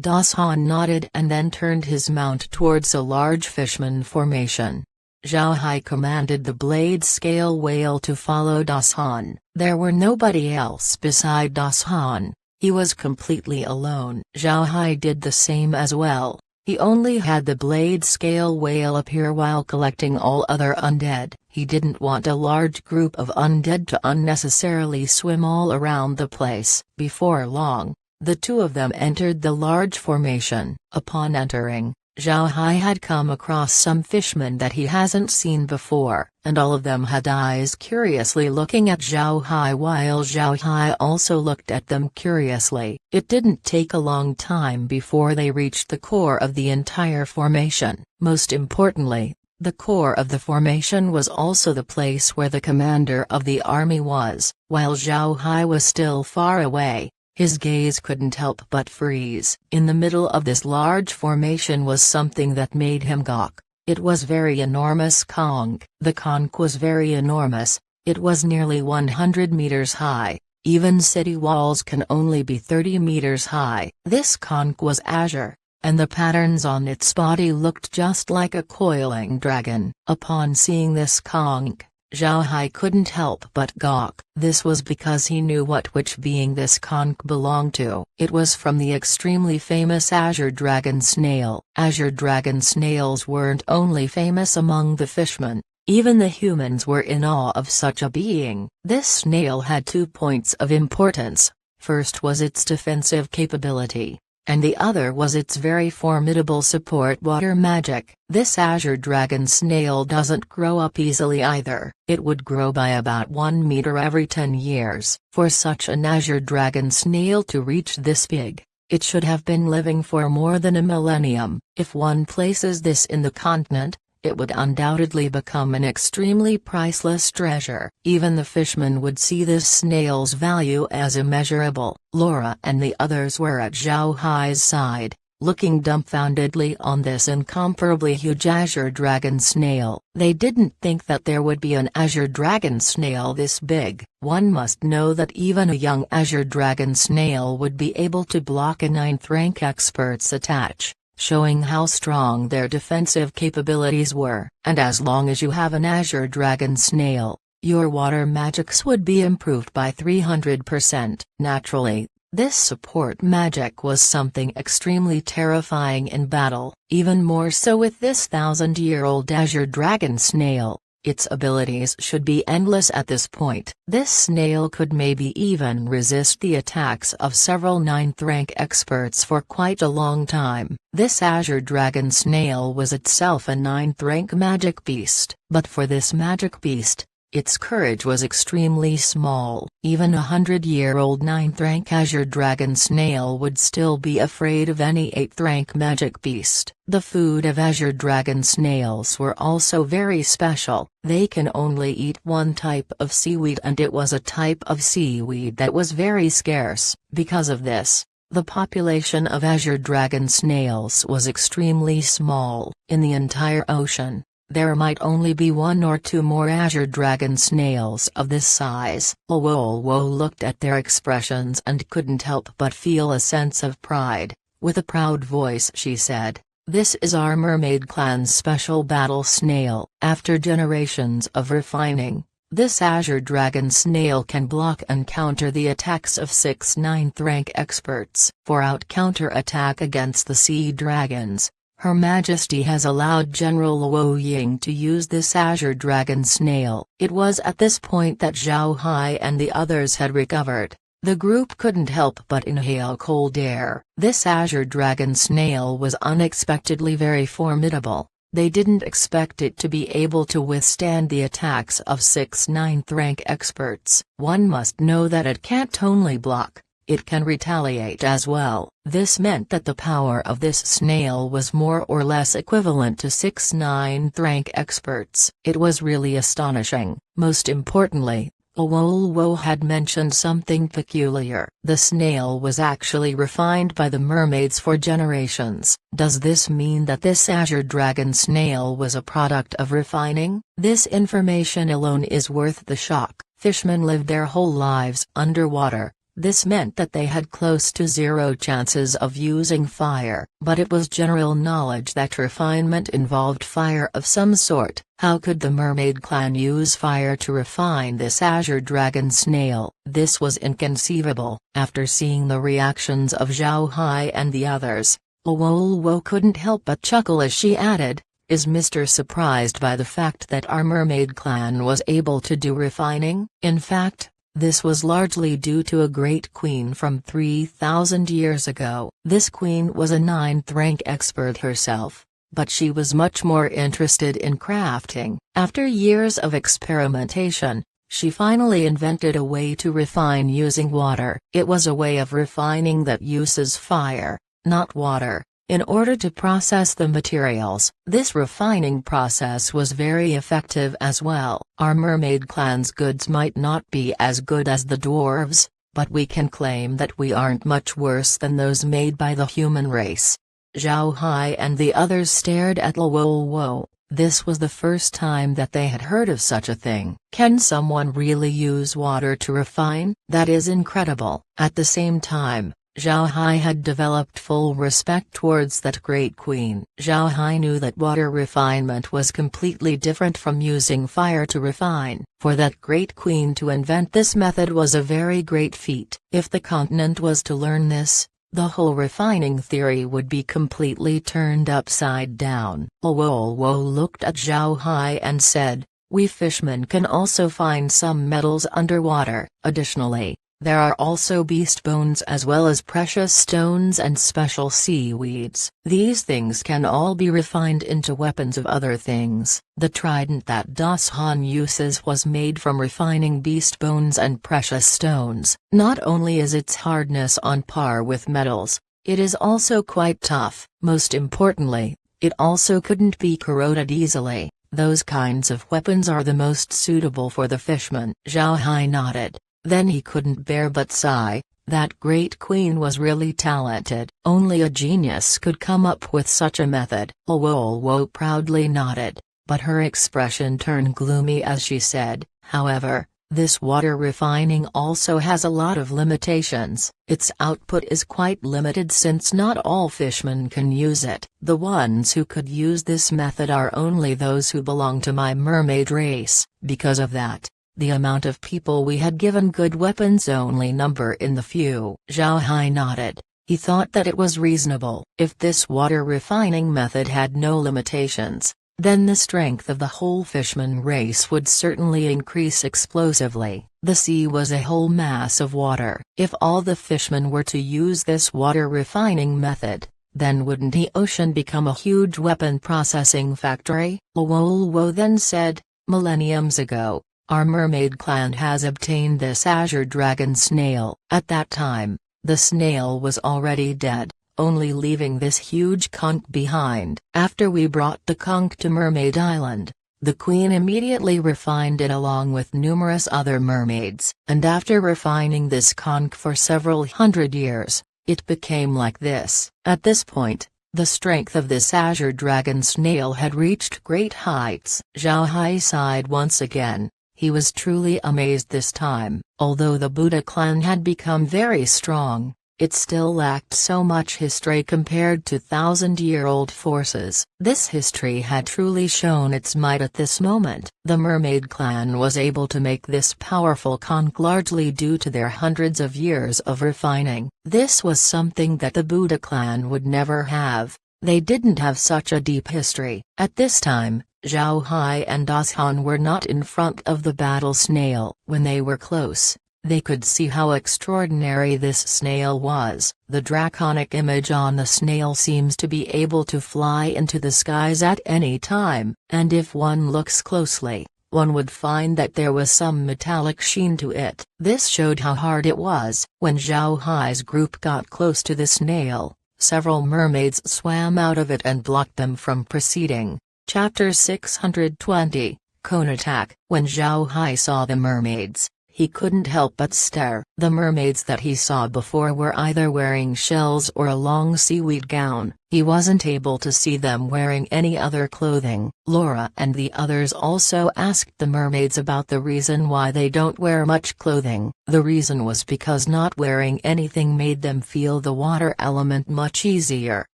Speaker 1: Das Han nodded and then turned his mount towards a large fishman formation. Zhao Hai commanded the blade scale whale to follow Das Han. There were nobody else beside Das Han. He was completely alone. Zhao Hai did the same as well. He only had the blade scale whale appear while collecting all other undead. He didn't want a large group of undead to unnecessarily swim all around the place. Before long, the two of them entered the large formation. Upon entering, Zhao Hai had come across some fishmen that he hasn't seen before, and all of them had eyes curiously looking at Zhao Hai while Zhao Hai also looked at them curiously. It didn't take a long time before they reached the core of the entire formation. Most importantly, the core of the formation was also the place where the commander of the army was. While Zhao Hai was still far away, his gaze couldn't help but freeze. In the middle of this large formation was something that made him gawk. It was very enormous conch. The conch was very enormous. It was nearly 100 meters high. Even city walls can only be 30 meters high. This conch was azure, and the patterns on its body looked just like a coiling dragon. Upon seeing this conch, Zhao Hai couldn't help but gawk. This was because he knew which being this conch belonged to. It was from the extremely famous azure dragon snail. Azure dragon snails weren't only famous among the fishmen, even the humans were in awe of such a being. This snail had 2 points of importance. First was its defensive capability, and the other was its very formidable support water magic. This azure dragon snail doesn't grow up easily either. It would grow by about 1 meter every 10 years. For such an azure dragon snail to reach this big, it should have been living for more than a millennium. If one places this in the continent, it would undoubtedly become an extremely priceless treasure. Even the fishmen would see this snail's value as immeasurable. Laura and the others were at Zhao Hai's side, looking dumbfoundedly on this incomparably huge azure dragon snail. They didn't think that there would be an azure dragon snail this big. One must know that even a young azure dragon snail would be able to block a 9th rank expert's attack, showing how strong their defensive capabilities were. And as long as you have an azure dragon snail, your water magics would be improved by 300%. Naturally, this support magic was something extremely terrifying in battle, even more so with this 1000-year-old azure dragon snail. Its abilities should be endless at this point. This snail could maybe even resist the attacks of several 9th rank experts for quite a long time. This azure dragon snail was itself a 9th rank magic beast. But for this magic beast, its courage was extremely small. Even a 100-year-old 9th rank azure dragon snail would still be afraid of any 8th rank magic beast. The food of azure dragon snails were also very special. They can only eat one type of seaweed, and it was a type of seaweed that was very scarce. Because of this, the population of azure dragon snails was extremely small. In the entire ocean, there might only be 1 or 2 more azure dragon snails of this size. Wolwo looked at their expressions and couldn't help but feel a sense of pride. With a proud voice she said, "This is our mermaid clan's special battle snail." After generations of refining, this azure dragon snail can block and counter the attacks of 6 9th rank experts. For out counter attack against the sea dragons, Her Majesty has allowed General Luo Ying to use this azure dragon snail. It was at this point that Zhao Hai and the others had recovered. The group couldn't help but inhale cold air. This azure dragon snail was unexpectedly very formidable. They didn't expect it to be able to withstand the attacks of 6 9th rank experts. One must know that it can't only block, it can retaliate as well. This meant that the power of this snail was more or less equivalent to 6 9th rank experts. It was really astonishing. Most importantly, Wolwo had mentioned something peculiar. The snail was actually refined by the mermaids for generations. Does this mean that this azure dragon snail was a product of refining? This information alone is worth the shock. Fishmen lived their whole lives underwater, This meant that they had close to zero chances of using fire. But it was general knowledge that refinement involved fire of some sort. How could the mermaid clan use fire to refine this azure dragon snail? This was inconceivable. After seeing the reactions of Zhao Hai and the others, Luo couldn't help but chuckle as she added, "Is Mr. surprised by the fact that our mermaid clan was able to do refining?" In fact, this was largely due to a great queen from 3,000 years ago. This queen was a 9th-rank expert herself, but she was much more interested in crafting. After years of experimentation, she finally invented a way to refine using water. It was a way of refining that uses fire, not water, in order to process the materials. This refining process was very effective as well. Our mermaid clan's goods might not be as good as the dwarves, but we can claim that we aren't much worse than those made by the human race. Zhao Hai and the others stared at Luo. This was the first time that they had heard of such a thing. Can someone really use water to refine? That is incredible. At the same time, Zhao Hai had developed full respect towards that great queen. Zhao Hai knew that water refinement was completely different from using fire to refine. For that great queen to invent this method was a very great feat. If the continent was to learn this, the whole refining theory would be completely turned upside down. Luo looked at Zhao Hai and said, "We fishermen can also find some metals underwater. Additionally, there are also beast bones as well as precious stones and special seaweeds. These things can all be refined into weapons of other things." The trident that Das Han uses was made from refining beast bones and precious stones. Not only is its hardness on par with metals, it is also quite tough. Most importantly, it also couldn't be corroded easily. Those kinds of weapons are the most suitable for the fisherman. Zhao Hai nodded. Then he couldn't bear but sigh. That great queen was really talented. Only a genius could come up with such a method. Luo proudly nodded, but her expression turned gloomy as she said, "However, this water refining also has a lot of limitations. Its output is quite limited since not all fishermen can use it. The ones who could use this method are only those who belong to my mermaid race. Because of that, the amount of people we had given good weapons only number in the few." Zhao Hai nodded. He thought that it was reasonable. If this water refining method had no limitations, then the strength of the whole fishman race would certainly increase explosively. The sea was a whole mass of water. If all the fishermen were to use this water refining method, then wouldn't the ocean become a huge weapon processing factory? Luo then said, "Millenniums ago, our mermaid clan has obtained this azure dragon snail. At that time, the snail was already dead, only leaving this huge conch behind. After we brought the conch to Mermaid Island, the queen immediately refined it along with numerous other mermaids, and after refining this conch for several hundred years, it became like this." At this point, the strength of this azure dragon snail had reached great heights. Zhao Hai sighed once again. He was truly amazed this time. Although the Buddha clan had become very strong, it still lacked so much history compared to thousand-year-old forces. This history had truly shown its might at this moment. The mermaid clan was able to make this powerful conch largely due to their hundreds of years of refining. This was something that the Buddha clan would never have. They didn't have such a deep history. At this time, Zhao Hai and Das Han were not in front of the battle snail. When they were close, they could see how extraordinary this snail was. The draconic image on the snail seems to be able to fly into the skies at any time, and if one looks closely, one would find that there was some metallic sheen to it. This showed how hard it was. When Zhao Hai's group got close to the snail, several mermaids swam out of it and blocked them from proceeding. Chapter 620, Cone Attack. When Zhao Hai saw the mermaids, He couldn't help but stare. The mermaids that he saw before were either wearing shells or a long seaweed gown. He wasn't able to see them wearing any other clothing. Laura and the others also asked the mermaids about the reason why they don't wear much clothing. The reason was because not wearing anything made them feel the water element much easier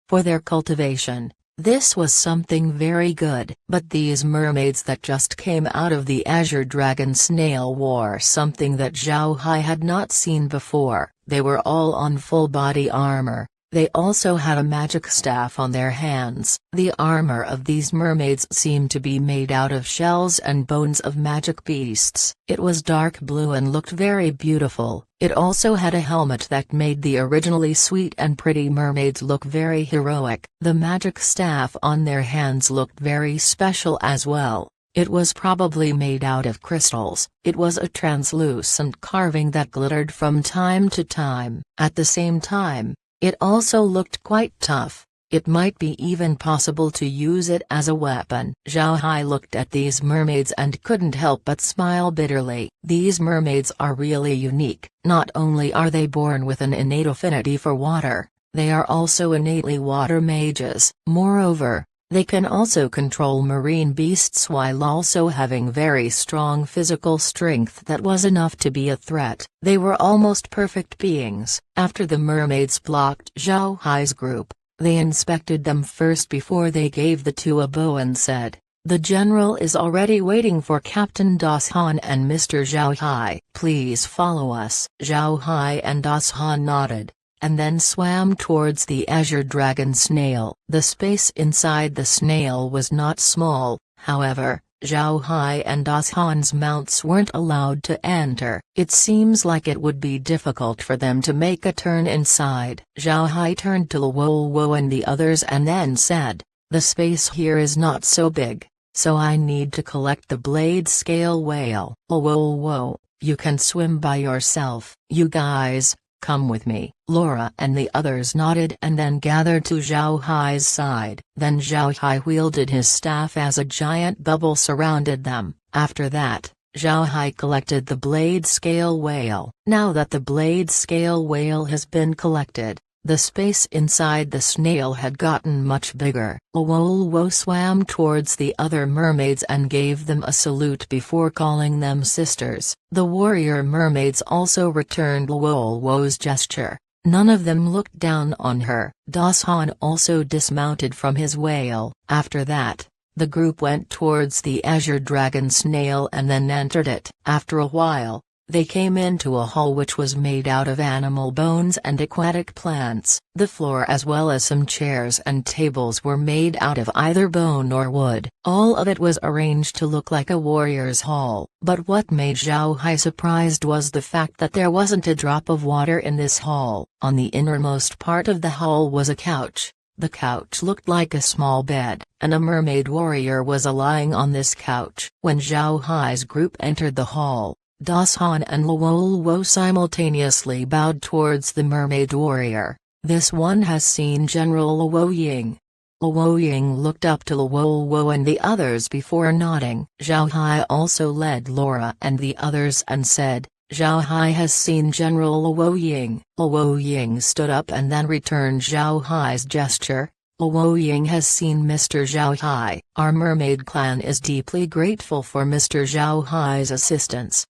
Speaker 1: for their cultivation. This was something very good. But these mermaids that just came out of the Azure Dragon Snail wore something that Zhao Hai had not seen before. They were all on full body armor. They also had a magic staff on their hands. The armor of these mermaids seemed to be made out of shells and bones of magic beasts. It was dark blue and looked very beautiful. It also had a helmet that made the originally sweet and pretty mermaids look very heroic. The magic staff on their hands looked very special as well. It was probably made out of crystals. It was a translucent carving that glittered from time to time. At the same time, it also looked quite tough. It might be even possible to use it as a weapon. Zhao Hai looked at these mermaids and couldn't help but smile bitterly. These mermaids are really unique. Not only are they born with an innate affinity for water, they are also innately water mages. Moreover, they can also control marine beasts while also having very strong physical strength that was enough to be a threat. They were almost perfect beings. After the mermaids blocked Zhao Hai's group, they inspected them first before they gave the two a bow and said, "The general is already waiting for Captain Das Han and Mr. Zhao Hai. Please follow us." Zhao Hai and Das Han nodded, and then swam towards the Azure Dragon Snail. The space inside the snail was not small, however. Zhao Hai and Das Han's mounts weren't allowed to enter. It seems like it would be difficult for them to make a turn inside. Zhao Hai turned to Luo and the others and then said, "The space here is not so big, so I need to collect the blade scale whale." "Luo, you can swim by yourself." "You guys, come with me." Laura and the others nodded and then gathered to Zhao Hai's side. Then Zhao Hai wielded his staff as a giant bubble surrounded them. After that, Zhao Hai collected the blade scale whale. Now that the blade scale whale has been collected, the space inside the snail had gotten much bigger. Luo swam towards the other mermaids and gave them a salute before calling them sisters. The warrior mermaids also returned Luo's gesture. None of them looked down on her. Das Han also dismounted from his whale. After that, the group went towards the Azure Dragon Snail and then entered it. After a while, they came into a hall which was made out of animal bones and aquatic plants. The floor as well as some chairs and tables were made out of either bone or wood. All of it was arranged to look like a warrior's hall. But what made Zhao Hai surprised was the fact that there wasn't a drop of water in this hall. On the innermost part of the hall was a couch. The couch looked like a small bed, and a mermaid warrior was lying on this couch. When Zhao Hai's group entered the hall, Das Han and Luo simultaneously bowed towards the mermaid warrior. "This one has seen General Luo Ying." Luo Ying looked up to Luo and the others before nodding. Zhao Hai also led Laura and the others and said, "Zhao Hai has seen General Luo Ying." Luo Ying stood up and then returned Zhao Hai's gesture. "Luo Ying has seen Mr. Zhao Hai. Our mermaid clan is deeply grateful for Mr. Zhao Hai's assistance."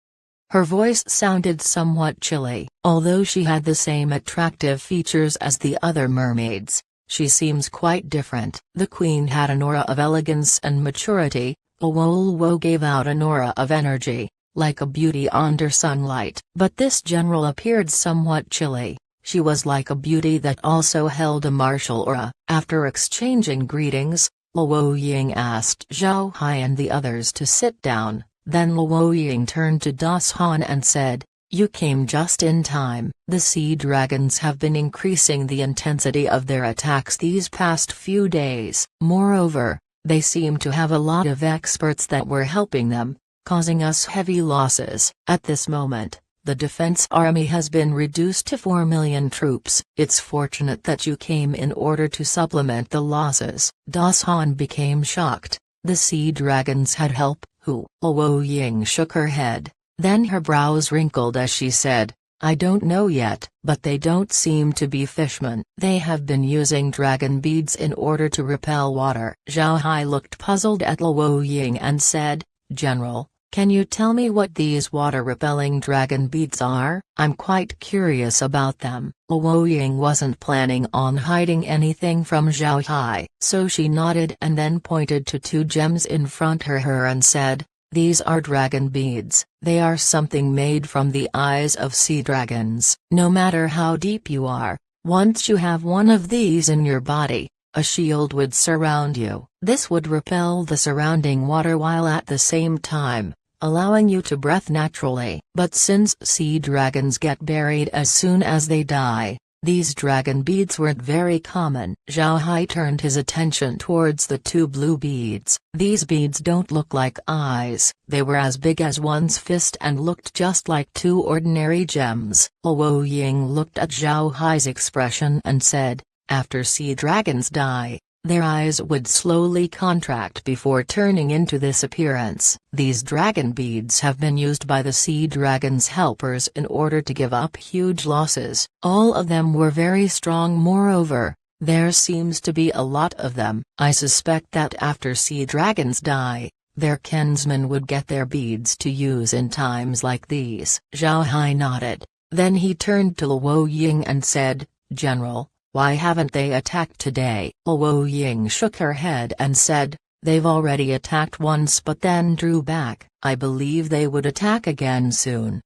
Speaker 1: Her voice sounded somewhat chilly. Although she had the same attractive features as the other mermaids, she seems quite different. The queen had an aura of elegance and maturity. Luo gave out an aura of energy, like a beauty under sunlight. But this general appeared somewhat chilly. She was like a beauty that also held a martial aura. After exchanging greetings, Luo Ying asked Zhao Hai and the others to sit down. Then Luo Ying turned to Das Han and said, "You came just in time. The sea dragons have been increasing the intensity of their attacks these past few days. Moreover, they seem to have a lot of experts that were helping them, causing us heavy losses. At this moment, the defense army has been reduced to 4 million troops. It's fortunate that you came in order to supplement the losses." Das Han became shocked. The sea dragons had help. Who? Luo Ying shook her head. Then her brows wrinkled as she said, I don't know yet, but they don't seem to be fishmen. They have been using dragon beads in order to repel water. Zhao Hai looked puzzled at Luo Ying and said, General, can you tell me what these water-repelling dragon beads are? I'm quite curious about them. Luo Ying wasn't planning on hiding anything from Zhao Hai, so she nodded and then pointed to two gems in front of her and said, these are dragon beads. They are something made from the eyes of sea dragons. No matter how deep you are, once you have one of these in your body, a shield would surround you. This would repel the surrounding water while at the same time allowing you to breathe naturally. But since sea dragons get buried as soon as they die, these dragon beads weren't very common. Zhao Hai turned his attention towards the two blue beads. These beads don't look like eyes. They were as big as one's fist and looked just like two ordinary gems. Luo Ying looked at Zhao Hai's expression and said, after sea dragons die, their eyes would slowly contract before turning into this appearance. These dragon beads have been used by the sea dragon's helpers in order to give up huge losses. All of them were very strong. Moreover, there seems to be a lot of them. I suspect that after sea dragons die, their kinsmen would get their beads to use in times like these. Zhao Hai nodded. Then he turned to Luo Ying and said, General, why haven't they attacked today? Luo Ying shook her head and said, they've already attacked once but then drew back. I believe they would attack again soon.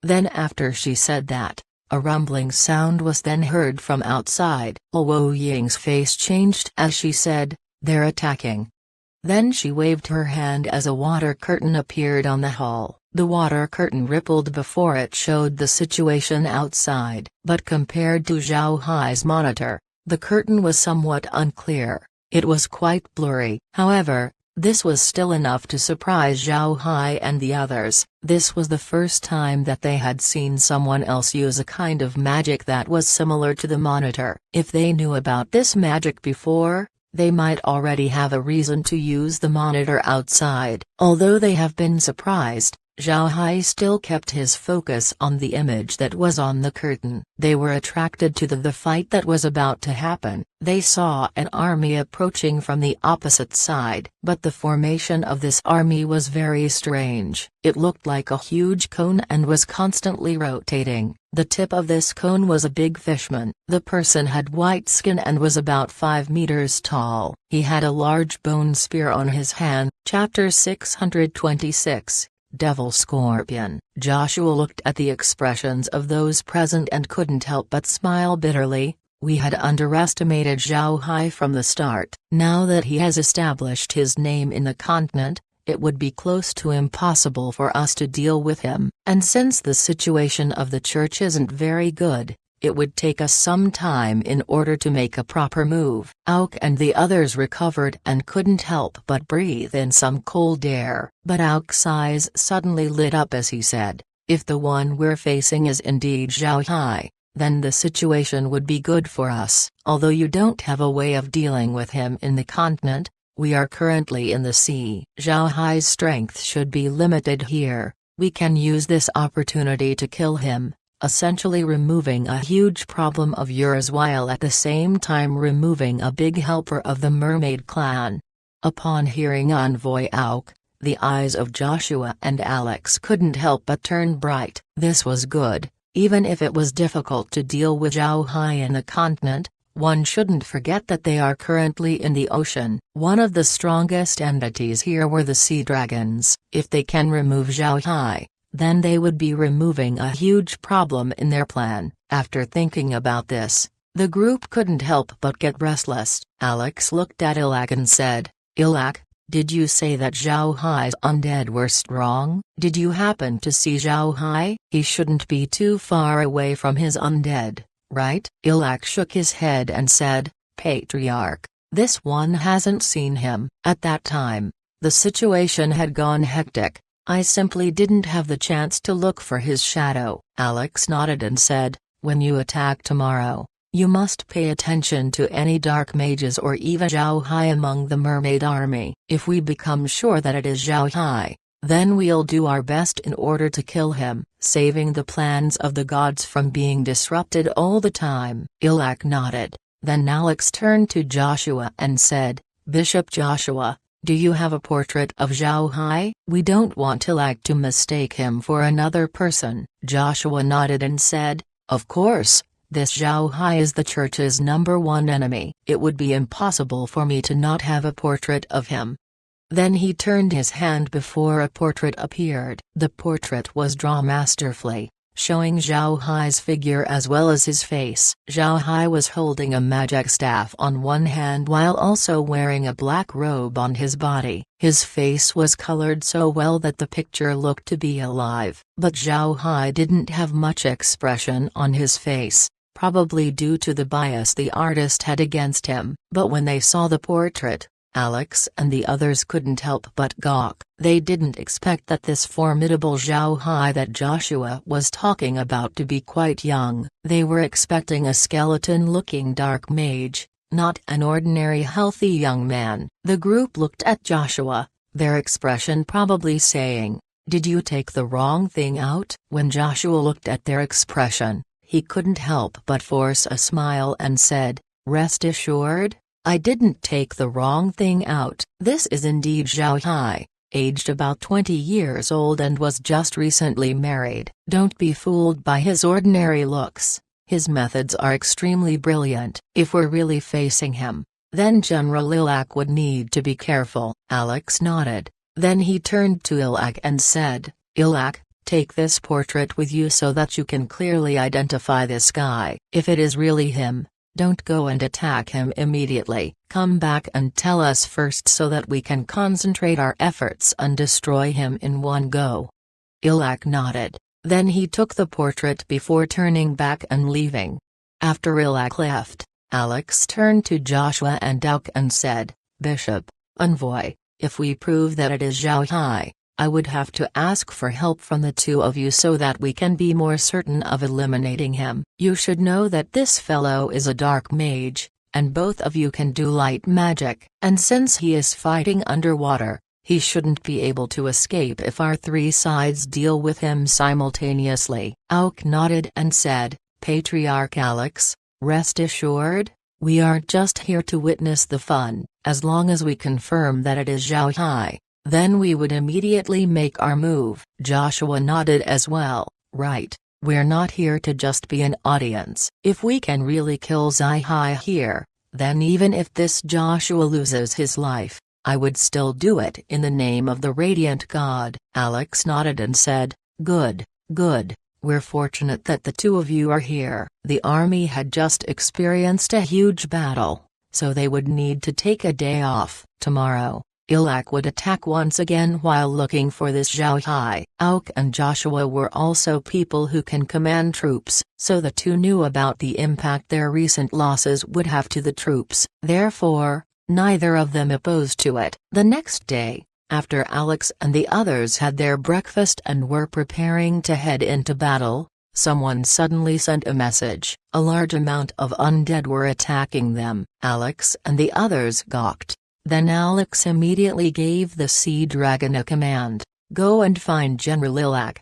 Speaker 1: Then after she said that, a rumbling sound was then heard from outside. Luo Ying's face changed as she said, they're attacking. Then she waved her hand as a water curtain appeared on the hall. The water curtain rippled before it showed the situation outside. But compared to Zhao Hai's monitor, the curtain was somewhat unclear. It was quite blurry. However, this was still enough to surprise Zhao Hai and the others. This was the first time that they had seen someone else use a kind of magic that was similar to the monitor. If they knew about this magic before, they might already have a reason to use the monitor outside. Although they have been surprised, Zhao Hai still kept his focus on the image that was on the curtain. They were attracted to the fight that was about to happen. They saw an army approaching from the opposite side. But the formation of this army was very strange. It looked like a huge cone and was constantly rotating. The tip of this cone was a big fishman. The person had white skin and was about 5 meters tall. He had a large bone spear on his hand. Chapter 626. Devil Scorpion. Joshua looked at the expressions of those present and couldn't help but smile bitterly. We had underestimated Zhao Hai from the start. Now that he has established his name in the continent, it would be close to impossible for us to deal with him. And since the situation of the church isn't very good, it would take us some time in order to make a proper move. Auk and the others recovered and couldn't help but breathe in some cold air. But Auk's eyes suddenly lit up as he said, if the one we're facing is indeed Zhao Hai, then the situation would be good for us. Although you don't have a way of dealing with him in the continent, we are currently in the sea. Zhao Hai's strength should be limited here. We can use this opportunity to kill him, essentially removing a huge problem of yours while at the same time removing a big helper of the mermaid clan. Upon hearing Envoy Auk, the eyes of Joshua and Alex couldn't help but turn bright. This was good. Even if it was difficult to deal with Zhao Hai in the continent, one shouldn't forget that they are currently in the ocean. One of the strongest entities here were the sea dragons. If they can remove Zhao Hai, then they would be removing a huge problem in their plan. After thinking about this, the group couldn't help but get restless. Alex looked at Ilak and said, Ilak, did you say that Zhao Hai's undead were strong? Did you happen to see Zhao Hai? He shouldn't be too far away from his undead, right? Ilak shook his head and said, Patriarch, this one hasn't seen him. At that time, the situation had gone hectic. I simply didn't have the chance to look for his shadow. Alex nodded and said, when you attack tomorrow, you must pay attention to any dark mages or even Zhao Hai among the mermaid army. If we become sure that it is Zhao Hai, Then we'll do our best in order to kill him, saving the plans of the gods from being disrupted all the time." Ilak nodded. Then Alex turned to Joshua and said, "Bishop Joshua, do you have a portrait of Zhao Hai? We don't want Ilak to mistake him for another person." Joshua nodded and said, "Of course. This Zhao Hai is the church's #1 enemy. It would be impossible for me to not have a portrait of him." Then he turned his hand before a portrait appeared. The portrait was drawn masterfully, showing Zhao Hai's figure as well as his face. Zhao Hai was holding a magic staff on one hand while also wearing a black robe on his body. His face was colored so well that the picture looked to be alive. But Zhao Hai didn't have much expression on his face, probably due to the bias the artist had against him. But when they saw the portrait, Alex and the others couldn't help but gawk. They didn't expect that this formidable Zhao Hai that Joshua was talking about to be quite young. They were expecting a skeleton-looking dark mage, not an ordinary healthy young man. The group looked at Joshua, their expression probably saying, "Did you take the wrong thing out?" When Joshua looked at their expression, he couldn't help but force a smile and said, "Rest assured, I didn't take the wrong thing out. This is indeed Zhao Hai, aged about 20 years old and was just recently married. Don't be fooled by his ordinary looks. His methods are extremely brilliant. If we're really facing him, then General Ilak would need to be careful." Alex nodded. Then he turned to Ilak and said, "Ilak, take this portrait with you so that you can clearly identify this guy. If it is really him, don't go and attack him immediately. Come back and tell us first so that we can concentrate our efforts and destroy him in one go." Ilak nodded. Then he took the portrait before turning back and leaving. After Ilak left, Alex turned to Joshua and Auk and said, "Bishop, Envoy, if we prove that it is Zhao Hai, I would have to ask for help from the two of you so that we can be more certain of eliminating him. You should know that this fellow is a dark mage, and both of you can do light magic, and since he is fighting underwater, he shouldn't be able to escape if our three sides deal with him simultaneously." Auk nodded and said, "Patriarch Alex, rest assured, we aren't just here to witness the fun. As long as we confirm that it is Zhao Hai, then we would immediately make our move." Joshua nodded as well. "Right, we're not here to just be an audience. If we can really kill Zhao Hai here, then even if this Joshua loses his life, I would still do it in the name of the Radiant God." Alex nodded and said, "Good, good. We're fortunate that the two of you are here." The army had just experienced a huge battle, so they would need to take a day off. Tomorrow, Ilak would attack once again while looking for this Zhao Hai. Auk and Joshua were also people who can command troops, so the two knew about the impact their recent losses would have to the troops. Therefore, neither of them opposed to it. The next day, after Alex and the others had their breakfast and were preparing to head into battle, someone suddenly sent a message. A large amount of undead were attacking them. Alex and the others gawked. Then Alex immediately gave the Sea Dragon a command, "Go and find General Ilak."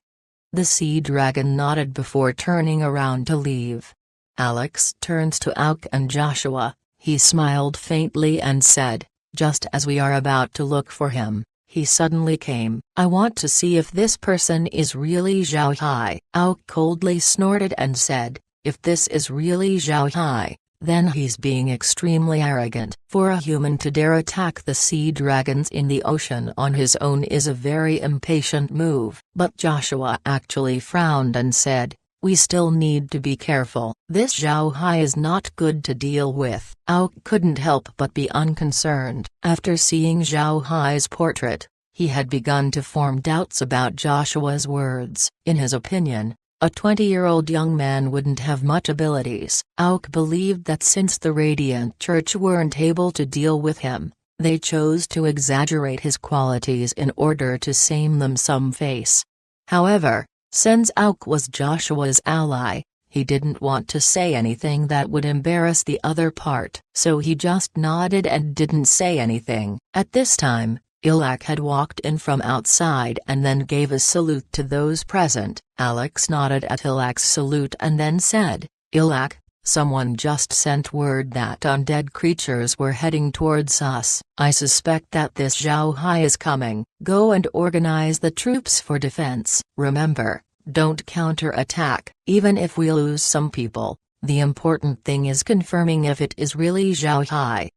Speaker 1: The Sea Dragon nodded before turning around to leave. Alex turns to Auk and Joshua. He smiled faintly and said, "Just as we are about to look for him, he suddenly came. I want to see if this person is really Zhao Hai." Auk coldly snorted and said, "If this is really Zhao Hai, then he's being extremely arrogant. For a human to dare attack the sea dragons in the ocean on his own is a very impatient move." But Joshua actually frowned and said, "We still need to be careful. This Zhao Hai is not good to deal with." Auk couldn't help but be unconcerned. After seeing Zhao Hai's portrait, he had begun to form doubts about Joshua's words. In his opinion, a 20-year-old young man wouldn't have much abilities. Auk believed that since the Radiant Church weren't able to deal with him, they chose to exaggerate his qualities in order to same them some face. However, since Auk was Joshua's ally, he didn't want to say anything that would embarrass the other part. So he just nodded and didn't say anything. At this time, Ilak had walked in from outside and then gave a salute to those present. Alex nodded at Ilak's salute and then said, "Ilak, someone just sent word that undead creatures were heading towards us. I suspect that this Zhao Hai is coming. Go and organize the troops for defense. Remember, don't counter-attack. Even if we lose some people, the important thing is confirming if it is really Zhao Hai."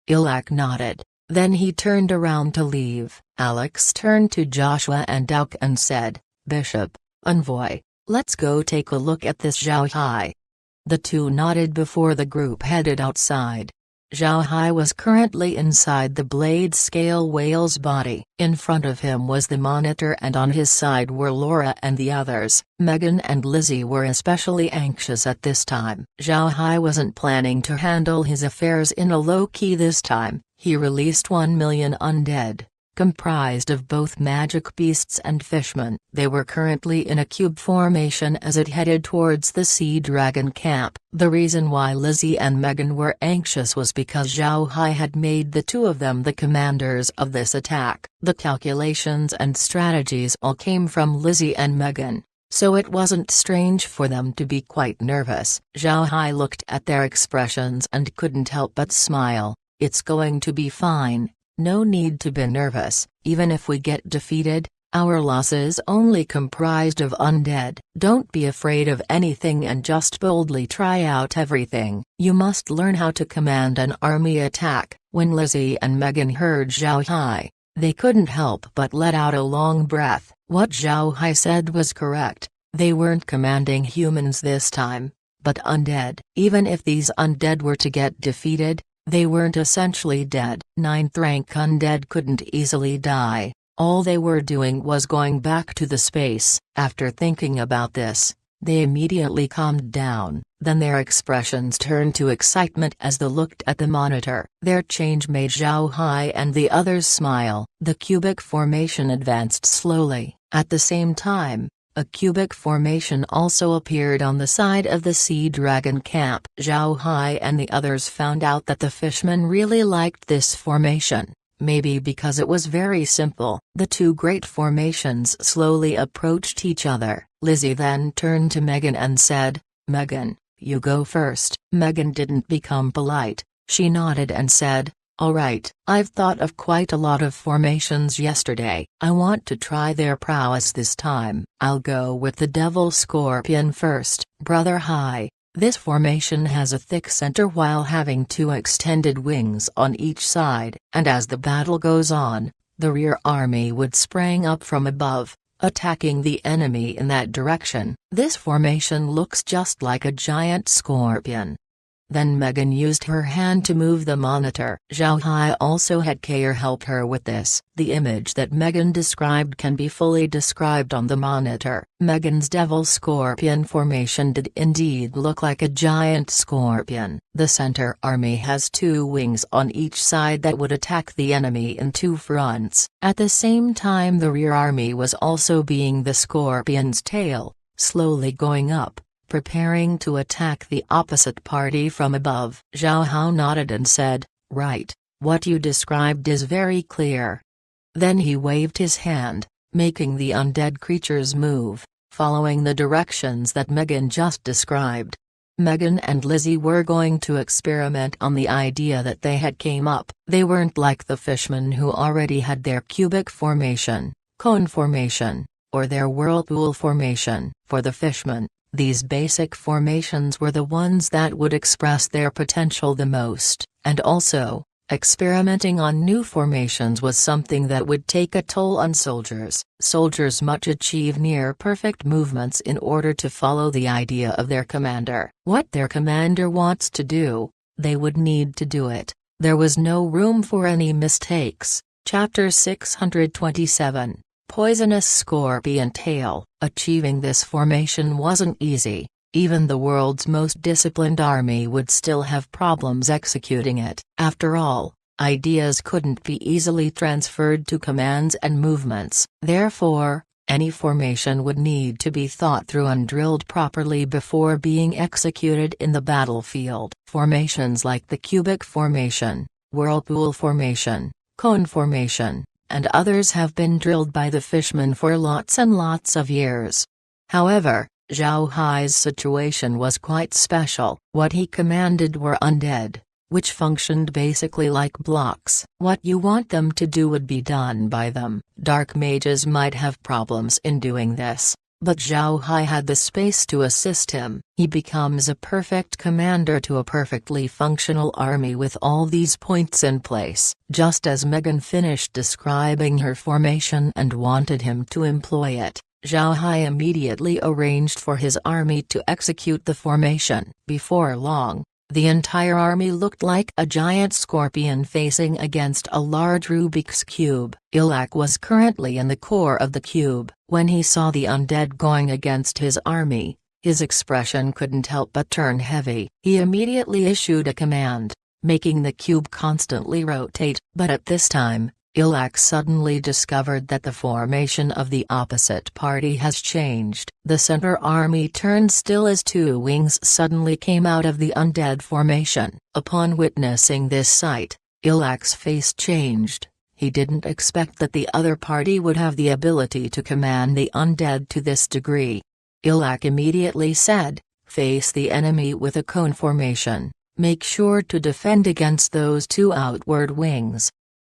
Speaker 1: Ilak nodded. Then he turned around to leave. Alex turned to Joshua and Duck and said, "Bishop, Envoy, let's go take a look at this Zhao Hai." The two nodded before the group headed outside. Zhao Hai was currently inside the blade-scale whale's body. In front of him was the monitor and on his side were Laura and the others. Megan and Lizzie were especially anxious at this time. Zhao Hai wasn't planning to handle his affairs in a low-key this time. He released 1 million undead, comprised of both magic beasts and fishmen. They were currently in a cube formation as it headed towards the Sea Dragon camp. The reason why Lizzie and Megan were anxious was because Zhao Hai had made the two of them the commanders of this attack. The calculations and strategies all came from Lizzie and Megan, so it wasn't strange for them to be quite nervous. Zhao Hai looked at their expressions and couldn't help but smile. "It's going to be fine. No need to be nervous. Even if we get defeated, our loss is only comprised of undead. Don't be afraid of anything and just boldly try out everything. You must learn how to command an army attack." When Lizzie and Megan heard Zhao Hai, they couldn't help but let out a long breath. What Zhao Hai said was correct. They weren't commanding humans this time, but undead. Even if these undead were to get defeated, they weren't essentially dead. 9th rank undead couldn't easily die. All they were doing was going back to the space. After thinking about this, they immediately calmed down. Then their expressions turned to excitement as they looked at the monitor. Their change made Zhao Hai and the others smile. The cubic formation advanced slowly. At the same time, a cubic formation also appeared on the side of the Sea Dragon camp. Zhao Hai and the others found out that the fishmen really liked this formation, maybe because it was very simple. The two great formations slowly approached each other. Lizzie then turned to Megan and said, "Megan, you go first." Megan didn't become polite. She nodded and said, "Alright, I've thought of quite a lot of formations yesterday. I want to try their prowess this time. I'll go with the Devil Scorpion first." "Brother Hai, this formation has a thick center while having two extended wings on each side, and as the battle goes on, the rear army would spring up from above, attacking the enemy in that direction. This formation looks just like a giant scorpion." Then Megan used her hand to move the monitor. Zhao Hai also had Kair help her with this. The image that Megan described can be fully described on the monitor. Megan's devil scorpion formation did indeed look like a giant scorpion. The center army has two wings on each side that would attack the enemy in two fronts. At the same time, the rear army was also being the scorpion's tail, slowly going up, preparing to attack the opposite party from above. Zhao Hao nodded and said, "Right, what you described is very clear." Then he waved his hand, making the undead creatures move, following the directions that Megan just described. Megan and Lizzie were going to experiment on the idea that they had came up. They weren't like the fishmen who already had their cubic formation, cone formation, or their whirlpool formation. For the fishmen, these basic formations were the ones that would express their potential the most, and also, experimenting on new formations was something that would take a toll on soldiers. Soldiers must achieve near-perfect movements in order to follow the idea of their commander. What their commander wants to do, they would need to do it. There was no room for any mistakes. Chapter 627. Poisonous Scorpion Tail. Achieving this formation wasn't easy. Even the world's most disciplined army would still have problems executing it. After all, ideas couldn't be easily transferred to commands and movements. Therefore, any formation would need to be thought through and drilled properly before being executed in the battlefield. Formations like the cubic formation, whirlpool formation, cone formation, and others have been drilled by the fishmen for lots and lots of years. However, Zhao Hai's situation was quite special. What he commanded were undead, which functioned basically like blocks. What you want them to do would be done by them. Dark mages might have problems in doing this, but Zhao Hai had the space to assist him. He becomes a perfect commander to a perfectly functional army with all these points in place. Just as Megan finished describing her formation and wanted him to employ it, Zhao Hai immediately arranged for his army to execute the formation. Before long, the entire army looked like a giant scorpion facing against a large Rubik's Cube. Ilak was currently in the core of the cube. When he saw the undead going against his army, his expression couldn't help but turn heavy. He immediately issued a command, making the cube constantly rotate. But at this time, Ilak suddenly discovered that the formation of the opposite party has changed. The center army turned still as two wings suddenly came out of the undead formation. Upon witnessing this sight, Ilak's face changed. He didn't expect that the other party would have the ability to command the undead to this degree. Ilak immediately said, "Face the enemy with a cone formation. Make sure to defend against those two outward wings."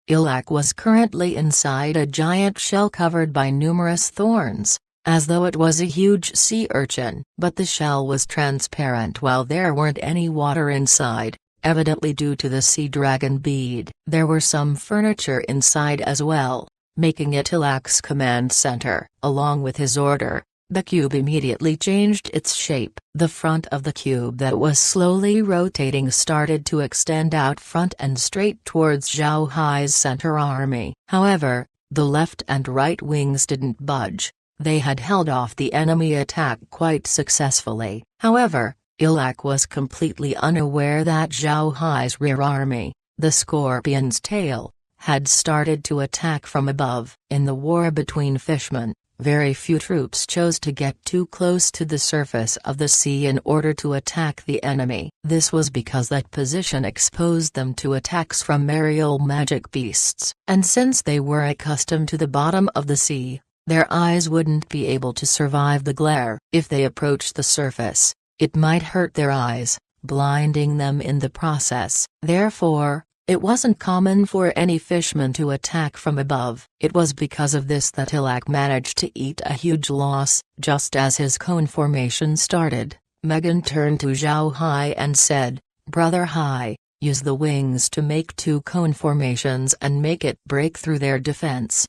Speaker 1: Ilak was currently inside a giant shell covered by numerous thorns, as though it was a huge sea urchin. But the shell was transparent while there weren't any water inside, evidently due to the sea dragon bead. There were some furniture inside as well, making it Ilak's command center. Along with his order, the cube immediately changed its shape. The front of the cube that was slowly rotating started to extend out front and straight towards Zhao Hai's center army. However, the left and right wings didn't budge. They had held off the enemy attack quite successfully. However, Ilak was completely unaware that Zhao Hai's rear army, the Scorpion's tail, had started to attack from above. In the war between fishmen, very few troops chose to get too close to the surface of the sea in order to attack the enemy. This was because that position exposed them to attacks from aerial magic beasts. And since they were accustomed to the bottom of the sea, their eyes wouldn't be able to survive the glare. If they approached the surface, it might hurt their eyes, blinding them in the process. Therefore, it wasn't common for any fishman to attack from above. It was because of this that Ilak managed to eat a huge loss. Just as his cone formation started, Megan turned to Zhao Hai and said, "Brother Hai, use the wings to make two cone formations and make it break through their defense."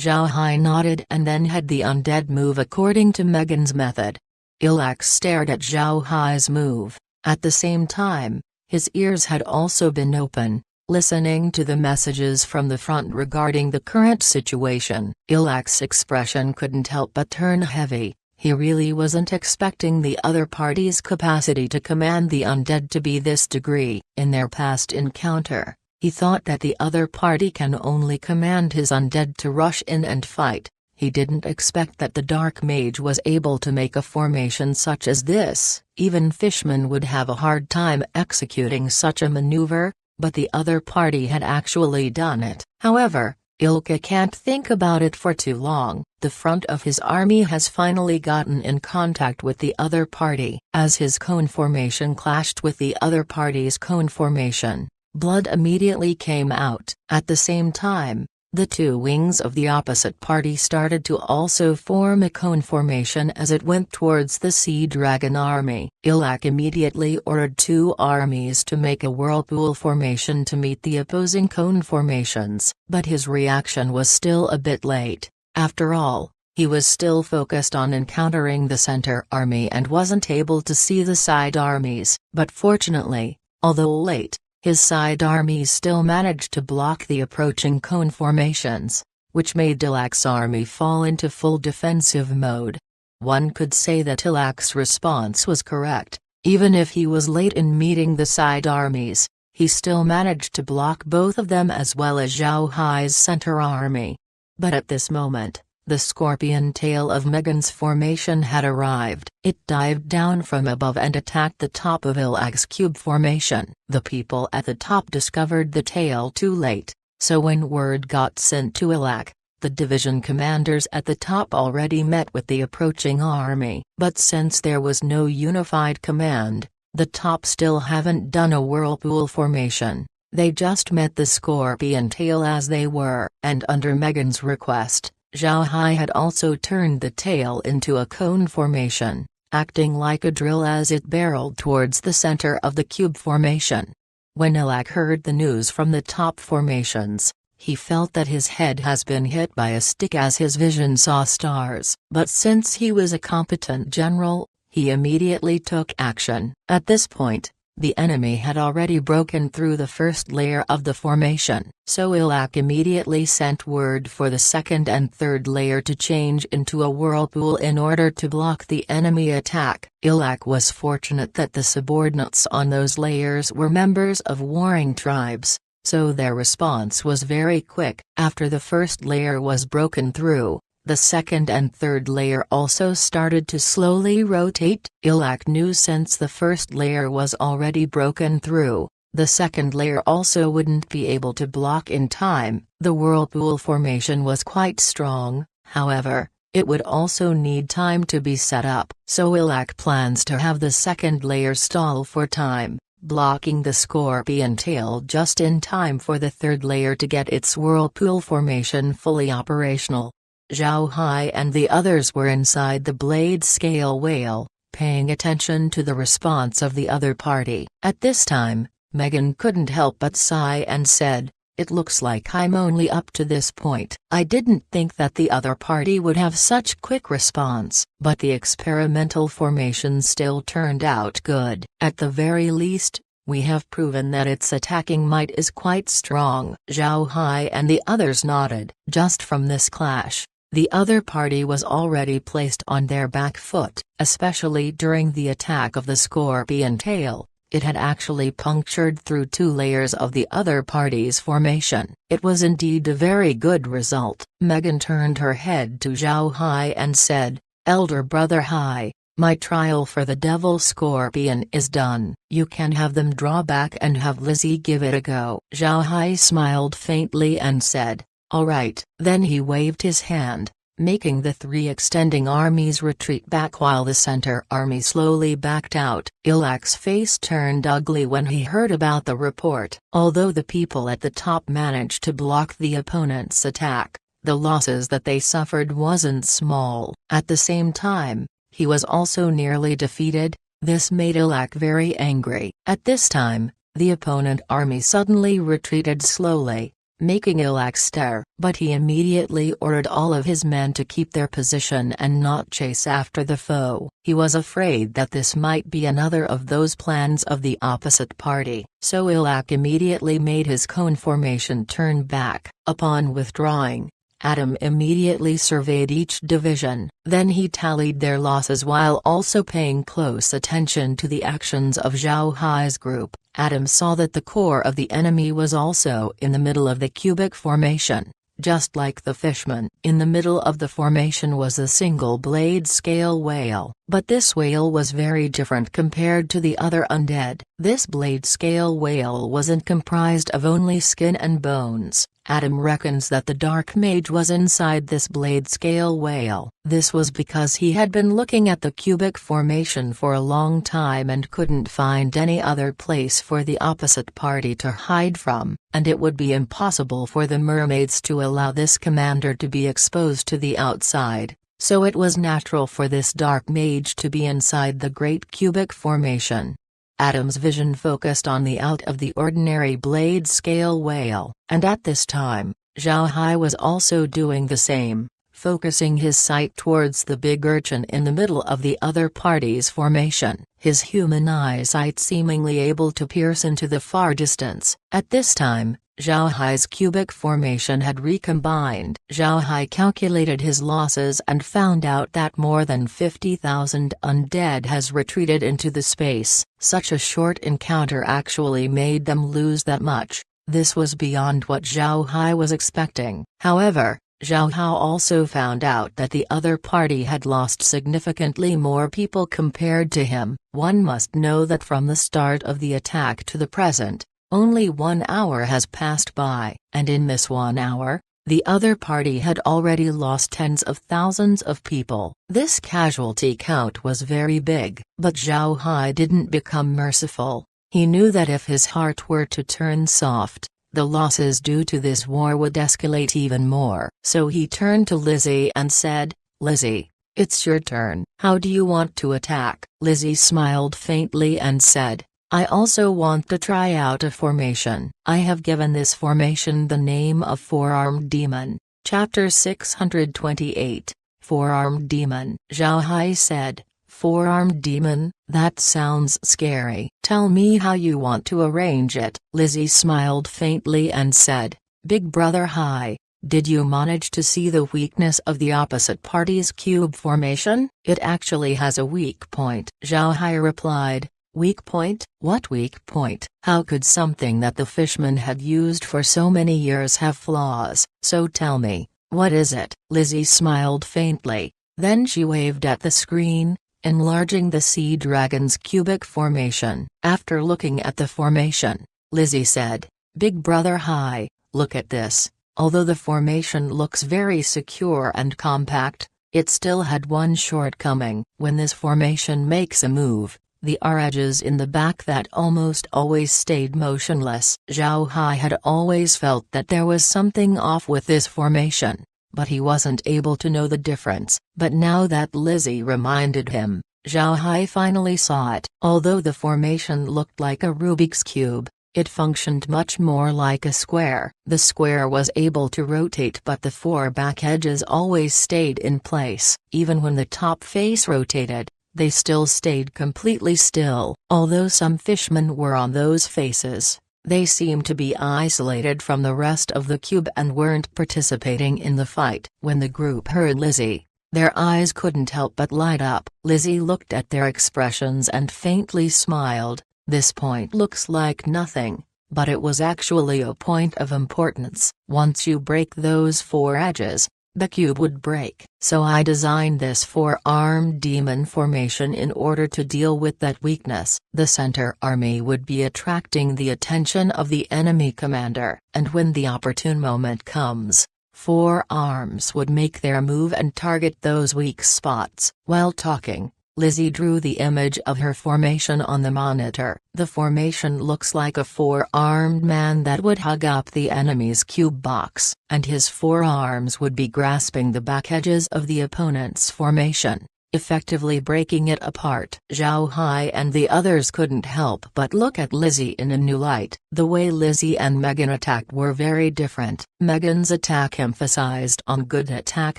Speaker 1: Zhao Hai nodded and then had the undead move according to Megan's method. Ilak stared at Zhao Hai's move. At the same time, his ears had also been open, listening to the messages from the front regarding the current situation. Ilak's expression couldn't help but turn heavy. He really wasn't expecting the other party's capacity to command the undead to be this degree. In their past encounter, he thought that the other party can only command his undead to rush in and fight. He didn't expect that the dark mage was able to make a formation such as this. Even fishmen would have a hard time executing such a maneuver, but the other party had actually done it. However, Ilka can't think about it for too long. The front of his army has finally gotten in contact with the other party. As his cone formation clashed with the other party's cone formation, blood immediately came out. At the same time, the two wings of the opposite party started to also form a cone formation as it went towards the Sea Dragon army. Ilak immediately ordered two armies to make a whirlpool formation to meet the opposing cone formations, but his reaction was still a bit late. After all, he was still focused on encountering the center army and wasn't able to see the side armies. But fortunately, although late, his side armies still managed to block the approaching cone formations, which made Ilak's army fall into full defensive mode. One could say that Ilak's response was correct. Even if he was late in meeting the side armies, he still managed to block both of them as well as Zhao Hai's center army. But at this moment, the scorpion tail of Megan's formation had arrived. It dived down from above and attacked the top of Ilak's cube formation. The people at the top discovered the tail too late, So when word got sent to Ilak, the division commanders at the top already met with the approaching army. But since there was no unified command, the top still haven't done a whirlpool formation. They just met the scorpion tail as they were. And under Megan's request, Zhao Hai had also turned the tail into a cone formation, acting like a drill as it barreled towards the center of the cube formation. When Ilak heard the news from the top formations, he felt that his head has been hit by a stick as his vision saw stars. But since he was a competent general, he immediately took action. At this point, the enemy had already broken through the first layer of the formation. So Ilak immediately sent word for the second and third layer to change into a whirlpool in order to block the enemy attack. Ilak was fortunate that the subordinates on those layers were members of warring tribes, so their response was very quick. After the first layer was broken through, the second and third layer also started to slowly rotate. Ilak knew since the first layer was already broken through, the second layer also wouldn't be able to block in time. The whirlpool formation was quite strong, however, it would also need time to be set up. So Ilak plans to have the second layer stall for time, blocking the scorpion tail just in time for the third layer to get its whirlpool formation fully operational. Zhao Hai and the others were inside the blade scale whale, paying attention to the response of the other party. At this time, Megan couldn't help but sigh and said, "It looks like I'm only up to this point. I didn't think that the other party would have such quick response." But the experimental formation still turned out good. At the very least, we have proven that its attacking might is quite strong. Zhao Hai and the others nodded. Just from this clash, the other party was already placed on their back foot, especially during the attack of the scorpion tail. It had actually punctured through 2 layers of the other party's formation. It was indeed a very good result. Megan turned her head to Zhao Hai and said, "Elder brother Hai, my trial for the devil scorpion is done. You can have them draw back and have Lizzie give it a go." Zhao Hai smiled faintly and said, "All right." Then he waved his hand, making the 3 extending armies retreat back while the center army slowly backed out. Ilak's face turned ugly when he heard about the report. Although the people at the top managed to block the opponent's attack, the losses that they suffered wasn't small. At the same time, he was also nearly defeated. This made Ilak very angry. At this time, the opponent army suddenly retreated slowly, making Ilak stare. But he immediately ordered all of his men to keep their position and not chase after the foe. He was afraid that this might be another of those plans of the opposite party. So Ilak immediately made his cone formation turn back. Upon withdrawing, Adam immediately surveyed each division. Then he tallied their losses while also paying close attention to the actions of Zhao Hai's group. Adam saw that the core of the enemy was also in the middle of the cubic formation, just like the fishman. In the middle of the formation was a single blade scale whale. But this whale was very different compared to the other undead. This blade scale whale wasn't comprised of only skin and bones. Adam reckons that the dark mage was inside this blade scale whale. This was because he had been looking at the cubic formation for a long time and couldn't find any other place for the opposite party to hide from, and it would be impossible for the mermaids to allow this commander to be exposed to the outside, so it was natural for this dark mage to be inside the great cubic formation. Adam's vision focused on the out of the ordinary blade scale whale, and at this time, Zhao Hai was also doing the same, focusing his sight towards the big urchin in the middle of the other party's formation, his human eyesight seemingly able to pierce into the far distance. At this time, Zhao Hai's cubic formation had recombined. Zhao Hai calculated his losses and found out that more than 50,000 undead has retreated into the space. Such a short encounter actually made them lose that much. This was beyond what Zhao Hai was expecting. However, Zhao Hai also found out that the other party had lost significantly more people compared to him. One must know that from the start of the attack to the present, Only 1 hour has passed by, and in this 1 hour, the other party had already lost tens of thousands of people. This casualty count was very big, but Zhao Hai didn't become merciful. He knew that if his heart were to turn soft, the losses due to this war would escalate even more. So he turned to Lizzie and said, "Lizzie, it's your turn. How do you want to attack?" Lizzie smiled faintly and said, "I also want to try out a formation. I have given this formation the name of Four-Armed Demon." Chapter 628, Four-Armed Demon. Zhao Hai said, "Four-Armed Demon, that sounds scary. Tell me how you want to arrange it." Lizzie smiled faintly and said, "Big Brother Hai, did you manage to see the weakness of the opposite party's cube formation? It actually has a weak point." Zhao Hai replied, "Weak point? What weak point? How could something that the fishman had used for so many years have flaws? So tell me, what is it?" Lizzie smiled faintly, then she waved at the screen, enlarging the sea dragon's cubic formation. After looking at the formation, Lizzie said, "Big Brother Hai, look at this. Although the formation looks very secure and compact, it still had one shortcoming. When this formation makes a move, the edges in the back that almost always stayed motionless." Zhao Hai had always felt that there was something off with this formation, but he wasn't able to know the difference. But now that Lizzie reminded him, Zhao Hai finally saw it. Although the formation looked like a Rubik's Cube, it functioned much more like a square. The square was able to rotate, but the four back edges always stayed in place. Even when the top face rotated, they still stayed completely still. Although some fishmen were on those faces, they seemed to be isolated from the rest of the cube and weren't participating in the fight. When the group heard Lizzie, their eyes couldn't help but light up. Lizzie looked at their expressions and faintly smiled. "This point looks like nothing, but it was actually a point of importance. Once you break those four edges, the cube would break. So I designed this four-armed demon formation in order to deal with that weakness. The center army would be attracting the attention of the enemy commander, and when the opportune moment comes, four arms would make their move and target those weak spots." While talking, Lizzie drew the image of her formation on the monitor. The formation looks like a four-armed man that would hug up the enemy's cube box, and his forearms would be grasping the back edges of the opponent's formation, effectively breaking it apart. Zhao Hai and the others couldn't help but look at Lizzie in a new light. The way Lizzie and Megan attacked were very different. Megan's attack emphasized on good attack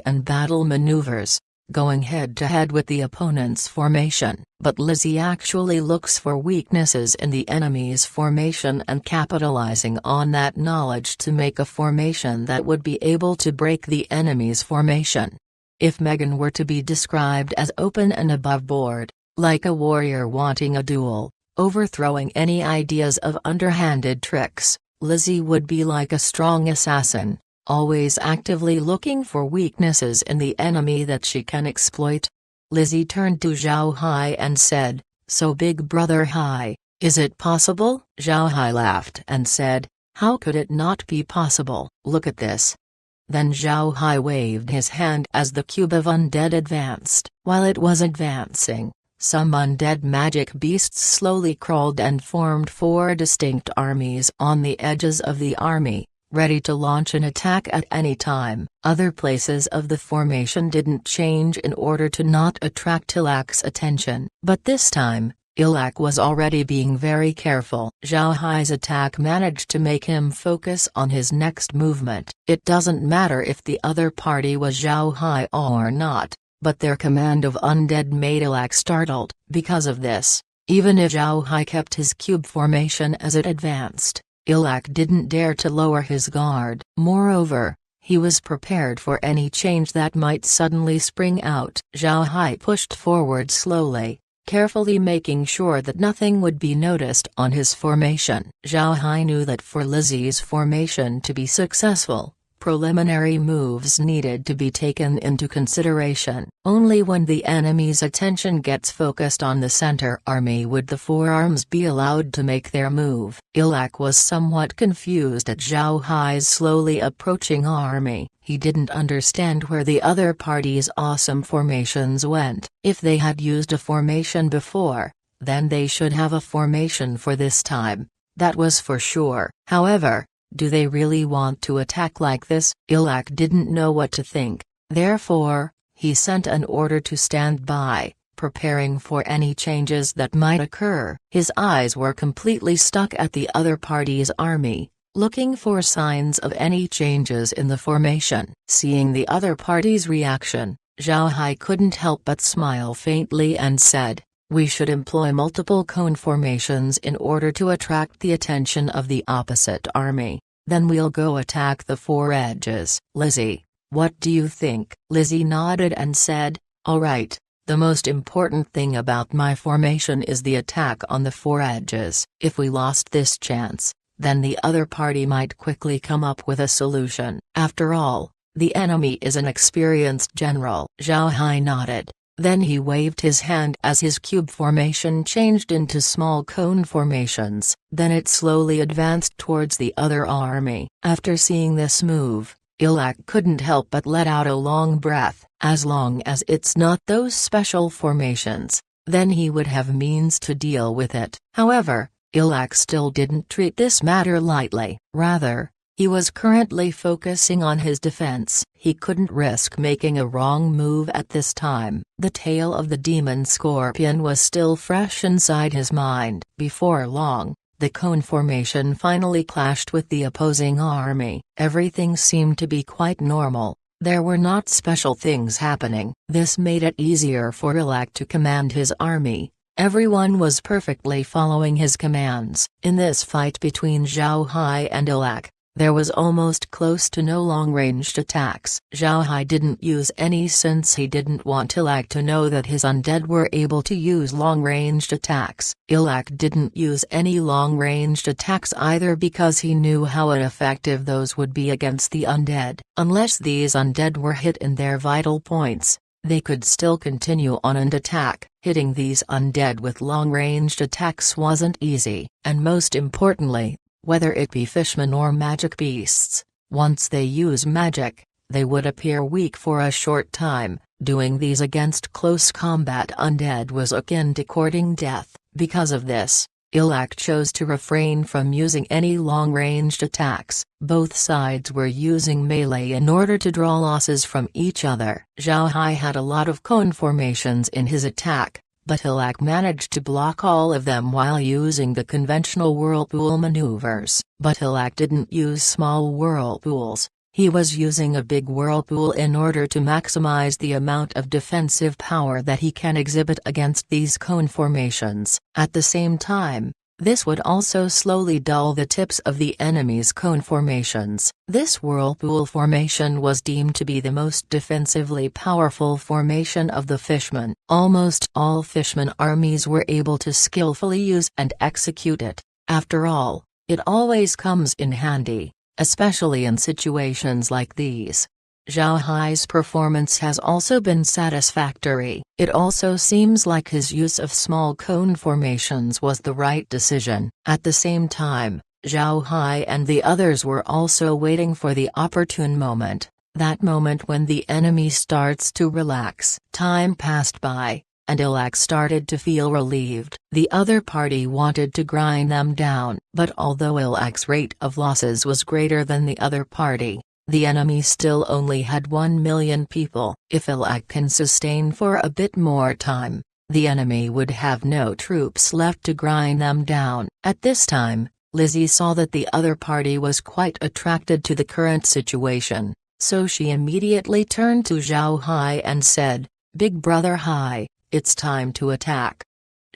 Speaker 1: and battle maneuvers, going head-to-head with the opponent's formation, but Lizzie actually looks for weaknesses in the enemy's formation and capitalizing on that knowledge to make a formation that would be able to break the enemy's formation. If Megan were to be described as open and above-board, like a warrior wanting a duel, overthrowing any ideas of underhanded tricks, Lizzie would be like a strong assassin, always actively looking for weaknesses in the enemy that she can exploit. Lizzie turned to Zhao Hai and said, "So Big Brother Hai, is it possible?" Zhao Hai laughed and said, "How could it not be possible? Look at this." Then Zhao Hai waved his hand as the cube of undead advanced. While it was advancing, some undead magic beasts slowly crawled and formed four distinct armies on the edges of the army, ready to launch an attack at any time. Other places of the formation didn't change in order to not attract Ilak's attention. But this time, Ilak was already being very careful. Zhao Hai's attack managed to make him focus on his next movement. It doesn't matter if the other party was Zhao Hai or not, but their command of undead made Ilak startled. Because of this, even if Zhao Hai kept his cube formation as it advanced, Ilak didn't dare to lower his guard. Moreover, he was prepared for any change that might suddenly spring out. Zhao Hai pushed forward slowly, carefully making sure that nothing would be noticed on his formation. Zhao Hai knew that for Lizzie's formation to be successful, preliminary moves needed to be taken into consideration. Only when the enemy's attention gets focused on the center army would the forearms be allowed to make their move. Ilak was somewhat confused at Zhao Hai's slowly approaching army. He didn't understand where the other party's awesome formations went. If they had used a formation before, then they should have a formation for this time. That was for sure. However, do they really want to attack like this? Ilak didn't know what to think. Therefore, he sent an order to stand by, preparing for any changes that might occur. His eyes were completely stuck at the other party's army, looking for signs of any changes in the formation. Seeing the other party's reaction, Zhao Hai couldn't help but smile faintly and said, "We should employ multiple cone formations in order to attract the attention of the opposite army. Then we'll go attack the four edges." "Lizzie, what do you think?" Lizzie nodded and said, "All right, the most important thing about my formation is the attack on the four edges. If we lost this chance, then the other party might quickly come up with a solution. After all, the enemy is an experienced general." Zhao Hai nodded. Then he waved his hand as his cube formation changed into small cone formations. Then it slowly advanced towards the other army. After seeing this move, Ilak couldn't help but let out a long breath. As long as it's not those special formations, then he would have means to deal with it. However, Ilak still didn't treat this matter lightly. Rather, he was currently focusing on his defense. He couldn't risk making a wrong move at this time. The tail of the demon scorpion was still fresh inside his mind. Before long, the cone formation finally clashed with the opposing army. Everything seemed to be quite normal. There were not special things happening. This made it easier for Ilak to command his army. Everyone was perfectly following his commands. In this fight between Zhao Hai and Ilak, there was almost close to no long-ranged attacks. Zhao Hai didn't use any since he didn't want Ilak to know that his undead were able to use long-ranged attacks. Ilak didn't use any long-ranged attacks either because he knew how ineffective those would be against the undead. Unless these undead were hit in their vital points, they could still continue on and attack. Hitting these undead with long-ranged attacks wasn't easy, and most importantly, whether it be fishmen or magic beasts, once they use magic, they would appear weak for a short time. Doing these against close combat undead was akin to courting death. Because of this, Ilak chose to refrain from using any long-ranged attacks. Both sides were using melee in order to draw losses from each other. Zhao Hai had a lot of cone formations in his attack, but Ilak managed to block all of them while using the conventional whirlpool maneuvers. But Ilak didn't use small whirlpools. He was using a big whirlpool in order to maximize the amount of defensive power that he can exhibit against these cone formations. At the same time, this would also slowly dull the tips of the enemy's cone formations. This whirlpool formation was deemed to be the most defensively powerful formation of the fishmen. Almost all fishmen armies were able to skillfully use and execute it. After all, it always comes in handy, especially in situations like these. Zhao Hai's performance has also been satisfactory. It also seems like his use of small cone formations was the right decision. At the same time, Zhao Hai and the others were also waiting for the opportune moment, that moment when the enemy starts to relax. Time passed by, and Ilak started to feel relieved. The other party wanted to grind them down, but although Ilak's rate of losses was greater than the other party, the enemy still only had 1 million people. If Ilak can sustain for a bit more time, the enemy would have no troops left to grind them down. At this time, Lizzie saw that the other party was quite attracted to the current situation, so she immediately turned to Zhao Hai and said, "Big brother Hai, it's time to attack."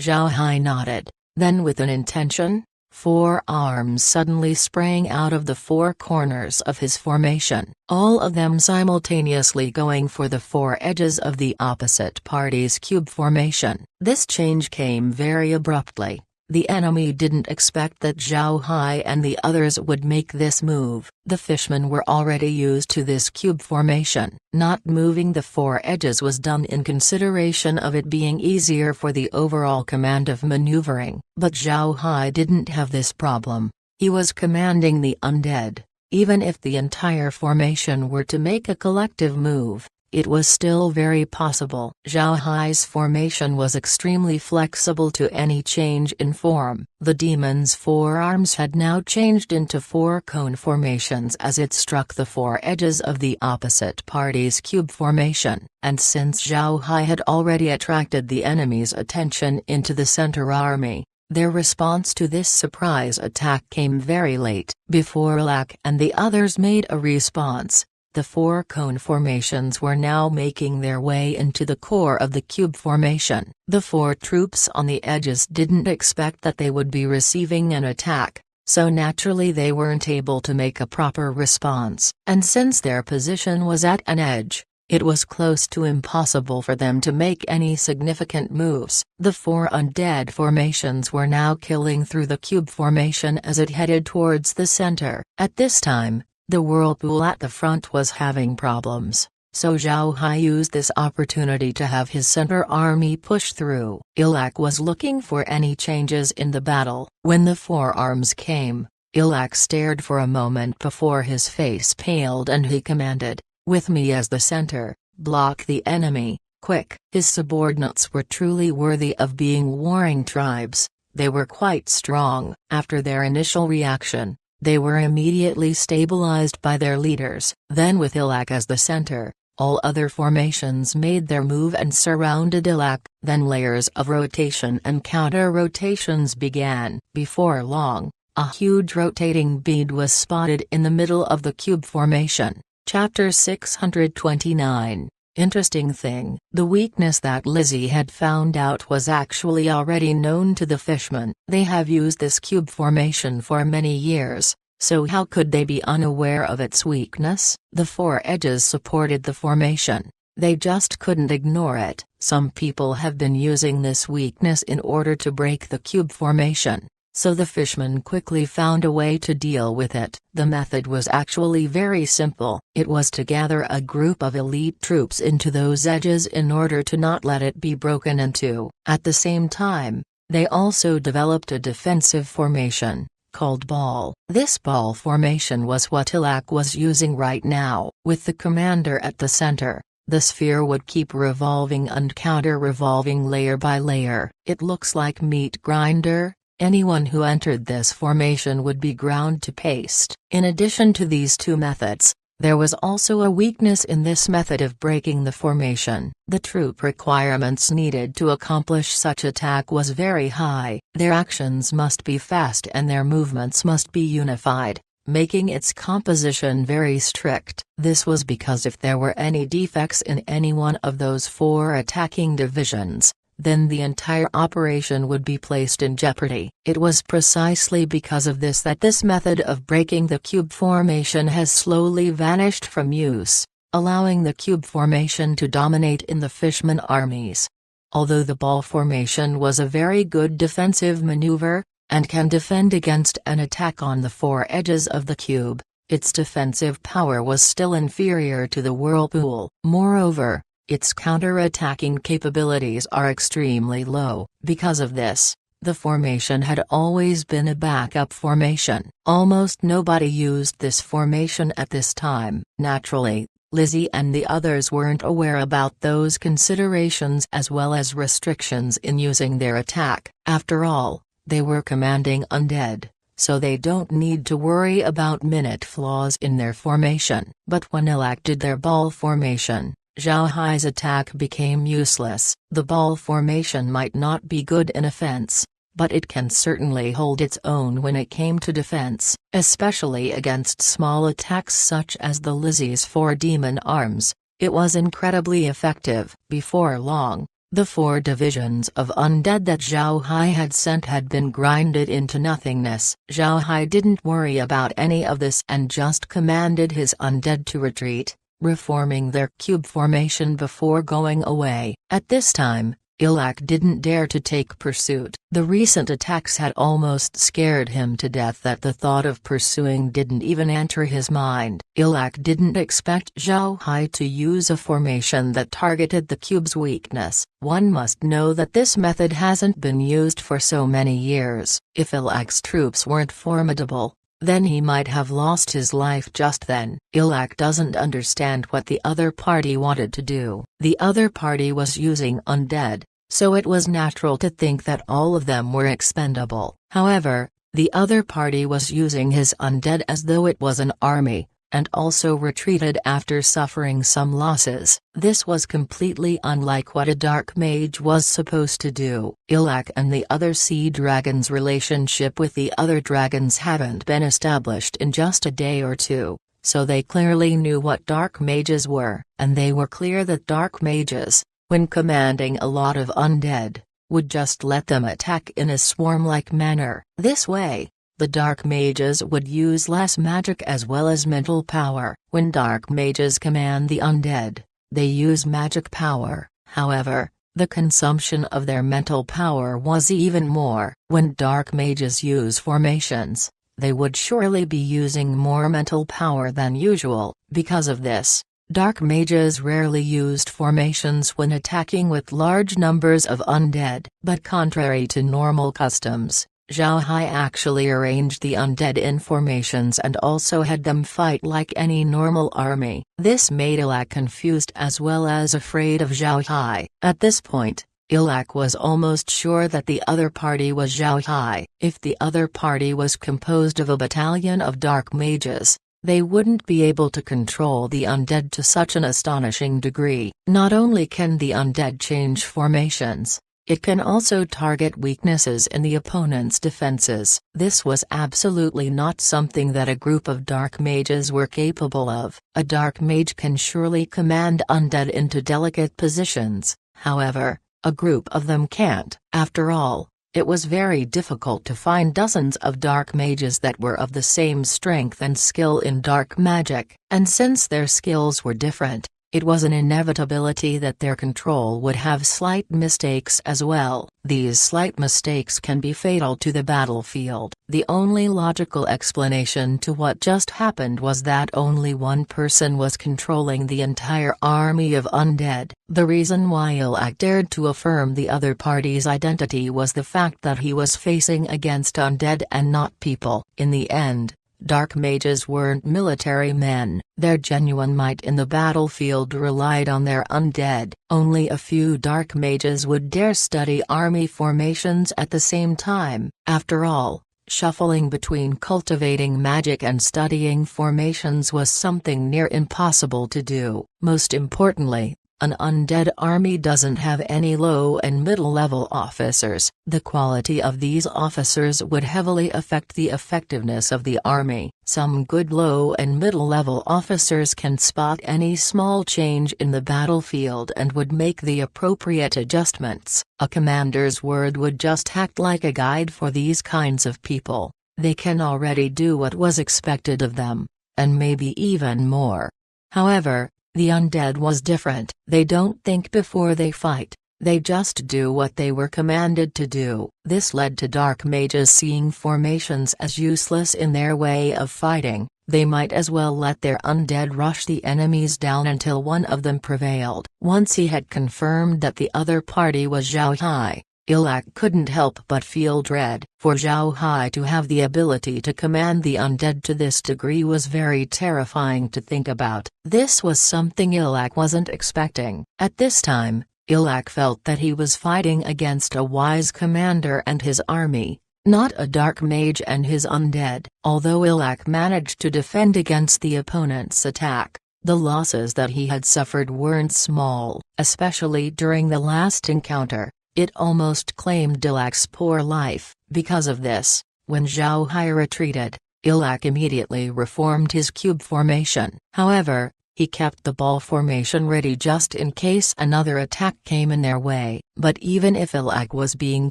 Speaker 1: Zhao Hai nodded. Then with an intention, 4 arms suddenly sprang out of the 4 corners of his formation, all of them simultaneously going for the 4 edges of the opposite party's cube formation. This change came very abruptly, The enemy didn't expect that Zhao Hai and the others would make this move. The fishmen were already used to this cube formation. Not moving the four edges was done in consideration of it being easier for the overall command of maneuvering. But Zhao Hai didn't have this problem. He was commanding the undead. Even if the entire formation were to make a collective move, it was still very possible. Zhao Hai's formation was extremely flexible to any change in form. The demon's forearms had now changed into four cone formations as it struck the four edges of the opposite party's cube formation. And since Zhao Hai had already attracted the enemy's attention into the center army, their response to this surprise attack came very late. Before Lak and the others made a response, the four cone formations were now making their way into the core of the cube formation. The four troops on the edges didn't expect that they would be receiving an attack, so naturally they weren't able to make a proper response. And since their position was at an edge, it was close to impossible for them to make any significant moves. The four undead formations were now killing through the cube formation as it headed towards the center. At this time, the whirlpool at the front was having problems, so Zhao Hai used this opportunity to have his center army push through. Ilak was looking for any changes in the battle. When the forearms came, Ilak stared for a moment before his face paled and he commanded, "With me as the center, block the enemy, quick." His subordinates were truly worthy of being warring tribes. They were quite strong. After their initial reaction, they were immediately stabilized by their leaders. Then with Ilak as the center, all other formations made their move and surrounded Ilak. Then layers of rotation and counter-rotations began. Before long, a huge rotating bead was spotted in the middle of the cube formation. Chapter 629. Interesting thing. The weakness that Lizzie had found out was actually already known to the fishmen. They have used this cube formation for many years, so how could they be unaware of its weakness? The four edges supported the formation. They just couldn't ignore it. Some people have been using this weakness in order to break the cube formation, so the fishmen quickly found a way to deal with it. The method was actually very simple. It was to gather a group of elite troops into those edges in order to not let it be broken into. At the same time, they also developed a defensive formation, called ball. This ball formation was what Ilak was using right now. With the commander at the center, the sphere would keep revolving and counter-revolving layer by layer. It looks like meat grinder. Anyone who entered this formation would be ground to paste. In addition to these two methods, there was also a weakness in this method of breaking the formation. The troop requirements needed to accomplish such attack was very high. Their actions must be fast and their movements must be unified, making its composition very strict. This was because if there were any defects in any one of those four attacking divisions, then the entire operation would be placed in jeopardy. It was precisely because of this that this method of breaking the cube formation has slowly vanished from use, allowing the cube formation to dominate in the fishman armies. Although the ball formation was a very good defensive maneuver, and can defend against an attack on the four edges of the cube, its defensive power was still inferior to the whirlpool. Moreover, its counter-attacking capabilities are extremely low. Because of this, the formation had always been a backup formation. Almost nobody used this formation at this time. Naturally, Lizzie and the others weren't aware about those considerations as well as restrictions in using their attack. After all, they were commanding undead, so they don't need to worry about minute flaws in their formation. But when Ilak did their ball formation, Zhao Hai's attack became useless. The ball formation might not be good in offense, but it can certainly hold its own when it came to defense, especially against small attacks such as the Lizzie's four demon arms. It was incredibly effective. Before long, the four divisions of undead that Zhao Hai had sent had been grinded into nothingness. Zhao Hai didn't worry about any of this and just commanded his undead to retreat, reforming their cube formation before going away. At this time, Ilak didn't dare to take pursuit. The recent attacks had almost scared him to death that the thought of pursuing didn't even enter his mind. Ilak didn't expect Zhao Hai to use a formation that targeted the cube's weakness. One must know that this method hasn't been used for so many years. If Ilak's troops weren't formidable, then he might have lost his life just then. Ilak doesn't understand what the other party wanted to do. The other party was using undead, so it was natural to think that all of them were expendable. However, the other party was using his undead as though it was an army, and also retreated after suffering some losses. This was completely unlike what a dark mage was supposed to do. Ilak and the other sea dragon's relationship with the other dragons haven't been established in just a day or two, so they clearly knew what dark mages were, and they were clear that dark mages, when commanding a lot of undead, would just let them attack in a swarm-like manner. This way, the dark mages would use less magic as well as mental power. When dark mages command the undead, they use magic power. However, the consumption of their mental power was even more. When dark mages use formations, they would surely be using more mental power than usual. Because of this, dark mages rarely used formations when attacking with large numbers of undead. But contrary to normal customs, Zhao Hai actually arranged the undead in formations and also had them fight like any normal army. This made Ilak confused as well as afraid of Zhao Hai. At this point, Ilak was almost sure that the other party was Zhao Hai. If the other party was composed of a battalion of dark mages, they wouldn't be able to control the undead to such an astonishing degree. Not only can the undead change formations, it can also target weaknesses in the opponent's defenses. This was absolutely not something that a group of dark mages were capable of. A dark mage can surely command undead into delicate positions, however, a group of them can't. After all, it was very difficult to find dozens of dark mages that were of the same strength and skill in dark magic, and since their skills were different, it was an inevitability that their control would have slight mistakes as well. These slight mistakes can be fatal to the battlefield. The only logical explanation to what just happened was that only one person was controlling the entire army of undead. The reason why Ilak dared to affirm the other party's identity was the fact that he was facing against undead and not people. In the end, dark mages weren't military men. Their genuine might in the battlefield relied on their undead. Only a few dark mages would dare study army formations at the same time. After all, shuffling between cultivating magic and studying formations was something near impossible to do. Most importantly, an undead army doesn't have any low and middle-level officers. The quality of these officers would heavily affect the effectiveness of the army. Some good low and middle-level officers can spot any small change in the battlefield and would make the appropriate adjustments. A commander's word would just act like a guide for these kinds of people. They can already do what was expected of them, and maybe even more. However, the undead was different. They don't think before they fight, they just do what they were commanded to do. This led to dark mages seeing formations as useless in their way of fighting. They might as well let their undead rush the enemies down until one of them prevailed. Once he had confirmed that the other party was Zhao Hai, Ilak couldn't help but feel dread. For Zhao Hai to have the ability to command the undead to this degree was very terrifying to think about. This was something Ilak wasn't expecting. At this time, Ilak felt that he was fighting against a wise commander and his army, not a dark mage and his undead. Although Ilak managed to defend against the opponent's attack, the losses that he had suffered weren't small, especially during the last encounter. It almost claimed Ilak's poor life. Because of this, when Zhao Hai retreated, Ilak immediately reformed his cube formation. However, he kept the ball formation ready just in case another attack came in their way. But even if Ilak was being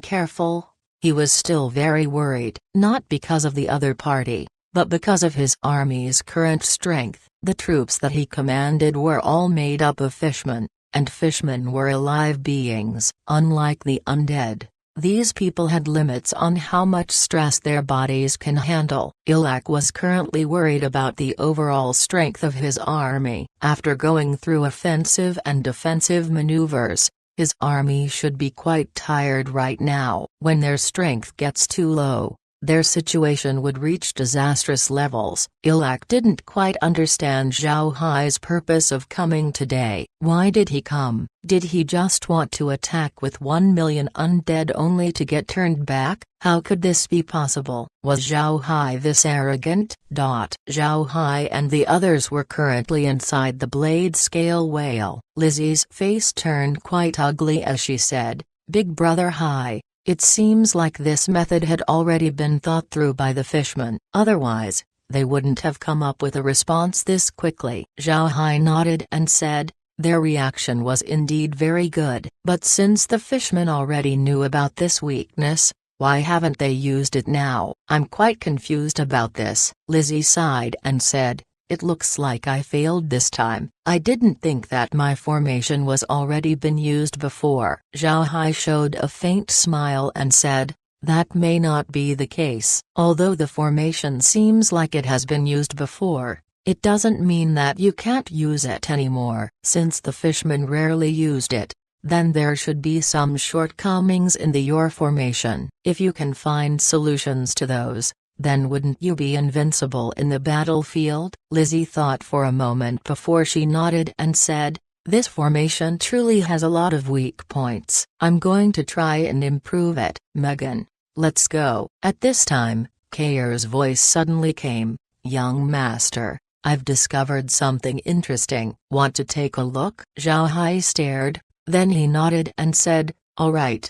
Speaker 1: careful, he was still very worried. Not because of the other party, but because of his army's current strength. The troops that he commanded were all made up of fishmen, and fishmen were alive beings. Unlike the undead, these people had limits on how much stress their bodies can handle. Ilak was currently worried about the overall strength of his army. After going through offensive and defensive maneuvers, his army should be quite tired right now. When their strength gets too low, their situation would reach disastrous levels. Ilak didn't quite understand Zhao Hai's purpose of coming today. Why did he come? Did he just want to attack with 1 million undead only to get turned back? How could this be possible? Was Zhao Hai this arrogant? Zhao Hai and the others were currently inside the blade scale whale. Lizzie's face turned quite ugly as she said, "Big Brother Hai, it seems like this method had already been thought through by the fishmen. Otherwise, they wouldn't have come up with a response this quickly." Zhao Hai nodded and said, "Their reaction was indeed very good. But since the fishmen already knew about this weakness, why haven't they used it now? I'm quite confused about this." Lizzie sighed and said, "It looks like I failed this time. I didn't think that my formation was already been used before." Zhao Hai showed a faint smile and said, "That may not be the case. Although the formation seems like it has been used before, it doesn't mean that you can't use it anymore. Since the fishmen rarely used it, then there should be some shortcomings in your formation. If you can find solutions to those, then wouldn't you be invincible in the battlefield?" Lizzie thought for a moment before she nodded and said, "This formation truly has a lot of weak points. I'm going to try and improve it." "Megan, let's go." At this time, Kair's voice suddenly came, "Young master, I've discovered something interesting. Want to take a look?" Zhao Hai stared, then he nodded and said, "All right."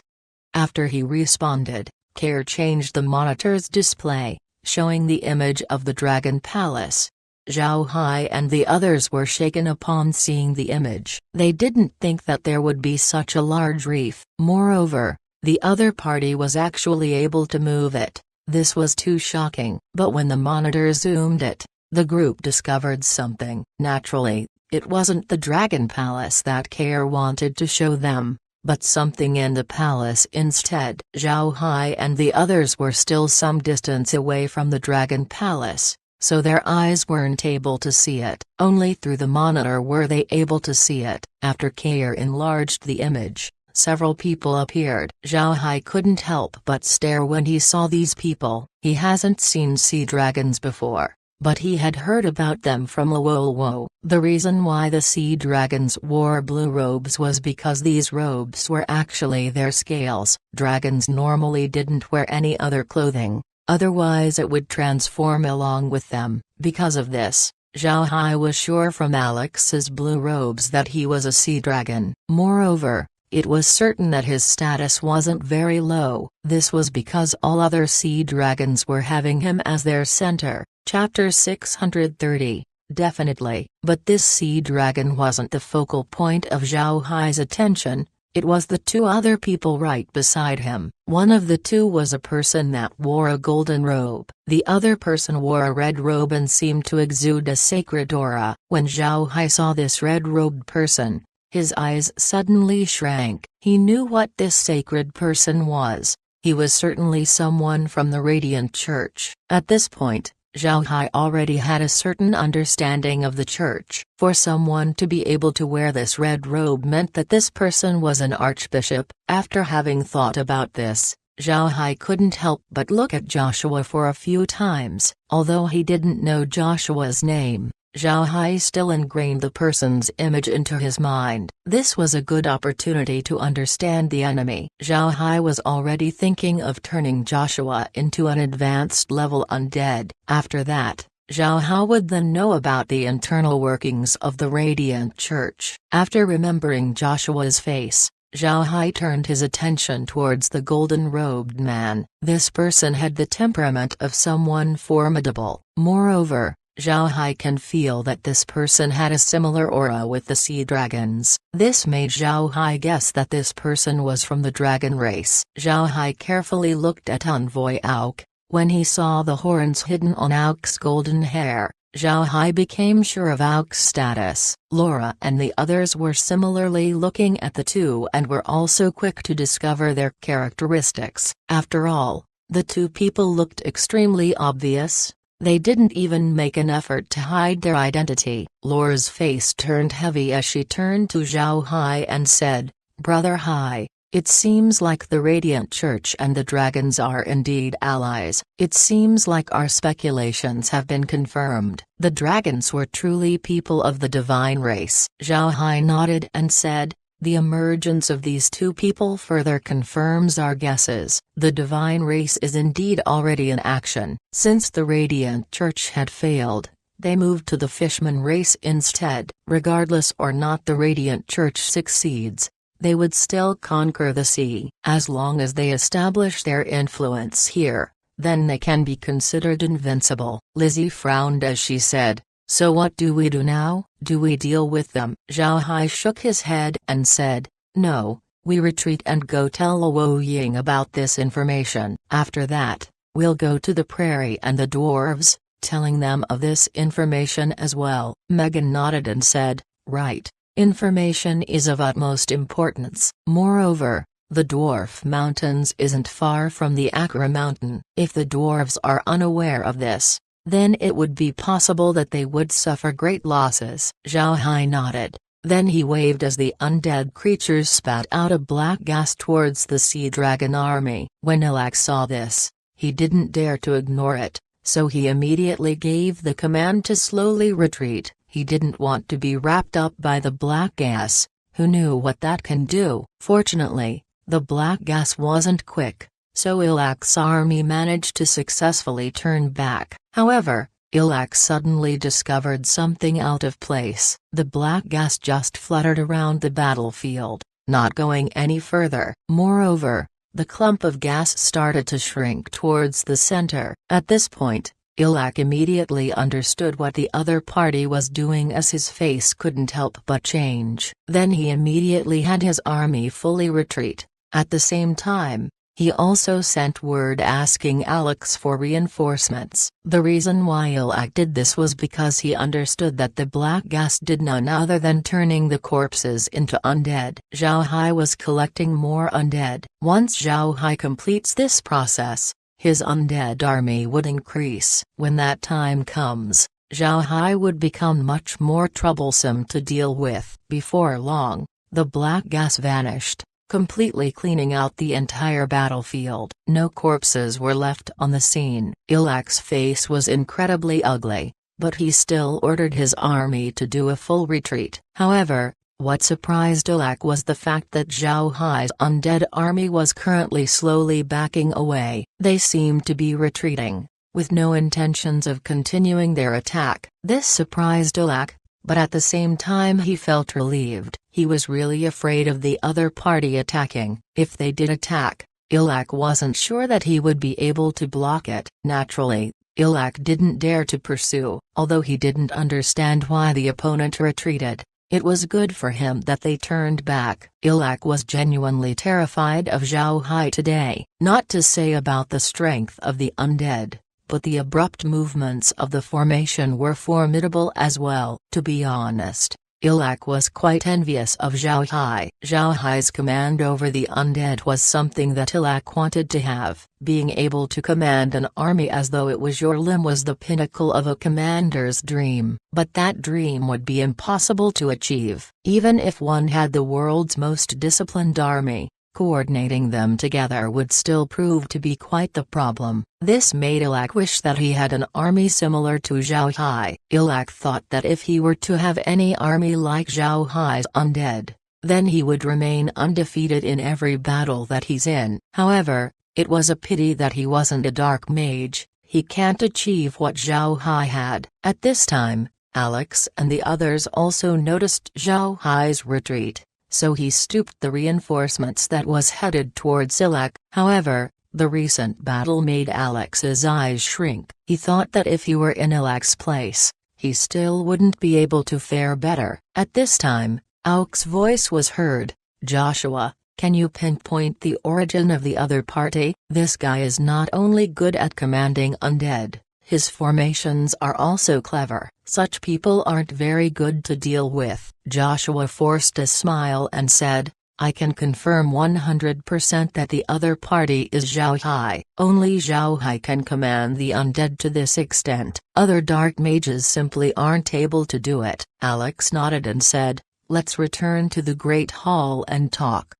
Speaker 1: After he responded, Kair changed the monitor's display, showing the image of the Dragon Palace. Zhao Hai and the others were shaken upon seeing the image. They didn't think that there would be such a large reef. Moreover, the other party was actually able to move it. This was too shocking. But when the monitor zoomed it, the group discovered something. Naturally, it wasn't the Dragon Palace that Kair wanted to show them, but something in the palace instead. Zhao Hai and the others were still some distance away from the Dragon Palace, so their eyes weren't able to see it. Only through the monitor were they able to see it. After Kair enlarged the image, several people appeared. Zhao Hai couldn't help but stare when he saw these people. He hasn't seen sea dragons before, but he had heard about them from Luo. The reason why the sea dragons wore blue robes was because these robes were actually their scales. Dragons normally didn't wear any other clothing, otherwise it would transform along with them. Because of this, Zhao Hai was sure from Alex's blue robes that he was a sea dragon. Moreover, it was certain that his status wasn't very low. This was because all other sea dragons were having him as their center. Chapter 630. Definitely. But this sea dragon wasn't the focal point of Zhao Hai's attention, it was the two other people right beside him. One of the two was a person that wore a golden robe. The other person wore a red robe and seemed to exude a sacred aura. When Zhao Hai saw this red-robed person, his eyes suddenly shrank. He knew what this sacred person was. He was certainly someone from the Radiant Church. At this point, Zhao Hai already had a certain understanding of the church. For someone to be able to wear this red robe meant that this person was an archbishop. After having thought about this, Zhao Hai couldn't help but look at Joshua for a few times. Although he didn't know Joshua's name, Zhao Hai still ingrained the person's image into his mind. This was a good opportunity to understand the enemy. Zhao Hai was already thinking of turning Joshua into an advanced level undead. After that, Zhao Hai would then know about the internal workings of the Radiant Church. After remembering Joshua's face, Zhao Hai turned his attention towards the golden-robed man. This person had the temperament of someone formidable. Moreover, Zhao Hai can feel that this person had a similar aura with the sea dragons. This made Zhao Hai guess that this person was from the dragon race. Zhao Hai carefully looked at Envoy Auk. When he saw the horns hidden on Auk's golden hair, Zhao Hai became sure of Aok's status. Laura and the others were similarly looking at the two and were also quick to discover their characteristics. After all, the two people looked extremely obvious. They didn't even make an effort to hide their identity. Laura's face turned heavy as she turned to Zhao Hai and said, "Brother Hai, it seems like the Radiant Church and the dragons are indeed allies. It seems like our speculations have been confirmed. The dragons were truly people of the divine race." Zhao Hai nodded and said, "The emergence of these two people further confirms our guesses. The divine race is indeed already in action." Since the Radiant Church had failed, they moved to the Fishman race instead. Regardless or not the Radiant Church succeeds, they would still conquer the sea. As long as they establish their influence here, then they can be considered invincible. Lizzie frowned as she said, "So what do we do now? Do we deal with them?" Zhao Hai shook his head and said, "No, we retreat and go tell Luo Ying about this information. After that, we'll go to the prairie and the dwarves, telling them of this information as well." Megan nodded and said, "Right. Information is of utmost importance. Moreover, the Dwarf Mountains isn't far from the Akra Mountain. If the dwarves are unaware of this, then it would be possible that they would suffer great losses." Zhao Hai nodded. Then he waved as the undead creatures spat out a black gas towards the Sea Dragon army. When Ilak saw this, he didn't dare to ignore it, so he immediately gave the command to slowly retreat. He didn't want to be wrapped up by the black gas. Who knew what that can do? Fortunately, the black gas wasn't quick, so Ilak's army managed to successfully turn back. However, Ilak suddenly discovered something out of place. The black gas just fluttered around the battlefield, not going any further. Moreover, the clump of gas started to shrink towards the center. At this point, Ilak immediately understood what the other party was doing as his face couldn't help but change. Then he immediately had his army fully retreat. At the same time, he also sent word asking Alex for reinforcements. The reason why Ilak did this was because he understood that the black gas did none other than turning the corpses into undead. Zhao Hai was collecting more undead. Once Zhao Hai completes this process, his undead army would increase. When that time comes, Zhao Hai would become much more troublesome to deal with. Before long, the black gas vanished, completely cleaning out the entire battlefield. No corpses were left on the scene. Ilak's face was incredibly ugly, but he still ordered his army to do a full retreat. However, what surprised Ilak was the fact that Zhao Hai's undead army was currently slowly backing away. They seemed to be retreating, with no intentions of continuing their attack. This surprised Ilak, but at the same time he felt relieved. He was really afraid of the other party attacking. If they did attack, Ilak wasn't sure that he would be able to block it. Naturally, Ilak didn't dare to pursue. Although he didn't understand why the opponent retreated, it was good for him that they turned back. Ilak was genuinely terrified of Zhao Hai today. Not to say about the strength of the undead, but the abrupt movements of the formation were formidable as well. To be honest, Ilak was quite envious of Zhao Hai. Zhao Hai's command over the undead was something that Ilak wanted to have. Being able to command an army as though it was your limb was the pinnacle of a commander's dream. But that dream would be impossible to achieve. Even if one had the world's most disciplined army, coordinating them together would still prove to be quite the problem. This made Ilak wish that he had an army similar to Zhao Hai. Ilak thought that if he were to have any army like Zhao Hai's undead, then he would remain undefeated in every battle that he's in. However, it was a pity that he wasn't a dark mage. He can't achieve what Zhao Hai had. At this time, Alex and the others also noticed Zhao Hai's retreat, so he stooped the reinforcements that was headed towards Ilak. However, the recent battle made Alex's eyes shrink. He thought that if he were in Ilak's place, he still wouldn't be able to fare better. At this time, Aok's voice was heard. "Joshua, can you pinpoint the origin of the other party? This guy is not only good at commanding undead, His formations are also clever. Such people aren't very good to deal with. Joshua forced a smile and said, I can confirm 100% that the other party is Zhao Hai. Only Zhao Hai can command the undead to this extent. Other dark mages simply aren't able to do it. Alex nodded and said, let's return to the Great Hall and talk.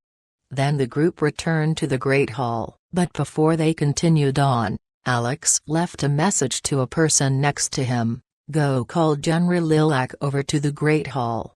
Speaker 1: Then the group returned to the Great Hall, but before they continued on, Alex left a message to a person next to him, go call General Lilac over to the Great Hall.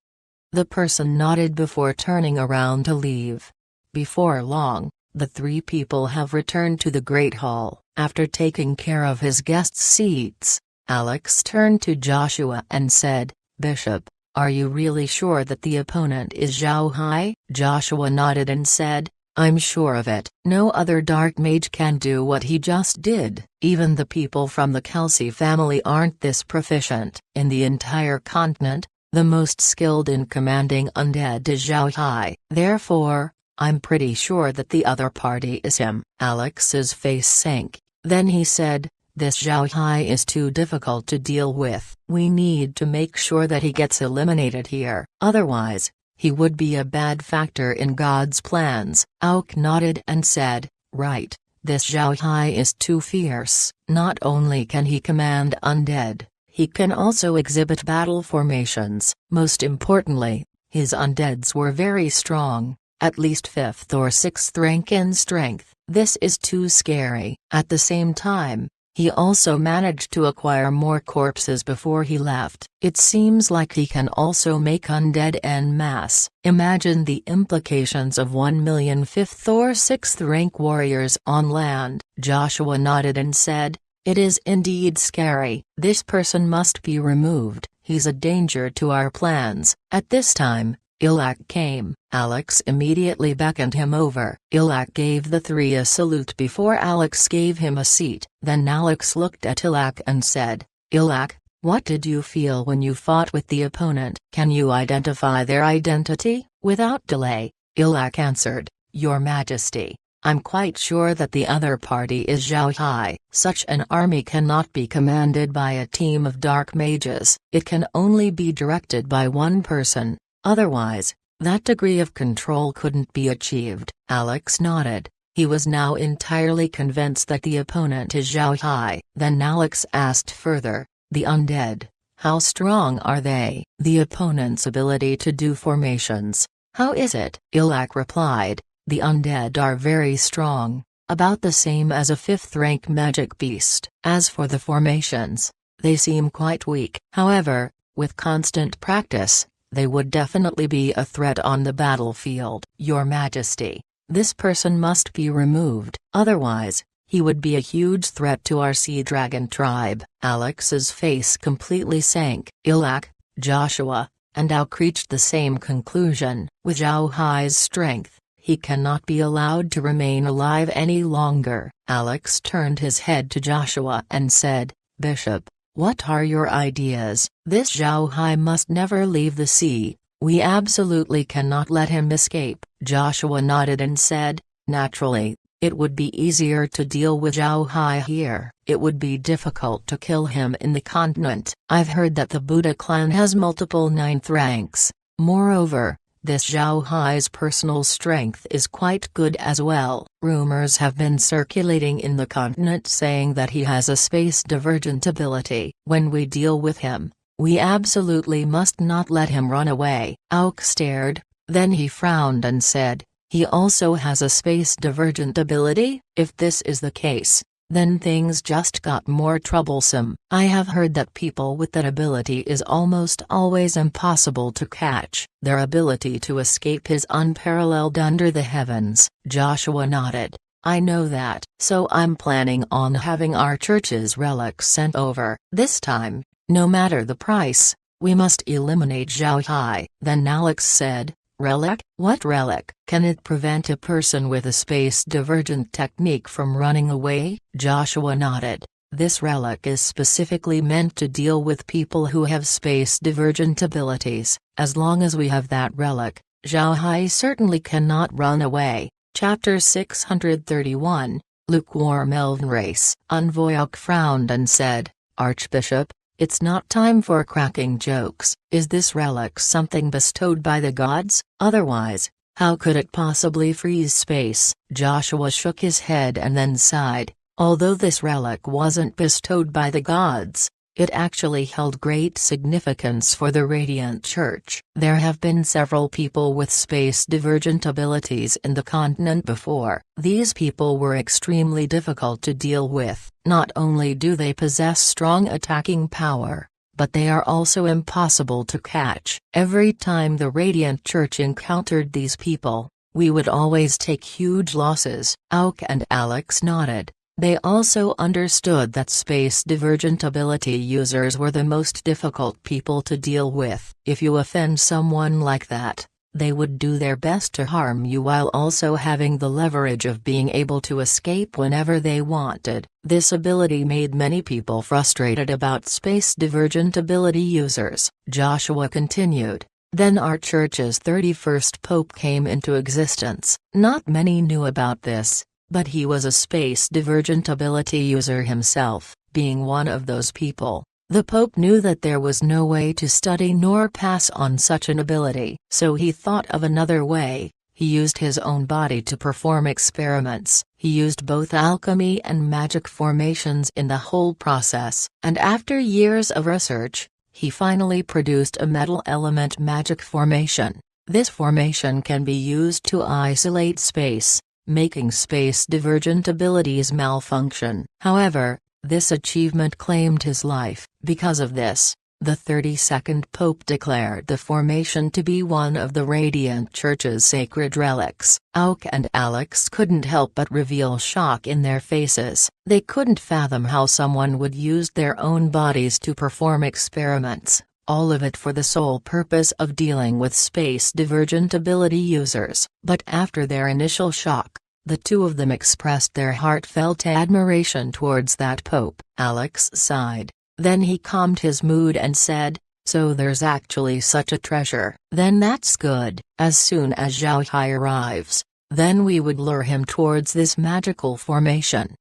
Speaker 1: The person nodded before turning around to leave. Before long, the three people have returned to the Great Hall. After taking care of his guests' seats, Alex turned to Joshua and said, Bishop, are you really sure that the opponent is Zhao Hai? Joshua nodded and said, I'm sure of it. No other dark mage can do what he just did. Even the people from the Kelsey family aren't this proficient. In the entire continent, the most skilled in commanding undead is Zhao Hai. Therefore, I'm pretty sure that the other party is him. Alex's face sank. Then he said, this Zhao Hai is too difficult to deal with. We need to make sure that he gets eliminated here. Otherwise, he would be a bad factor in God's plans. Auk nodded and said, right, this Zhao Hai is too fierce. Not only can he command undead, he can also exhibit battle formations. Most importantly, his undeads were very strong, at least 5th or 6th rank in strength. This is too scary. At the same time, he also managed to acquire more corpses before he left. It seems like he can also make undead en masse. Imagine the implications of 1 million 5th or 6th rank warriors on land. Joshua nodded and said, it is indeed scary. This person must be removed. He's a danger to our plans. At this time, Ilak came. Alex immediately beckoned him over. Ilak gave the three a salute before Alex gave him a seat. Then Alex looked at Ilak and said, Ilak, what did you feel when you fought with the opponent? Can you identify their identity? Without delay, Ilak answered, Your Majesty, I'm quite sure that the other party is Zhao Hai. Such an army cannot be commanded by a team of dark mages. It can only be directed by one person. Otherwise, that degree of control couldn't be achieved. Alex nodded. He was now entirely convinced that the opponent is Zhao Hai. Then Alex asked further, the undead, how strong are they? The opponent's ability to do formations, how is it? Ilak replied, the undead are very strong, about the same as a 5th rank magic beast. As for the formations, they seem quite weak. However, with constant practice, they would definitely be a threat on the battlefield. Your Majesty, this person must be removed. Otherwise, he would be a huge threat to our Sea Dragon tribe. Alex's face completely sank. Ilak, Joshua, and Auk reached the same conclusion. With Zhao Hai's strength, he cannot be allowed to remain alive any longer. Alex turned his head to Joshua and said, Bishop, what are your ideas? This Zhao Hai must never leave the sea. We absolutely cannot let him escape. Joshua nodded and said, naturally, it would be easier to deal with Zhao Hai here. It would be difficult to kill him in the continent. I've heard that the Buddha clan has multiple 9th ranks. Moreover, this Zhao Hai's personal strength is quite good as well. Rumors have been circulating in the continent saying that he has a space-divergent ability. When we deal with him, we absolutely must not let him run away. Auk stared, then he frowned and said, he also has a space-divergent ability? If this is the case, then things just got more troublesome. I have heard that people with that ability is almost always impossible to catch. Their ability to escape is unparalleled under the heavens. Joshua nodded. I know that. So I'm planning on having our church's relics sent over. This time, no matter the price, we must eliminate Zhao Hai. Then Alex said, relic? What relic? Can it prevent a person with a space-divergent technique from running away? Joshua nodded. This relic is specifically meant to deal with people who have space-divergent abilities. As long as we have that relic, Zhao Hai certainly cannot run away. Chapter 631, Lukewarm Elven Race. Envoy Auk frowned and said, Archbishop, it's not time for cracking jokes. Is this relic something bestowed by the gods? Otherwise, how could it possibly freeze space? Joshua shook his head and then sighed. Although this relic wasn't bestowed by the gods, it actually held great significance for the Radiant Church. There have been several people with space-divergent abilities in the continent before. These people were extremely difficult to deal with. Not only do they possess strong attacking power, but they are also impossible to catch. Every time the Radiant Church encountered these people, we would always take huge losses. Auk and Alex nodded. They also understood that space-divergent ability users were the most difficult people to deal with. If you offend someone like that, they would do their best to harm you while also having the leverage of being able to escape whenever they wanted. This ability made many people frustrated about space-divergent ability users. Joshua continued. Then our church's 31st pope came into existence. Not many knew about this, but he was a space-divergent ability user himself, being one of those people. The Pope knew that there was no way to study nor pass on such an ability, so he thought of another way. He used his own body to perform experiments. He used both alchemy and magic formations in the whole process, and after years of research, he finally produced a metal element magic formation. This formation can be used to isolate space, making space-divergent abilities malfunction. However, this achievement claimed his life. Because of this, the 32nd Pope declared the formation to be one of the Radiant Church's sacred relics. Auk and Alex couldn't help but reveal shock in their faces. They couldn't fathom how someone would use their own bodies to perform experiments, all of it for the sole purpose of dealing with space-divergent ability users. But after their initial shock, the two of them expressed their heartfelt admiration towards that pope. Alex sighed. Then he calmed his mood and said, "So there's actually such a treasure. Then that's good. As soon as Zhao Hai arrives, then we would lure him towards this magical formation."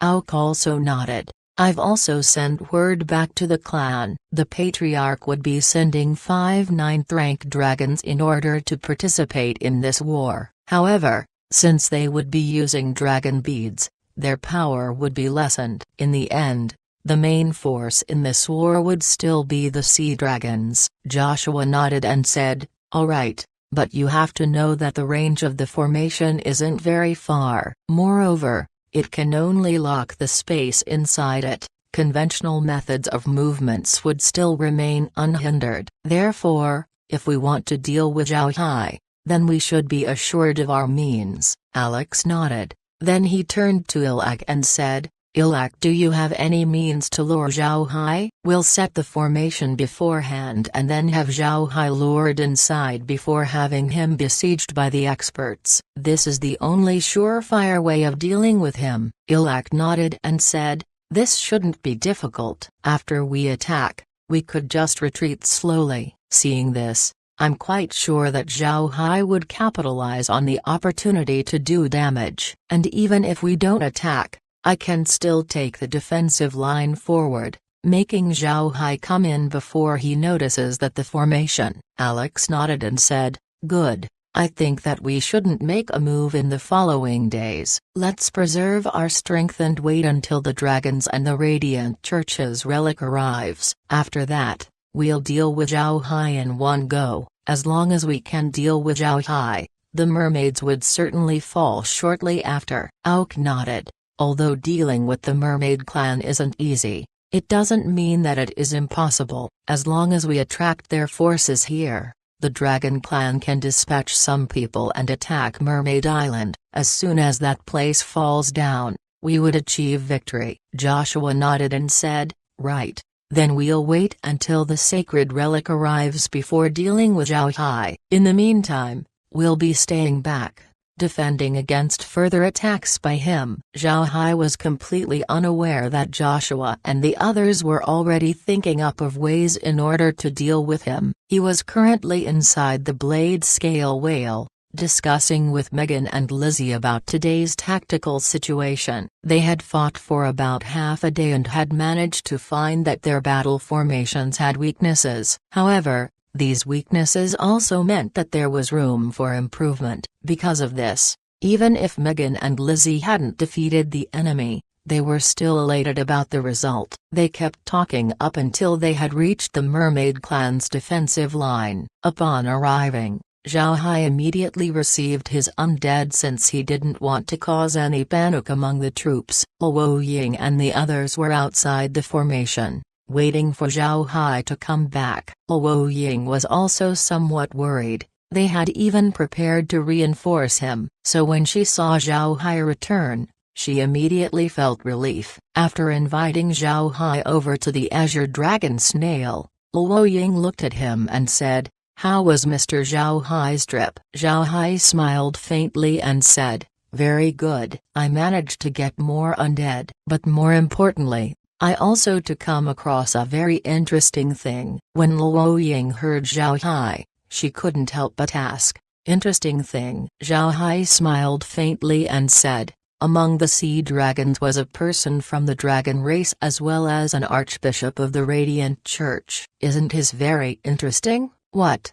Speaker 1: Auk also nodded. "I've also sent word back to the clan. The Patriarch would be sending 5 9th-rank dragons in order to participate in this war. However, since they would be using dragon beads, their power would be lessened. In the end, the main force in this war would still be the sea dragons." Joshua nodded and said, "All right, but you have to know that the range of the formation isn't very far. Moreover, it can only lock the space inside it. Conventional methods of movements would still remain unhindered. Therefore, if we want to deal with Zhao Hai, then we should be assured of our means." Alex nodded. Then he turned to Ilak and said, "Ilak, do you have any means to lure Zhao Hai? We'll set the formation beforehand and then have Zhao Hai lured inside before having him besieged by the experts. This is the only surefire way of dealing with him." Ilak nodded and said, "This shouldn't be difficult. After we attack, we could just retreat slowly." Seeing this, I'm quite sure that Zhao Hai would capitalize on the opportunity to do damage. And even if we don't attack, I can still take the defensive line forward, making Zhao Hai come in before he notices that the formation. Alex nodded and said, "Good. I think that we shouldn't make a move in the following days. Let's preserve our strength and wait until the dragons and the Radiant Church's relic arrives. After that, we'll deal with Zhao Hai in one go." As long as we can deal with Zhao Hai, the mermaids would certainly fall shortly after. Auk nodded. Although dealing with the mermaid clan isn't easy, it doesn't mean that it is impossible. As long as we attract their forces here, the dragon clan can dispatch some people and attack Mermaid Island. As soon as that place falls down, we would achieve victory. Joshua nodded and said, "Right. Then we'll wait until the sacred relic arrives before dealing with Zhao Hai. In the meantime, we'll be staying back, defending against further attacks by him." Zhao Hai was completely unaware that Joshua and the others were already thinking up of ways in order to deal with him. He was currently inside the blade scale whale, discussing with Megan and Lizzie about today's tactical situation. They had fought for about half a day and had managed to find that their battle formations had weaknesses. However, these weaknesses also meant that there was room for improvement. Because of this, even if Megan and Lizzie hadn't defeated the enemy, they were still elated about the result. They kept talking up until they had reached the Mermaid Clan's defensive line. Upon arriving, Zhao Hai immediately received his undead since he didn't want to cause any panic among the troops. Luo Ying and the others were outside the formation, waiting for Zhao Hai to come back. Luo Ying was also somewhat worried. They had even prepared to reinforce him, so when she saw Zhao Hai return, she immediately felt relief. After inviting Zhao Hai over to the Azure Dragon Snail, Luo Ying looked at him and said, "How was Mr. Zhao Hai's trip?" Zhao Hai smiled faintly and said, "Very good. I managed to get more undead. But more importantly, I also to come across a very interesting thing." When Luo Ying heard Zhao Hai, she couldn't help but ask, "Interesting thing?" Zhao Hai smiled faintly and said, "Among the sea dragons was a person from the dragon race as well as an archbishop of the Radiant Church. Isn't his very interesting?" "What?"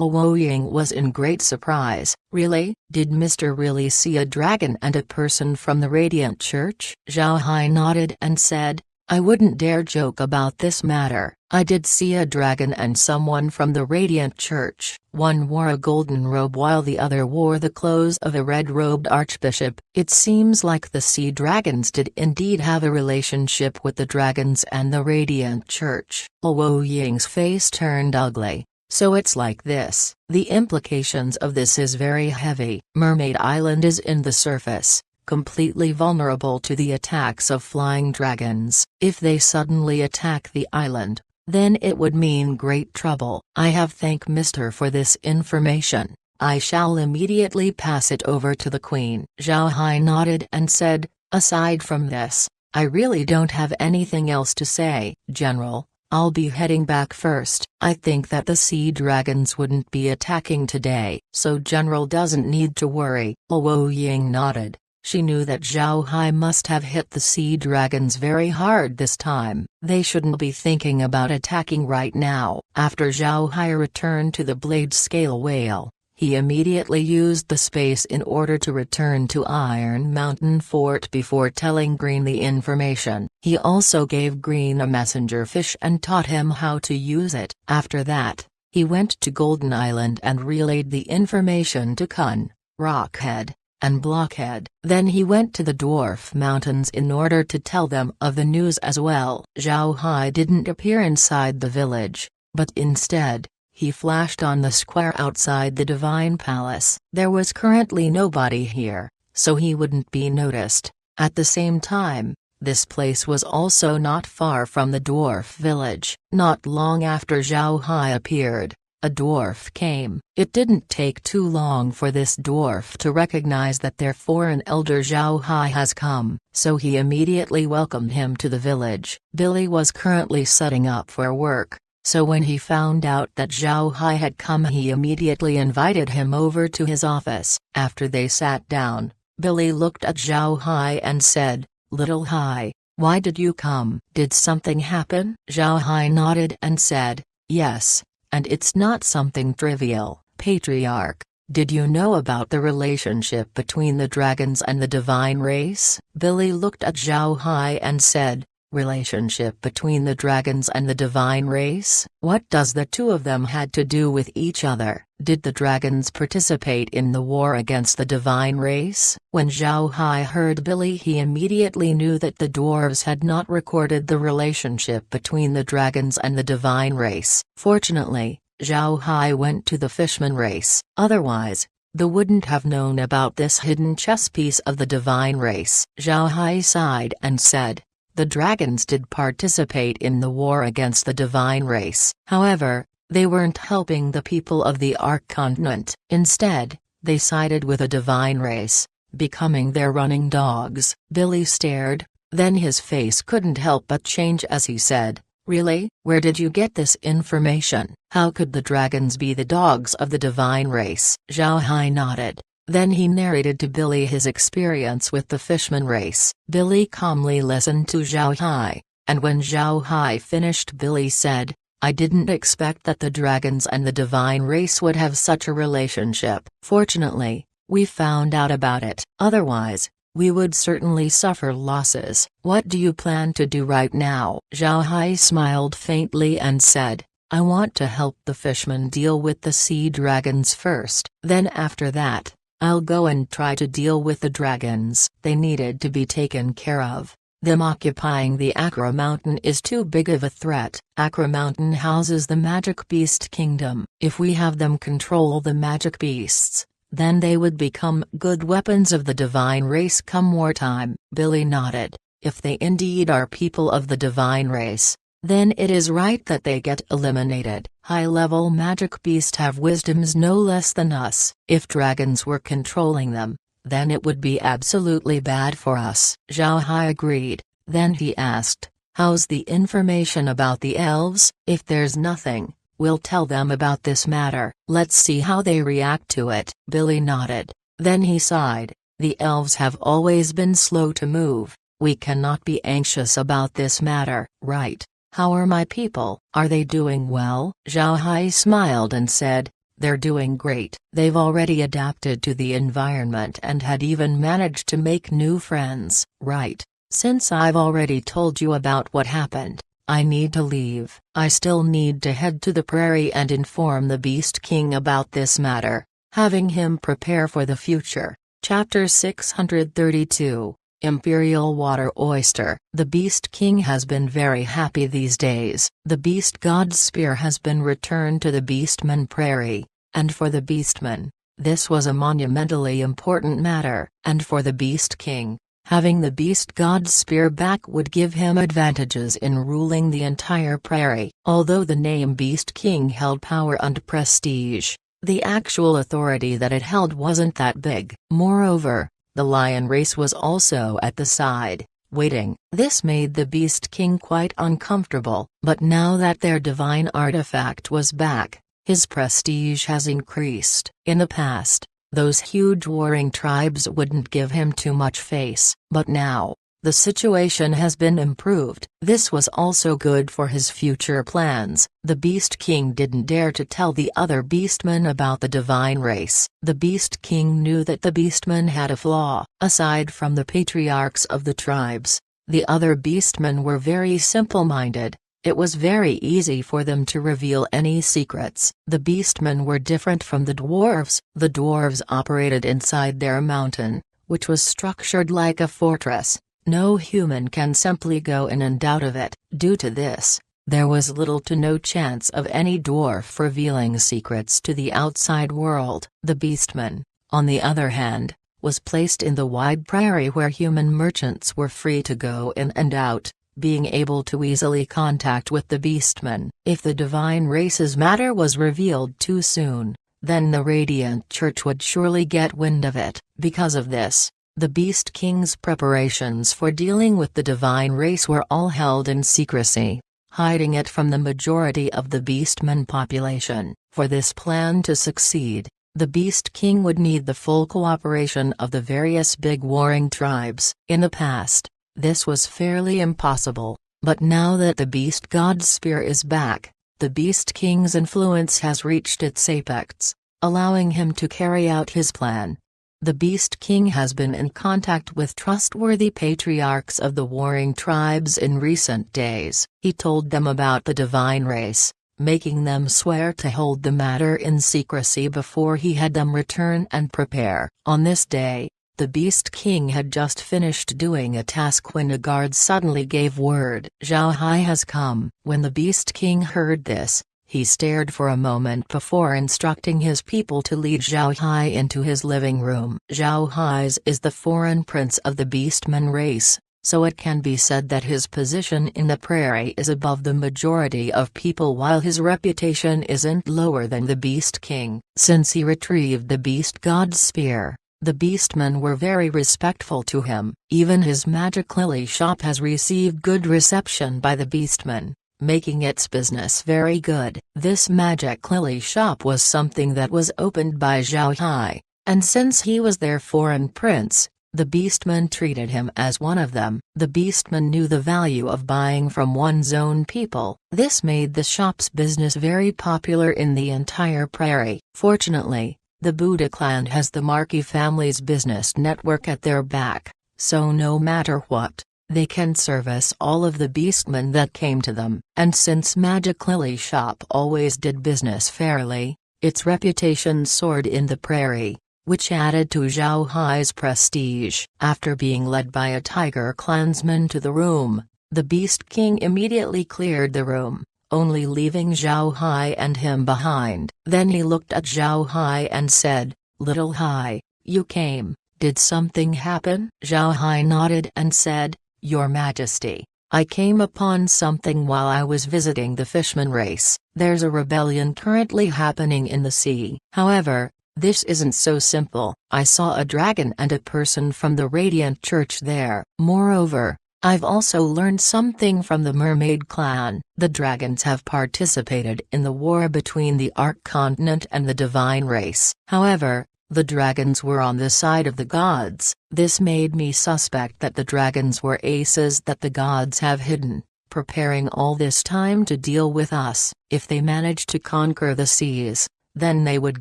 Speaker 1: Luo Ying was in great surprise. "Really? Did Mr. really see a dragon and a person from the Radiant Church?" Zhao Hai nodded and said, "I wouldn't dare joke about this matter. I did see a dragon and someone from the Radiant Church. One wore a golden robe while the other wore the clothes of a red-robed archbishop. It seems like the sea dragons did indeed have a relationship with the dragons and the Radiant Church." Luo Ying's face turned ugly. "So it's like this. The implications of this is very heavy. Mermaid Island is in the surface, completely vulnerable to the attacks of flying dragons. If they suddenly attack the island, then it would mean great trouble. I have thanked Mr. for this information. I shall immediately pass it over to the Queen." Zhao Hai nodded and said, "Aside from this, I really don't have anything else to say. General, I'll be heading back first. I think that the sea dragons wouldn't be attacking today, so General doesn't need to worry." Luo Ying nodded. She knew that Zhao Hai must have hit the sea dragons very hard this time. They shouldn't be thinking about attacking right now. After Zhao Hai returned to the blade scale whale, he immediately used the space in order to return to Iron Mountain Fort before telling Green the information. He also gave Green a messenger fish and taught him how to use it. After that, he went to Golden Island and relayed the information to Kun, Rockhead, and Blockhead. Then he went to the Dwarf Mountains in order to tell them of the news as well. Zhao Hai didn't appear inside the village, but instead, he flashed on the square outside the Divine Palace. There was currently nobody here, so he wouldn't be noticed. At the same time, this place was also not far from the dwarf village. Not long after Zhao Hai appeared, a dwarf came. It didn't take too long for this dwarf to recognize that their foreign elder Zhao Hai has come, so he immediately welcomed him to the village. Billy was currently setting up for work, so when he found out that Zhao Hai had come, he immediately invited him over to his office. After they sat down, Billy looked at Zhao Hai and said, "Little Hai, why did you come? Did something happen?" Zhao Hai nodded and said, "Yes. And it's not something trivial." "Patriarch, did you know about the relationship between the dragons and the divine race?" Billy looked at Zhao Hai and said, "Relationship between the dragons and the divine race? What does the two of them had to do with each other? Did the dragons participate in the war against the divine race?" When Zhao Hai heard Billy, he immediately knew that the dwarves had not recorded the relationship between the dragons and the divine race. Fortunately, Zhao Hai went to the fishman race. Otherwise, they wouldn't have known about this hidden chess piece of the divine race. Zhao Hai sighed and said, "The dragons did participate in the war against the divine race. However, they weren't helping the people of the Ark continent. Instead, they sided with a divine race, becoming their running dogs." Billy stared, then his face couldn't help but change as he said, Really? Where did you get this information? How could the dragons be the dogs of the divine race? Zhao Hai nodded. Then he narrated to Billy his experience with the fishman race. Billy calmly listened to Zhao Hai, and when Zhao Hai finished, Billy said, I didn't expect that the dragons and the divine race would have such a relationship. Fortunately, we found out about it. Otherwise, we would certainly suffer losses. What do you plan to do right now? Zhao Hai smiled faintly and said, I want to help the fishmen deal with the sea dragons first. Then after that, I'll go and try to deal with the dragons. They needed to be taken care of. Them occupying the Akra Mountain is too big of a threat. Akra Mountain houses the Magic Beast Kingdom. If we have them control the magic beasts, then they would become good weapons of the divine race come wartime. Billy nodded. If they indeed are people of the divine race, then it is right that they get eliminated. High-level magic beasts have wisdoms no less than us. If dragons were controlling them, then it would be absolutely bad for us. Zhao Hai agreed. Then he asked, how's the information about the elves? If there's nothing, we'll tell them about this matter. Let's see how they react to it. Billy nodded. Then he sighed. The elves have always been slow to move. We cannot be anxious about this matter. Right. How are my people? Are they doing well? Zhao Hai smiled and said, they're doing great. They've already adapted to the environment and had even managed to make new friends. Right. Since I've already told you about what happened, I need to leave. I still need to head to the prairie and inform the Beast King about this matter, having him prepare for the future. Chapter 632, Imperial Water Oyster. The Beast King has been very happy these days. The Beast God's spear has been returned to the Beastman Prairie, and for the Beastman, this was a monumentally important matter. And for the Beast King, having the Beast God's spear back would give him advantages in ruling the entire prairie. Although the name Beast King held power and prestige, the actual authority that it held wasn't that big. Moreover, the lion race was also at the side, waiting. This made the Beast King quite uncomfortable. But now that their divine artifact was back, his prestige has increased. In the past, those huge warring tribes wouldn't give him too much face. But now, the situation has been improved. This was also good for his future plans. The Beast King didn't dare to tell the other beastmen about the divine race. The Beast King knew that the beastmen had a flaw. Aside from the patriarchs of the tribes, the other beastmen were very simple-minded. It was very easy for them to reveal any secrets. The beastmen were different from the dwarves. The dwarves operated inside their mountain, which was structured like a fortress. No human can simply go in and out of it. Due to this, there was little to no chance of any dwarf revealing secrets to the outside world. The beastman, on the other hand, was placed in the wide prairie where human merchants were free to go in and out, being able to easily contact with the beastman. If the divine race's matter was revealed too soon, then the Radiant Church would surely get wind of it. Because of this, the Beast King's preparations for dealing with the divine race were all held in secrecy, hiding it from the majority of the beastman population. For this plan to succeed, the Beast King would need the full cooperation of the various big warring tribes. In the past, this was fairly impossible, but now that the Beast God's spear is back, the Beast King's influence has reached its apex, allowing him to carry out his plan. The Beast King has been in contact with trustworthy patriarchs of the warring tribes in recent days. He told them about the divine race, making them swear to hold the matter in secrecy before he had them return and prepare. On this day, the Beast King had just finished doing a task when a guard suddenly gave word. Zhao Hai has come. When the Beast King heard this, he stared for a moment before instructing his people to lead Zhao Hai into his living room. Zhao Hai is the foreign prince of the Beastman race, so it can be said that his position in the prairie is above the majority of people while his reputation isn't lower than the Beast King. Since he retrieved the Beast God's spear, the beastmen were very respectful to him. Even his magic lily shop has received good reception by the beastmen. making its business very good. This magic lily shop was something that was opened by Zhao Hai, and since he was their foreign prince, the beastmen treated him as one of them. The beastmen knew the value of buying from one's own people. This made the shop's business very popular in the entire prairie. Fortunately, the Buddha clan has the Marquis family's business network at their back, so no matter what, they can service all of the beastmen that came to them. And since Magic Lily Shop always did business fairly, its reputation soared in the prairie, which added to Zhao Hai's prestige. After being led by a tiger clansman to the room, the Beast King immediately cleared the room, only leaving Zhao Hai and him behind. Then he looked at Zhao Hai and said, "Little Hai, you came, did something happen?" Zhao Hai nodded and said, "Your Majesty, I came upon something while I was visiting the fishman race. There's a rebellion currently happening in the sea. However, this isn't so simple. I saw a dragon and a person from the Radiant Church there. Moreover, I've also learned something from the Mermaid clan. The dragons have participated in the war between the Ark Continent and the Divine Race. However, the dragons were on the side of the gods. This made me suspect that the dragons were aces that the gods have hidden, preparing all this time to deal with us. If they manage to conquer the seas, then they would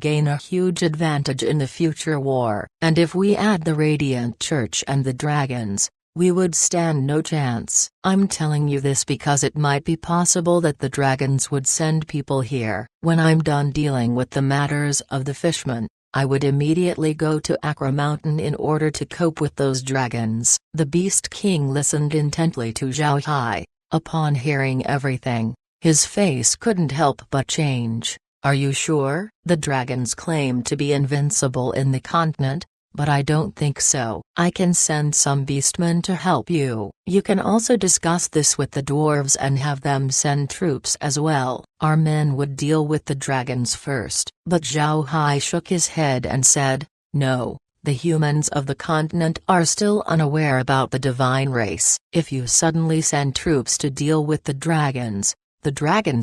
Speaker 1: gain a huge advantage in the future war. And if we add the Radiant Church and the dragons, we would stand no chance. I'm telling you this because it might be possible that the dragons would send people here. When I'm done dealing with the matters of the fishmen, I would immediately go to Accra Mountain in order to cope with those dragons." The Beast King listened intently to Zhao Hai. Upon hearing everything, his face couldn't help but change. "Are you sure? The dragons claim to be invincible in the continent, but I don't think so. I can send some beastmen to help you. You can also discuss this with the dwarves and have them send troops as well. Our men would deal with the dragons first." But Zhao Hai shook his head and said, "No, the humans of the continent are still unaware about the divine race. If you suddenly send troops to deal with the dragons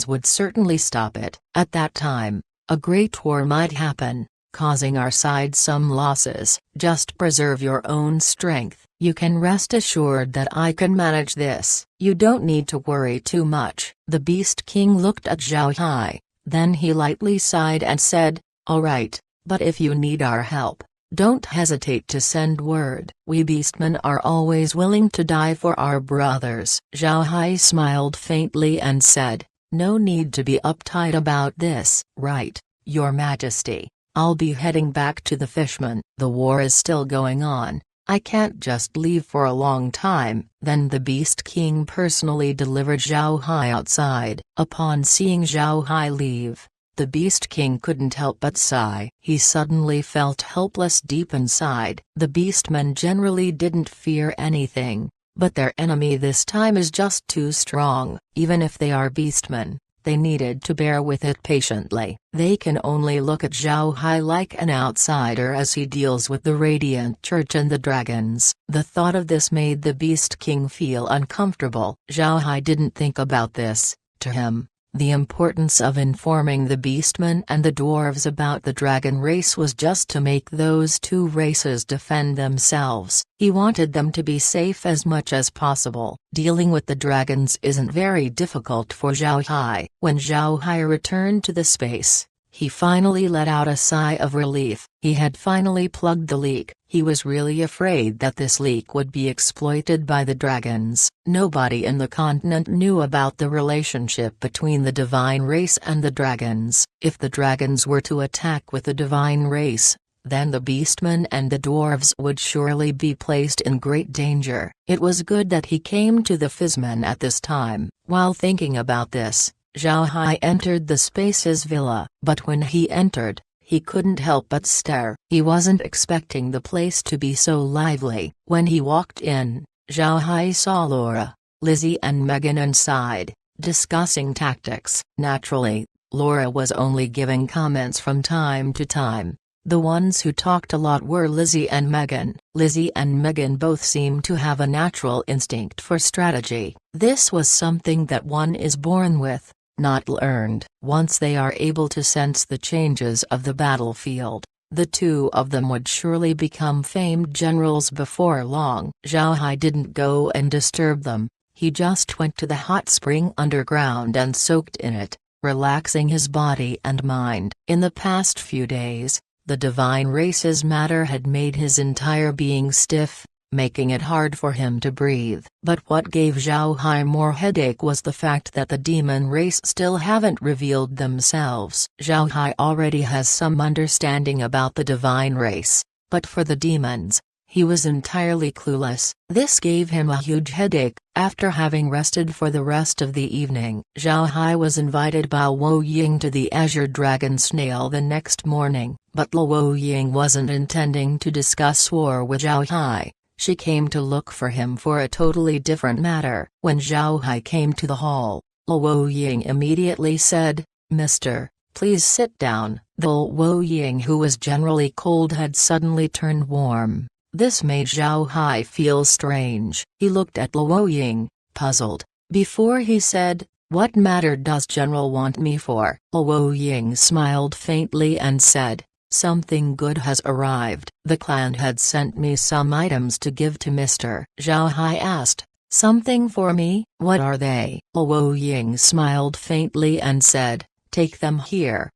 Speaker 1: would certainly stop it. At that time, a great war might happen, causing our side some losses. Just preserve your own strength. You can rest assured that I can manage this. You don't need to worry too much." The Beast King looked at Zhao Hai, then he lightly sighed and said, "All right, but if you need our help, don't hesitate to send word. We beastmen are always willing to die for our brothers." Zhao Hai smiled faintly and said, "No need to be uptight about this." "Right, Your Majesty. I'll be heading back to the fishmen. The war is still going on. I can't just leave for a long time." Then the Beast King personally delivered Zhao Hai outside. Upon seeing Zhao Hai leave, the Beast King couldn't help but sigh. He suddenly felt helpless deep inside. The beastmen generally didn't fear anything, but their enemy this time is just too strong. Even if they are beastmen, they needed to bear with it patiently. They can only look at Zhao Hai like an outsider as he deals with the Radiant Church and the dragons. The thought of this made the Beast King feel uncomfortable. Zhao Hai didn't think about this. To him, the importance of informing the beastmen and the dwarves about the dragon race was just to make those two races defend themselves. He wanted them to be safe as much as possible. Dealing with the dragons isn't very difficult for Zhao Hai. When Zhao Hai returned to the space, he finally let out a sigh of relief. He had finally plugged the leak. He was really afraid that this leak would be exploited by the dragons. Nobody in the continent knew about the relationship between the divine race and the dragons. If the dragons were to attack with the divine race, then the beastmen and the dwarves would surely be placed in great danger. It was good that he came to the fishmen at this time. While thinking about this, Zhao Hai entered the Space's villa. But when he entered, he couldn't help but stare. He wasn't expecting the place to be so lively. When he walked in, Zhao Hai saw Laura, Lizzie and Megan inside, discussing tactics. Naturally, Laura was only giving comments from time to time, The ones who talked a lot were Lizzie and Megan. Lizzie and Megan both seemed to have a natural instinct for strategy. This was something that one is born with, not learned. Once they are able to sense the changes of the battlefield, the two of them would surely become famed generals before long. Zhao Hai didn't go and disturb them, he just went to the hot spring underground and soaked in it, relaxing his body and mind. In the past few days, the divine race's matter had made his entire being stiff, making it hard for him to breathe. But what gave Zhao Hai more headache was the fact that the demon race still haven't revealed themselves. Zhao Hai already has some understanding about the divine race, but for the demons, he was entirely clueless. This gave him a huge headache. After having rested for the rest of the evening, Zhao Hai was invited by Luo Ying to the Azure Dragon Snail the next morning, but Luo Ying wasn't intending to discuss war with Zhao Hai. She came to look for him for a totally different matter. When Zhao Hai came to the hall, Luo Ying immediately said, "Mister, please sit down." The Luo Ying, who was generally cold, had suddenly turned warm. This made Zhao Hai feel strange. He looked at Luo Ying, puzzled. Before he said, "What matter does General want me for?" Luo Ying smiled faintly and said, "Something good has arrived. The clan had sent me some items to give to Mr. Zhao Hai asked, "Something for me? What are they?" Luo Ying smiled faintly and said, "Take them here."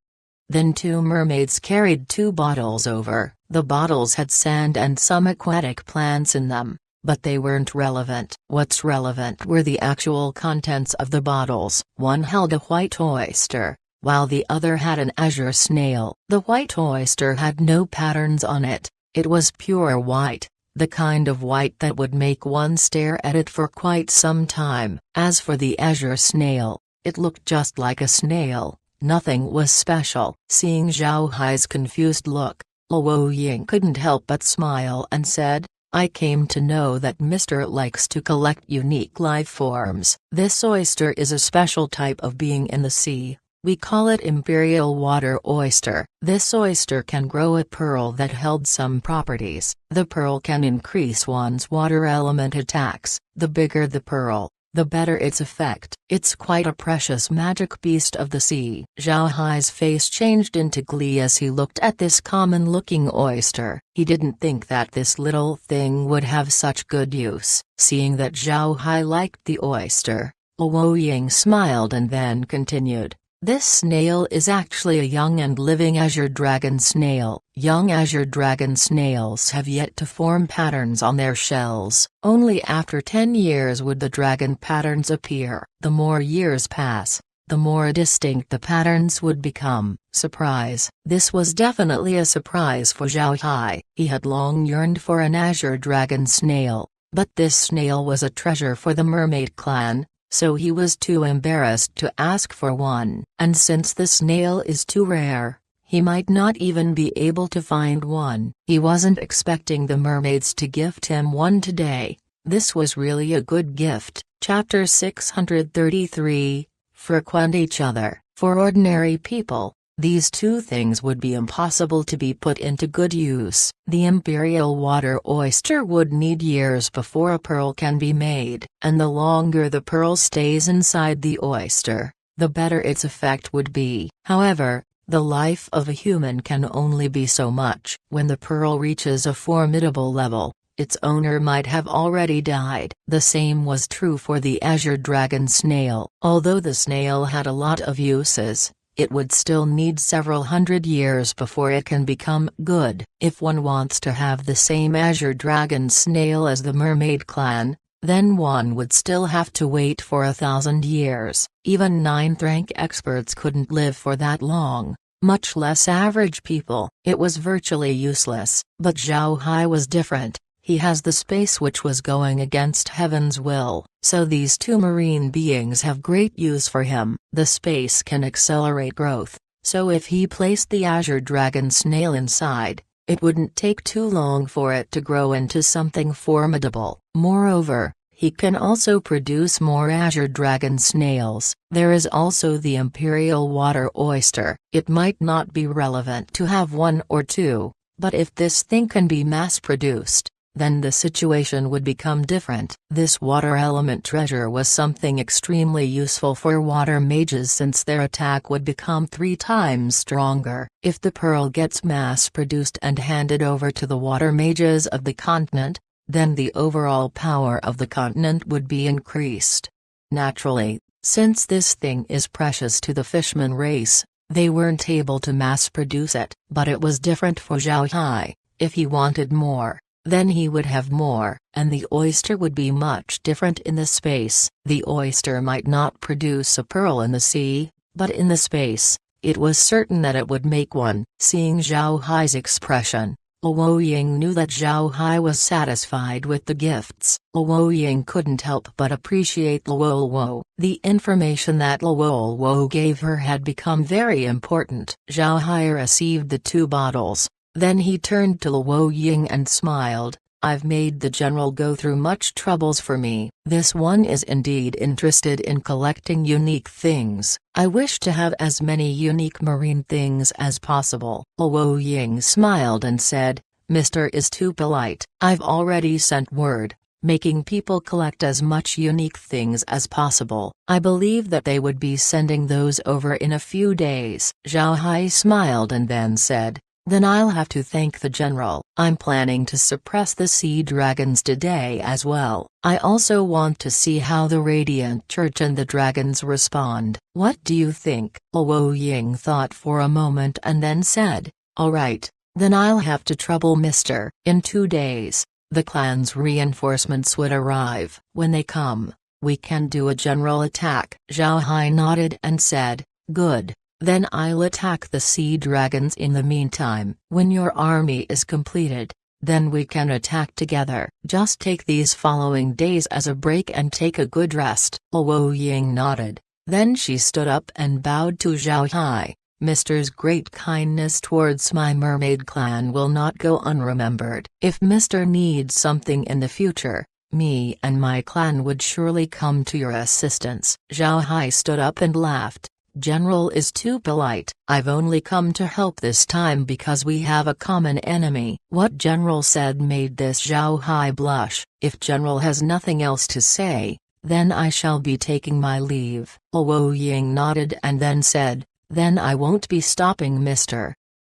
Speaker 1: Then two mermaids carried two bottles over. The bottles had sand and some aquatic plants in them, but they weren't relevant. What's relevant were the actual contents of the bottles. One held a white oyster, while the other had an azure snail. The white oyster had no patterns on it, it was pure white, the kind of white that would make one stare at it for quite some time. As for the azure snail, it looked just like a snail, nothing was special. Seeing Zhao Hai's confused look, Luo Ying couldn't help but smile and said, "I came to know that Mr. likes to collect unique life forms. This oyster is a special type of being in the sea. We call it Imperial Water Oyster. This oyster can grow a pearl that held some properties. The pearl can increase one's water element attacks. The bigger the pearl, the better its effect. It's quite a precious magic beast of the sea." Zhao Hai's face changed into glee as he looked at this common-looking oyster. He didn't think that this little thing would have such good use. Seeing that Zhao Hai liked the oyster, Luo Ying smiled and then continued, "This snail is actually a young and living azure dragon snail. Young azure dragon snails have yet to form patterns on their shells. Only after 10 years would the dragon patterns appear. The more years pass, the more distinct the patterns would become." Surprise! This was definitely a surprise for Zhao Hai. He had long yearned for an azure dragon snail, but this snail was a treasure for the mermaid clan, so he was too embarrassed to ask for one. And since the snail is too rare, he might not even be able to find one. He wasn't expecting the mermaids to gift him one today. This was really a good gift. Chapter 633, Frequent each other. For ordinary people, these two things would be impossible to be put into good use. The Imperial Water Oyster would need years before a pearl can be made, and the longer the pearl stays inside the oyster, the better its effect would be. However, the life of a human can only be so much. When the pearl reaches a formidable level, its owner might have already died. The same was true for the azure dragon snail. Although the snail had a lot of uses, it would still need several hundred years before it can become good. If one wants to have the same azure dragon snail as the mermaid clan, then one would still have to wait for 1,000 years. Even 9th rank experts couldn't live for that long, much less average people. It was virtually useless. But Zhao Hai was different. He has the space which was going against heaven's will, so these two marine beings have great use for him. The space can accelerate growth, so if he placed the azure dragon snail inside, it wouldn't take too long for it to grow into something formidable. Moreover, He can also produce more azure dragon snails. There is also the imperial water oyster. It might not be relevant to have one or two, but if this thing can be mass-produced, then the situation would become different. This water element treasure was something extremely useful for water mages since their attack would become 3 times stronger. If the pearl gets mass-produced and handed over to the water mages of the continent, then the overall power of the continent would be increased. Naturally, since this thing is precious to the fishman race, they weren't able to mass-produce it. But it was different for Zhao Hai. If he wanted more, then he would have more, and the oyster would be much different in the space. The oyster might not produce a pearl in the sea, but in the space, it was certain that it would make one. Seeing Zhao Hai's expression, Luo Ying knew that Zhao Hai was satisfied with the gifts. Luo Ying couldn't help but appreciate Luo Luo. The information that Luo Luo gave her had become very important. Zhao Hai received the 2 bottles. Then he turned to Luo Ying and smiled. I've made the general go through much troubles for me. This one is indeed interested in collecting unique things. I wish to have as many unique marine things as possible. Luo Ying smiled and said, Mr. is too polite. I've already sent word, making people collect as much unique things as possible. I believe that they would be sending those over in a few days. Zhao Hai smiled and then said, then I'll have to thank the general. I'm planning to suppress the sea dragons today as well. I also want to see how the Radiant Church and the dragons respond. What do you think? Luo Ying thought for a moment and then said, alright, then I'll have to trouble Mr. In 2 days, the clan's reinforcements would arrive. When they come, we can do a general attack. Zhao Hai nodded and said, good. Then I'll attack the sea dragons in the meantime. When your army is completed, then we can attack together. Just take these following days as a break and take a good rest. Luo Ying nodded. Then she stood up and bowed to Zhao Hai. Mr.'s great kindness towards my mermaid clan will not go unremembered. If Mr. needs something in the future, me and my clan would surely come to your assistance. Zhao Hai stood up and laughed. General is too polite. I've only come to help this time because we have a common enemy. What General said made this Zhao Hai blush. If General has nothing else to say, then I shall be taking my leave. Luo Ying nodded and then said, then I won't be stopping Mr.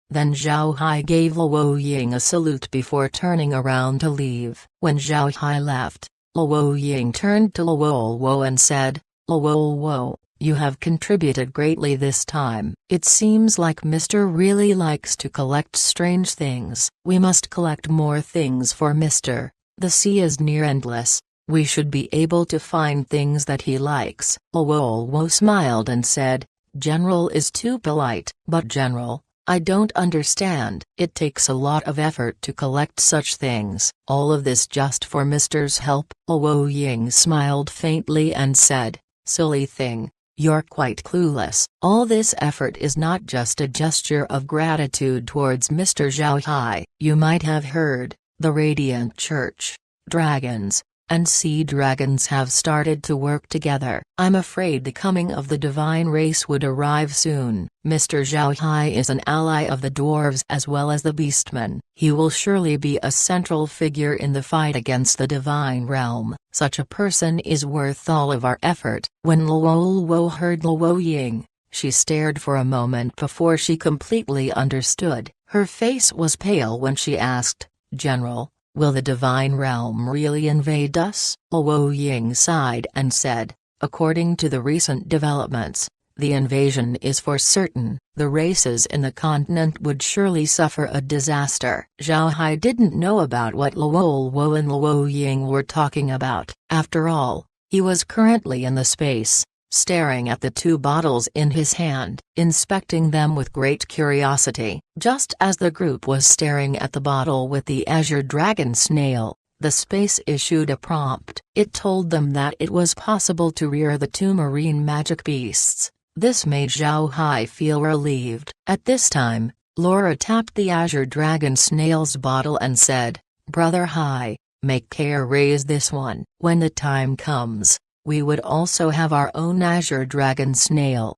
Speaker 1: Then Zhao Hai gave Luo Ying a salute before turning around to leave. When Zhao Hai left, Luo Ying turned to Luo Luo and said, Luo Luo, you have contributed greatly this time. It seems like Mr. really likes to collect strange things. We must collect more things for Mr. The sea is near endless. We should be able to find things that he likes. Luo Luo smiled and said, General is too polite. But General, I don't understand. It takes a lot of effort to collect such things. All of this just for Mr.'s help? Luo Ying smiled faintly and said, silly thing. You're quite clueless. All this effort is not just a gesture of gratitude towards Mr. Zhao Hai. You might have heard, the Radiant Church, dragons, and sea dragons have started to work together. I'm afraid the coming of the divine race would arrive soon. Mr. Zhao Hai is an ally of the dwarves as well as the beastmen. He will surely be a central figure in the fight against the divine realm. Such a person is worth all of our effort. When Luo Luo heard Luo Ying, she stared for a moment before she completely understood. Her face was pale when she asked, General, will the divine realm really invade us? Luo Ying sighed and said, according to the recent developments, the invasion is for certain. The races in the continent would surely suffer a disaster. Zhao Hai didn't know about what Luo Luo and Luo Ying were talking about. After all, he was currently in the space, staring at the 2 bottles in his hand, inspecting them with great curiosity. Just as the group was staring at the bottle with the azure dragon snail, the space issued a prompt. It told them that it was possible to rear the 2 marine magic beasts. This made Zhao Hai feel relieved. At this time, Laura tapped the azure dragon snail's bottle and said, Brother Hai, make care raise this one. When the time comes, we would also have our own azure dragon snail.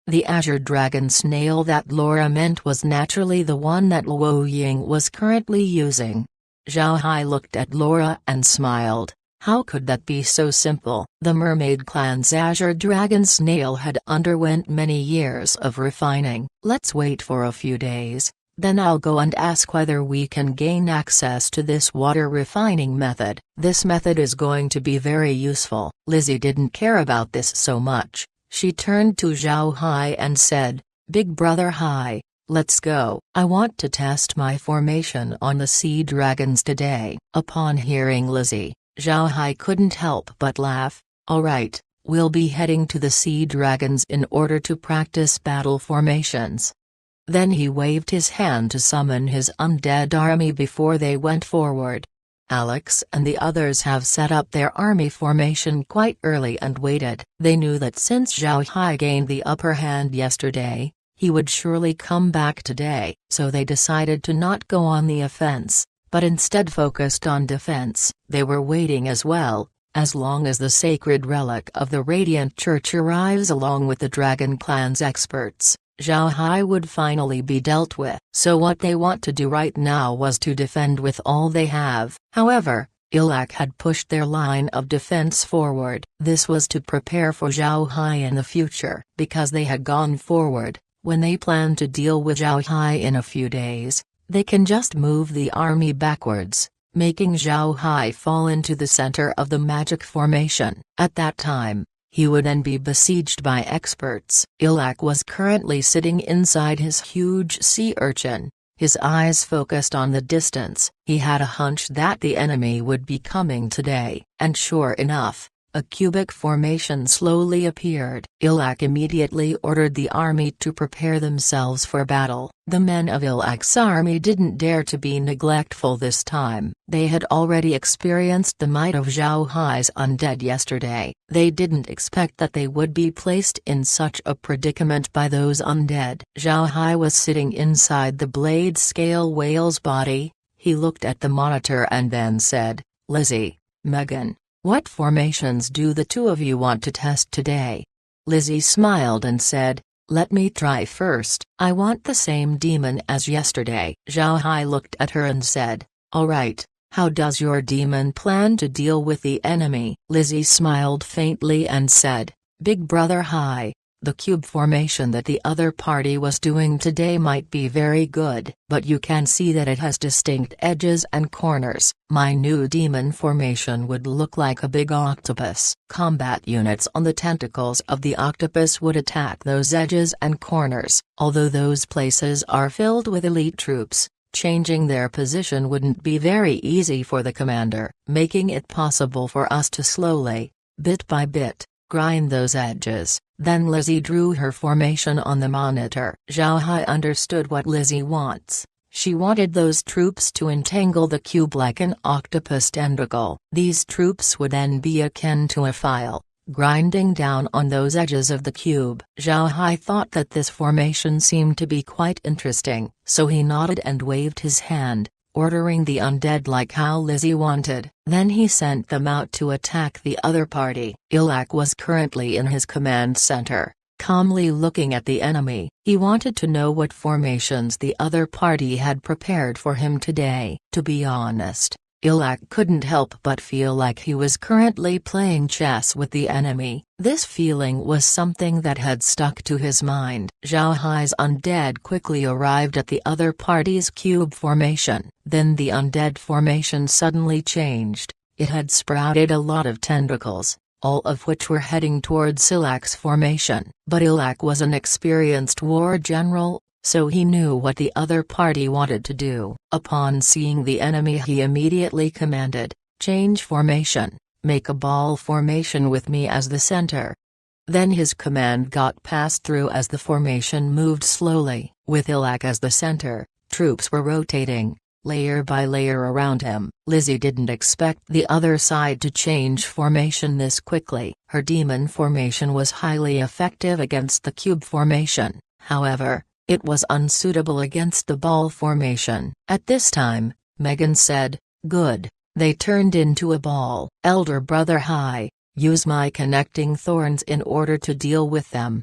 Speaker 1: The azure dragon snail that Laura meant was naturally the one that Luo Ying was currently using. Zhao Hai looked at Laura and smiled. How could that be so simple? The mermaid clan's azure dragon snail had underwent many years of refining. Let's wait for a few days, then I'll go and ask whether we can gain access to this water refining method. This method is going to be very useful. Lizzie didn't care about this so much. She turned to Zhao Hai and said, Big brother Hai, let's go. I want to test my formation on the sea dragons today. Upon hearing Lizzie, Zhao Hai couldn't help but laugh. Alright, we'll be heading to the sea dragons in order to practice battle formations. Then he waved his hand to summon his undead army before they went forward. Alex and the others have set up their army formation quite early and waited. They knew that since Zhao Hai gained the upper hand yesterday, he would surely come back today. So they decided to not go on the offense, but instead focused on defense. They were waiting as well, as long as the sacred relic of the Radiant Church arrives along with the Dragon Clan's experts, Zhao Hai would finally be dealt with. So what they want to do right now was to defend with all they have. However, Ilak had pushed their line of defense forward. This was to prepare for Zhao Hai in the future. Because they had gone forward, when they plan to deal with Zhao Hai in a few days, they can just move the army backwards, making Zhao Hai fall into the center of the magic formation. At that time, he would then be besieged by experts. Ilak was currently sitting inside his huge sea urchin, his eyes focused on the distance. He had a hunch that the enemy would be coming today, and sure enough, a cubic formation slowly appeared. Ilak immediately ordered the army to prepare themselves for battle. The men of Ilak's army didn't dare to be neglectful this time. They had already experienced the might of Zhao Hai's undead yesterday. They didn't expect that they would be placed in such a predicament by those undead. Zhao Hai was sitting inside the blade scale whale's body. He looked at the monitor and then said, Lizzie, Megan, what formations do the two of you want to test today? Lizzie smiled and said, let me try first. I want the same demon as yesterday. Zhao Hai looked at her and said, alright, how does your demon plan to deal with the enemy? Lizzie smiled faintly and said, Big brother Hai, the cube formation that the other party was doing today might be very good, but you can see that it has distinct edges and corners. My new demon formation would look like a big octopus. Combat units on the tentacles of the octopus would attack those edges and corners. Although those places are filled with elite troops, changing their position wouldn't be very easy for the commander, making it possible for us to slowly, bit by bit, grind those edges. Then Lizzie drew her formation on the monitor. Zhao Hai understood what Lizzie wants. She wanted those troops to entangle the cube like an octopus tentacle. These troops would then be akin to a file, grinding down on those edges of the cube. Zhao Hai thought that this formation seemed to be quite interesting, so he nodded and waved his hand, ordering the undead like how Lizzie wanted. Then he sent them out to attack the other party. Ilak was currently in his command center, calmly looking at the enemy. He wanted to know what formations the other party had prepared for him today. To be honest, Ilak couldn't help but feel like he was currently playing chess with the enemy. This feeling was something that had stuck to his mind. Zhao Hai's undead quickly arrived at the other party's cube formation. Then the undead formation suddenly changed. It had sprouted a lot of tentacles, all of which were heading towards Ilak's formation. But Ilak was an experienced war general, so he knew what the other party wanted to do. Upon seeing the enemy, he immediately commanded, change formation, make a ball formation with me as the center. Then his command got passed through as the formation moved slowly. With Ilak as the center, troops were rotating, layer by layer around him. Lizzie didn't expect the other side to change formation this quickly. Her demon formation was highly effective against the cube formation, however, it was unsuitable against the ball formation. At this time, Megan said, good, They turned into a ball. Elder brother Hai, use my connecting thorns in order to deal with them.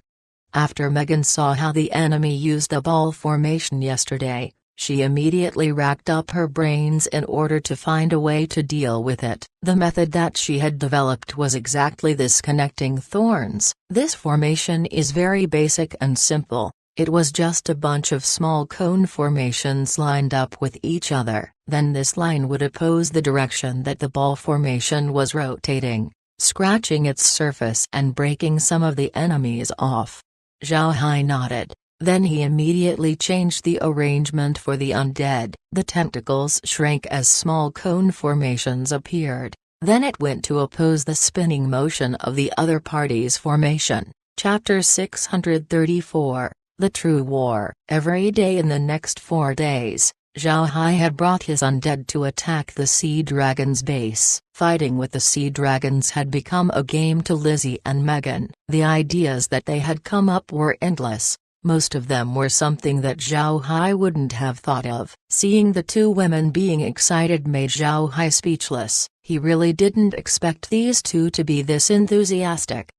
Speaker 1: After Megan saw how the enemy used a ball formation yesterday, she immediately racked up her brains in order to find a way to deal with it. The method that she had developed was exactly this: connecting thorns. This formation is very basic and simple. It was just a bunch of small cone formations lined up with each other. Then this line would oppose the direction that the ball formation was rotating, scratching its surface and breaking some of the enemies off. Zhao Hai nodded. Then he immediately changed the arrangement for the undead. The tentacles shrank as small cone formations appeared. Then it went to oppose the spinning motion of the other party's formation. Chapter 634, The True War. Every day in the next 4 days, Zhao Hai had brought his undead to attack the Sea Dragon's base. Fighting with the Sea Dragons had become a game to Lizzie and Megan. The ideas that they had come up were endless. Most of them were something that Zhao Hai wouldn't have thought of. Seeing the two women being excited made Zhao Hai speechless. He really didn't expect these two to be this enthusiastic.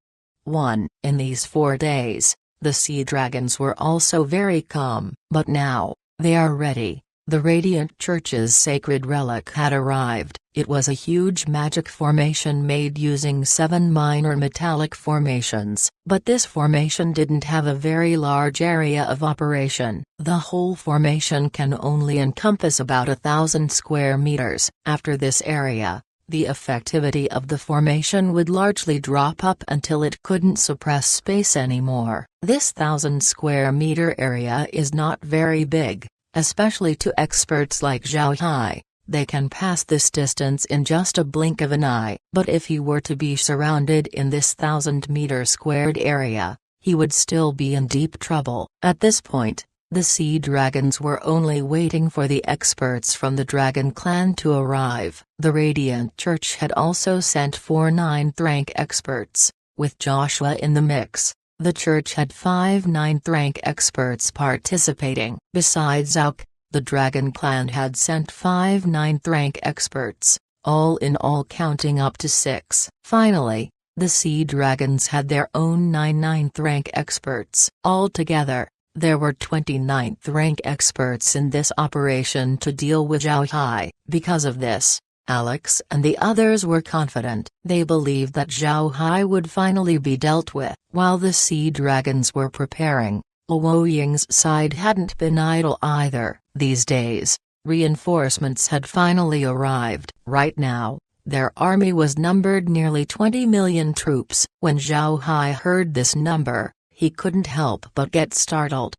Speaker 1: 1. In these 4 days, the Sea Dragons were also very calm. But now, they are ready. The Radiant Church's sacred relic had arrived. It was a huge magic formation made using 7 minor metallic formations. But this formation didn't have a very large area of operation. The whole formation can only encompass about 1,000 square meters. After this area, the effectivity of the formation would largely drop up until it couldn't suppress space anymore. This 1,000 square meter area is not very big, especially to experts like Zhao Hai. They can pass this distance in just a blink of an eye. But if he were to be surrounded in this 1,000-meter squared area, he would still be in deep trouble. At this point, the Sea Dragons were only waiting for the experts from the Dragon Clan to arrive. The Radiant Church had also sent 4 9th-rank experts, with Joshua in the mix. The church had 5 9th-rank experts participating. Besides Auk, the Dragon Clan had sent 5 9th-rank experts, all in all counting up to 6. Finally, the Sea Dragons had their own 9 9th-rank experts. Altogether, there were 20 9th-rank experts in this operation to deal with Zhao Hai. Because of this, Alex and the others were confident. They believed that Zhao Hai would finally be dealt with. While the Sea Dragons were preparing, Luo Ying's side hadn't been idle either. These days, reinforcements had finally arrived. Right now, their army was numbered nearly 20 million troops. When Zhao Hai heard this number, he couldn't help but get startled.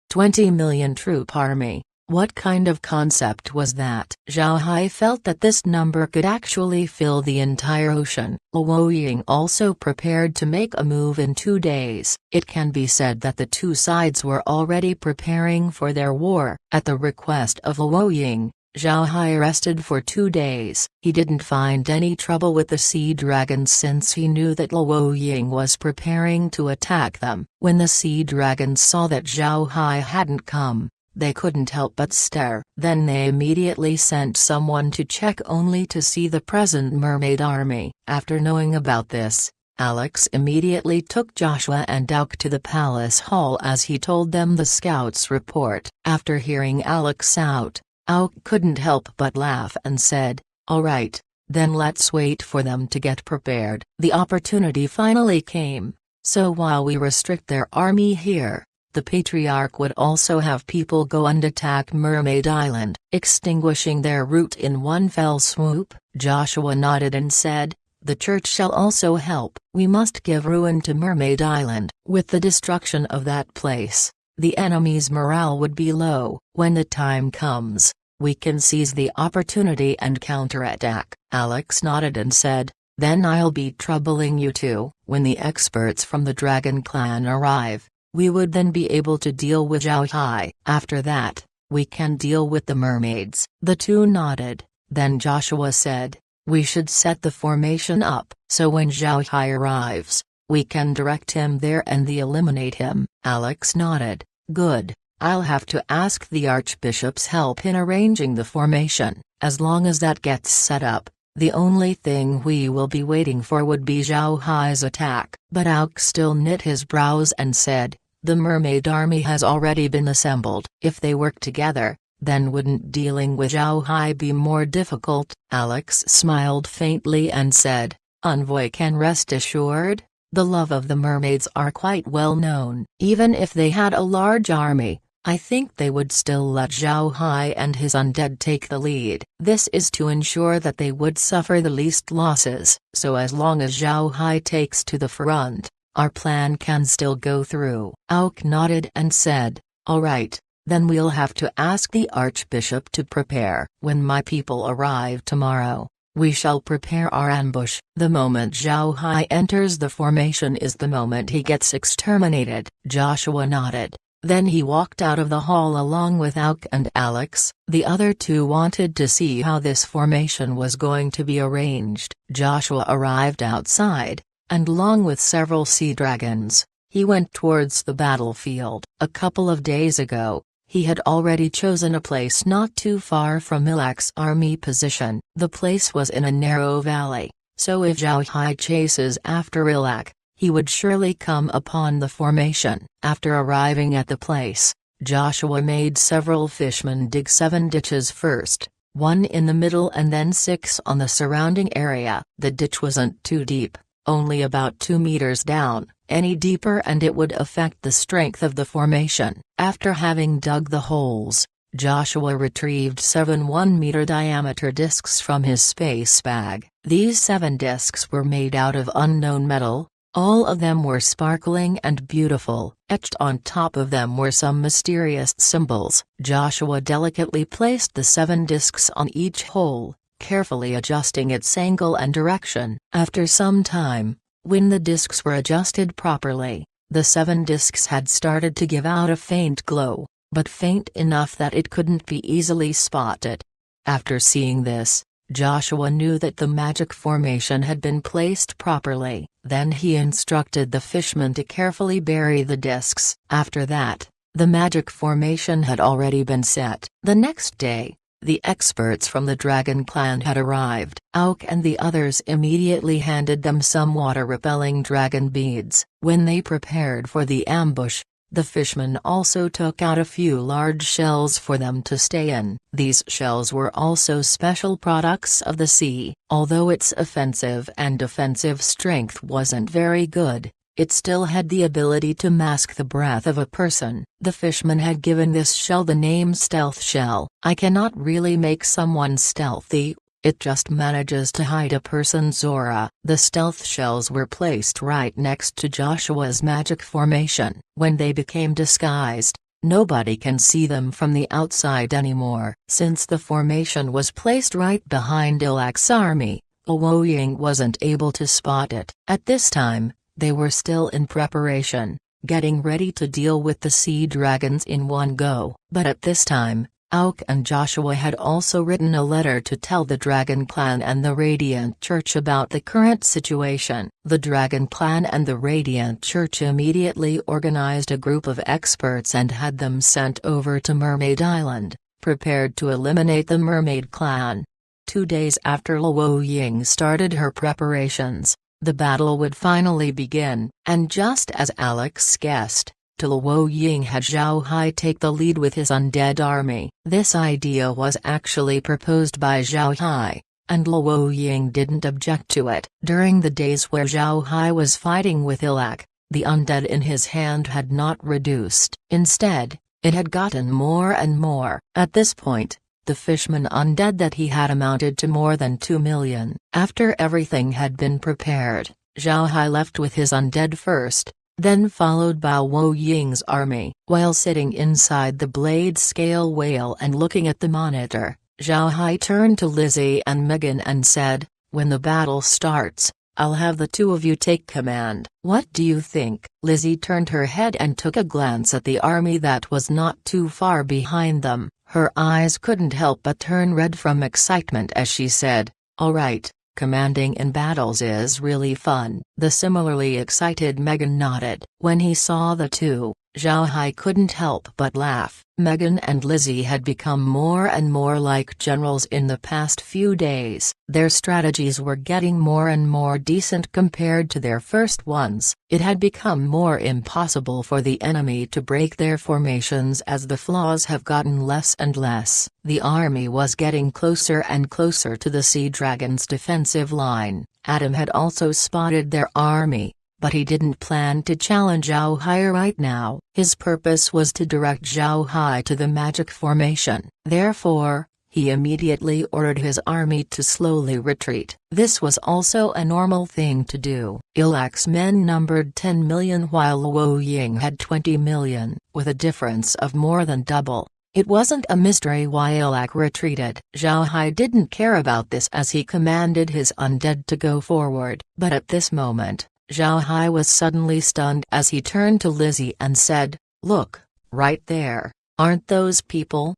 Speaker 1: 20 million troop army. What kind of concept was that? Zhao Hai felt that this number could actually fill the entire ocean. Luo Ying also prepared to make a move in 2 days. It can be said that the two sides were already preparing for their war. At the request of Luo Ying, Zhao Hai rested for 2 days. He didn't find any trouble with the Sea Dragons since he knew that Luo Ying was preparing to attack them. When the Sea Dragons saw that Zhao Hai hadn't come, they couldn't help but stare. Then they immediately sent someone to check only to see the present mermaid army. After knowing about this, Alex immediately took Joshua and Auk to the palace hall as he told them the scouts' report. After hearing Alex out, Auk couldn't help but laugh and said, "All right, then let's wait for them to get prepared." The opportunity finally came, so while we restrict their army here, the Patriarch would also have people go and attack Mermaid Island, extinguishing their route in one fell swoop. Joshua nodded and said, "The church shall also help. We must give ruin to Mermaid Island. With the destruction of that place, the enemy's morale would be low. When the time comes, we can seize the opportunity and counterattack." Alex nodded and said, "Then I'll be troubling you too." When the experts from the Dragon Clan arrive, we would then be able to deal with Zhao Hai. After that, we can deal with the mermaids. The two nodded. Then Joshua said, "We should set the formation up, so when Zhao Hai arrives, we can direct him there and eliminate him." Alex nodded. "Good. I'll have to ask the Archbishop's help in arranging the formation. As long as that gets set up, the only thing we will be waiting for would be Zhao Hai's attack." But Auk still knit his brows and said, "The mermaid army has already been assembled. If they work together, then wouldn't dealing with Zhao Hai be more difficult?" Alex smiled faintly and said, "Envoy can rest assured, the love of the mermaids are quite well known. Even if they had a large army, I think they would still let Zhao Hai and his undead take the lead. This is to ensure that they would suffer the least losses, so as long as Zhao Hai takes to the front, our plan can still go through." Auk nodded and said, "All right. Then we'll have to ask the Archbishop to prepare. When my people arrive tomorrow, we shall prepare our ambush. The moment Zhao Hai enters the formation is the moment he gets exterminated." Joshua nodded. Then he walked out of the hall along with Auk and Alex. The other two wanted to see how this formation was going to be arranged. Joshua arrived outside, and along with several sea dragons, he went towards the battlefield. A couple of days ago, he had already chosen a place not too far from Ilak's army position. The place was in a narrow valley, so if Zhao Hai chases after Ilak, he would surely come upon the formation. After arriving at the place, Joshua made several fishermen dig 7 ditches first, 1 in the middle and then 6 on the surrounding area. The ditch wasn't too deep, only about 2 meters down. Any deeper and it would affect the strength of the formation. After having dug the holes, Joshua retrieved 7 1-meter diameter discs from his space bag. These 7 discs were made out of unknown metal. All of them were sparkling and beautiful. Etched on top of them were some mysterious symbols. Joshua delicately placed the 7 discs on each hole, carefully adjusting its angle and direction. After some time, when the discs were adjusted properly, the 7 discs had started to give out a faint glow, but faint enough that it couldn't be easily spotted. After seeing this, Joshua knew that the magic formation had been placed properly. Then he instructed the fishermen to carefully bury the discs. After that, the magic formation had already been set. The next day, the experts from the Dragon Clan had arrived. Auk and the others immediately handed them some water-repelling dragon beads. When they prepared for the ambush, the fishermen also took out a few large shells for them to stay in. These shells were also special products of the sea. Although its offensive and defensive strength wasn't very good, it still had the ability to mask the breath of a person. The fishman had given this shell the name Stealth Shell. "I cannot really make someone stealthy, it just manages to hide a person's aura." The stealth shells were placed right next to Joshua's magic formation. When they became disguised, nobody can see them from the outside anymore. Since the formation was placed right behind Ilak's army, Luoying wasn't able to spot it. At this time, they were still in preparation, getting ready to deal with the sea dragons in one go. But at this time, Auk and Joshua had also written a letter to tell the Dragon Clan and the Radiant Church about the current situation. The Dragon Clan and the Radiant Church immediately organized a group of experts and had them sent over to Mermaid Island, prepared to eliminate the Mermaid Clan. 2 days after Luoying started her preparations, the battle would finally begin, and just as Alex guessed, Luoying had Zhao Hai take the lead with his undead army. This idea was actually proposed by Zhao Hai, and Luoying didn't object to it. During the days where Zhao Hai was fighting with Ilak, the undead in his hand had not reduced. Instead, it had gotten more and more. At this point, the fishman undead that he had amounted to more than 2 million. After everything had been prepared, Zhao Hai left with his undead first, then followed by Luoying's army. While sitting inside the blade-scale whale and looking at the monitor, Zhao Hai turned to Lizzie and Megan and said, "When the battle starts, I'll have the 2 of you take command. What do you think?" Lizzie turned her head and took a glance at the army that was not too far behind them. Her eyes couldn't help but turn red from excitement as she said, "All right. Commanding in battles is really fun." The similarly excited Megan nodded. When he saw the 2, Zhao Hai couldn't help but laugh. Megan and Lizzie had become more and more like generals in the past few days. Their strategies were getting more and more decent compared to their first ones. It had become more impossible for the enemy to break their formations as the flaws have gotten less and less. The army was getting closer and closer to the Sea Dragon's defensive line. Adam had also spotted their army, but he didn't plan to challenge Zhao Hai right now. His purpose was to direct Zhao Hai to the magic formation. Therefore, he immediately ordered his army to slowly retreat. This was also a normal thing to do. Ilak's men numbered 10 million while Luo Ying had 20 million, with a difference of more than double. It wasn't a mystery why Ilak retreated. Zhao Hai didn't care about this as he commanded his undead to go forward. But at this moment, Zhao Hai was suddenly stunned as he turned to Lizzie and said, "Look, right there, aren't those people?"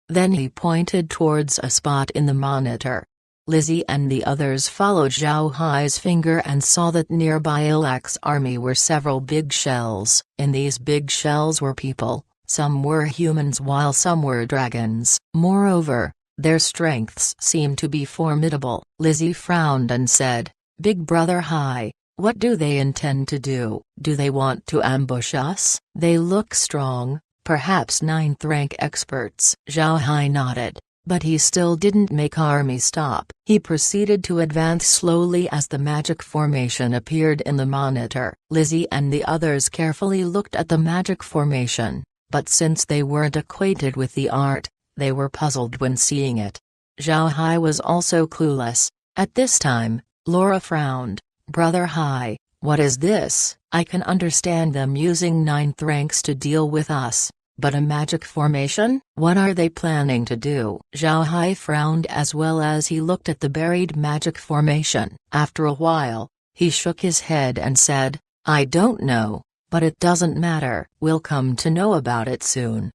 Speaker 1: Then he pointed towards a spot in the monitor. Lizzie and the others followed Zhao Hai's finger and saw that nearby Ilak's army were several big shells. In these big shells were people, some were humans while some were dragons. Moreover, their strengths seemed to be formidable. Lizzie frowned and said, "Big Brother Hai, what do they intend to do? Do they want to ambush us? They look strong, perhaps 9th rank experts." Zhao Hai nodded, but he still didn't make army stop. He proceeded to advance slowly as the magic formation appeared in the monitor. Lizzie and the others carefully looked at the magic formation, but since they weren't acquainted with the art, they were puzzled when seeing it. Zhao Hai was also clueless. At this time, Laura frowned. "Brother Hai, what is this? I can understand them using 9th ranks to deal with us, but a magic formation? What are they planning to do?" Zhao Hai frowned as well as he looked at the buried magic formation. After a while, he shook his head and said, "I don't know, but it doesn't matter. We'll come to know about it soon,"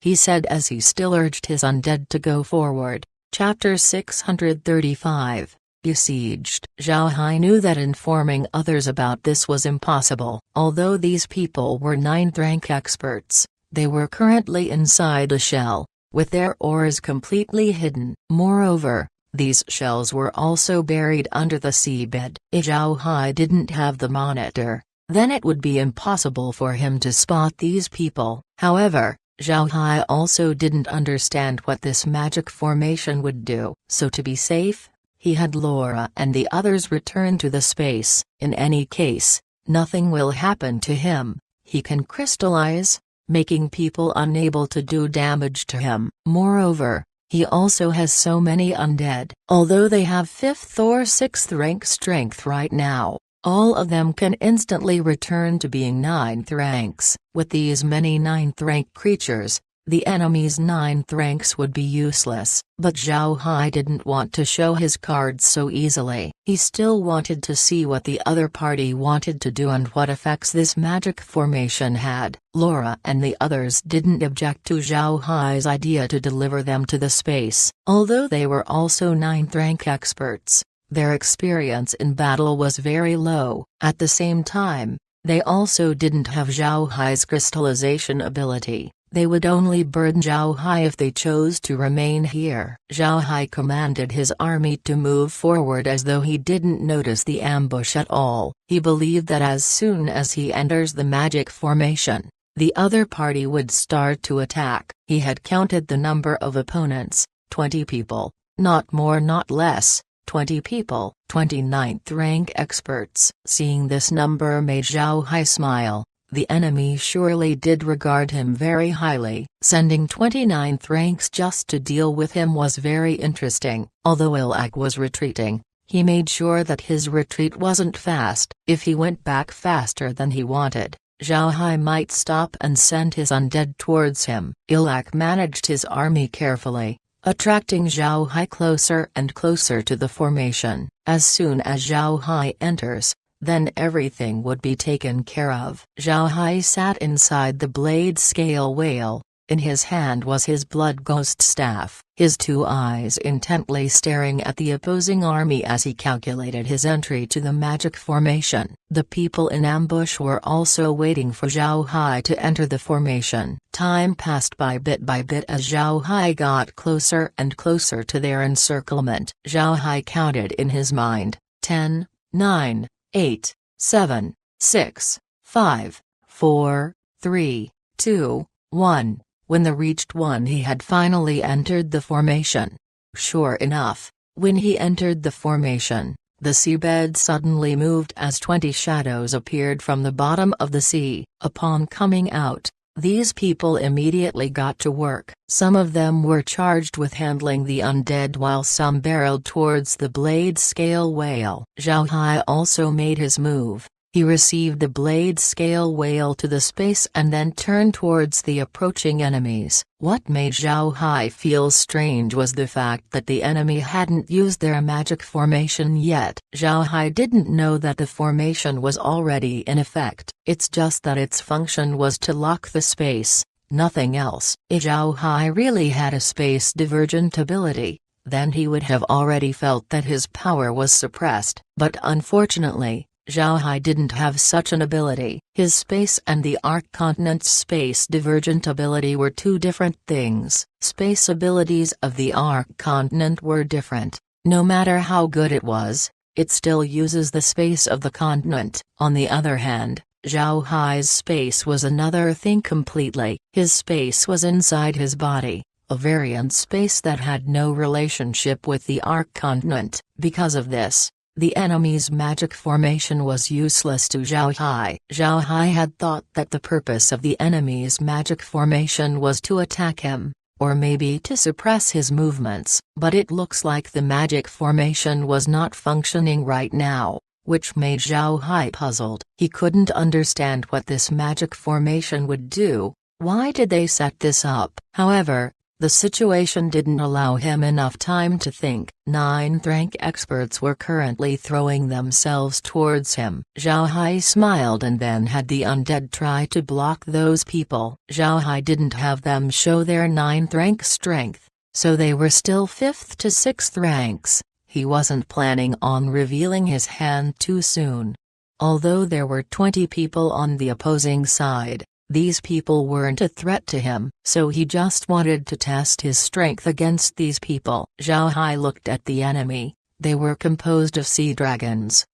Speaker 1: he said as he still urged his undead to go forward. Chapter 635. Besieged. Zhao Hai knew that informing others about this was impossible. Although these people were 9th rank experts, they were currently inside a shell, with their ores completely hidden. Moreover, these shells were also buried under the seabed. If Zhao Hai didn't have the monitor, then it would be impossible for him to spot these people. However, Zhao Hai also didn't understand what this magic formation would do. So to be safe, he had Laura and the others return to the space. In any case, nothing will happen to him. He can crystallize, making people unable to do damage to him. Moreover, he also has so many undead. Although they have 5th or 6th rank strength right now, all of them can instantly return to being 9th ranks. With these many 9th rank creatures, the enemy's 9th ranks would be useless. But Zhao Hai didn't want to show his cards so easily. He still wanted to see what the other party wanted to do and what effects this magic formation had. Laura and the others didn't object to Zhao Hai's idea to deliver them to the space. Although they were also 9th rank experts, their experience in battle was very low. At the same time, they also didn't have Zhao Hai's crystallization ability. They would only burden Zhao Hai if they chose to remain here. Zhao Hai commanded his army to move forward as though he didn't notice the ambush at all. He believed that as soon as he enters the magic formation, the other party would start to attack. He had counted the number of opponents, 20 people, not more not less. 20 people, 29th rank experts. Seeing this number made Zhao Hai smile. The enemy surely did regard him very highly. Sending 29th ranks just to deal with him was very interesting. Although Ilak was retreating, he made sure that his retreat wasn't fast. If he went back faster than he wanted, Zhao Hai might stop and send his undead towards him. Ilak managed his army carefully, attracting Zhao Hai closer and closer to the formation. As soon as Zhao Hai enters, then everything would be taken care of. Zhao Hai sat inside the blade scale whale. In his hand was his blood ghost staff. his two eyes intently staring at the opposing army as he calculated his entry to the magic formation. The people in ambush were also waiting for Zhao Hai to enter the formation. Time passed by bit as Zhao Hai got closer and closer to their encirclement. Zhao Hai counted in his mind, 10, 9, 8, 7, 6, 5, 4, 3, 2, 1. When they reached 1, he had finally entered the formation. Sure enough, when he entered the formation, the seabed suddenly moved as 20 shadows appeared from the bottom of the sea. Upon coming out, these people immediately got to work. Some of them were charged with handling the undead while some barreled towards the blade-scale whale. Zhao Hai also made his move. He received the blade-scale whale to the space and then turned towards the approaching enemies. What made Zhao Hai feel strange was the fact that the enemy hadn't used their magic formation yet. Zhao Hai didn't know that the formation was already in effect. It's just that its function was to lock the space, nothing else. If Zhao Hai really had a space divergent ability, then he would have already felt that his power was suppressed. But unfortunately, Zhao Hai didn't have such an ability. His space and the Arc Continent's space divergent ability were two different things. Space abilities of the Arc Continent were different. No matter how good it was, it still uses the space of the continent. On the other hand, Zhao Hai's space was another thing completely. His space was inside his body, a variant space that had no relationship with the Arc Continent. Because of this, the enemy's magic formation was useless to Zhao Hai. Zhao Hai had thought that the purpose of the enemy's magic formation was to attack him, or maybe to suppress his movements. But it looks like the magic formation was not functioning right now, which made Zhao Hai puzzled. He couldn't understand what this magic formation would do. Why did they set this up? However, the situation didn't allow him enough time to think. 9th rank experts were currently throwing themselves towards him. Zhao Hai smiled and then had the undead try to block those people. Zhao Hai didn't have them show their 9th rank strength, so they were still 5th to 6th ranks. He wasn't planning on revealing his hand too soon. Although there were 20 people on the opposing side, these people weren't a threat to him, so he just wanted to test his strength against these people. Zhao Hai looked at the enemy. They were composed of sea dragons,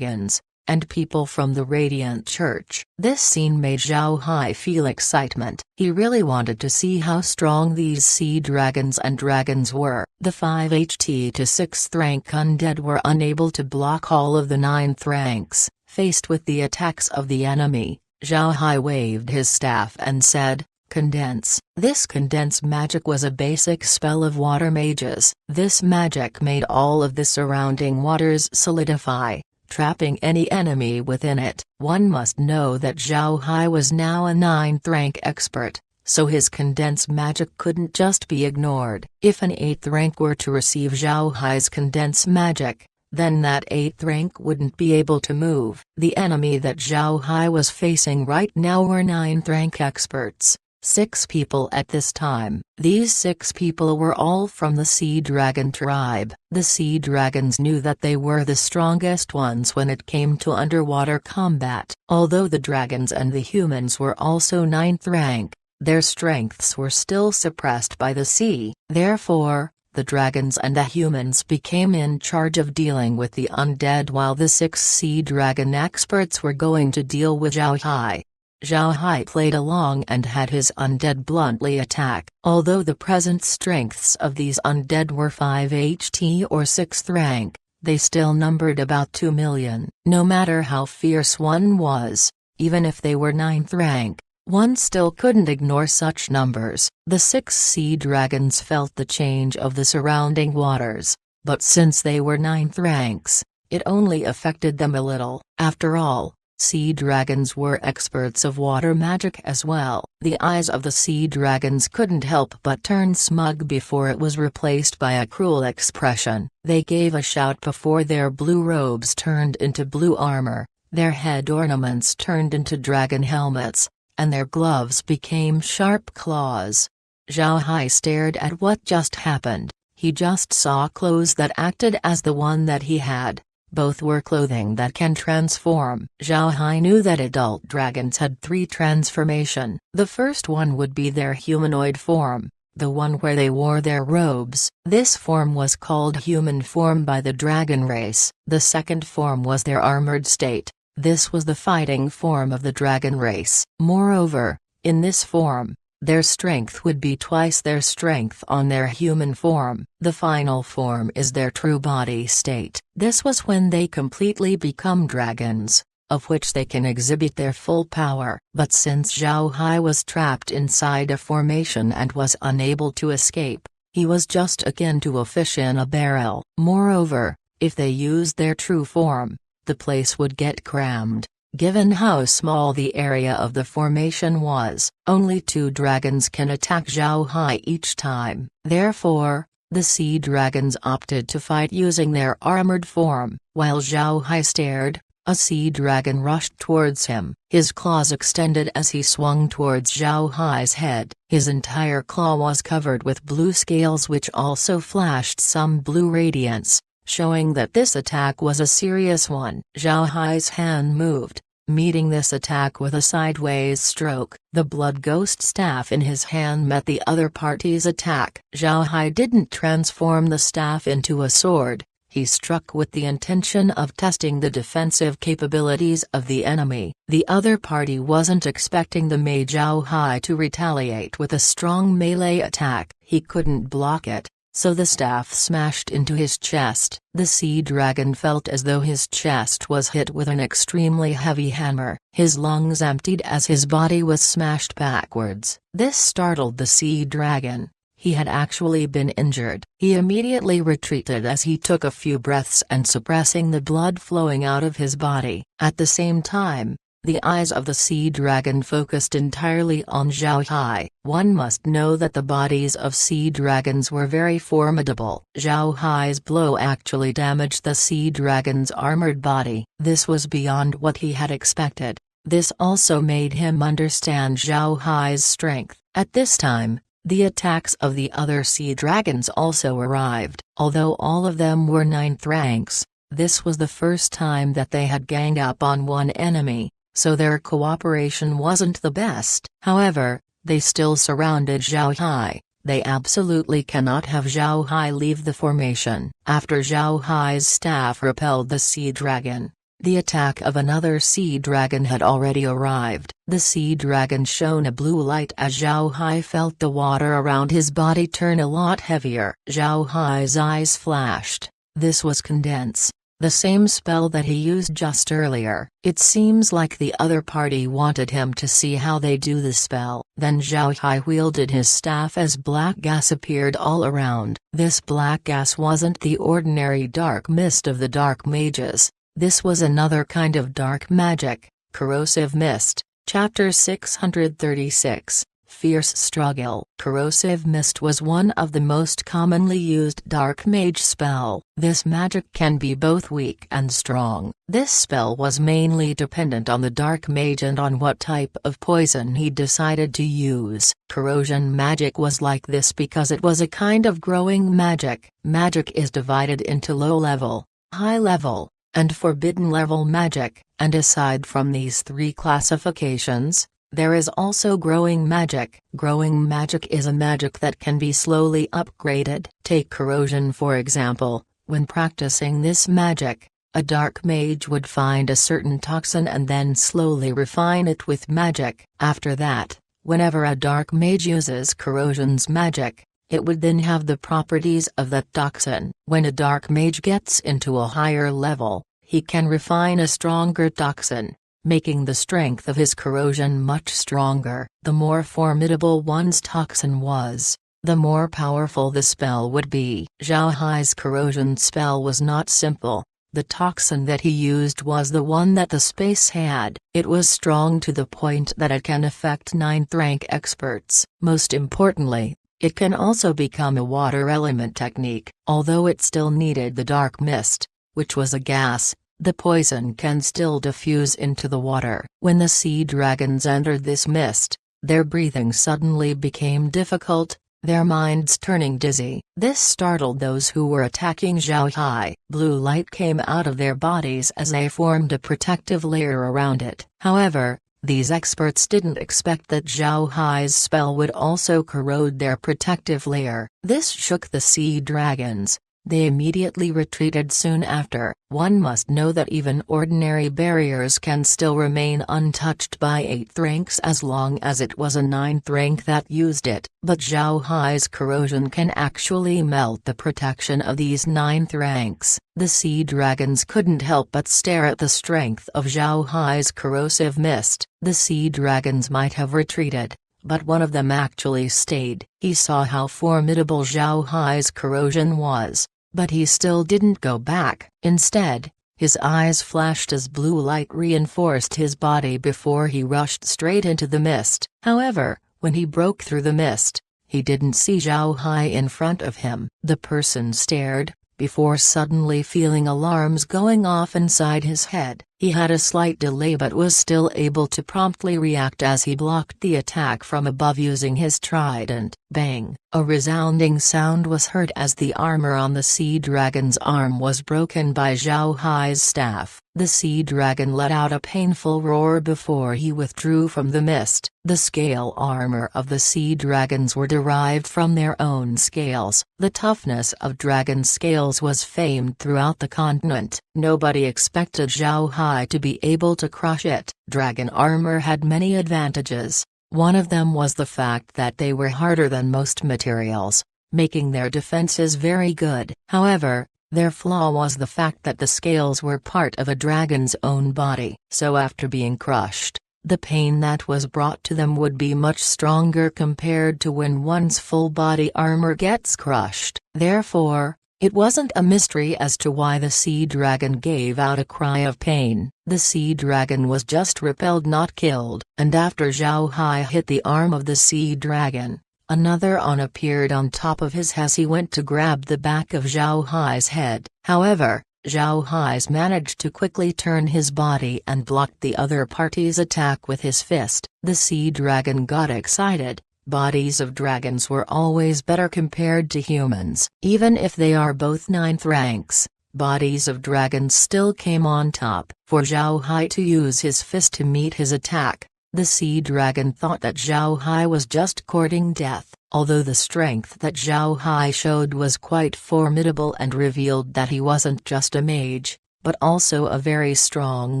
Speaker 1: and people from the Radiant Church. This scene made Zhao Hai feel excitement. He really wanted to see how strong these sea dragons and dragons were. The 5ht to 6th rank undead were unable to block all of the 9th ranks. Faced with the attacks of the enemy, Zhao Hai waved his staff and said, "Condense." This condense magic was a basic spell of water mages. This magic made all of the surrounding waters solidify, trapping any enemy within it. One must know that Zhao Hai was now a 9th rank expert, so his condense magic couldn't just be ignored. If an 8th rank were to receive Zhao Hai's condense magic, then that 8th rank wouldn't be able to move. The enemy that Zhao Hai was facing right now were 9th rank experts, 6 people at this time. These 6 people were all from the Sea Dragon tribe. The Sea Dragons knew that they were the strongest ones when it came to underwater combat. Although the dragons and the humans were also 9th rank, their strengths were still suppressed by the sea. Therefore, the dragons and the humans became in charge of dealing with the undead while the 6 sea dragon experts were going to deal with Zhao Hai. Zhao Hai played along and had his undead bluntly attack. Although the present strengths of these undead were 5ht or 6th rank, they still numbered about 2 million. No matter how fierce one was, even if they were 9th rank, one still couldn't ignore such numbers. The 6 sea dragons felt the change of the surrounding waters, but since they were 9th ranks, it only affected them a little. After all, sea dragons were experts of water magic as well. The eyes of the sea dragons couldn't help but turn smug before it was replaced by a cruel expression. They gave a shout before their blue robes turned into blue armor, their head ornaments turned into dragon helmets, and their gloves became sharp claws. Zhao Hai stared at what just happened. He just saw clothes that acted as the one that he had. Both were clothing that can transform. Zhao Hai knew that adult dragons had 3 transformation. The first one would be their humanoid form, the one where they wore their robes. This form was called human form by the dragon race. The second form was their armored state. This was the fighting form of the dragon race. Moreover, in this form, their strength would be twice their strength on their human form. The final form is their true body state. This was when they completely become dragons, of which they can exhibit their full power. But since Zhao Hai was trapped inside a formation and was unable to escape, he was just akin to a fish in a barrel. Moreover, if they used their true form, the place would get crammed. Given how small the area of the formation was, only 2 dragons can attack Zhao Hai each time. Therefore, the sea dragons opted to fight using their armored form. While Zhao Hai stared, a sea dragon rushed towards him. His claws extended as he swung towards Zhao Hai's head. His entire claw was covered with blue scales which also flashed some blue radiance, showing that this attack was a serious one. Zhao Hai's hand moved, meeting this attack with a sideways stroke. The blood ghost staff in his hand met the other party's attack. Zhao Hai didn't transform the staff into a sword. He struck with the intention of testing the defensive capabilities of the enemy. The other party wasn't expecting the mage Zhao Hai to retaliate with a strong melee attack. He couldn't block it, so the staff smashed into his chest. The sea dragon felt as though his chest was hit with an extremely heavy hammer. His lungs emptied as his body was smashed backwards. This startled the sea dragon. He had actually been injured. He immediately retreated as he took a few breaths and suppressing the blood flowing out of his body. At the same time, the eyes of the sea dragon focused entirely on Zhao Hai. One must know that the bodies of sea dragons were very formidable. Zhao Hai's blow actually damaged the sea dragon's armored body. This was beyond what he had expected. This also made him understand Zhao Hai's strength. At this time, the attacks of the other sea dragons also arrived. Although all of them were 9th ranks, this was the first time that they had ganged up on one enemy, so their cooperation wasn't the best. However, they still surrounded Zhao Hai. They absolutely cannot have Zhao Hai leave the formation. After Zhao Hai's staff repelled the sea dragon, the attack of another sea dragon had already arrived. The sea dragon shone a blue light as Zhao Hai felt the water around his body turn a lot heavier. Zhao Hai's eyes flashed. This was condense, the same spell that he used just earlier. It seems like the other party wanted him to see how they do the spell. Then Zhao Hai wielded his staff as black gas appeared all around. This black gas wasn't the ordinary dark mist of the dark mages. This was another kind of dark magic, corrosive mist. Chapter 636, Fierce Struggle. Corrosive mist was one of the most commonly used dark mage spell. This magic can be both weak and strong. This spell was mainly dependent on the dark mage and on what type of poison he decided to use. Corrosion magic was like this because it was a kind of growing magic. Magic is divided into low level, high level, and forbidden level magic, and aside from these 3 classifications, there is also growing magic. Growing magic is a magic that can be slowly upgraded. Take corrosion for example. When practicing this magic, a dark mage would find a certain toxin and then slowly refine it with magic. After that, whenever a dark mage uses corrosion's magic, it would then have the properties of that toxin. When a dark mage gets into a higher level, he can refine a stronger toxin, making the strength of his corrosion much stronger. The more formidable one's toxin was, the more powerful the spell would be. Zhao Hai's corrosion spell was not simple. The toxin that he used was the one that the space had. It was strong to the point that it can affect 9th rank experts. Most importantly, it can also become a water element technique. Although it still needed the dark mist, which was a gas, the poison can still diffuse into the water. When the sea dragons entered this mist, Their breathing suddenly became difficult, their minds turning dizzy. This startled those who were attacking Zhao Hai. Blue light came out of their bodies as they formed a protective layer around it. However, these experts didn't expect that Zhao Hai's spell would also corrode their protective layer. This shook the sea dragons. They immediately retreated soon after. One must know that even ordinary barriers can still remain untouched by 8th ranks as long as it was a 9th rank that used it. But Zhao Hai's corrosion can actually melt the protection of these 9th ranks. The sea dragons couldn't help but stare at the strength of Zhao Hai's corrosive mist. The sea dragons might have retreated, but one of them actually stayed. He saw how formidable Zhao Hai's corrosion was, but he still didn't go back. Instead, his eyes flashed as blue light reinforced his body before he rushed straight into the mist. However, when he broke through the mist, he didn't see Zhao Hai in front of him. The person stared, before suddenly feeling alarms going off inside his head. He had a slight delay but was still able to promptly react as he blocked the attack from above using his trident. Bang! A resounding sound was heard as the armor on the sea dragon's arm was broken by Zhao Hai's staff. The sea dragon let out a painful roar before he withdrew from the mist. The scale armor of the sea dragons were derived from their own scales. The toughness of dragon scales was famed throughout the continent. Nobody expected Zhao Hai to be able to crush it. Dragon armor had many advantages. One of them was the fact that they were harder than most materials, making their defenses very good. However, their flaw was the fact that the scales were part of a dragon's own body. So after being crushed, the pain that was brought to them would be much stronger compared to when one's full body armor gets crushed. Therefore, it wasn't a mystery as to why the sea dragon gave out a cry of pain. The sea dragon was just repelled, not killed. And after Zhao Hai hit the arm of the sea dragon, another on appeared on top of his as he went to grab the back of Zhao Hai's head. However, Zhao Hai's managed to quickly turn his body and blocked the other party's attack with his fist. The sea dragon got excited. Bodies of dragons were always better compared to humans. Even if they are both 9th ranks, bodies of dragons still came on top. For Zhao Hai to use his fist to meet his attack, the sea dragon thought that Zhao Hai was just courting death. Although the strength that Zhao Hai showed was quite formidable and revealed that he wasn't just a mage, but also a very strong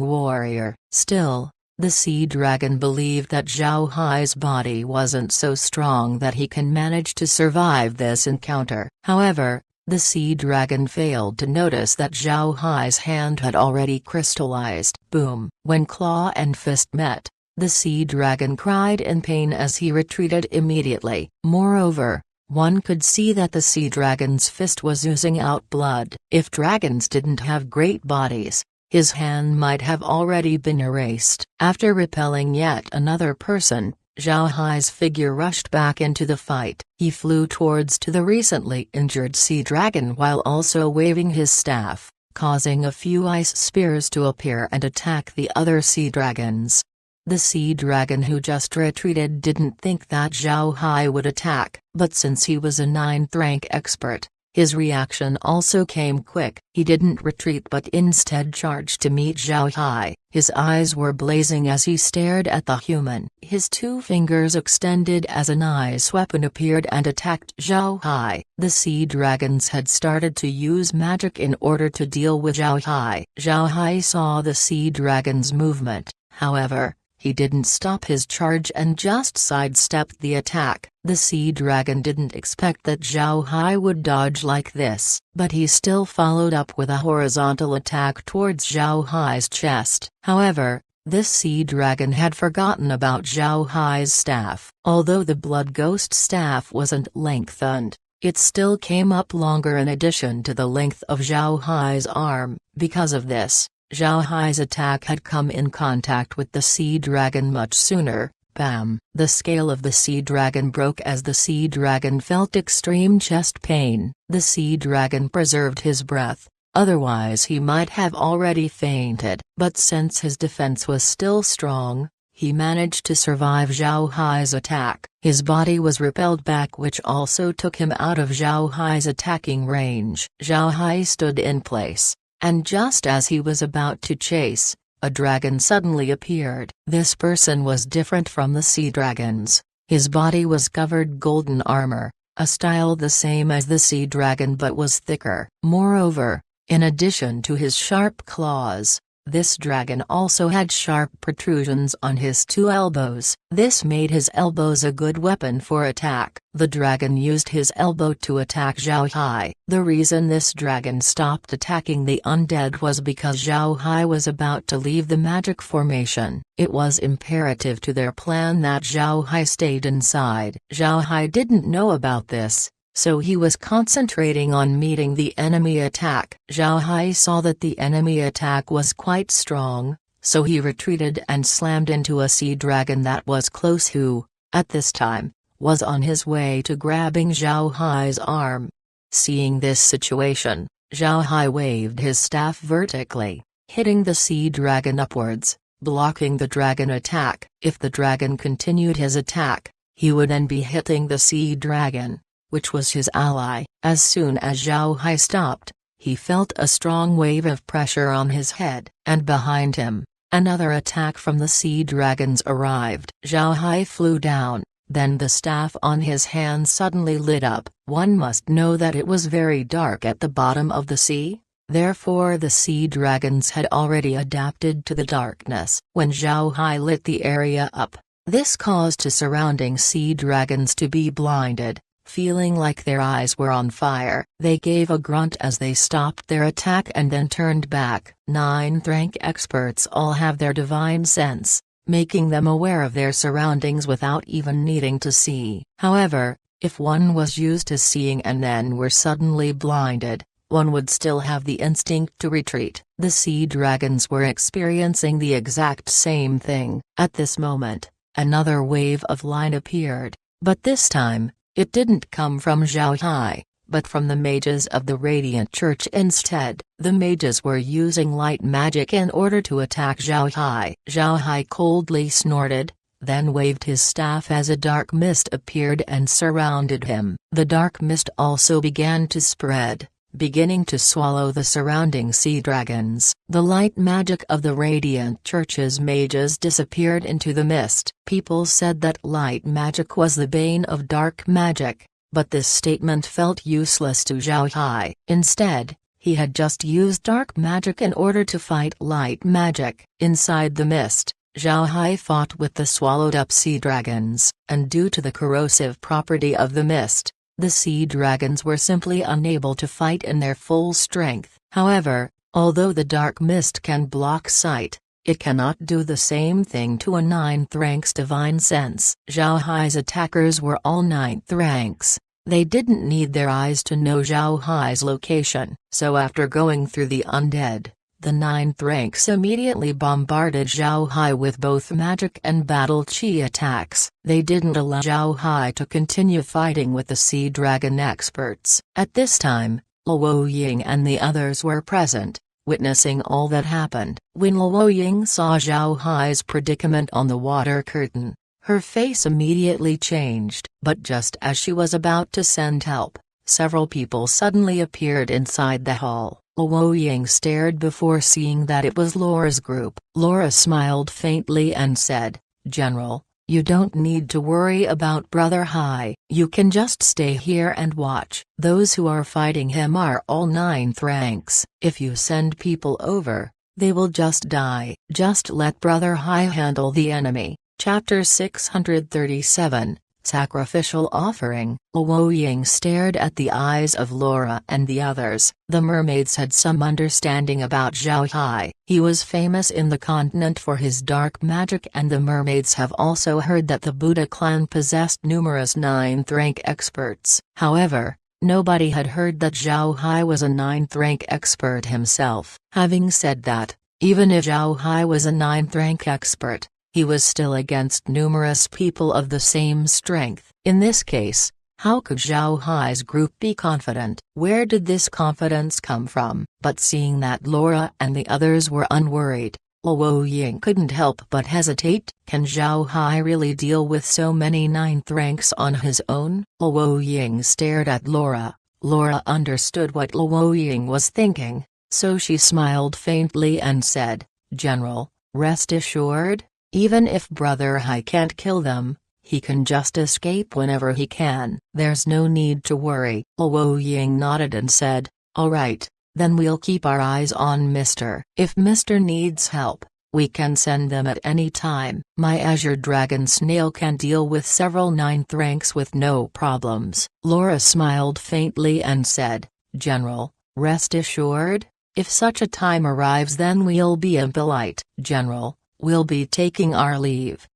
Speaker 1: warrior. Still, the sea dragon believed that Zhao Hai's body wasn't so strong that he can manage to survive this encounter. However, the sea dragon failed to notice that Zhao Hai's hand had already crystallized. Boom! When claw and fist met, the sea dragon cried in pain as he retreated immediately. Moreover, one could see that the sea dragon's fist was oozing out blood. If dragons didn't have great bodies, his hand might have already been erased. After repelling yet another person, Zhao Hai's figure rushed back into the fight. He flew towards to the recently injured sea dragon while also waving his staff, causing a few ice spears to appear and attack the other sea dragons. The sea dragon who just retreated didn't think that Zhao Hai would attack, but since he was a 9th rank expert, his reaction also came quick. He didn't retreat but instead charged to meet Zhao Hai. His eyes were blazing as he stared at the human. His 2 fingers extended as an ice weapon appeared and attacked Zhao Hai. The sea dragons had started to use magic in order to deal with Zhao Hai. Zhao Hai saw the sea dragon's movement, however, he didn't stop his charge and just sidestepped the attack. The sea dragon didn't expect that Zhao Hai would dodge like this, but he still followed up with a horizontal attack towards Zhao Hai's chest. However, this sea dragon had forgotten about Zhao Hai's staff. Although the blood ghost staff wasn't lengthened, it still came up longer in addition to the length of Zhao Hai's arm. Because of this, Zhao Hai's attack had come in contact with the sea dragon much sooner. Bam! The scale of the sea dragon broke as the sea dragon felt extreme chest pain. The sea dragon preserved his breath, otherwise he might have already fainted. But since his defense was still strong, he managed to survive Zhao Hai's attack. His body was repelled back, which also took him out of Zhao Hai's attacking range. Zhao Hai stood in place, and just as he was about to chase, a dragon suddenly appeared. This person was different from the sea dragons. His body was covered golden armor, a style the same as the sea dragon but was thicker. Moreover, in addition to his sharp claws, this dragon also had sharp protrusions on his two elbows. This made his elbows a good weapon for attack. The dragon used his elbow to attack Zhao Hai. The reason this dragon stopped attacking the undead was because Zhao Hai was about to leave the magic formation. It was imperative to their plan that Zhao Hai stayed inside. Zhao Hai didn't know about this, so he was concentrating on meeting the enemy attack. Zhao Hai saw that the enemy attack was quite strong, so he retreated and slammed into a sea dragon that was close, who, at this time, was on his way to grabbing Zhao Hai's arm. Seeing this situation, Zhao Hai waved his staff vertically, hitting the sea dragon upwards, blocking the dragon attack. If the dragon continued his attack, he would then be hitting the sea dragon, which was his ally. As soon as Zhao Hai stopped, he felt a strong wave of pressure on his head, and behind him, another attack from the sea dragons arrived. Zhao Hai flew down, then the staff on his hand suddenly lit up. One must know that it was very dark at the bottom of the sea, therefore the sea dragons had already adapted to the darkness. When Zhao Hai lit the area up, this caused the surrounding sea dragons to be blinded. Feeling like their eyes were on fire, they gave a grunt as they stopped their attack and then turned back. Ninth rank experts all have their divine sense, making them aware of their surroundings without even needing to see. However, if one was used to seeing and then were suddenly blinded, one would still have the instinct to retreat. The sea dragons were experiencing the exact same thing. At this moment, another wave of light appeared, but this time, it didn't come from Zhao Hai, but from the mages of the Radiant Church instead. The mages were using light magic in order to attack Zhao Hai. Zhao Hai coldly snorted, then waved his staff as a dark mist appeared and surrounded him. The dark mist also began to spread, beginning to swallow the surrounding sea dragons. The light magic of the Radiant Church's mages disappeared into the mist. People said that light magic was the bane of dark magic, but this statement felt useless to Zhao Hai. Instead, he had just used dark magic in order to fight light magic. Inside the mist, Zhao Hai fought with the swallowed-up sea dragons, and due to the corrosive property of the mist, the sea dragons were simply unable to fight in their full strength. However, although the dark mist can block sight, it cannot do the same thing to a 9th rank's divine sense. Zhao Hai's attackers were all 9th ranks. They didn't need their eyes to know Zhao Hai's location. So after going through the undead, the 9th ranks immediately bombarded Zhao Hai with both magic and battle chi attacks. They didn't allow Zhao Hai to continue fighting with the sea dragon experts. At this time, Luo Ying and the others were present, witnessing all that happened. When Luo Ying saw Zhao Hai's predicament on the water curtain, her face immediately changed. But just as she was about to send help, several people suddenly appeared inside the hall. Luo Ying stared before seeing that it was Laura's group. Laura smiled faintly and said, "General, you don't need to worry about Brother Hai. You can just stay here and watch. Those who are fighting him are all 9th ranks. If you send people over, they will just die. Just let Brother Hai handle the enemy." Chapter 637, Sacrificial Offering. Luo Ying stared at the eyes of Laura and the others. The mermaids had some understanding about Zhao Hai. He was famous in the continent for his dark magic, and the mermaids have also heard that the Buddha clan possessed numerous 9th rank experts. However, nobody had heard that Zhao Hai was a 9th rank expert himself. Having said that, even if Zhao Hai was a 9th rank expert, he was still against numerous people of the same strength. In this case, how could Zhao Hai's group be confident? Where did this confidence come from? But seeing that Laura and the others were unworried, Luo Ying couldn't help but hesitate. Can Zhao Hai really deal with so many ninth ranks on his own? Luo Ying stared at Laura. Laura understood what Luo Ying was thinking, so she smiled faintly and said, "General, rest assured, even if Brother Hai can't kill them, he can just escape whenever he can. There's no need to worry." Luo Ying nodded and said, "All right, then we'll keep our eyes on Mr. If Mr. needs help, we can send them at any time. My Azure Dragon Snail can deal with several ninth ranks with no problems." Laura smiled faintly and said, "General, rest assured, if such a time arrives then we'll be impolite. General, we'll be taking our leave."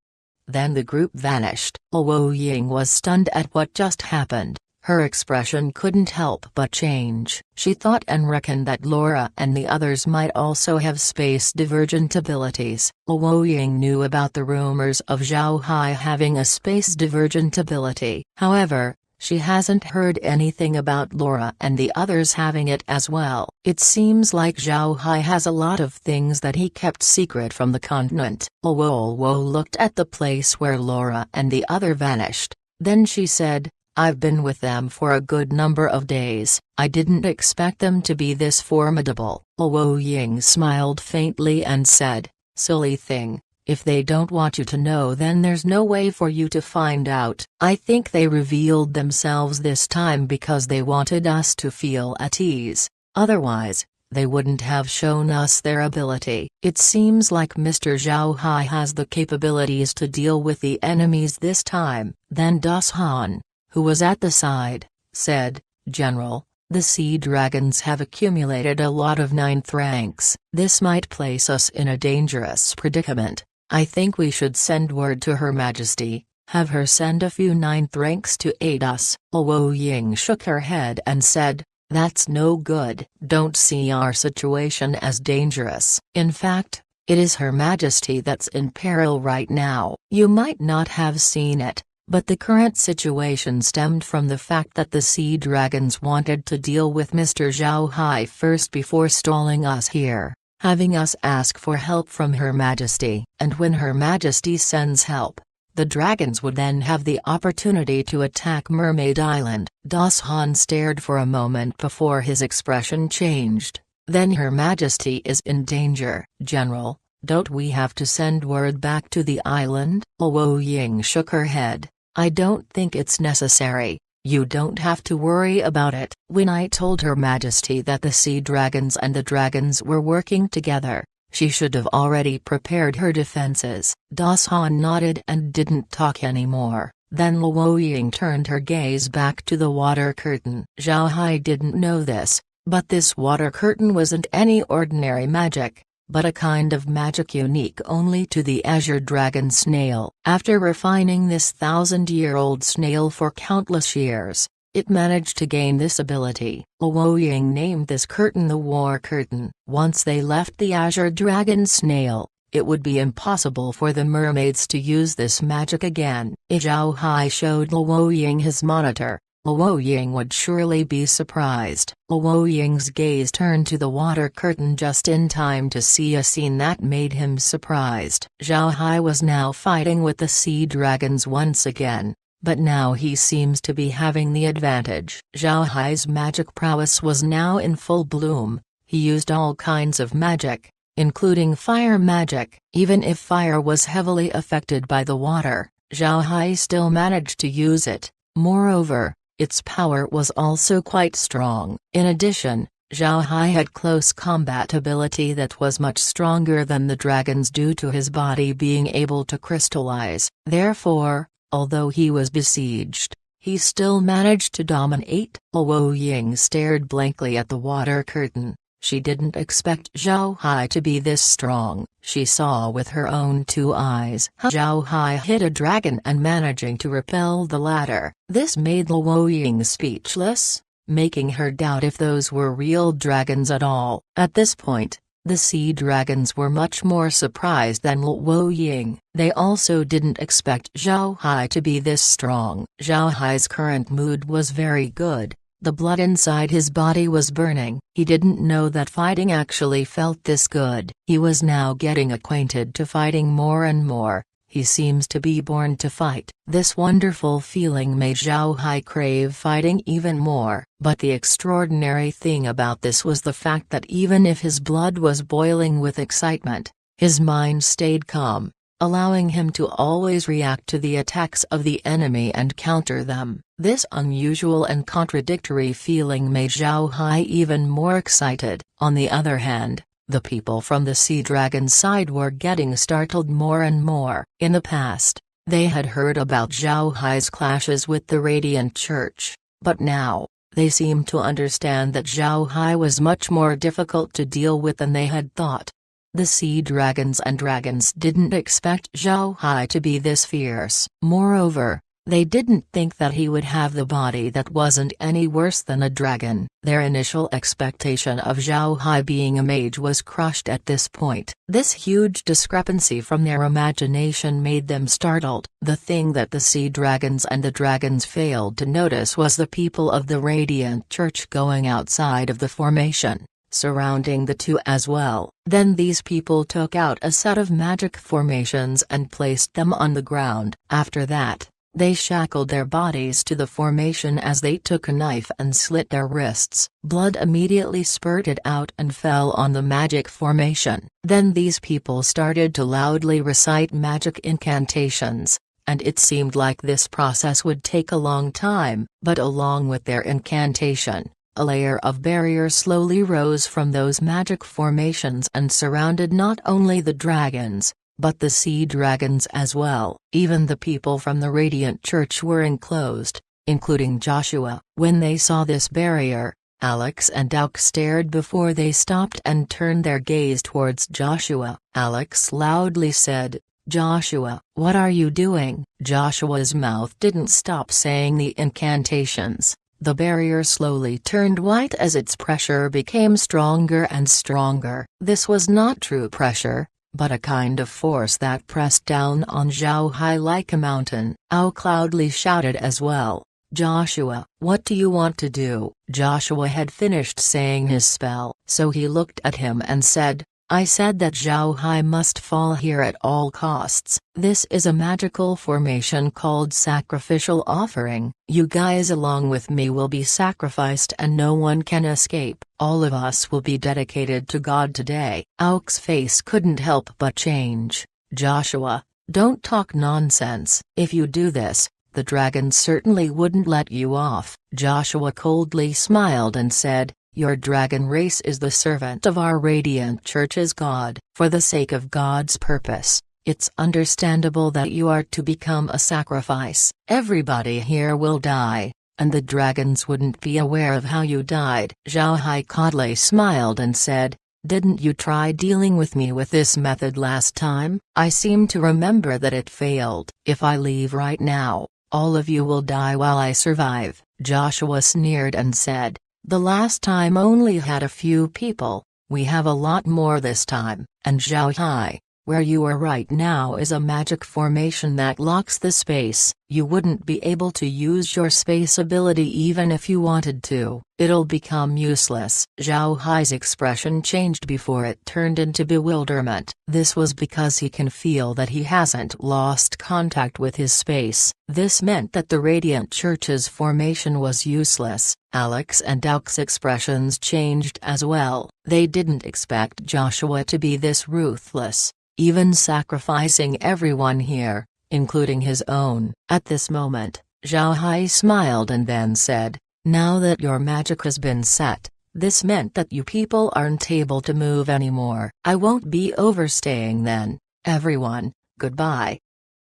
Speaker 1: Then the group vanished. Luo Ying was stunned at what just happened. Her expression couldn't help but change. She thought and reckoned that Laura and the others might also have space-divergent abilities. Luo Ying knew about the rumors of Zhao Hai having a space-divergent ability. However, she hasn't heard anything about Laura and the others having it as well. It seems like Zhao Hai has a lot of things that he kept secret from the continent. Luo looked at the place where Laura and the other vanished. Then she said, "I've been with them for a good number of days. I didn't expect them to be this formidable." Luo Ying smiled faintly and said, "Silly thing, if they don't want you to know then there's no way for you to find out. I think they revealed themselves this time because they wanted us to feel at ease, otherwise, they wouldn't have shown us their ability." It seems like Mr. Zhao Hai has the capabilities to deal with the enemies this time. Then Das Han, who was at the side, said, "General, the sea dragons have accumulated a lot of ninth ranks. This might place us in a dangerous predicament. I think we should send word to Her Majesty, have her send a few ninth ranks to aid us." Luo Ying shook her head and said, "That's no good. Don't see our situation as dangerous. In fact, it is Her Majesty that's in peril right now. You might not have seen it, but the current situation stemmed from the fact that the sea dragons wanted to deal with Mr. Zhao Hai first before stalling us here, having us ask for help from Her Majesty. And when Her Majesty sends help, the dragons would then have the opportunity to attack Mermaid Island." Das Han stared for a moment before his expression changed. "Then Her Majesty is in danger." "General, don't we have to send word back to the island?" Luo Ying shook her head. "I don't think it's necessary. You don't have to worry about it. When I told Her Majesty that the sea dragons and the dragons were working together, she should have already prepared her defenses." Das Han nodded and didn't talk anymore. Then Luo Ying turned her gaze back to the water curtain. Zhao Hai didn't know this, but this water curtain wasn't any ordinary magic, but a kind of magic unique only to the Azure Dragon Snail. After refining this 1,000-year-old snail for countless years, it managed to gain this ability. Luo Ying named this curtain the War Curtain. Once they left the Azure Dragon Snail, it would be impossible for the mermaids to use this magic again. If Zhao Hai showed Luo Ying his monitor, Luo Ying would surely be surprised. Luo Ying's gaze turned to the water curtain just in time to see a scene that made him surprised. Zhao Hai was now fighting with the sea dragons once again, but now he seems to be having the advantage. Zhao Hai's magic prowess was now in full bloom. He used all kinds of magic, including fire magic. Even if fire was heavily affected by the water, Zhao Hai still managed to use it. Moreover, its power was also quite strong. In addition, Zhao Hai had close combat ability that was much stronger than the dragons due to his body being able to crystallize. Therefore, although he was besieged, he still managed to dominate. Luo Ying stared blankly at the water curtain. She didn't expect Zhao Hai to be this strong. She saw with her own two eyes how Zhao Hai hit a dragon and managing to repel the latter. This made Luo Ying speechless, making her doubt if those were real dragons at all. At this point, the sea dragons were much more surprised than Luo Ying. They also didn't expect Zhao Hai to be this strong. Zhao Hai's current mood was very good, The blood inside his body was burning. He didn't know that fighting actually felt this good. He was now getting acquainted to fighting more and more. He seems to be born to fight. This wonderful feeling made Zhao Hai crave fighting even more. But the extraordinary thing about this was the fact that even if his blood was boiling with excitement, his mind stayed calm, allowing him to always react to the attacks of the enemy and counter them. This unusual and contradictory feeling made Zhao Hai even more excited. On the other hand, the people from the Sea Dragon side were getting startled more and more. In the past, they had heard about Zhao Hai's clashes with the Radiant Church, but now, they seemed to understand that Zhao Hai was much more difficult to deal with than they had thought. The Sea Dragons and Dragons didn't expect Zhao Hai to be this fierce. Moreover, they didn't think that he would have the body that wasn't any worse than a dragon. Their initial expectation of Zhao Hai being a mage was crushed at this point. This huge discrepancy from their imagination made them startled. The thing that the Sea Dragons and the Dragons failed to notice was the people of the Radiant Church going outside of the formation, surrounding the two as well. Then these people took out a set of magic formations and placed them on the ground. After that, they shackled their bodies to the formation as they took a knife and slit their wrists. Blood immediately spurted out and fell on the magic formation. Then these people started to loudly recite magic incantations, and it seemed like this process would take a long time. But along with their incantation, a layer of barrier slowly rose from those magic formations and surrounded not only the dragons, but the Sea Dragons as well. Even the people from the Radiant Church were enclosed, including Joshua. When they saw this barrier, Alex and Auk stared before they stopped and turned their gaze towards Joshua. Alex loudly said, "Joshua, what are you doing?" Joshua's mouth didn't stop saying the incantations. The barrier slowly turned white as its pressure became stronger and stronger. This was not true pressure, but a kind of force that pressed down on Zhao Hai like a mountain. Auk loudly shouted as well, "Joshua, what do you want to do?" Joshua had finished saying his spell, so he looked at him and said, "I said that Zhao Hai must fall here at all costs. This is a magical formation called Sacrificial Offering. You guys along with me will be sacrificed and no one can escape. All of us will be dedicated to God today." Auk's face couldn't help but change. "Joshua, don't talk nonsense. If you do this, the dragons certainly wouldn't let you off." Joshua coldly smiled and said, "Your dragon race is the servant of our Radiant Church's God. For the sake of God's purpose, it's understandable that you are to become a sacrifice. Everybody here will die, and the dragons wouldn't be aware of how you died." Zhao Hai coldly smiled and said, "Didn't you try dealing with me with this method last time? I seem to remember that it failed. If I leave right now, all of you will die while I survive." Joshua sneered and said, "The last time only had a few people, we have a lot more this time." And Zhao Hai, where you are right now is a magic formation that locks the space. You wouldn't be able to use your space ability even if you wanted to. It'll become useless. Zhao Hai's expression changed before it turned into bewilderment. This was because he can feel that he hasn't lost contact with his space. This meant that the Radiant Church's formation was useless. Alex and Auk's expressions changed as well. They didn't expect Joshua to be this ruthless, even sacrificing everyone here, including his own. At this moment, Zhao Hai smiled and then said, "Now that your magic has been set, this meant that you people aren't able to move anymore. I won't be overstaying then. Everyone, goodbye."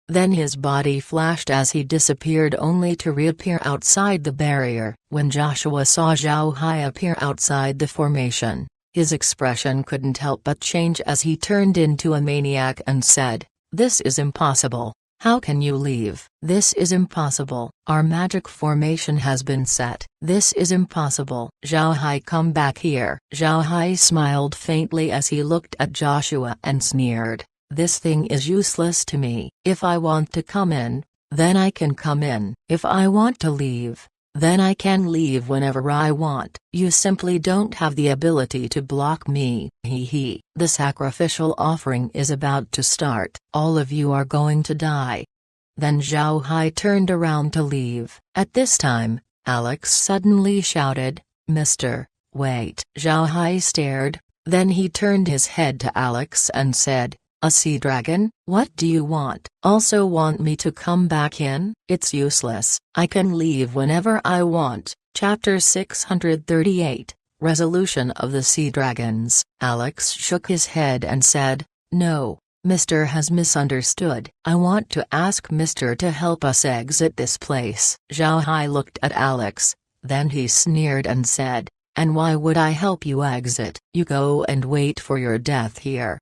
Speaker 1: Then his body flashed as he disappeared only to reappear outside the barrier. When Joshua saw Zhao Hai appear outside the formation, his expression couldn't help but change as he turned into a maniac and said, "This is impossible. How can you leave? This is impossible. Our magic formation has been set. This is impossible. Zhao Hai, come back here." Zhao Hai smiled faintly as he looked at Joshua and sneered, "This thing is useless to me. If I want to come in, then I can come in. If I want to leave, then I can leave whenever I want. You simply don't have the ability to block me. Hee. The sacrificial offering is about to start. All of you are going to die." Then Zhao Hai turned around to leave. At this time, Alex suddenly shouted, "Mister, wait." Zhao Hai stared, then he turned his head to Alex and said, "A sea dragon? What do you want? Also want me to come back in? It's useless, I can leave whenever I want." Chapter 638, Resolution of the Sea Dragons. Alex shook his head and said, "No, Mr. has misunderstood. I want to ask Mr. to help us exit this place." Zhao Hai looked at Alex, then he sneered and said, "And why would I help you exit? You go and wait for your death here."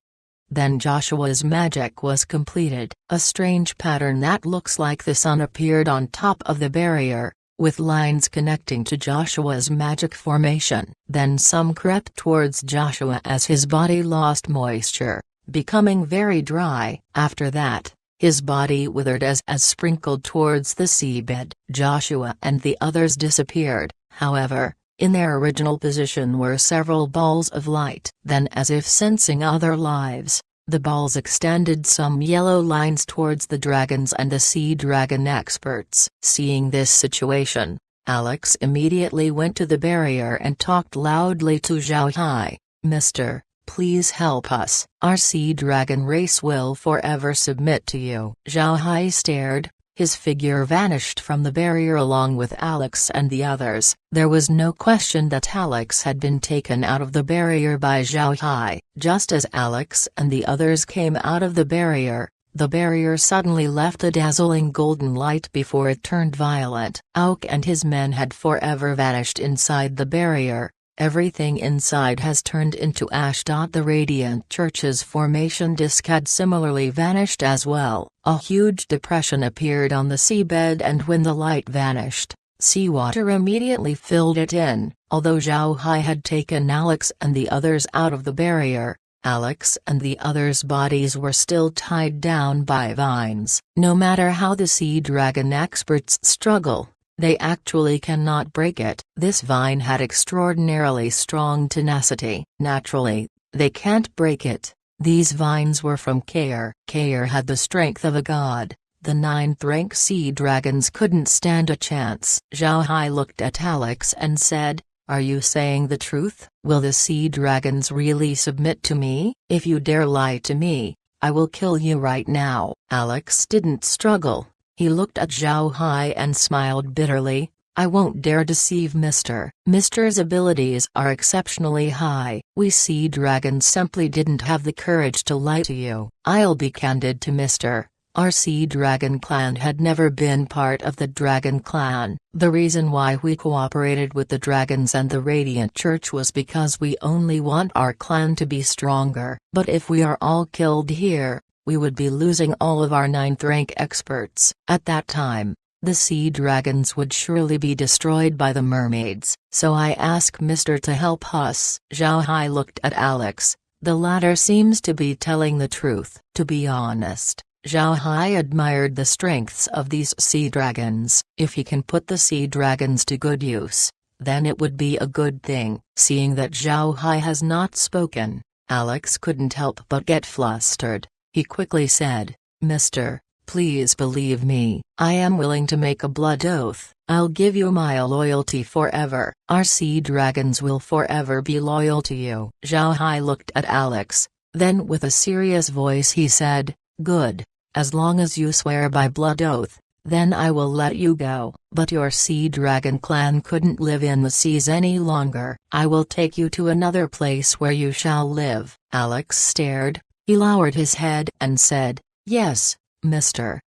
Speaker 1: Then Joshua's magic was completed. A strange pattern that looks like the sun appeared on top of the barrier, with lines connecting to Joshua's magic formation. Then some crept towards Joshua as his body lost moisture, becoming very dry. After that, his body withered as sprinkled towards the seabed. Joshua and the others disappeared, however. In their original position were several balls of light. Then, as if sensing other lives, the balls extended some yellow lines towards the dragons and the sea dragon experts. Seeing this situation, Alex immediately went to the barrier and talked loudly to Zhao Hai, "Mister, please help us. Our sea dragon race will forever submit to you." Zhao Hai stared. His figure vanished from the barrier along with Alex and the others. There was no question that Alex had been taken out of the barrier by Zhao Hai. Just as Alex and the others came out of the barrier suddenly left a dazzling golden light before it turned violet. Auk and his men had forever vanished inside the barrier. Everything inside has turned into ash. The radiant church's formation disk had similarly vanished as well. A huge depression appeared on the seabed, and when the light vanished, seawater immediately filled it in. Although Zhao Hai had taken Alex and the others out of the barrier, Alex and the others' bodies were still tied down by vines. No matter how the sea dragon experts struggle, they actually cannot break it. This vine had extraordinarily strong tenacity. Naturally, they can't break it. These vines were from Kair. Kair had the strength of a god. The 9th rank sea dragons couldn't stand a chance. Zhao Hai looked at Alex and said, "Are you saying the truth? Will the sea dragons really submit to me? If you dare lie to me, I will kill you right now." Alex didn't struggle. He looked at Zhao Hai and smiled bitterly. "I won't dare deceive Mr. Mr.'s abilities are exceptionally high. We sea dragons simply didn't have the courage to lie to you. I'll be candid to Mr. Our sea dragon clan had never been part of the dragon clan. The reason why we cooperated with the dragons and the Radiant Church was because we only want our clan to be stronger. But if we are all killed here, we would be losing all of our 9th rank experts. At that time, the sea dragons would surely be destroyed by the mermaids. So I ask Mr. to help us." Zhao Hai looked at Alex. The latter seems to be telling the truth. To be honest, Zhao Hai admired the strengths of these sea dragons. If he can put the sea dragons to good use, then it would be a good thing. Seeing that Zhao Hai has not spoken, Alex couldn't help but get flustered. He quickly said, "Mister, please believe me. I am willing to make a blood oath. I'll give you my loyalty forever. Our sea dragons will forever be loyal to you." Zhao Hai looked at Alex, then with a serious voice he said, "Good. As long as you swear by blood oath, then I will let you go. But your sea dragon clan couldn't live in the seas any longer. I will take you to another place where you shall live." Alex stared. He lowered his head and said, "Yes, Mister."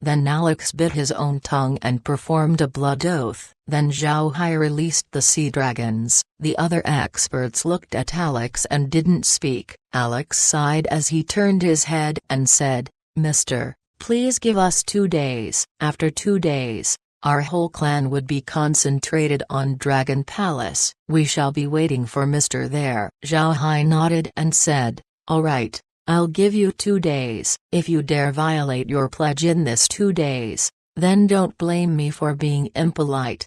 Speaker 1: Then Alex bit his own tongue and performed a blood oath. Then Zhao Hai released the sea dragons. The other experts looked at Alex and didn't speak. Alex sighed as he turned his head and said, "Mister, please give us 2 days. After 2 days, our whole clan would be concentrated on Dragon Palace. We shall be waiting for Mister there." Zhao Hai nodded and said, "All right. I'll give you 2 days. If you dare violate your pledge in this 2 days, then don't blame me for being impolite."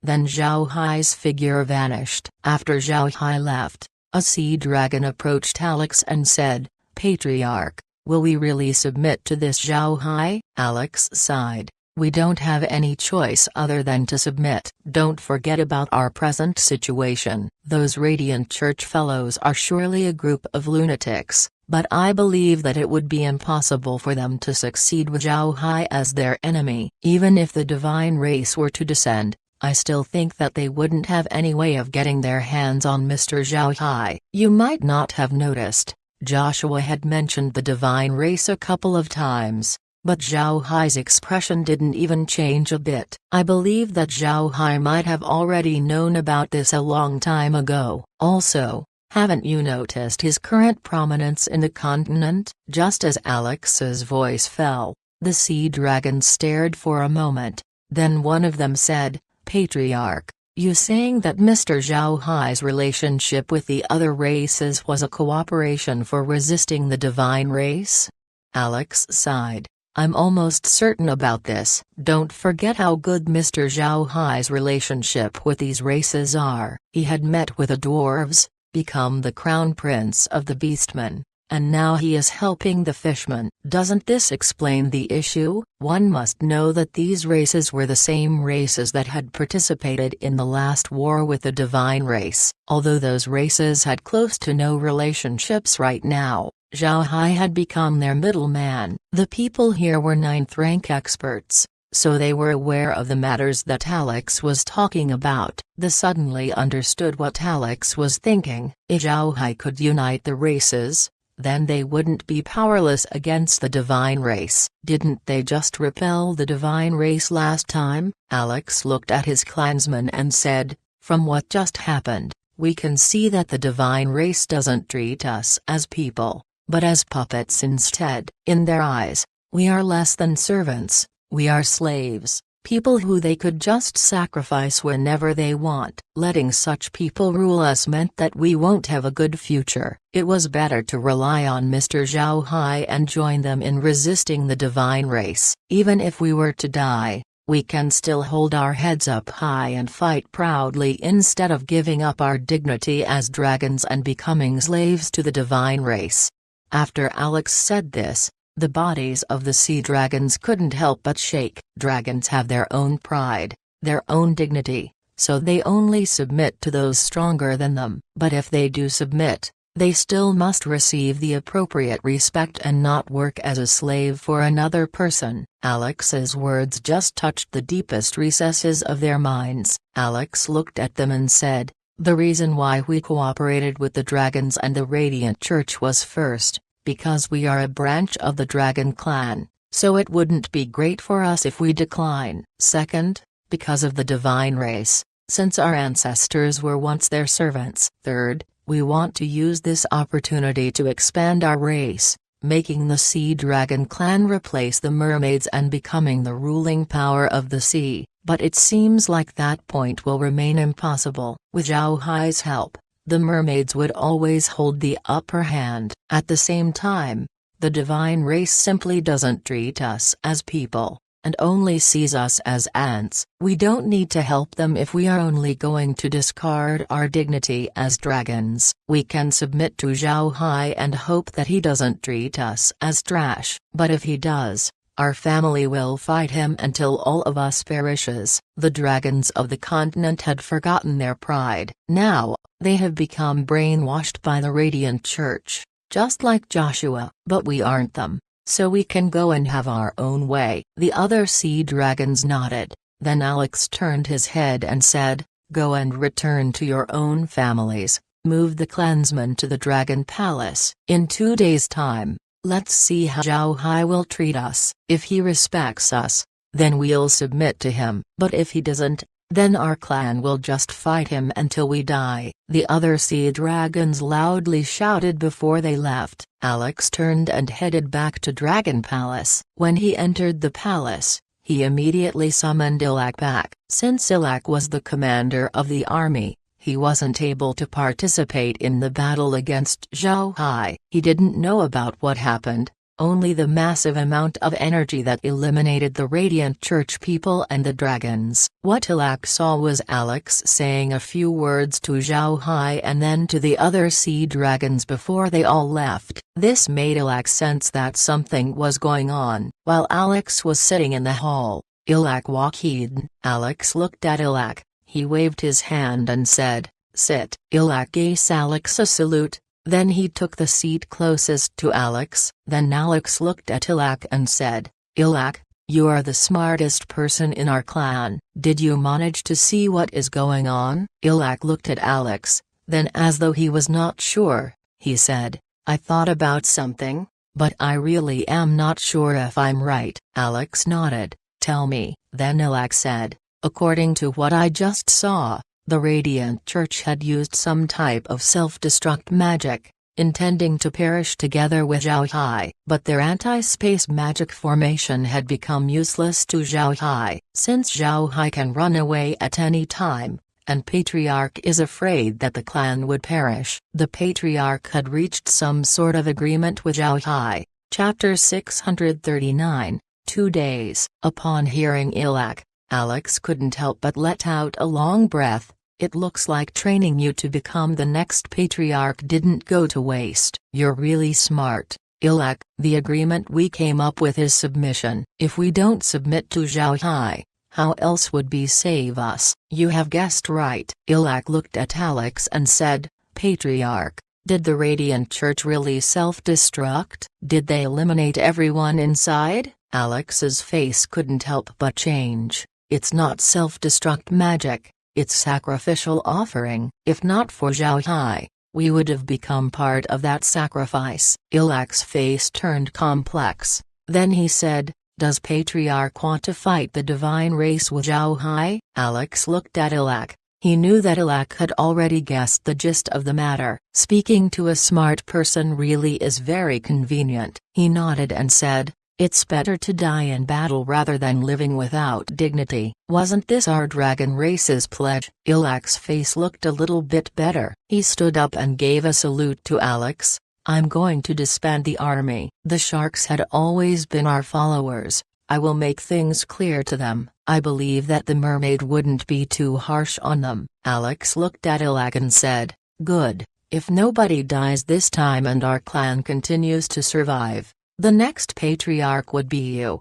Speaker 1: Then Zhao Hai's figure vanished. After Zhao Hai left, a sea dragon approached Alex and said, "Patriarch, will we really submit to this Zhao Hai?" Alex sighed. "We don't have any choice other than to submit. Don't forget about our present situation. Those Radiant Church fellows are surely a group of lunatics, but I believe that it would be impossible for them to succeed with Zhao Hai as their enemy. Even if the divine race were to descend, I still think that they wouldn't have any way of getting their hands on Mr. Zhao Hai." You might not have noticed, Joshua had mentioned the divine race a couple of times, but Zhao Hai's expression didn't even change a bit. I believe that Zhao Hai might have already known about this a long time ago. Also, haven't you noticed his current prominence in the continent? Just as Alex's voice fell, the sea dragons stared for a moment, then one of them said, "Patriarch, you saying that Mr. Zhao Hai's relationship with the other races was a cooperation for resisting the divine race?" Alex sighed. "I'm almost certain about this. Don't forget how good Mr. Zhao Hai's relationship with these races are. He had met with the dwarves, become the crown prince of the beastmen, and now he is helping the fishmen. Doesn't this explain the issue? One must know that these races were the same races that had participated in the last war with the divine race. Although those races had close to no relationships right now, Zhao Hai had become their middleman. The people here were ninth-rank experts, so they were aware of the matters that Alex was talking about. They suddenly understood what Alex was thinking. If Zhao Hai could unite the races, then they wouldn't be powerless against the divine race. Didn't they just repel the divine race last time? Alex looked at his clansmen and said, "From what just happened, we can see that the divine race doesn't treat us as people, but as puppets instead. In their eyes, we are less than servants, we are slaves, people who they could just sacrifice whenever they want. Letting such people rule us meant that we won't have a good future. It was better to rely on Mr. Zhao Hai and join them in resisting the divine race. Even if we were to die, we can still hold our heads up high and fight proudly instead of giving up our dignity as dragons and becoming slaves to the divine race." After Alex said this, the bodies of the sea dragons couldn't help but shake. Dragons have their own pride, their own dignity, so they only submit to those stronger than them. But if they do submit, they still must receive the appropriate respect and not work as a slave for another person. Alex's words just touched the deepest recesses of their minds. Alex looked at them and said, "The reason why we cooperated with the dragons and the Radiant Church was first, because we are a branch of the dragon clan, so it wouldn't be great for us if we decline. Second, because of the divine race, since our ancestors were once their servants. Third, we want to use this opportunity to expand our race, making the Sea Dragon clan replace the mermaids and becoming the ruling power of the sea. But it seems like that point will remain impossible. With Zhao Hai's help, the mermaids would always hold the upper hand. At the same time, the divine race simply doesn't treat us as people, and only sees us as ants. We don't need to help them if we are only going to discard our dignity as dragons. We can submit to Zhao Hai and hope that he doesn't treat us as trash. But if he does, our family will fight him until all of us perishes." The dragons of the continent had forgotten their pride. Now, they have become brainwashed by the Radiant Church, just like Joshua. "But we aren't them, so we can go and have our own way." The other sea dragons nodded, then Alex turned his head and said, "Go and return to your own families, move the clansmen to the Dragon Palace. In 2 days' time, let's see how Zhao Hai will treat us. If he respects us, then we'll submit to him. But if he doesn't, then our clan will just fight him until we die." The other sea dragons loudly shouted before they left. Alex turned and headed back to Dragon Palace. When he entered the palace, he immediately summoned Ilak back. Since Ilak was the commander of the army, he wasn't able to participate in the battle against Zhao Hai. He didn't know about what happened, only the massive amount of energy that eliminated the Radiant Church people and the dragons. What Ilak saw was Alex saying a few words to Zhao Hai and then to the other sea dragons before they all left. This made Ilak sense that something was going on. While Alex was sitting in the hall, Ilak walked in. Alex looked at Ilak, he waved his hand and said, "Sit." Ilak gave Alex a salute. Then he took the seat closest to Alex. Then Alex looked at Ilak and said, "Ilak, you are the smartest person in our clan. Did you manage to see what is going on?" Ilak looked at Alex, then as though he was not sure, he said, "I thought about something, but I really am not sure if I'm right." Alex nodded. "Tell me." Then Ilak said, "According to what I just saw, the Radiant Church had used some type of self-destruct magic, intending to perish together with Zhao Hai. But their anti-space magic formation had become useless to Zhao Hai. Since Zhao Hai can run away at any time, and Patriarch is afraid that the clan would perish, the Patriarch had reached some sort of agreement with Zhao Hai." Chapter 639, 2 days. Upon hearing Ilak, Alex couldn't help but let out a long breath. "It looks like training you to become the next Patriarch didn't go to waste. You're really smart, Ilak." "The agreement we came up with is submission. If we don't submit to Zhao Hai, how else would we save us?" "You have guessed right." Ilak looked at Alex and said, "Patriarch, did the Radiant Church really self-destruct? Did they eliminate everyone inside?" Alex's face couldn't help but change. "It's not self-destruct magic, it's sacrificial offering. If not for Zhao Hai, we would have become part of that sacrifice." Ilak's face turned complex. Then he said, "Does Patriarch want to fight the divine race with Zhao Hai?" Alex looked at Ilak. He knew that Ilak had already guessed the gist of the matter. Speaking to a smart person really is very convenient. He nodded and said, "It's better to die in battle rather than living without dignity. Wasn't this our dragon race's pledge?" Ilak's face looked a little bit better. He stood up and gave a salute to Alex. "I'm going to disband the army. The sharks had always been our followers. I will make things clear to them. I believe that the mermaid wouldn't be too harsh on them." Alex looked at Ilak and said, "Good. If nobody dies this time and our clan continues to survive, the next Patriarch would be you."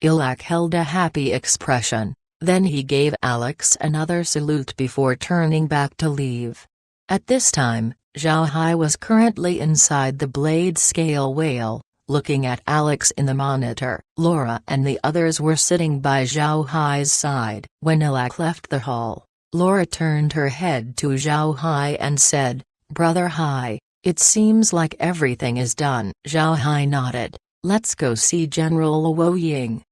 Speaker 1: Ilak held a happy expression. Then he gave Alex another salute before turning back to leave. At this time, Zhao Hai was currently inside the blade scale whale, looking at Alex in the monitor. Laura and the others were sitting by Zhao Hai's side. When Ilak left the hall, Laura turned her head to Zhao Hai and said, "Brother Hai, it seems like everything is done." Zhao Hai nodded. "Let's go see General Luo Ying."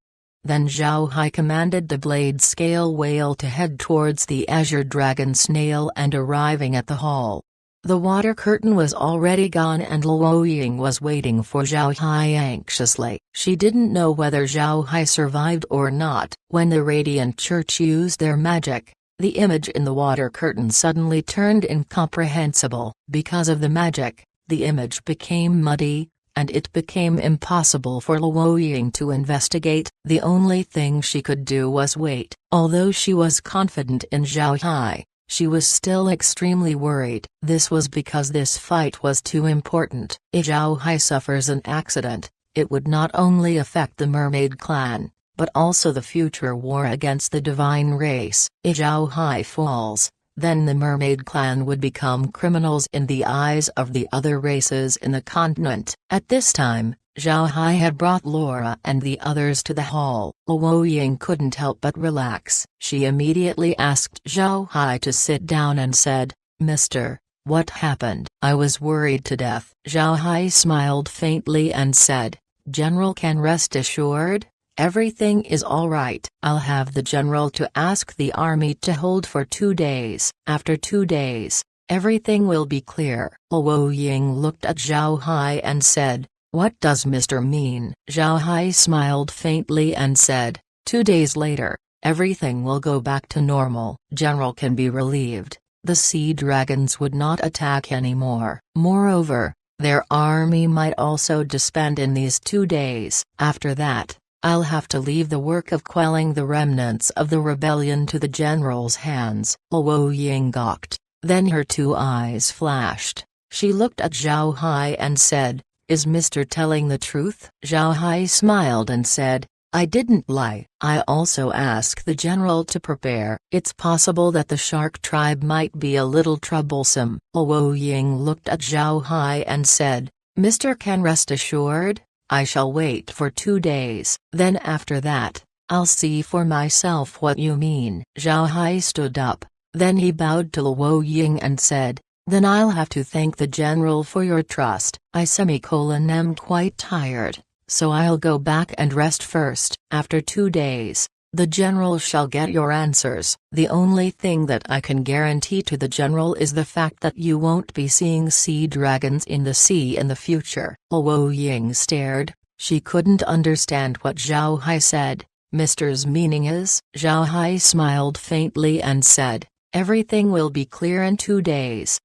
Speaker 1: Then Zhao Hai commanded the blade scale whale to head towards the azure dragon snail and arriving at the hall. The water curtain was already gone and Luo Ying was waiting for Zhao Hai anxiously. She didn't know whether Zhao Hai survived or not. When the Radiant Church used their magic, the image in the water curtain suddenly turned incomprehensible. Because of the magic, the image became muddy, and it became impossible for Luo Ying to investigate. The only thing she could do was wait. Although she was confident in Zhao Hai, she was still extremely worried. This was because this fight was too important. If Zhao Hai suffers an accident, it would not only affect the mermaid clan, but also the future war against the divine race. If Zhao Hai falls, then the mermaid clan would become criminals in the eyes of the other races in the continent. At this time, Zhao Hai had brought Laura and the others to the hall. Luo Ying couldn't help but relax. She immediately asked Zhao Hai to sit down and said, "Mister, what happened?" "I was worried to death." Zhao Hai smiled faintly and said, "General can rest assured. Everything is all right. I'll have the general to ask the army to hold for 2 days. After 2 days, everything will be clear." Luo Ying looked at Zhao Hai and said, "What does Mr. mean?" Zhao Hai smiled faintly and said, 2 days later, everything will go back to normal. General can be relieved. The sea dragons would not attack anymore. Moreover, Their army might also disband in these 2 days. After that, I'll have to leave the work of quelling the remnants of the rebellion to the general's hands." Luo Ying gawked, then her 2 eyes flashed. She looked at Zhao Hai and said, "Is Mr. telling the truth?" Zhao Hai smiled and said, "I didn't lie. I also asked the general to prepare. It's possible that the shark tribe might be a little troublesome." Luo Ying looked at Zhao Hai and said, "Mr. can rest assured, I shall wait for 2 days. Then after that, I'll see for myself what you mean." Zhao Hai stood up, then he bowed to Luo Ying and said, "Then I'll have to thank the general for your trust. Am quite tired, so I'll go back and rest first. After 2 days, the general shall get your answers. The only thing that I can guarantee to the general is the fact that you won't be seeing sea dragons in the sea in the future." Luo Ying stared. She couldn't understand what Zhao Hai said. "Mister's meaning is?" Zhao Hai smiled faintly and said, "Everything will be clear in 2 days."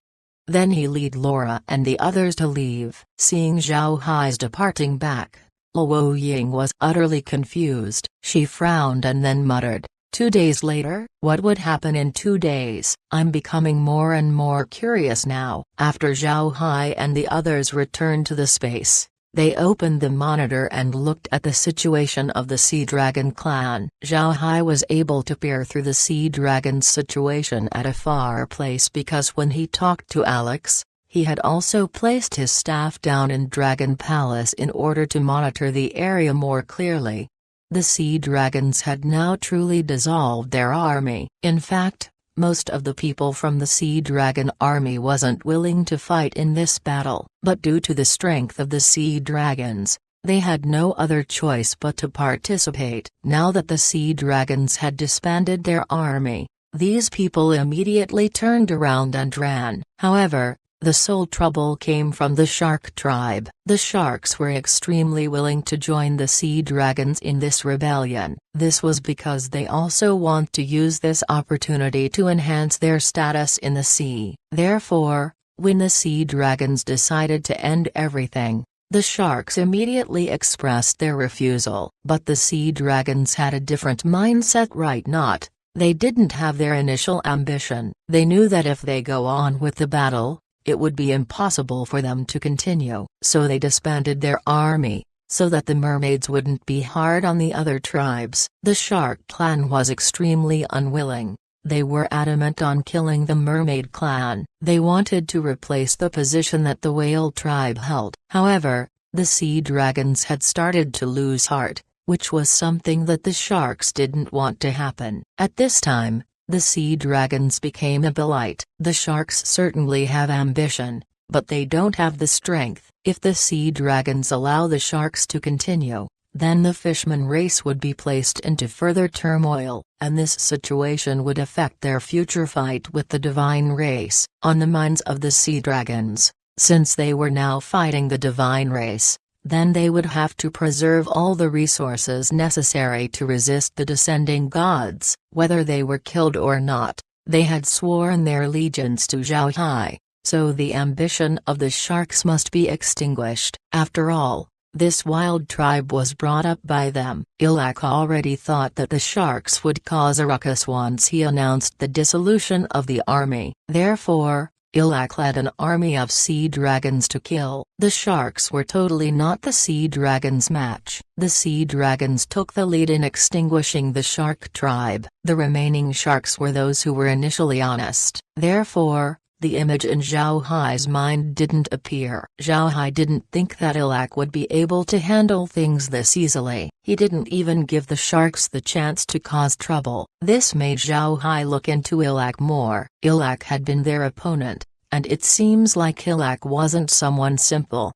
Speaker 1: Then he led Laura and the others to leave. Seeing Zhao Hai's departing back, Luo Ying was utterly confused. She frowned and then muttered, "2 days later? What would happen in 2 days? I'm becoming more and more curious now." After Zhao Hai and the others returned to the space, they opened the monitor and looked at the situation of the Sea Dragon clan. Zhao Hai was able to peer through the Sea Dragon's situation at a far place because when he talked to Alex, he had also placed his staff down in Dragon Palace in order to monitor the area more clearly. The Sea Dragons had now truly dissolved their army. In fact, most of the people from the Sea Dragon army wasn't willing to fight in this battle, but due to the strength of the Sea Dragons, they had no other choice but to participate. Now that the Sea Dragons had disbanded their army, these people immediately turned around and ran. However, the sole trouble came from the shark tribe. The sharks were extremely willing to join the Sea Dragons in this rebellion. This was because they also want to use this opportunity to enhance their status in the sea. Therefore, when the Sea Dragons decided to end everything, the sharks immediately expressed their refusal. But the Sea Dragons had a different mindset right not. They didn't have their initial ambition. They knew that if they go on with the battle, it would be impossible for them to continue. So they disbanded their army, so that the mermaids wouldn't be hard on the other tribes. The shark clan was extremely unwilling. They were adamant on killing the mermaid clan. They wanted to replace the position that the whale tribe held. However, the Sea Dragons had started to lose heart, which was something that the sharks didn't want to happen. At this time, the Sea Dragons became impolite. The sharks certainly have ambition, but they don't have the strength. If the Sea Dragons allow the sharks to continue, then the fishman race would be placed into further turmoil, and this situation would affect their future fight with the divine race. On the minds of the Sea Dragons, since they were now fighting the divine race, then they would have to preserve all the resources necessary to resist the descending gods. Whether they were killed or not, they had sworn their allegiance to Zhao Hai, so the ambition of the sharks must be extinguished. After all, this wild tribe was brought up by them. Ilak already thought that the sharks would cause a ruckus once he announced the dissolution of the army. Therefore, Ilak led an army of Sea Dragons to kill. The sharks were totally not the Sea Dragons' match. The Sea Dragons took the lead in extinguishing the shark tribe. The remaining sharks were those who were initially honest. Therefore, the image in Zhao Hai's mind didn't appear. Zhao Hai didn't think that Ilak would be able to handle things this easily. He didn't even give the sharks the chance to cause trouble. This made Zhao Hai look into Ilak more. Ilak had been their opponent, and it seems like Ilak wasn't someone simple.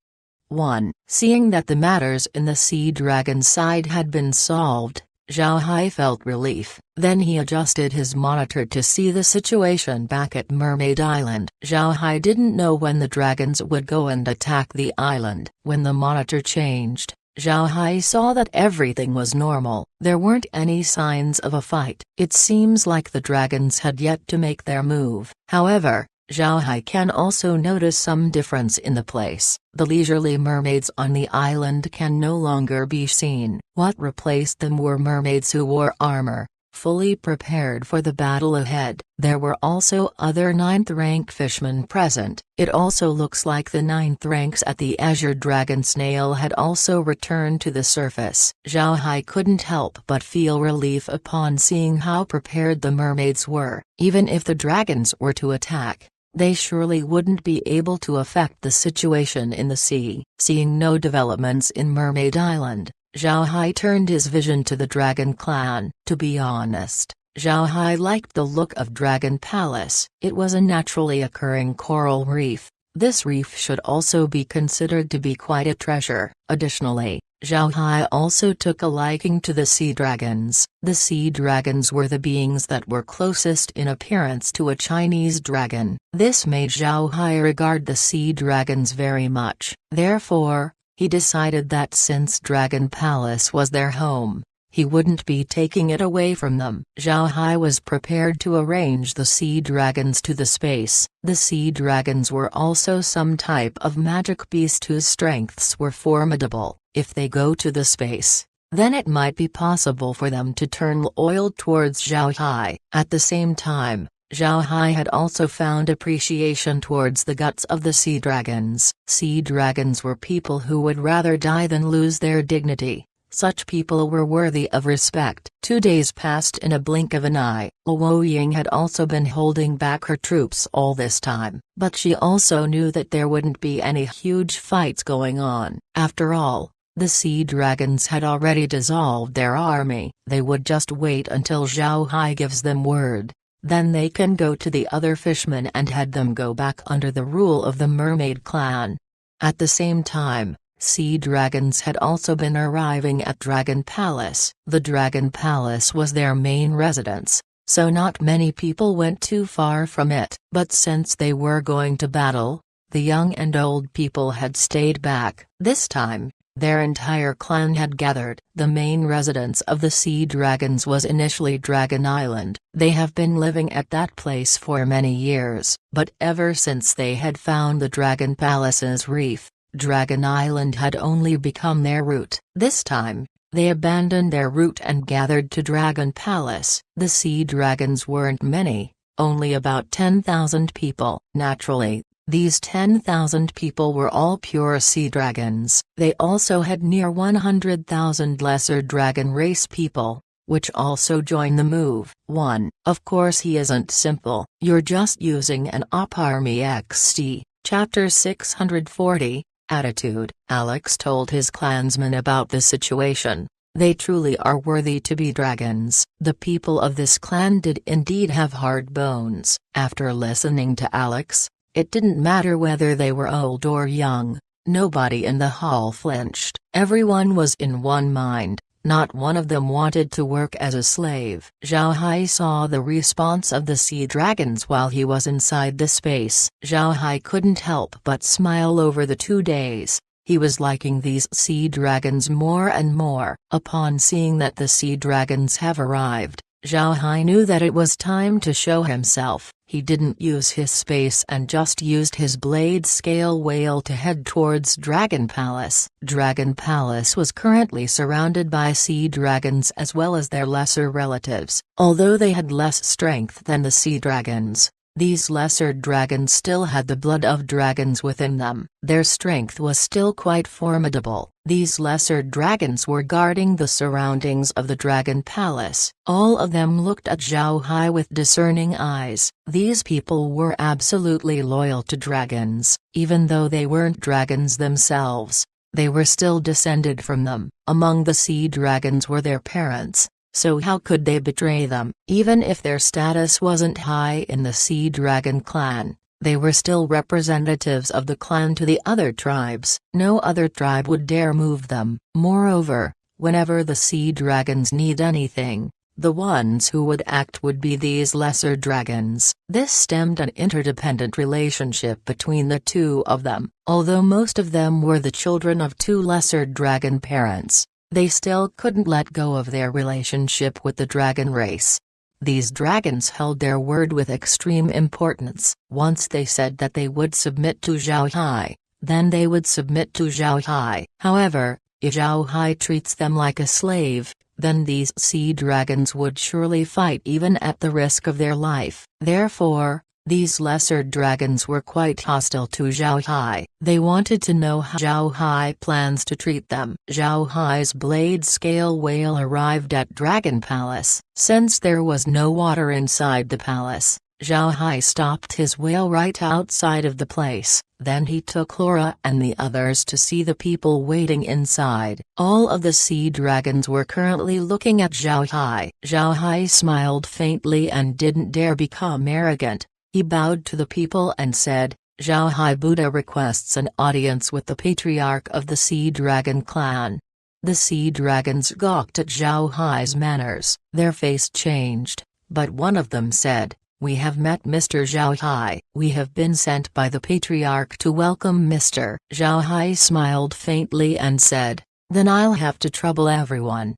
Speaker 1: 1. Seeing that the matters in the Sea Dragon side had been solved, Zhao Hai felt relief. Then he adjusted his monitor to see the situation back at Mermaid Island. Zhao Hai didn't know when the dragons would go and attack the island. When the monitor changed, Zhao Hai saw that everything was normal. There weren't any signs of a fight. It seems like the dragons had yet to make their move. However, Zhao Hai can also notice some difference in the place. The leisurely mermaids on the island can no longer be seen. What replaced them were mermaids who wore armor, fully prepared for the battle ahead. There were also other 9th-rank fishmen present. It also looks like the 9th ranks at the Azure Dragon Snail had also returned to the surface. Zhao Hai couldn't help but feel relief upon seeing how prepared the mermaids were. Even if the dragons were to attack, they surely wouldn't be able to affect the situation in the sea. Seeing no developments in Mermaid Island, Zhao Hai turned his vision to the Dragon Clan. To be honest, Zhao Hai liked the look of Dragon Palace. It was a naturally occurring coral reef. This reef should also be considered to be quite a treasure. Additionally, Zhao Hai also took a liking to the sea dragons. The sea dragons were the beings that were closest in appearance to a Chinese dragon. This made Zhao Hai regard the sea dragons very much. Therefore, he decided that since Dragon Palace was their home, he wouldn't be taking it away from them. Zhao Hai was prepared to arrange the sea dragons to the space. The sea dragons were also some type of magic beast whose strengths were formidable. If they go to the space, then it might be possible for them to turn loyal towards Zhao Hai. At the same time, Zhao Hai had also found appreciation towards the guts of the sea dragons. Sea dragons were people who would rather die than lose their dignity. Such people were worthy of respect. 2 days passed in a blink of an eye. Luo Ying had also been holding back her troops all this time, but she also knew that there wouldn't be any huge fights going on. After all, the sea dragons had already dissolved their army. They would just wait until Zhao Hai gives them word. Then they can go to the other fishmen and had them go back under the rule of the mermaid clan. At the same time, sea dragons had also been arriving at Dragon Palace. The Dragon Palace was their main residence, so not many people went too far from it. But since they were going to battle, the young and old people had stayed back. This time, their entire clan had gathered. The main residence of the sea dragons was initially Dragon Island. They have been living at that place for many years, but ever since they had found the Dragon Palace's reef, Dragon Island had only become their route. This time, they abandoned their route and gathered to Dragon Palace. The sea dragons weren't many, only about 10,000 people. Naturally, these 10,000 people were all pure sea dragons. They also had near 100,000 lesser dragon race people, which also joined the move. 1. Of course he isn't simple. You're just using an op army XT. Chapter 640, Attitude. Alex told his clansmen about the situation. They truly are worthy to be dragons. The people of this clan did indeed have hard bones. After listening to Alex, it didn't matter whether they were old or young. Nobody in the hall flinched. Everyone was in one mind. Not one of them wanted to work as a slave. Zhao Hai saw the response of the sea dragons while he was inside the space. Zhao Hai couldn't help but smile over the 2 days. He was liking these sea dragons more and more. Upon seeing that the sea dragons have arrived, Zhao Hai knew that it was time to show himself. He didn't use his space and just used his blade scale whale to head towards Dragon Palace. Dragon Palace was currently surrounded by sea dragons as well as their lesser relatives. Although they had less strength than the sea dragons, these lesser dragons still had the blood of dragons within them. Their strength was still quite formidable. These lesser dragons were guarding the surroundings of the Dragon Palace. All of them looked at Zhao Hai with discerning eyes. These people were absolutely loyal to dragons. Even though they weren't dragons themselves, they were still descended from them. Among the sea dragons were their parents. So how could they betray them? Even if their status wasn't high in the Sea Dragon clan, they were still representatives of the clan to the other tribes. No other tribe would dare move them. Moreover, whenever the Sea Dragons need anything, the ones who would act would be these lesser dragons. This stemmed an interdependent relationship between the two of them. Although most of them were the children of two lesser dragon parents, they still couldn't let go of their relationship with the dragon race. These dragons held their word with extreme importance. Once they said that they would submit to Zhao Hai, then they would submit to Zhao Hai. However, if Zhao Hai treats them like a slave, then these sea dragons would surely fight even at the risk of their life. Therefore, these lesser dragons were quite hostile to Zhao Hai. They wanted to know how Zhao Hai plans to treat them. Zhao Hai's blade scale whale arrived at Dragon Palace. Since there was no water inside the palace, Zhao Hai stopped his whale right outside of the place. Then he took Laura and the others to see the people waiting inside. All of the sea dragons were currently looking at Zhao Hai. Zhao Hai smiled faintly and didn't dare become arrogant. He bowed to the people and said, "Zhao Hai Buddha requests an audience with the patriarch of the Sea Dragon clan." The sea dragons gawked at Zhao Hai's manners. Their face changed, but one of them said, "We have met Mr. Zhao Hai. We have been sent by the patriarch to welcome Mr. Zhao Hai smiled faintly and said, "Then I'll have to trouble everyone."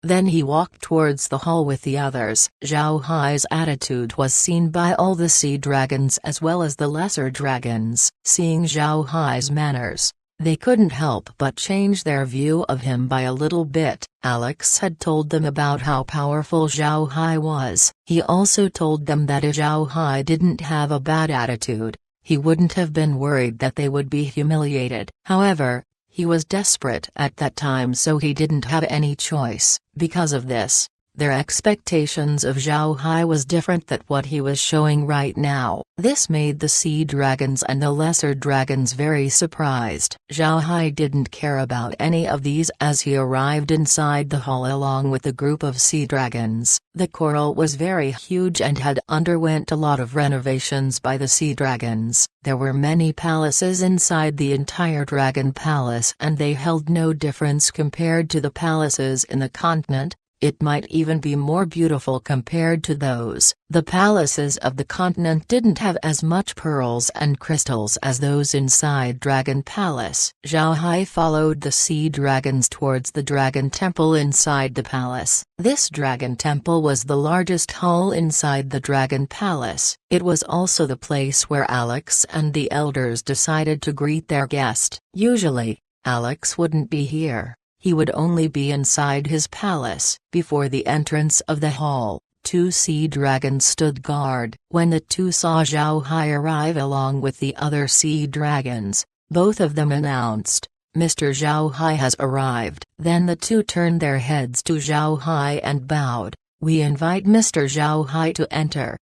Speaker 1: Then he walked towards the hall with the others. Zhao Hai's attitude was seen by all the sea dragons as well as the lesser dragons. Seeing Zhao Hai's manners, they couldn't help but change their view of him by a little bit. Alex had told them about how powerful Zhao Hai was. He also told them that if Zhao Hai didn't have a bad attitude, he wouldn't have been worried that they would be humiliated. However, he was desperate at that time, so he didn't have any choice. Because of this, their expectations of Zhao Hai was different than what he was showing right now. This made the sea dragons and the lesser dragons very surprised. Zhao Hai didn't care about any of these as he arrived inside the hall along with the group of sea dragons. The coral was very huge and had underwent a lot of renovations by the sea dragons. There were many palaces inside the entire dragon palace and they held no difference compared to the palaces in the continent. It might even be more beautiful compared to those. The palaces of the continent didn't have as much pearls and crystals as those inside Dragon Palace. Zhao Hai followed the sea dragons towards the dragon temple inside the palace. This dragon temple was the largest hall inside the Dragon Palace. It was also the place where Alex and the elders decided to greet their guest. Usually, Alex wouldn't be here. He would only be inside his palace. Before the entrance of the hall, two sea dragons stood guard. When the two saw Zhao Hai arrive along with the other sea dragons, both of them announced, "Mr. Zhao Hai has arrived." Then the two turned their heads to Zhao Hai and bowed. "We invite Mr. Zhao Hai to enter."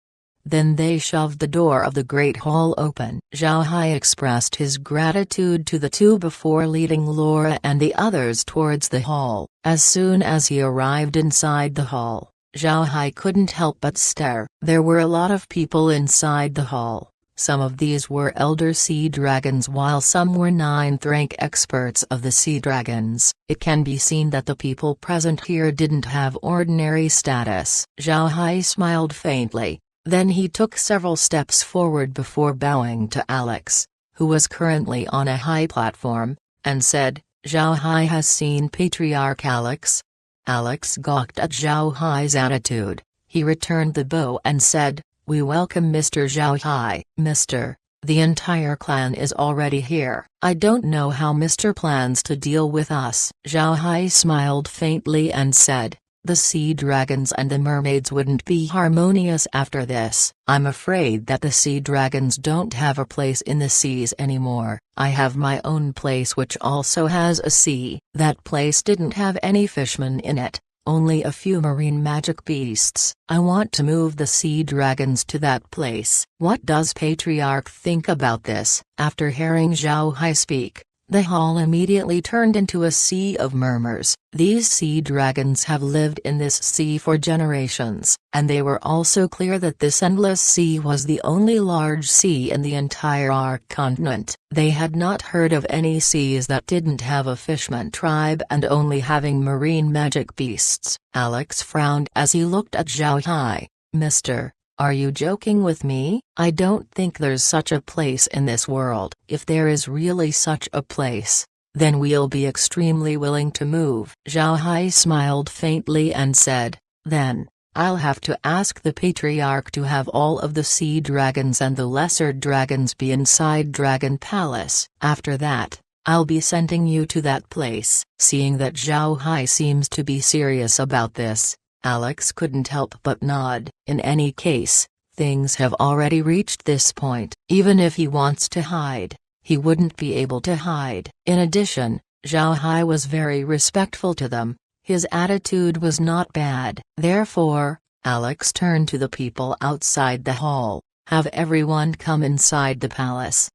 Speaker 1: Then they shoved the door of the great hall open. Zhao Hai expressed his gratitude to the two before leading Laura and the others towards the hall. As soon as he arrived inside the hall, Zhao Hai couldn't help but stare. There were a lot of people inside the hall. Some of these were elder sea dragons while some were ninth-rank experts of the sea dragons. It can be seen that the people present here didn't have ordinary status. Zhao Hai smiled faintly. Then he took several steps forward before bowing to Alex, who was currently on a high platform, and said, "Zhao Hai has seen Patriarch Alex." Alex gawked at Zhao Hai's attitude. He returned the bow and said, "We welcome Mr. Zhao Hai." "Mr. The entire clan is already here. I don't know how Mr. plans to deal with us." Zhao Hai smiled faintly and said, "The sea dragons and the mermaids wouldn't be harmonious after this. I'm afraid that the sea dragons don't have a place in the seas anymore. I have my own place which also has a sea. That place didn't have any fishmen in it, only a few marine magic beasts. I want to move the sea dragons to that place. What does Patriarch think about this?" After hearing Zhao Hai speak, the hall immediately turned into a sea of murmurs. These sea dragons have lived in this sea for generations, and they were also clear that this endless sea was the only large sea in the entire Ark continent. They had not heard of any seas that didn't have a fishman tribe and only having marine magic beasts. Alex frowned as he looked at Zhao Hai. "Mr. Are you joking with me? I don't think there's such a place in this world. If there is really such a place, then we'll be extremely willing to move." Zhao Hai smiled faintly and said, "Then, I'll have to ask the Patriarch to have all of the sea dragons and the lesser dragons be inside Dragon Palace. After that, I'll be sending you to that place." Seeing that Zhao Hai seems to be serious about this, Alex couldn't help but nod. In any case, things have already reached this point. Even if he wants to hide, he wouldn't be able to hide. In addition, Zhao Hai was very respectful to them. His attitude was not bad. Therefore, Alex turned to the people outside the hall. "Have everyone come inside the palace."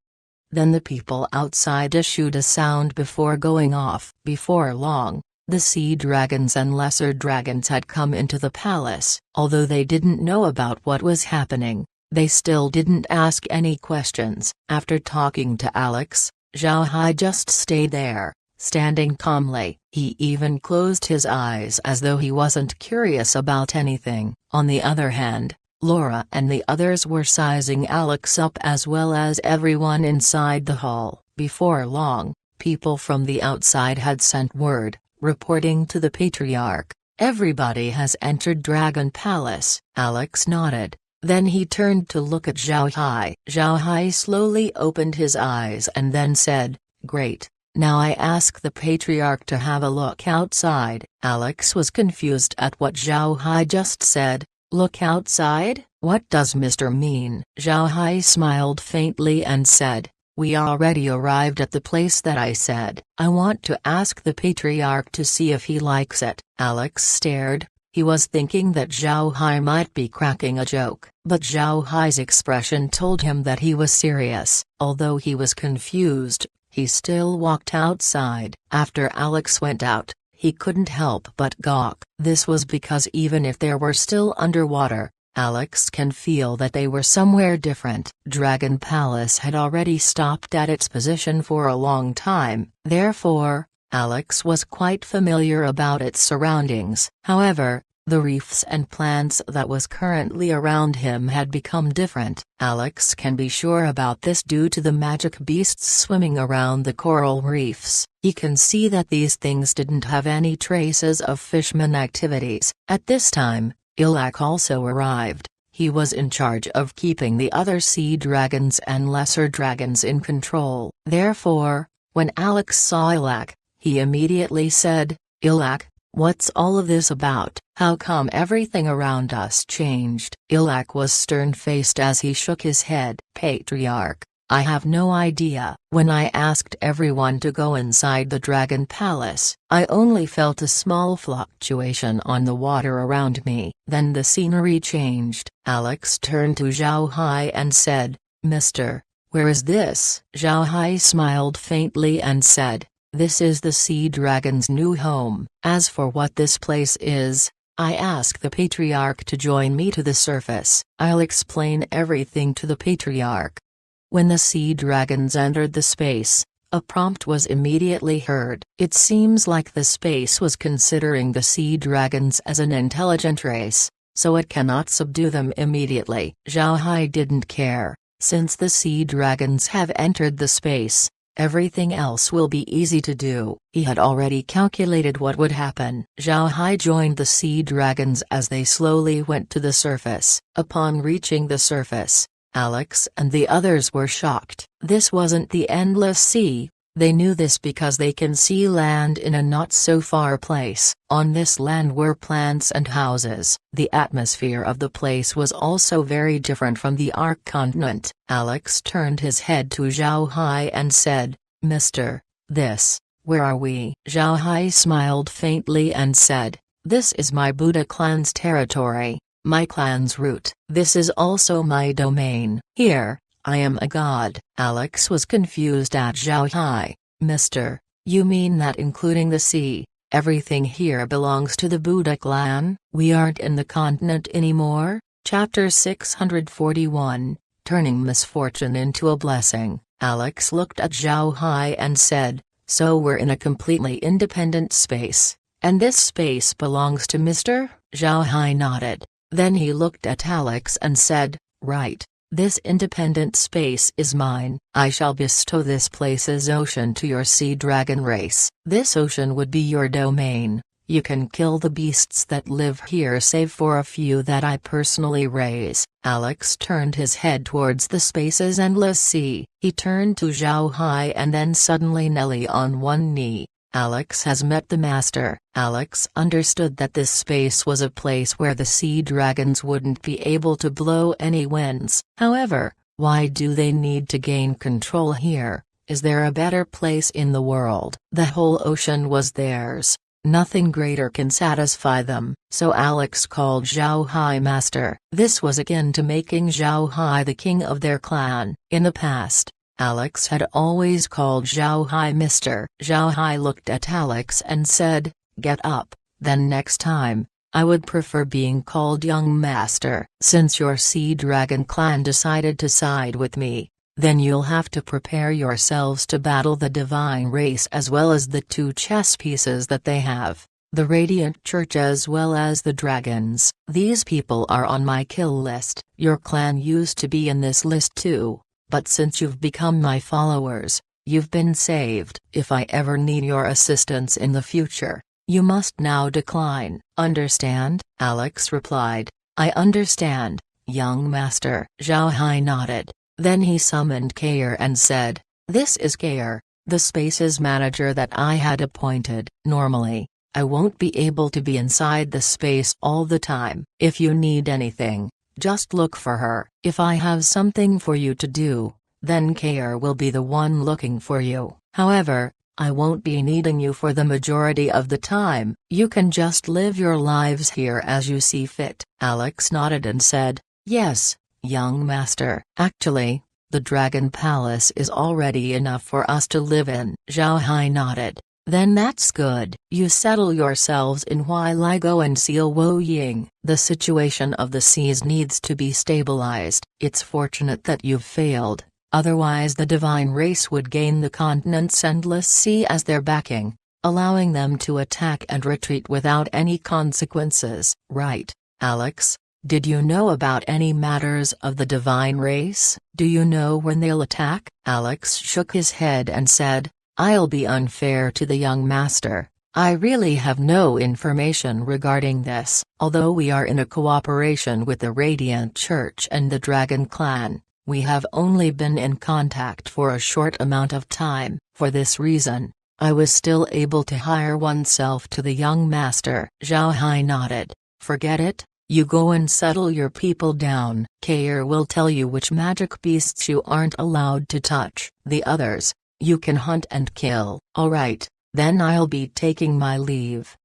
Speaker 1: Then the people outside issued a sound before going off. Before long, the sea dragons and lesser dragons had come into the palace. Although they didn't know about what was happening, they still didn't ask any questions. After talking to Alex, Zhao Hai just stayed there, standing calmly. He even closed his eyes as though he wasn't curious about anything. On the other hand, Laura and the others were sizing Alex up as well as everyone inside the hall. Before long, people from the outside had sent word, reporting to the Patriarch, "Everybody has entered Dragon Palace." Alex nodded, then he turned to look at Zhao Hai. Zhao Hai slowly opened his eyes and then said, "Great, now I ask the Patriarch to have a look outside." Alex was confused at what Zhao Hai just said. "Look outside? What does Mr. mean?" Zhao Hai smiled faintly and said, "We already arrived at the place that I said. I want to ask the Patriarch to see if he likes it." Alex stared. He was thinking that Zhao Hai might be cracking a joke, but Zhao Hai's expression told him that he was serious. Although he was confused, he still walked outside. After Alex went out, he couldn't help but gawk. This was because even if they were still underwater, Alex can feel that they were somewhere different. Dragon Palace had already stopped at its position for a long time, therefore, Alex was quite familiar about its surroundings. However, the reefs and plants that was currently around him had become different. Alex can be sure about this due to the magic beasts swimming around the coral reefs. He can see that these things didn't have any traces of fishman activities. At this time, Ilak also arrived. He was in charge of keeping the other sea dragons and lesser dragons in control. Therefore, when Alex saw Ilak, he immediately said, "Ilak, what's all of this about? How come everything around us changed?" Ilak was stern-faced as he shook his head. "Patriarch, I have no idea. When I asked everyone to go inside the Dragon Palace, I only felt a small fluctuation on the water around me. Then the scenery changed." Alex turned to Zhao Hai and said, "Mister, where is this?" Zhao Hai smiled faintly and said, "This is the Sea Dragon's new home. As for what this place is, I ask the Patriarch to join me to the surface. I'll explain everything to the Patriarch." When the Sea Dragons entered the space, a prompt was immediately heard. It seems like the space was considering the Sea Dragons as an intelligent race, so it cannot subdue them immediately. Zhao Hai didn't care. Since the Sea Dragons have entered the space, everything else will be easy to do. He had already calculated what would happen. Zhao Hai joined the Sea Dragons as they slowly went to the surface. Upon reaching the surface, Alex and the others were shocked. This wasn't the endless sea. They knew this because they can see land in a not-so-far place. On this land were plants and houses. The atmosphere of the place was also very different from the Ark continent. Alex turned his head to Zhao Hai and said, "Mister, where are we?" Zhao Hai smiled faintly and said, "This is my Buddha clan's territory, my clan's route. This is also my domain. Here, I am a god." Alex was confused at Zhao Hai. "Mister, you mean that including the sea, everything here belongs to the Buddha clan? We aren't in the continent anymore?" Chapter 641, Turning Misfortune into a Blessing. Alex looked at Zhao Hai and said, "So we're in a completely independent space, and this space belongs to Mr.?" Zhao Hai nodded. Then he looked at Alex and said, "Right. This independent space is mine. I shall bestow this place's ocean to your sea dragon race. This ocean would be your domain. You can kill the beasts that live here save for a few that I personally raise." Alex turned his head towards the space's endless sea. He turned to Zhao Hai and then suddenly knelt on one knee. Alex has met the master. Alex understood that this space was a place where the sea dragons wouldn't be able to blow any winds. However, why do they need to gain control here? Is there a better place in the world? The whole ocean was theirs. Nothing greater can satisfy them, so Alex called Zhao Hai master. This was akin to making Zhao Hai the king of their clan. In the past, Alex had always called Zhao Hai Mr. Zhao Hai looked at Alex and said, "Get up, then next time, I would prefer being called young master. Since your Sea Dragon clan decided to side with me, then you'll have to prepare yourselves to battle the divine race as well as the two chess pieces that they have, the Radiant Church as well as the dragons. These people are on my kill list. Your clan used to be in this list too. But since you've become my followers, you've been saved. If I ever need your assistance in the future, you must now decline." "Understand?" Alex replied. "I understand, young master." Zhao Hai nodded. Then he summoned Kair and said, "This is Kair, the space's manager that I had appointed. Normally, I won't be able to be inside the space all the time. If you need anything, just look for her. If I have something for you to do, then Kair will be the one looking for you. However, I won't be needing you for the majority of the time. You can just live your lives here as you see fit." Alex nodded and said, "Yes, young master. Actually, the Dragon Palace is already enough for us to live in." Zhao Hai nodded. "Then that's good. You settle yourselves in while I go and seal Wo Ying. The situation of the seas needs to be stabilized. It's fortunate that you've failed, otherwise the divine race would gain the continent's endless sea as their backing, allowing them to attack and retreat without any consequences." "Right, Alex. Did you know about any matters of the divine race? Do you know when they'll attack?" Alex shook his head and said, "I'll be unfair to the young master. I really have no information regarding this. Although we are in a cooperation with the Radiant Church and the Dragon Clan, we have only been in contact for a short amount of time. For this reason, I was still able to hire oneself to the young master." Zhao Hai nodded. "Forget it. You go and settle your people down. Kair will tell you which magic beasts you aren't allowed to touch. The others, you can hunt and kill." "All right, then I'll be taking my leave."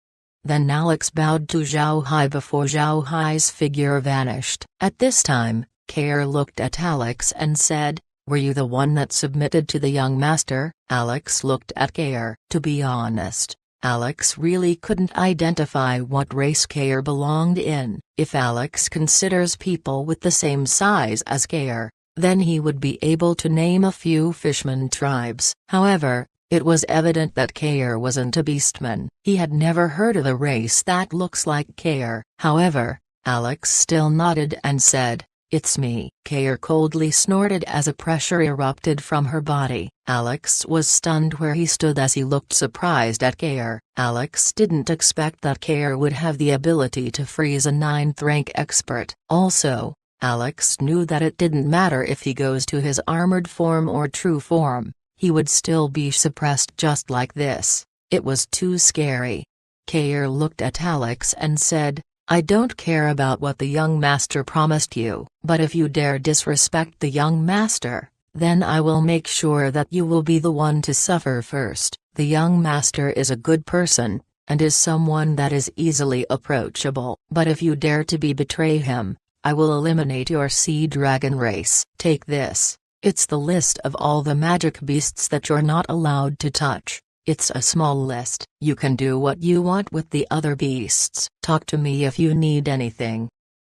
Speaker 1: Then Alex bowed to Zhao Hai before Zhao Hai's figure vanished. At this time, Kair looked at Alex and said, "Were you the one that submitted to the young master?" Alex looked at Kair. To be honest, Alex really couldn't identify what race Kair belonged in. If Alex considers people with the same size as Kair, then he would be able to name a few fishman tribes. However, it was evident that Kair wasn't a beastman. He had never heard of a race that looks like Kair. However, Alex still nodded and said, "It's me." Kair coldly snorted as a pressure erupted from her body. Alex was stunned where he stood as he looked surprised at Kair. Alex didn't expect that Kair would have the ability to freeze a 9th rank expert. Also, Alex knew that it didn't matter if he goes to his armored form or true form, he would still be suppressed just like this. It was too scary. Kair looked at Alex and said, "I don't care about what the young master promised you, but if you dare disrespect the young master, then I will make sure that you will be the one to suffer first." The young master is a good person, and is someone that is easily approachable. But if you dare to betray him, I will eliminate your sea dragon race. Take this. It's the list of all the magic beasts that you're not allowed to touch. It's a small list. You can do what you want with the other beasts. Talk to me if you need anything.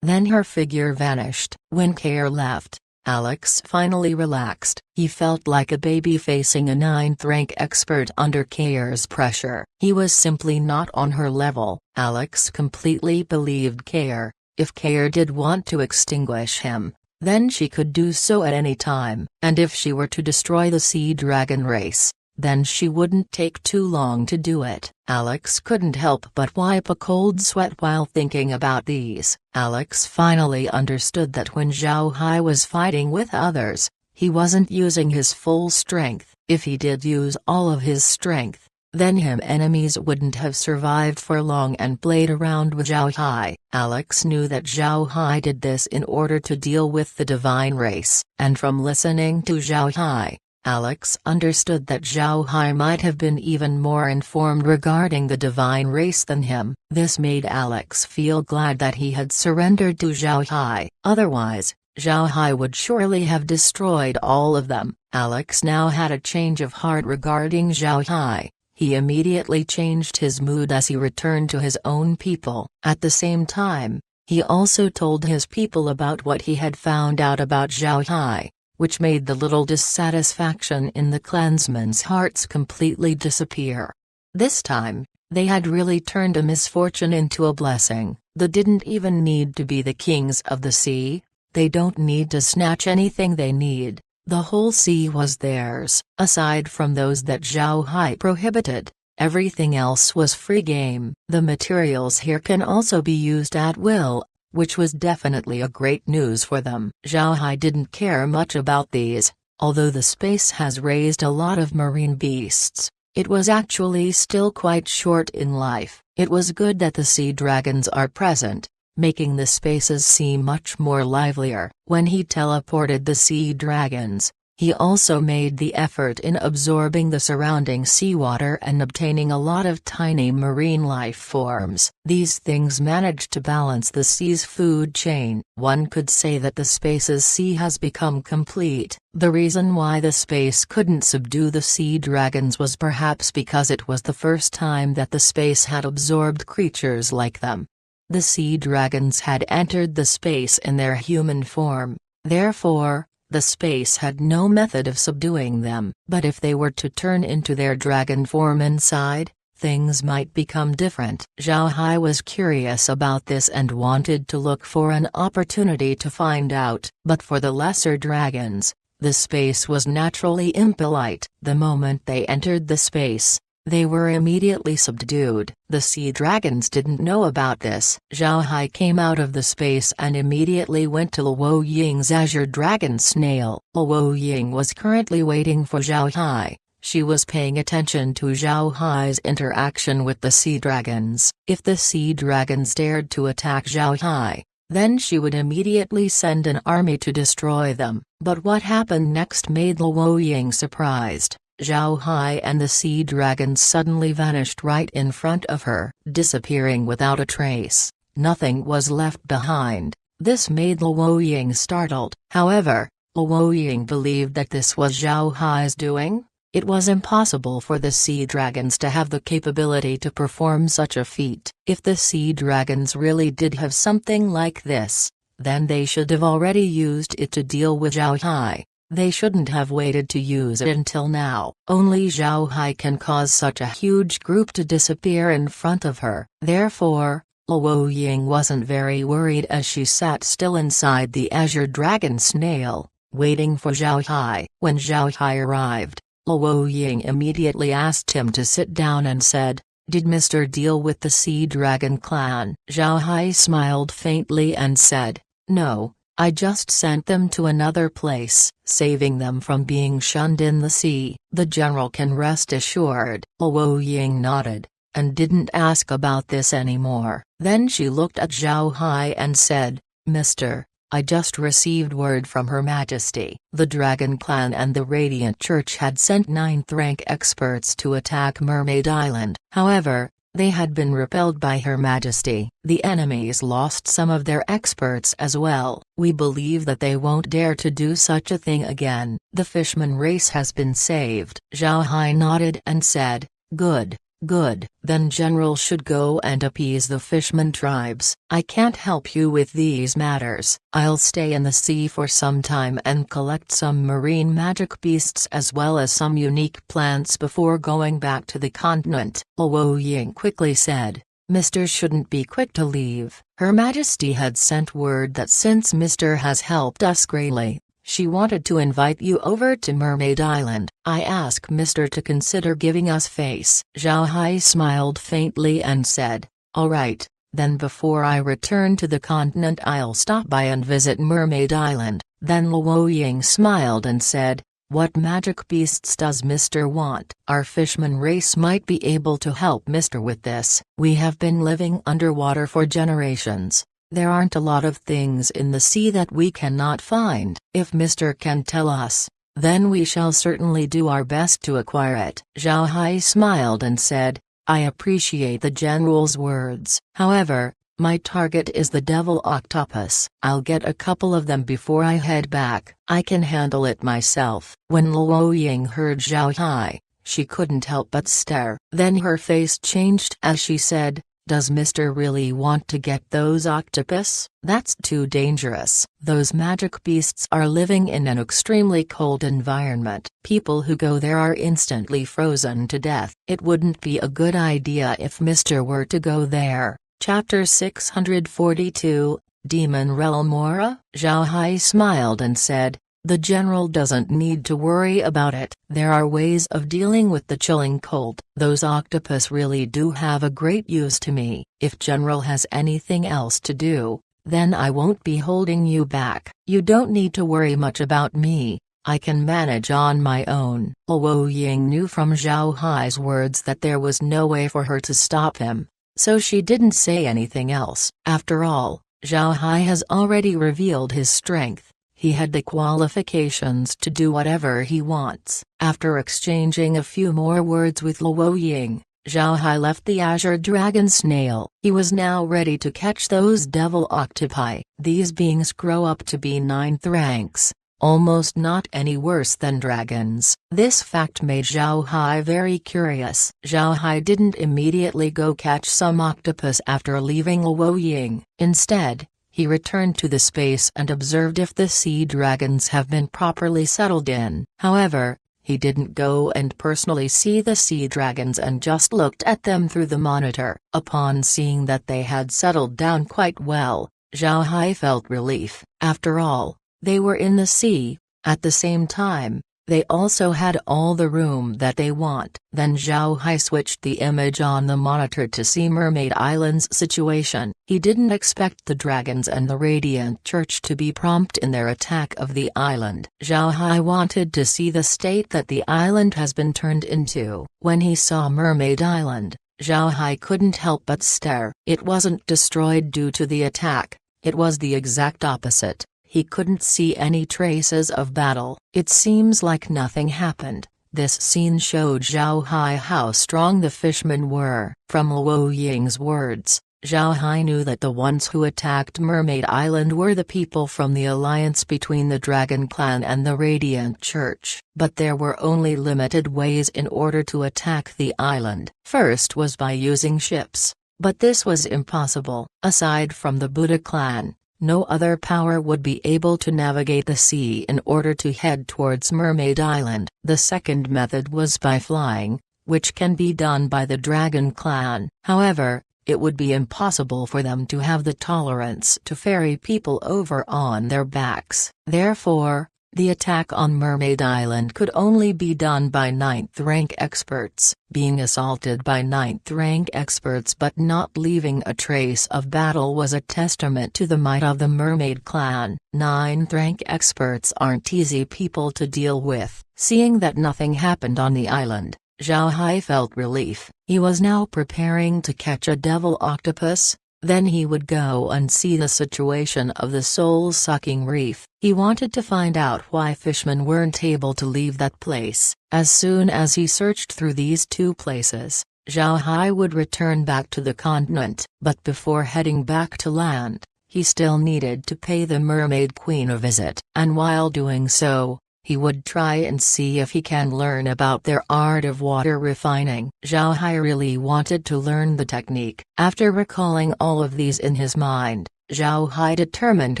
Speaker 1: Then her figure vanished. When Kair left, Alex finally relaxed. He felt like a baby facing a 9th rank expert under Kair's pressure. He was simply not on her level. Alex completely believed Kair. If Kair did want to extinguish him, then she could do so at any time. And if she were to destroy the sea dragon race, then she wouldn't take too long to do it. Alex couldn't help but wipe a cold sweat while thinking about these. Alex finally understood that when Zhao Hai was fighting with others, he wasn't using his full strength. If he did use all of his strength, then him enemies wouldn't have survived for long and played around with Zhao Hai. Alex knew that Zhao Hai did this in order to deal with the divine race, and from listening to Zhao Hai, Alex understood that Zhao Hai might have been even more informed regarding the divine race than him. This made Alex feel glad that he had surrendered to Zhao Hai, otherwise, Zhao Hai would surely have destroyed all of them. Alex now had a change of heart regarding Zhao Hai. He immediately changed his mood as he returned to his own people. At the same time, he also told his people about what he had found out about Zhao Hai, which made the little dissatisfaction in the clansmen's hearts completely disappear. This time, they had really turned a misfortune into a blessing. They didn't even need to be the kings of the sea. They don't need to snatch anything they need. The whole sea was theirs. Aside from those that Zhao Hai prohibited, everything else was free game. The materials here can also be used at will, which was definitely a great news for them. Zhao Hai didn't care much about these, although the space has raised a lot of marine beasts. It was actually still quite short in life. It was good that the sea dragons are present, making the spaces seem much more livelier. When he teleported the sea dragons, he also made the effort in absorbing the surrounding seawater and obtaining a lot of tiny marine life forms. These things managed to balance the sea's food chain. One could say that the space's sea has become complete. The reason why the space couldn't subdue the sea dragons was perhaps because it was the first time that the space had absorbed creatures like them. The sea dragons had entered the space in their human form, therefore, the space had no method of subduing them. But if they were to turn into their dragon form inside, things might become different. Zhao Hai was curious about this and wanted to look for an opportunity to find out. But for the lesser dragons, the space was naturally impolite. The moment they entered the space, they were immediately subdued. The sea dragons didn't know about this. Zhao Hai came out of the space and immediately went to Luo Ying's azure dragon snail. Luo Ying was currently waiting for Zhao Hai. She was paying attention to Zhao Hai's interaction with the sea dragons. If the sea dragons dared to attack Zhao Hai, then she would immediately send an army to destroy them. But what happened next made Luo Ying surprised. Zhao Hai and the sea dragons suddenly vanished right in front of her, disappearing without a trace. Nothing was left behind. This made Luo Ying startled. However, Luo Ying believed that this was Zhao Hai's doing. It was impossible for the sea dragons to have the capability to perform such a feat. If the sea dragons really did have something like this, then they should have already used it to deal with Zhao Hai. They shouldn't have waited to use it until now. Only Zhao Hai can cause such a huge group to disappear in front of her. Therefore, Luo Ying wasn't very worried as she sat still inside the azure dragon snail, waiting for Zhao Hai. When Zhao Hai arrived, Luo Ying immediately asked him to sit down and said, "Did Mr. deal with the sea dragon clan?" Zhao Hai smiled faintly and said, "No. I just sent them to another place, saving them from being shunned in the sea." The general can rest assured. Luo Ying nodded, and didn't ask about this anymore. Then she looked at Zhao Hai and said, "Mr. I just received word from Her Majesty." The Dragon Clan and the Radiant Church had sent 9th-rank experts to attack Mermaid Island. However, they had been repelled by Her Majesty. The enemies lost some of their experts as well. "We believe that they won't dare to do such a thing again. The Fishman race has been saved." Zhao Hai nodded and said, "Good, good. Then General should go and appease the Fishman tribes. I can't help you with these matters. I'll stay in the sea for some time and collect some marine magic beasts as well as some unique plants before going back to the continent." Luo Ying quickly said, "Mr. shouldn't be quick to leave." Her Majesty had sent word that since Mr. has helped us greatly, She wanted to invite you over to Mermaid Island. I asked Mr. to consider giving us face. Zhao Hai smiled faintly and said, "All right, then before I return to the continent I'll stop by and visit Mermaid Island." Then Luo Ying smiled and said, "What magic beasts does Mr. want? Our fisherman race might be able to help Mr. with this. We have been living underwater for generations. There aren't a lot of things in the sea that we cannot find. If Mr. can tell us, then we shall certainly do our best to acquire it." Zhao Hai smiled and said, "I appreciate the general's words. However, my target is the devil octopus. I'll get a couple of them before I head back. I can handle it myself." When Luo Ying heard Zhao Hai, she couldn't help but stare. Then her face changed as she said, "Does Mr. really want to get those octopus? That's too dangerous. Those magic beasts are living in an extremely cold environment. People who go there are instantly frozen to death. It wouldn't be a good idea if Mr. were to go there." Chapter 642, Demon Realm Aura? Zhao Hai smiled and said, "The general doesn't need to worry about it. There are ways of dealing with the chilling cold. Those octopus really do have a great use to me. If general has anything else to do, then I won't be holding you back. You don't need to worry much about me. I can manage on my own." Luo Ying knew from Zhao Hai's words that there was no way for her to stop him, so she didn't say anything else. After all, Zhao Hai has already revealed his strength. He had the qualifications to do whatever he wants. After exchanging a few more words with Luo Ying, Zhao Hai left the azure dragon snail. He was now ready to catch those devil octopi. These beings grow up to be 9th ranks, almost not any worse than dragons. This fact made Zhao Hai very curious. Zhao Hai didn't immediately go catch some octopus after leaving Luo Ying. Instead, he returned to the space and observed if the sea dragons have been properly settled in. However, he didn't go and personally see the sea dragons and just looked at them through the monitor. Upon seeing that they had settled down quite well, Zhao Hai felt relief. After all, they were in the sea. At the same time, they also had all the room that they want. Then Zhao Hai switched the image on the monitor to see Mermaid Island's situation. He didn't expect the dragons and the Radiant Church to be prompt in their attack of the island. Zhao Hai wanted to see the state that the island has been turned into. When he saw Mermaid Island, Zhao Hai couldn't help but stare. It wasn't destroyed due to the attack, it was the exact opposite. He couldn't see any traces of battle. It seems like nothing happened. This scene showed Zhao Hai how strong the fishermen were. From Luo Ying's words, Zhao Hai knew that the ones who attacked Mermaid Island were the people from the alliance between the Dragon Clan and the Radiant Church. But there were only limited ways in order to attack the island. First was by using ships, but this was impossible. Aside from the Buddha clan, no other power would be able to navigate the sea in order to head towards Mermaid Island. The second method was by flying, which can be done by the Dragon Clan. However, it would be impossible for them to have the tolerance to ferry people over on their backs. Therefore, the attack on Mermaid Island could only be done by 9th rank experts. Being assaulted by 9th rank experts but not leaving a trace of battle was a testament to the might of the Mermaid Clan. 9th rank experts aren't easy people to deal with. Seeing that nothing happened on the island, Zhao Hai felt relief. He was now preparing to catch a devil octopus. Then he would go and see the situation of the soul-sucking reef. He wanted to find out why fishermen weren't able to leave that place. As soon as he searched through these two places, Zhao Hai would return back to the continent. But before heading back to land, he still needed to pay the Mermaid Queen a visit. And while doing so, he would try and see if he can learn about their art of water refining. Zhao Hai really wanted to learn the technique. After recalling all of these in his mind, Zhao Hai determined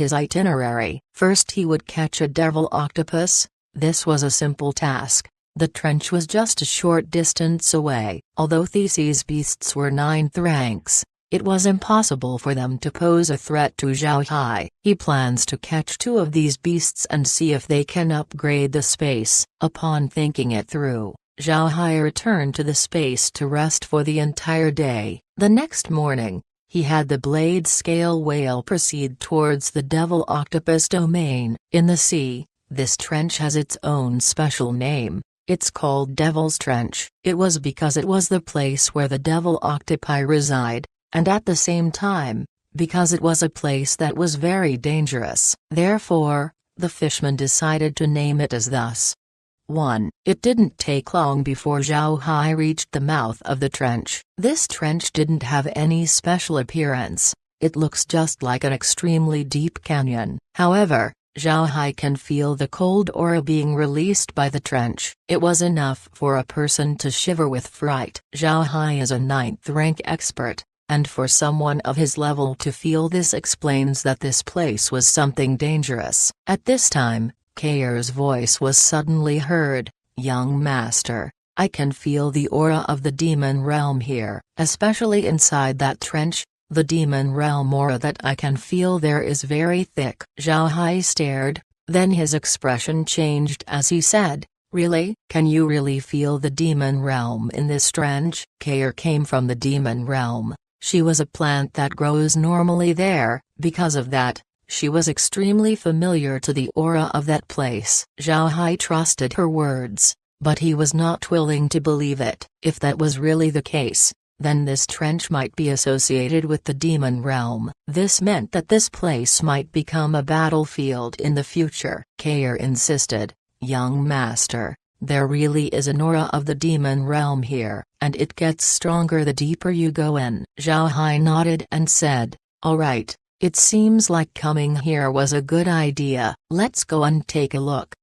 Speaker 1: his itinerary. First he would catch a devil octopus. This was a simple task. The trench was just a short distance away. Although these beasts were 9th ranks, it was impossible for them to pose a threat to Zhao Hai. He plans to catch 2 of these beasts and see if they can upgrade the space. Upon thinking it through, Zhao Hai returned to the space to rest for the entire day. The next morning, he had the blade scale whale proceed towards the devil octopus domain. In the sea, this trench has its own special name. It's called Devil's Trench. It was because it was the place where the devil octopi reside, and at the same time, because it was a place that was very dangerous. Therefore, the fishermen decided to name it as thus. 1. It didn't take long before Zhao Hai reached the mouth of the trench. This trench didn't have any special appearance. It looks just like an extremely deep canyon. However, Zhao Hai can feel the cold aura being released by the trench. It was enough for a person to shiver with fright. Zhao Hai is a 9th rank expert, and for someone of his level to feel this explains that this place was something dangerous. At this time, Kair's voice was suddenly heard. Young master, I can feel the aura of the demon realm here, especially inside that trench. The demon realm aura that I can feel there is very thick. Zhao Hai stared, then his expression changed as he said, Really? Can you really feel the demon realm in this trench? Kair came from the demon realm. She was a plant that grows normally there. Because of that, she was extremely familiar to the aura of that place. Zhao Hai trusted her words, but he was not willing to believe it. If that was really the case, then this trench might be associated with the demon realm. This meant that this place might become a battlefield in the future. Kair insisted, Young master, there really is an aura of the demon realm here, and it gets stronger the deeper you go in. Zhao Hai nodded and said, Alright, it seems like coming here was a good idea. Let's go and take a look.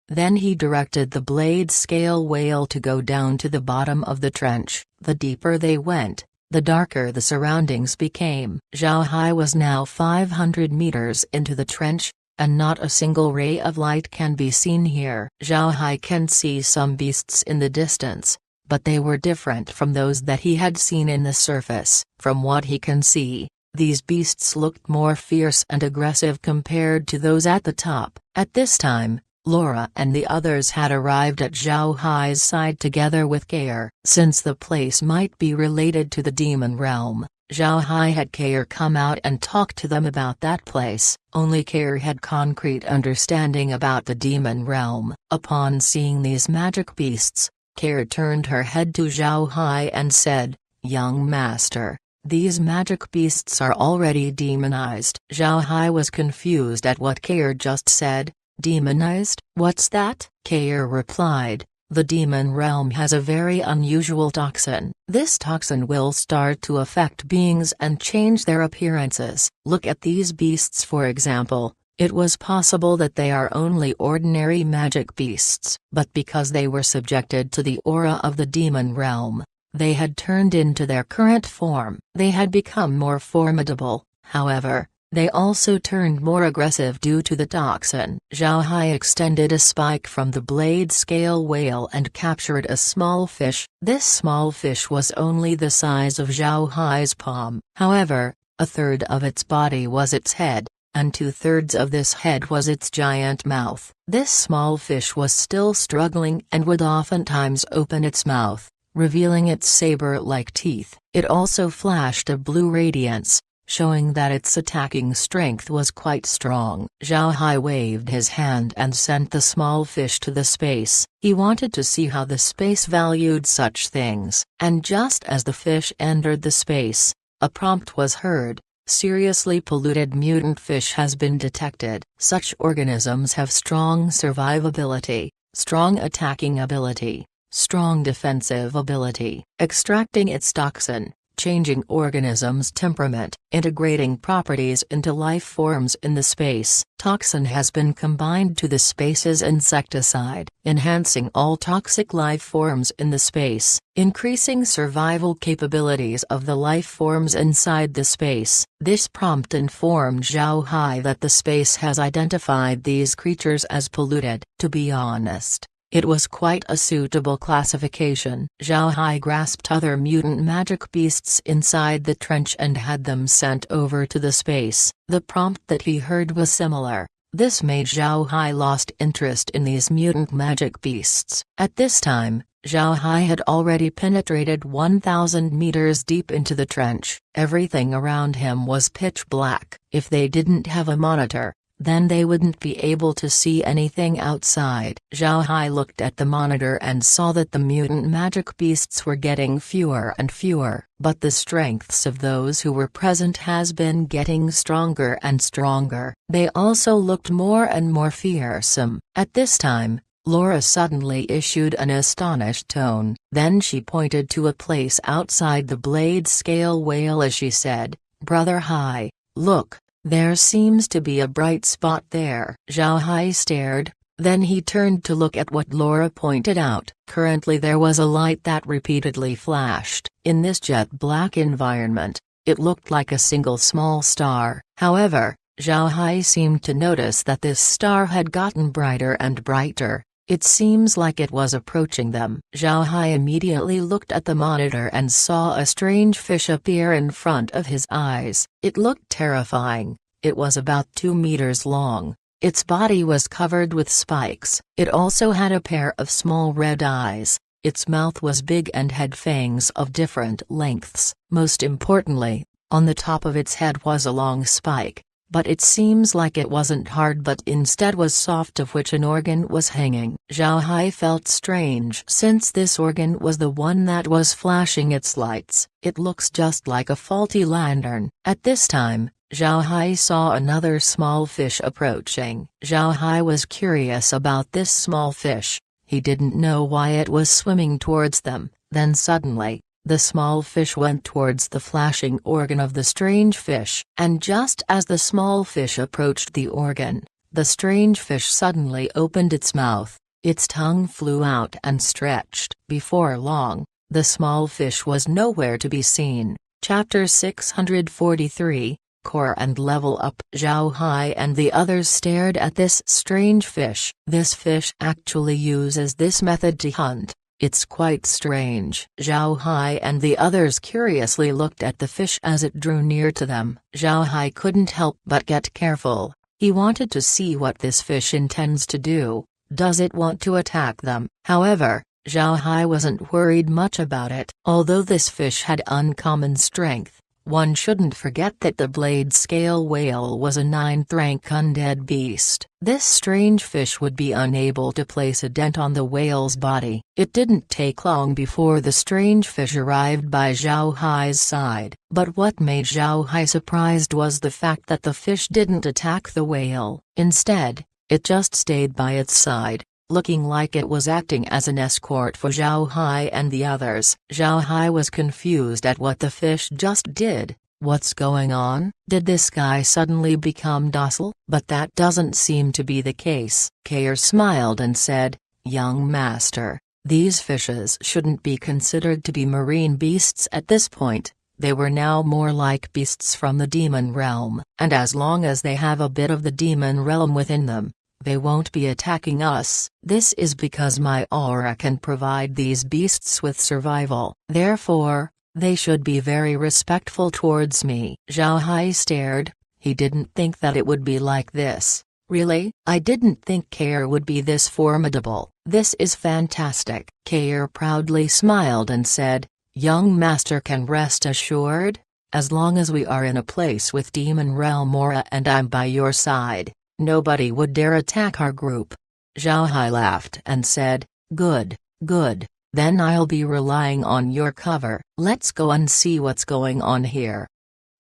Speaker 1: Then he directed the blade scale whale to go down to the bottom of the trench. The deeper they went, the darker the surroundings became. Zhao Hai was now 500 meters into the trench, and not a single ray of light can be seen here. Zhao Hai can see some beasts in the distance, but they were different from those that he had seen in the surface. From what he can see, these beasts looked more fierce and aggressive compared to those at the top. At this time, Laura and the others had arrived at Zhao Hai's side together with Kair. Since the place might be related to the demon realm, Zhao Hai had Kair come out and talk to them about that place. Only Kair had concrete understanding about the demon realm. Upon seeing these magic beasts, Kair turned her head to Zhao Hai and said, Young master, these magic beasts are already demonized. Zhao Hai was confused at what Kair just said. Demonized? What's that? Kair replied, The demon realm has a very unusual toxin. This toxin will start to affect beings and change their appearances. Look at these beasts for example. It was possible that they are only ordinary magic beasts, but because they were subjected to the aura of the demon realm, they had turned into their current form. They had become more formidable, however. They also turned more aggressive due to the toxin. Zhao Hai extended a spike from the blade scale whale and captured a small fish. This small fish was only the size of Zhao Hai's palm. However, a third of its body was its head, and 2/3 of this head was its giant mouth. This small fish was still struggling and would oftentimes open its mouth, revealing its saber-like teeth. It also flashed a blue radiance, showing that its attacking strength was quite strong. Zhao Hai waved his hand and sent the small fish to the space. He wanted to see how the space valued such things. And just as the fish entered the space, a prompt was heard, Seriously polluted mutant fish has been detected. Such organisms have strong survivability, strong attacking ability, strong defensive ability. Extracting its toxin, changing organisms' temperament, integrating properties into life forms in the space. Toxin has been combined to the space's insecticide, enhancing all toxic life forms in the space, increasing survival capabilities of the life forms inside the space. This prompt informed Zhao Hai that the space has identified these creatures as polluted. To be honest, It was quite a suitable classification. Zhao Hai grasped other mutant magic beasts inside the trench and had them sent over to the space. The prompt that he heard was similar. This made Zhao Hai lost interest in these mutant magic beasts. At this time, Zhao Hai had already penetrated 1,000 meters deep into the trench. Everything around him was pitch black. If they didn't have a monitor, then they wouldn't be able to see anything outside. Zhao Hai looked at the monitor and saw that the mutant magic beasts were getting fewer and fewer, but the strengths of those who were present has been getting stronger and stronger. They also looked more and more fearsome. At this time, Laura suddenly issued an astonished tone. Then she pointed to a place outside the blade scale whale as she said, "Brother Hai, look. There seems to be a bright spot there." Zhao Hai stared, then he turned to look at what Laura pointed out. Currently there was a light that repeatedly flashed. In this jet-black environment, it looked like a single small star. However, Zhao Hai seemed to notice that this star had gotten brighter and brighter. It seems like it was approaching them. Zhao Hai immediately looked at the monitor and saw a strange fish appear in front of his eyes. It looked terrifying. It was about 2 meters long. Its body was covered with spikes. It also had a pair of small red eyes. Its mouth was big and had fangs of different lengths. Most importantly, on the top of its head was a long spike. But it seems like it wasn't hard but instead was soft, of which an organ was hanging. Zhao Hai felt strange since this organ was the one that was flashing its lights. It looks just like a faulty lantern. At this time, Zhao Hai saw another small fish approaching. Zhao Hai was curious about this small fish. He didn't know why it was swimming towards them. Then suddenly, the small fish went towards the flashing organ of the strange fish. And just as the small fish approached the organ, the strange fish suddenly opened its mouth. Its tongue flew out and stretched. Before long, the small fish was nowhere to be seen. Chapter 643, Core and Level Up. Zhao Hai and the others stared at this strange fish. This fish actually uses this method to hunt. It's quite strange. Zhao Hai and the others curiously looked at the fish as it drew near to them. Zhao Hai couldn't help but get careful. He wanted to see what this fish intends to do. Does it want to attack them? However, Zhao Hai wasn't worried much about it. Although this fish had uncommon strength, one shouldn't forget that the blade scale whale was a 9th rank undead beast. This strange fish would be unable to place a dent on the whale's body. It didn't take long before the strange fish arrived by Zhao Hai's side. But what made Zhao Hai surprised was the fact that the fish didn't attack the whale. Instead, it just stayed by its side, looking like it was acting as an escort for Zhao Hai and the others. Zhao Hai was confused at what the fish just did. What's going on? Did this guy suddenly become docile? But that doesn't seem to be the case. Kair smiled and said, "Young master, these fishes shouldn't be considered to be marine beasts at this point. They were now more like beasts from the demon realm. And as long as they have a bit of the demon realm within them, they won't be attacking us. This is because my aura can provide these beasts with survival. Therefore, they should be very respectful towards me." Zhao Hai stared. He didn't think that it would be like this. "Really? I didn't think Kair would be this formidable. This is fantastic." Kair proudly smiled and said, "Young master can rest assured. As long as we are in a place with demon realm aura and I'm by your side, nobody would dare attack our group." Zhao Hai laughed and said, "Good, good, then I'll be relying on your cover. Let's go and see what's going on here."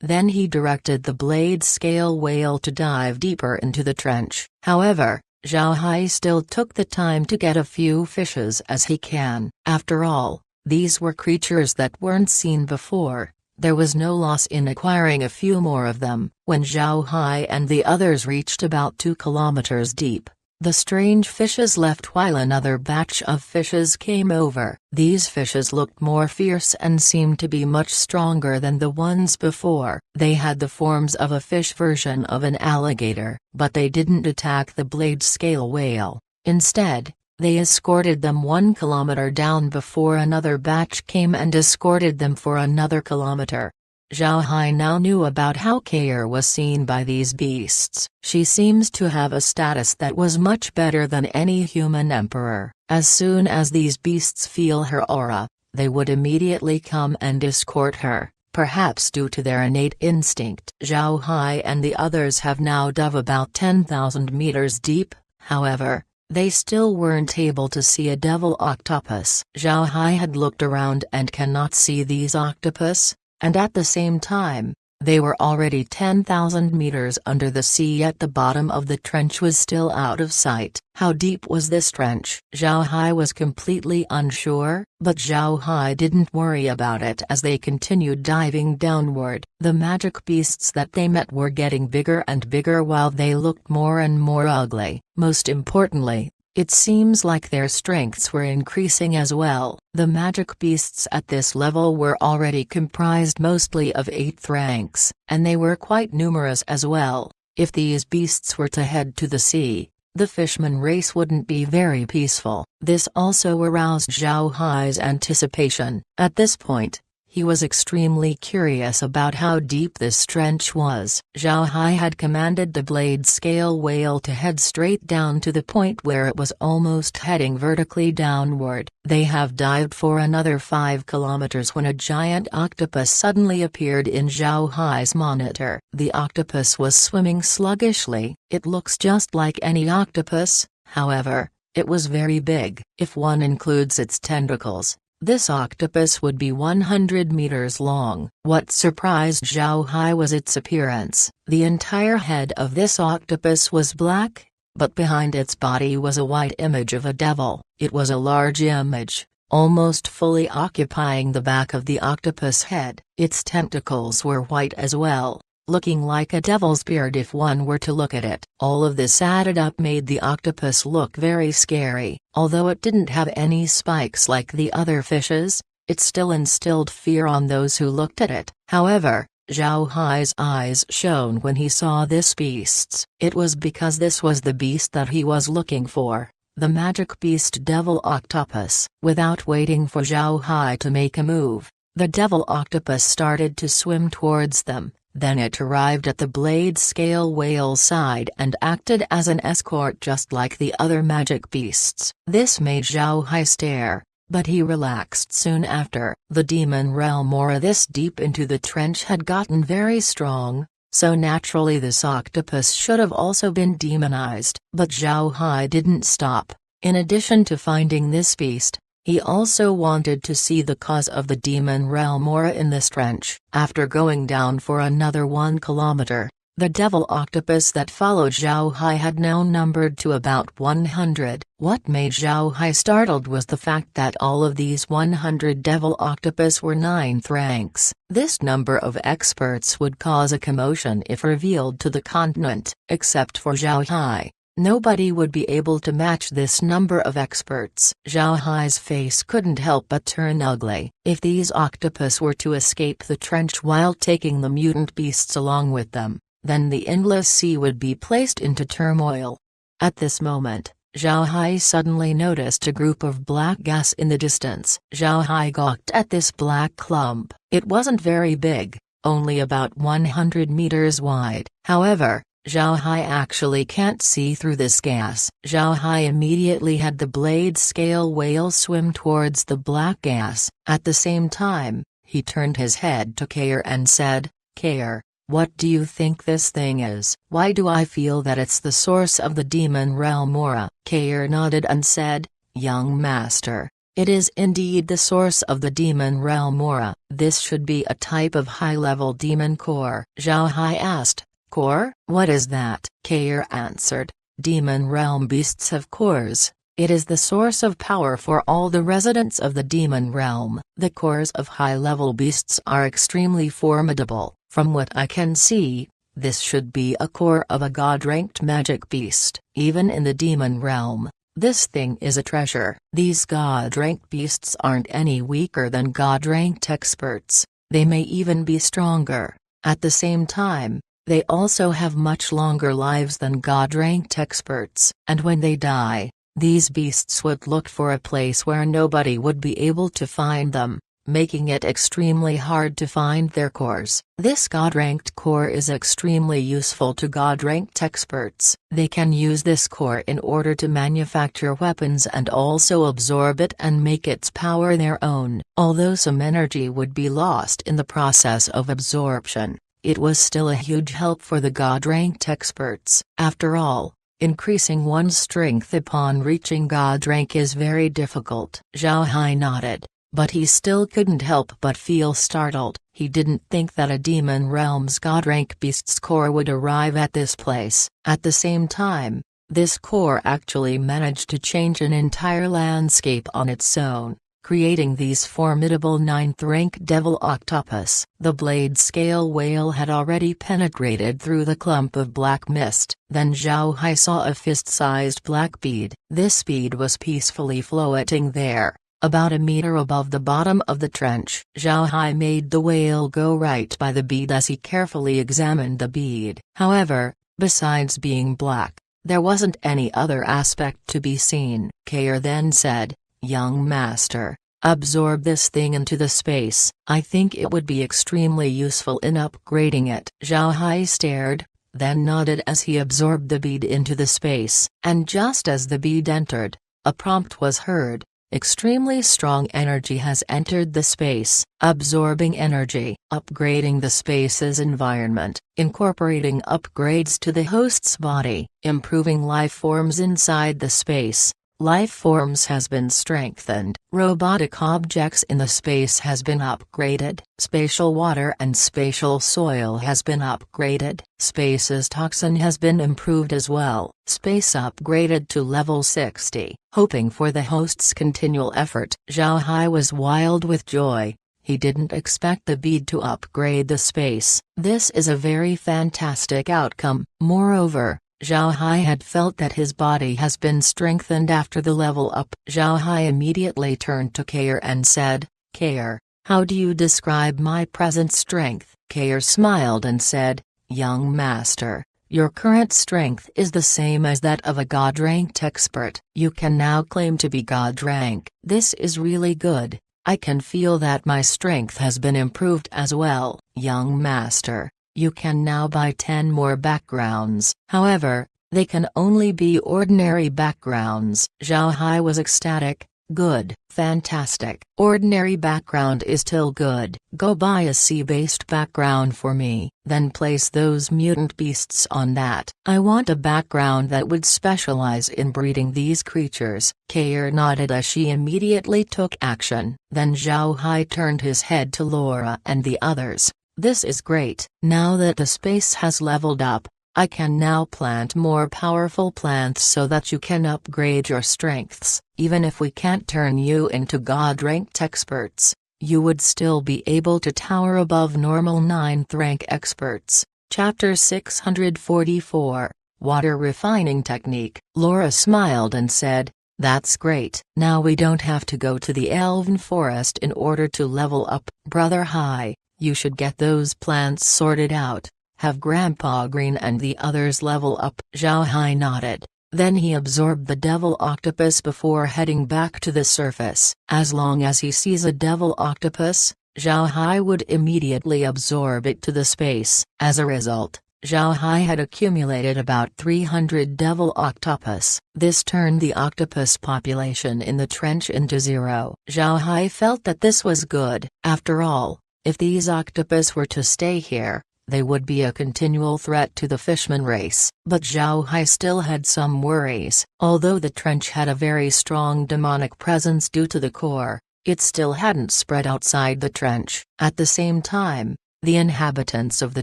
Speaker 1: Then he directed the blade scale whale to dive deeper into the trench. However, Zhao Hai still took the time to get a few fishes as he can. After all, these were creatures that weren't seen before. There was no loss in acquiring a few more of them. When Zhao Hai and the others reached about 2 kilometers deep, the strange fishes left while another batch of fishes came over. These fishes looked more fierce and seemed to be much stronger than the ones before. They had the forms of a fish version of an alligator, but they didn't attack the blade scale whale. Instead, They escorted them 1 kilometer down before another batch came and escorted them for another kilometer. Zhao Hai now knew about how Kair was seen by these beasts. She seems to have a status that was much better than any human emperor. As soon as these beasts feel her aura, they would immediately come and escort her, perhaps due to their innate instinct. Zhao Hai and the others have now dove about 10,000 meters deep, however, they still weren't able to see a devil octopus. Zhao Hai had looked around and cannot see these octopus. And at the same time, they were already 10,000 meters under the sea, yet the bottom of the trench was still out of sight. How deep was this trench? Zhao Hai was completely unsure, but Zhao Hai didn't worry about it as they continued diving downward. The magic beasts that they met were getting bigger and bigger while they looked more and more ugly. Most importantly, it seems like their strengths were increasing as well. The magic beasts at this level were already comprised mostly of 8th ranks, and they were quite numerous as well. If these beasts were to head to the sea, the fishman race wouldn't be very peaceful. This also aroused Zhao Hai's anticipation. At this point, he was extremely curious about how deep this trench was. Zhao Hai had commanded the blade scale whale to head straight down to the point where it was almost heading vertically downward. They have dived for another 5 kilometers when a giant octopus suddenly appeared in Zhao Hai's monitor. The octopus was swimming sluggishly. It looks just like any octopus, however, it was very big. If one includes its tentacles, this octopus would be 100 meters long. What surprised Zhao Hai was its appearance. The entire head of this octopus was black, but behind its body was a white image of a devil. It was a large image, almost fully occupying the back of the octopus head. Its tentacles were white as well, looking like a devil's beard if one were to look at it. All of this added up made the octopus look very scary. Although it didn't have any spikes like the other fishes, it still instilled fear on those who looked at it. However, Zhao Hai's eyes shone when he saw this beast. It was because this was the beast that he was looking for, the magic beast devil octopus. Without waiting for Zhao Hai to make a move, the devil octopus started to swim towards them. Then it arrived at the blade scale whale's side and acted as an escort just like the other magic beasts. This made Zhao Hai stare, but he relaxed soon after. The demon realm aura this deep into the trench had gotten very strong, so naturally this octopus should have also been demonized. But Zhao Hai didn't stop. In addition to finding this beast, he also wanted to see the cause of the demon realm aura in this trench. After going down for another 1 kilometer, the devil octopus that followed Zhao Hai had now numbered to about 100. What made Zhao Hai startled was the fact that all of these 100 devil octopus were 9th ranks. This number of experts would cause a commotion if revealed to the continent. Except for Zhao Hai, nobody would be able to match this number of experts. Zhao Hai's face couldn't help but turn ugly. If these octopus were to escape the trench while taking the mutant beasts along with them, then the endless sea would be placed into turmoil. At this moment, Zhao Hai suddenly noticed a group of black gas in the distance. Zhao Hai gawked at this black clump. It wasn't very big, only about 100 meters wide. However, Zhao Hai actually can't see through this gas. Zhao Hai immediately had the blade scale whale swim towards the black gas. At the same time, he turned his head to Kair and said, "Kair, what do you think this thing is? Why do I feel that it's the source of the demon realm aura?" Kair nodded and said, "Young master, it is indeed the source of the demon realm aura. This should be a type of high-level demon core." Zhao Hai asked, "Core? What is that?" Kair answered, "Demon realm beasts have cores. It is the source of power for all the residents of the demon realm. The cores of high-level beasts are extremely formidable. From what I can see, this should be a core of a god-ranked magic beast. Even in the demon realm, this thing is a treasure. These god-ranked beasts aren't any weaker than god-ranked experts, they may even be stronger. At the same time, they also have much longer lives than god-ranked experts, and when they die, These beasts would look for a place where nobody would be able to find them, making it extremely hard to find their cores. This God-ranked core is extremely useful to God-ranked experts. They can use this core in order to manufacture weapons and also absorb it and make its power their own. Although some energy would be lost in the process of absorption, it was still a huge help for the God-ranked experts. After all, increasing one's strength upon reaching God rank is very difficult. Zhao Hai nodded, but he still couldn't help but feel startled. He didn't think that a demon realm's God rank beast's core would arrive at this place. At the same time, this core actually managed to change an entire landscape on its own, creating these formidable 9th-rank devil octopus. The blade scale whale had already penetrated through the clump of black mist. Then Zhao Hai saw a fist-sized black bead. This bead was peacefully floating there, about a meter above the bottom of the trench. Zhao Hai made the whale go right by the bead as he carefully examined the bead. However, besides being black, there wasn't any other aspect to be seen. Kair then said, "Young master, absorb this thing into the space. I think it would be extremely useful in upgrading it." Zhao Hai stared, then nodded as he absorbed the bead into the space. And just as the bead entered, a prompt was heard. Extremely strong energy has entered the space. Absorbing energy. Upgrading the space's environment. Incorporating upgrades to the host's body. Improving life forms inside the space. Life forms has been strengthened. Robotic objects in the space has been upgraded. Spatial water and spatial soil has been upgraded. Space's toxin has been improved as well. Space upgraded to level 60. Hoping for the host's continual effort, Zhao Hai was wild with joy. He didn't expect the bead to upgrade the space. This is a very fantastic outcome. Moreover, Zhao Hai had felt that his body has been strengthened after the level up. Zhao Hai immediately turned to Kair and said, "Kair, how do you describe my present strength?" Kair smiled and said, "Young master, your current strength is the same as that of a God-ranked expert. You can now claim to be God rank. This is really good. I can feel that my strength has been improved as well. Young master, you can now buy 10 more backgrounds. However, they can only be ordinary backgrounds." Zhao Hai was ecstatic. "Good, fantastic. Ordinary background is still good. Go buy a sea-based background for me, then place those mutant beasts on that. I want a background that would specialize in breeding these creatures." Kair nodded as she immediately took action. Then Zhao Hai turned his head to Laura and the others. "This is great. Now that the space has leveled up, I can now plant more powerful plants so that you can upgrade your strengths. Even if we can't turn you into God-ranked experts, you would still be able to tower above normal 9th rank experts." Chapter 644, Water Refining Technique. Laura smiled and said, "That's great. Now we don't have to go to the Elven Forest in order to level up. Brother Hai, you should get those plants sorted out. Have Grandpa Green and the others level up." Zhao Hai nodded. Then he absorbed the devil octopus before heading back to the surface. As long as he sees a devil octopus, Zhao Hai would immediately absorb it to the space. As a result, Zhao Hai had accumulated about 300 devil octopus. This turned the octopus population in the trench into 0. Zhao Hai felt that this was good. After all, if these octopus were to stay here, they would be a continual threat to the fishman race. But Zhao Hai still had some worries. Although the trench had a very strong demonic presence due to the core, it still hadn't spread outside the trench. At the same time, the inhabitants of the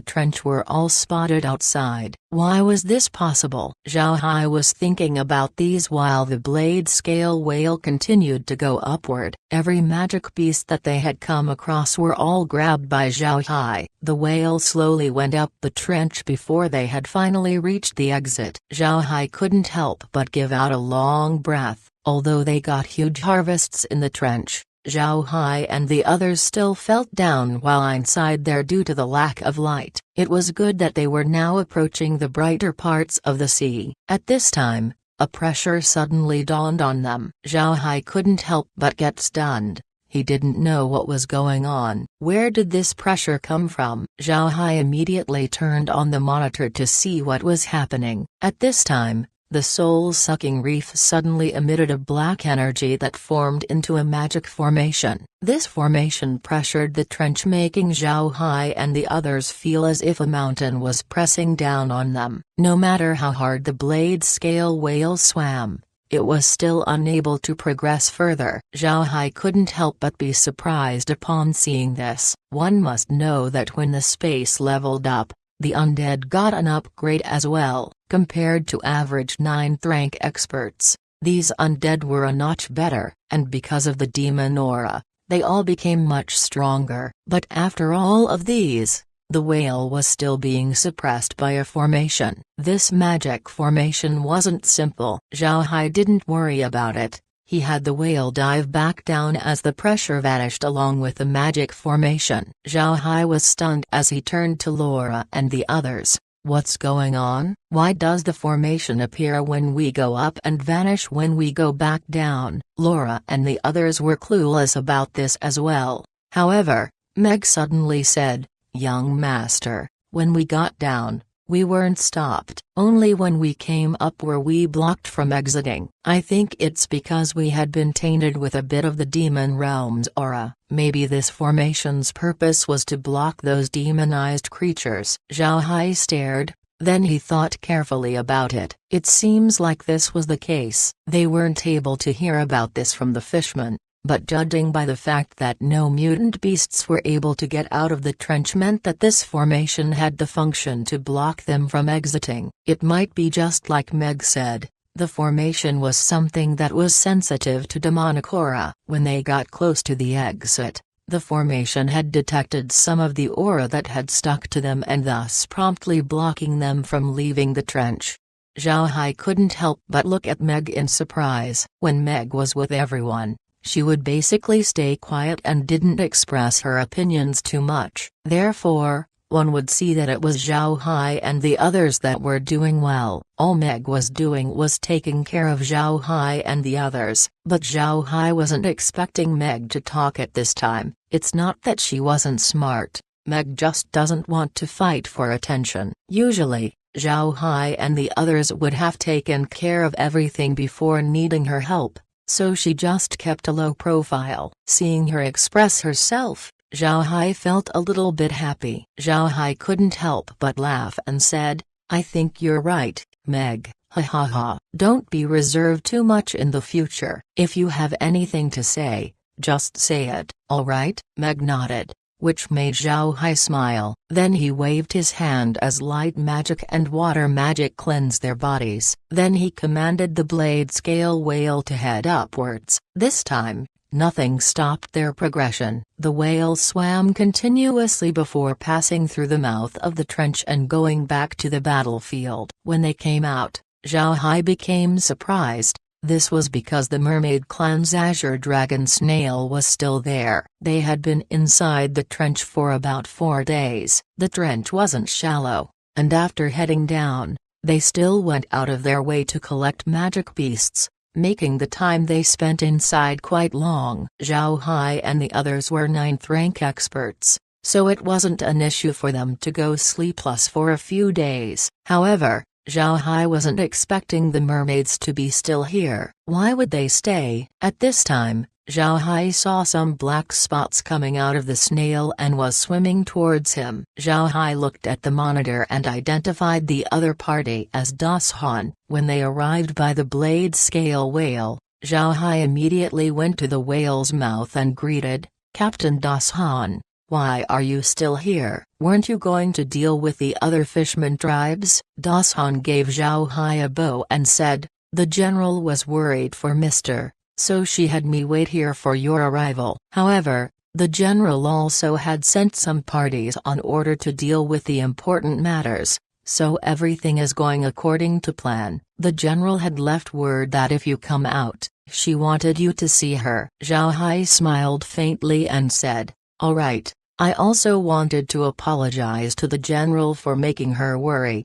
Speaker 1: trench were all spotted outside. Why was this possible? Zhao Hai was thinking about these while the blade scale whale continued to go upward. Every magic beast that they had come across were all grabbed by Zhao Hai. The whale slowly went up the trench before they had finally reached the exit. Zhao Hai couldn't help but give out a long breath. Although they got huge harvests in the trench, Zhao Hai and the others still felt down while inside there due to the lack of light. It was good that they were now approaching the brighter parts of the sea. At this time, a pressure suddenly dawned on them. Zhao Hai couldn't help but get stunned. He didn't know what was going on. Where did this pressure come from? Zhao Hai immediately turned on the monitor to see what was happening. At this time, the soul-sucking reef suddenly emitted a black energy that formed into a magic formation. This formation pressured the trench, making Zhao Hai and the others feel as if a mountain was pressing down on them. No matter how hard the blade-scale whale swam, it was still unable to progress further. Zhao Hai couldn't help but be surprised upon seeing this. One must know that when the space leveled up, the undead got an upgrade as well. Compared to average 9th rank experts, these undead were a notch better, and because of the demon aura, they all became much stronger. But after all of these, the whale was still being suppressed by a formation. This magic formation wasn't simple. Zhao Hai didn't worry about it. He had the whale dive back down as the pressure vanished along with the magic formation. Zhao Hai was stunned as he turned to Laura and the others. What's going on? Why does the formation appear when we go up and vanish when we go back down? Laura and the others were clueless about this as well. However, Meg suddenly said, "Young master, when we got down, we weren't stopped. Only when we came up were we blocked from exiting. I think it's because we had been tainted with a bit of the demon realm's aura. Maybe this formation's purpose was to block those demonized creatures." Zhao Hai stared, then he thought carefully about it. It seems like this was the case. They weren't able to hear about this from the fishmen, but judging by the fact that no mutant beasts were able to get out of the trench meant that this formation had the function to block them from exiting. It might be just like Meg said, the formation was something that was sensitive to demonic aura. When they got close to the exit, the formation had detected some of the aura that had stuck to them and thus promptly blocking them from leaving the trench. Zhao Hai couldn't help but look at Meg in surprise. When Meg was with everyone, she would basically stay quiet and didn't express her opinions too much. Therefore, one would see that it was Zhao Hai and the others that were doing well. All Meg was doing was taking care of Zhao Hai and the others. But Zhao Hai wasn't expecting Meg to talk at this time. It's not that she wasn't smart, Meg just doesn't want to fight for attention. Usually, Zhao Hai and the others would have taken care of everything before needing her help, so she just kept a low profile. Seeing her express herself, Zhao Hai felt a little bit happy. Zhao Hai couldn't help but laugh and said, "I think you're right, Meg, ha ha ha. Don't be reserved too much in the future. If you have anything to say, just say it." "All right," Meg nodded, which made Zhao Hai smile. Then he waved his hand as light magic and water magic cleansed their bodies. Then he commanded the blade scale whale to head upwards. This time, nothing stopped their progression. The whale swam continuously before passing through the mouth of the trench and going back to the battlefield. When they came out, Zhao Hai became surprised. This was because the mermaid clan's azure dragon snail was still there. They had been inside the trench for about 4 days. The trench wasn't shallow, and after heading down, they still went out of their way to collect magic beasts, making the time they spent inside quite long. Zhao Hai and the others were 9th rank experts, so it wasn't an issue for them to go sleepless for a few days. However, Zhao Hai wasn't expecting the mermaids to be still here. Why would they stay? At this time, Zhao Hai saw some black spots coming out of the snail and was swimming towards him. Zhao Hai looked at the monitor and identified the other party as Das Han. When they arrived by the blade scale whale, Zhao Hai immediately went to the whale's mouth and greeted, "Captain Das Han, why are you still here? Weren't you going to deal with the other fishman tribes?" Das Han gave Zhao Hai a bow and said, "The general was worried for Mr. So she had me wait here for your arrival." However, the general also had sent some parties on order to deal with the important matters, so everything is going according to plan. The general had left word that if you come out, she wanted you to see her. Zhao Hai smiled faintly and said, "All right, I also wanted to apologize to the general for making her worry."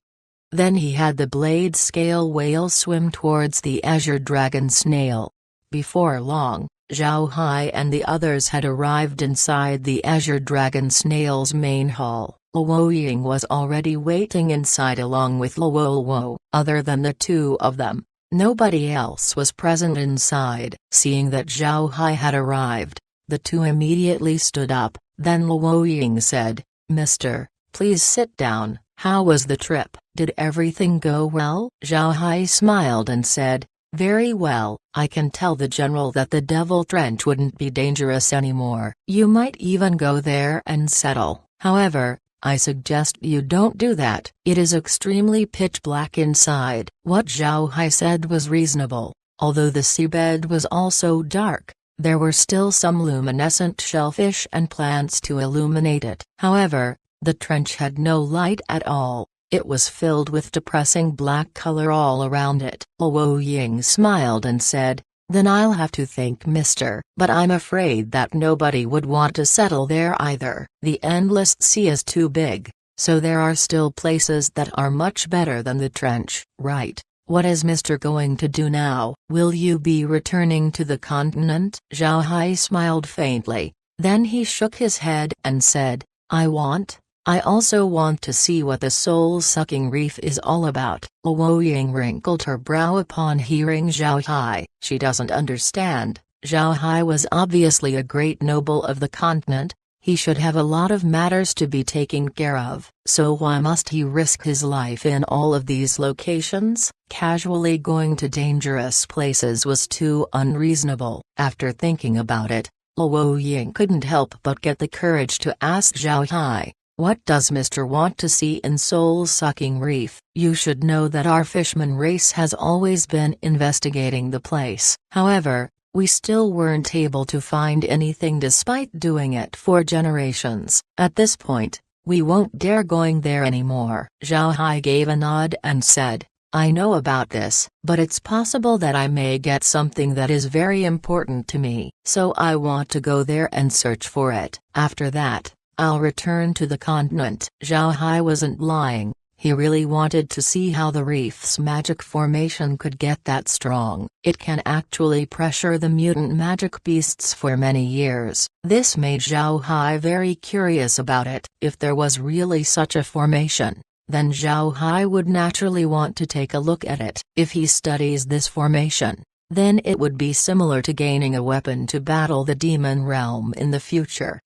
Speaker 1: Then he had the blade scale whale swim towards the azure dragon snail. Before long, Zhao Hai and the others had arrived inside the azure dragon snail's main hall. Luo Ying was already waiting inside along with Luo Luo. Other than the two of them, nobody else was present inside. Seeing that Zhao Hai had arrived, the two immediately stood up. Then Luo Ying said, "Mister, please sit down. How was the trip? Did everything go well?" Zhao Hai smiled and said, "Very well. I can tell the general that the Devil Trench wouldn't be dangerous anymore. You might even go there and settle. However, I suggest you don't do that. It is extremely pitch black inside." What Zhao Hai said was reasonable. Although the seabed was also dark, there were still some luminescent shellfish and plants to illuminate it. However, the trench had no light at all. It was filled with depressing black color all around it. Luo Ying smiled and said, "Then I'll have to think, mister. But I'm afraid that nobody would want to settle there either. The endless sea is too big, so there are still places that are much better than the trench." "Right. What is mister going to do now? Will you be returning to the continent?" Zhao Hai smiled faintly. Then he shook his head and said, I also want to see what the soul-sucking reef is all about." Luo Ying wrinkled her brow upon hearing Zhao Hai. She doesn't understand. Zhao Hai was obviously a great noble of the continent. He should have a lot of matters to be taken care of. So why must he risk his life in all of these locations? Casually going to dangerous places was too unreasonable. After thinking about it, Luo Ying couldn't help but get the courage to ask Zhao Hai, "What does Mr. want to see in Soul-Sucking Reef?" "You should know that our fisherman race has always been investigating the place. However, we still weren't able to find anything despite doing it for generations. At this point, we won't dare going there anymore." Zhao Hai gave a nod and said, "I know about this, but it's possible that I may get something that is very important to me. So I want to go there and search for it. After that, I'll return to the continent." Zhao Hai wasn't lying. He really wanted to see how the reef's magic formation could get that strong. It can actually pressure the mutant magic beasts for many years. This made Zhao Hai very curious about it. If there was really such a formation, then Zhao Hai would naturally want to take a look at it. If he studies this formation, then it would be similar to gaining a weapon to battle the demon realm in the future.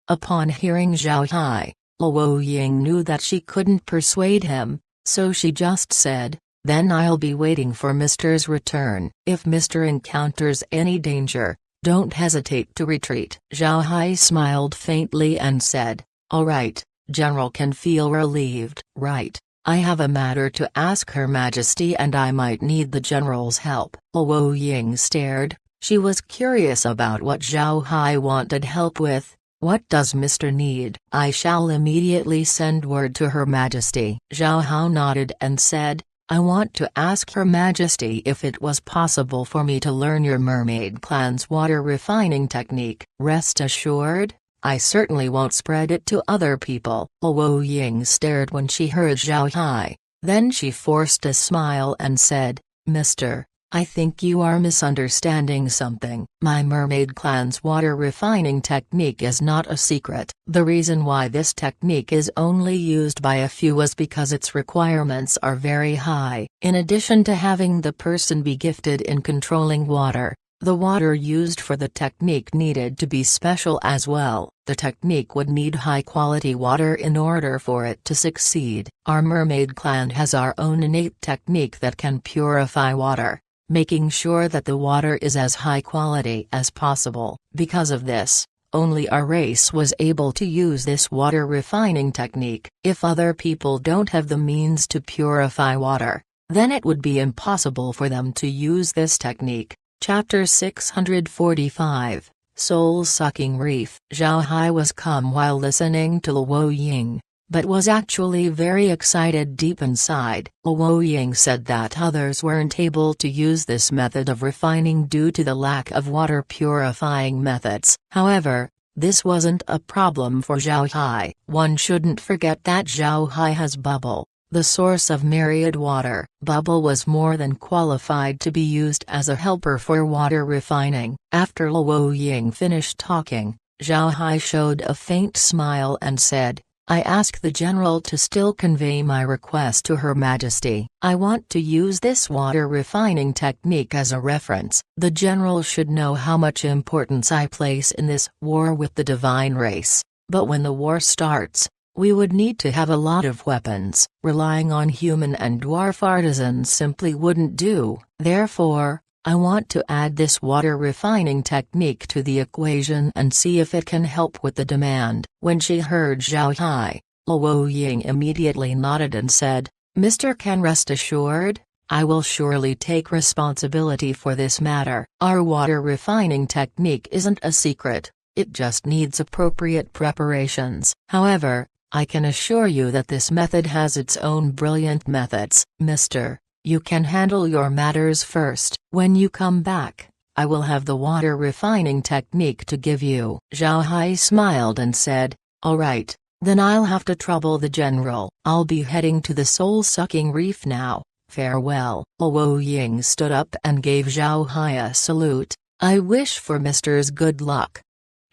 Speaker 1: Upon hearing Zhao Hai, Luo Ying knew that she couldn't persuade him, so she just said, "Then I'll be waiting for Mister's return. If Mister encounters any danger, don't hesitate to retreat." Zhao Hai smiled faintly and said, "All right, General can feel relieved." "Right. I have a matter to ask Her Majesty and I might need the General's help." Luo Ying stared. She was curious about what Zhao Hai wanted help with. "What does Mr. need?" "I shall immediately send word to Her Majesty." Zhao Hai nodded and said, "I want to ask Her Majesty if it was possible for me to learn your mermaid clan's water refining technique." "Rest assured, I certainly won't spread it to other people." Luo Ying stared when she heard Zhao Hai, then she forced a smile and said, "Mister, I think you are misunderstanding something. My mermaid clan's water refining technique is not a secret. The reason why this technique is only used by a few is because its requirements are very high. In addition to having the person be gifted in controlling water, the water used for the technique needed to be special as well. The technique would need high-quality water in order for it to succeed. Our mermaid clan has our own innate technique that can purify water, making sure that the water is as high quality as possible. Because of this, only our race was able to use this water refining technique. If other people don't have the means to purify water, then it would be impossible for them to use this technique." Chapter 645, Soul-Sucking Reef. Zhao Hai was calm while listening to Luo Ying, but was actually very excited deep inside. Luo Ying said that others weren't able to use this method of refining due to the lack of water purifying methods. However, this wasn't a problem for Zhao Hai. One shouldn't forget that Zhao Hai has bubble the source of myriad water. Bubble was more than qualified to be used as a helper for water refining. After Luo Ying finished talking, Zhao Hai showed a faint smile and said, I ask the general to still convey my request to Her Majesty. I want to use this water refining technique as a reference. The general should know how much importance I place in this war with the divine race. But when the war starts, we would need to have a lot of weapons. Relying on human and dwarf artisans simply wouldn't do. Therefore, I want to add this water refining technique to the equation and see if it can help with the demand. When she heard Zhao Hai, Luo Ying immediately nodded and said, Mr. Can rest assured, I will surely take responsibility for this matter. Our water refining technique isn't a secret, it just needs appropriate preparations. However, I can assure you that this method has its own brilliant methods. Mr. You can handle your matters first. When you come back, I will have the water refining technique to give you. Zhao Hai smiled and said, all right, then I'll have to trouble the general. I'll be heading to the soul-sucking reef now. Farewell. Luo Ying stood up and gave Zhao Hai a salute. I wish for Mr.'s good luck.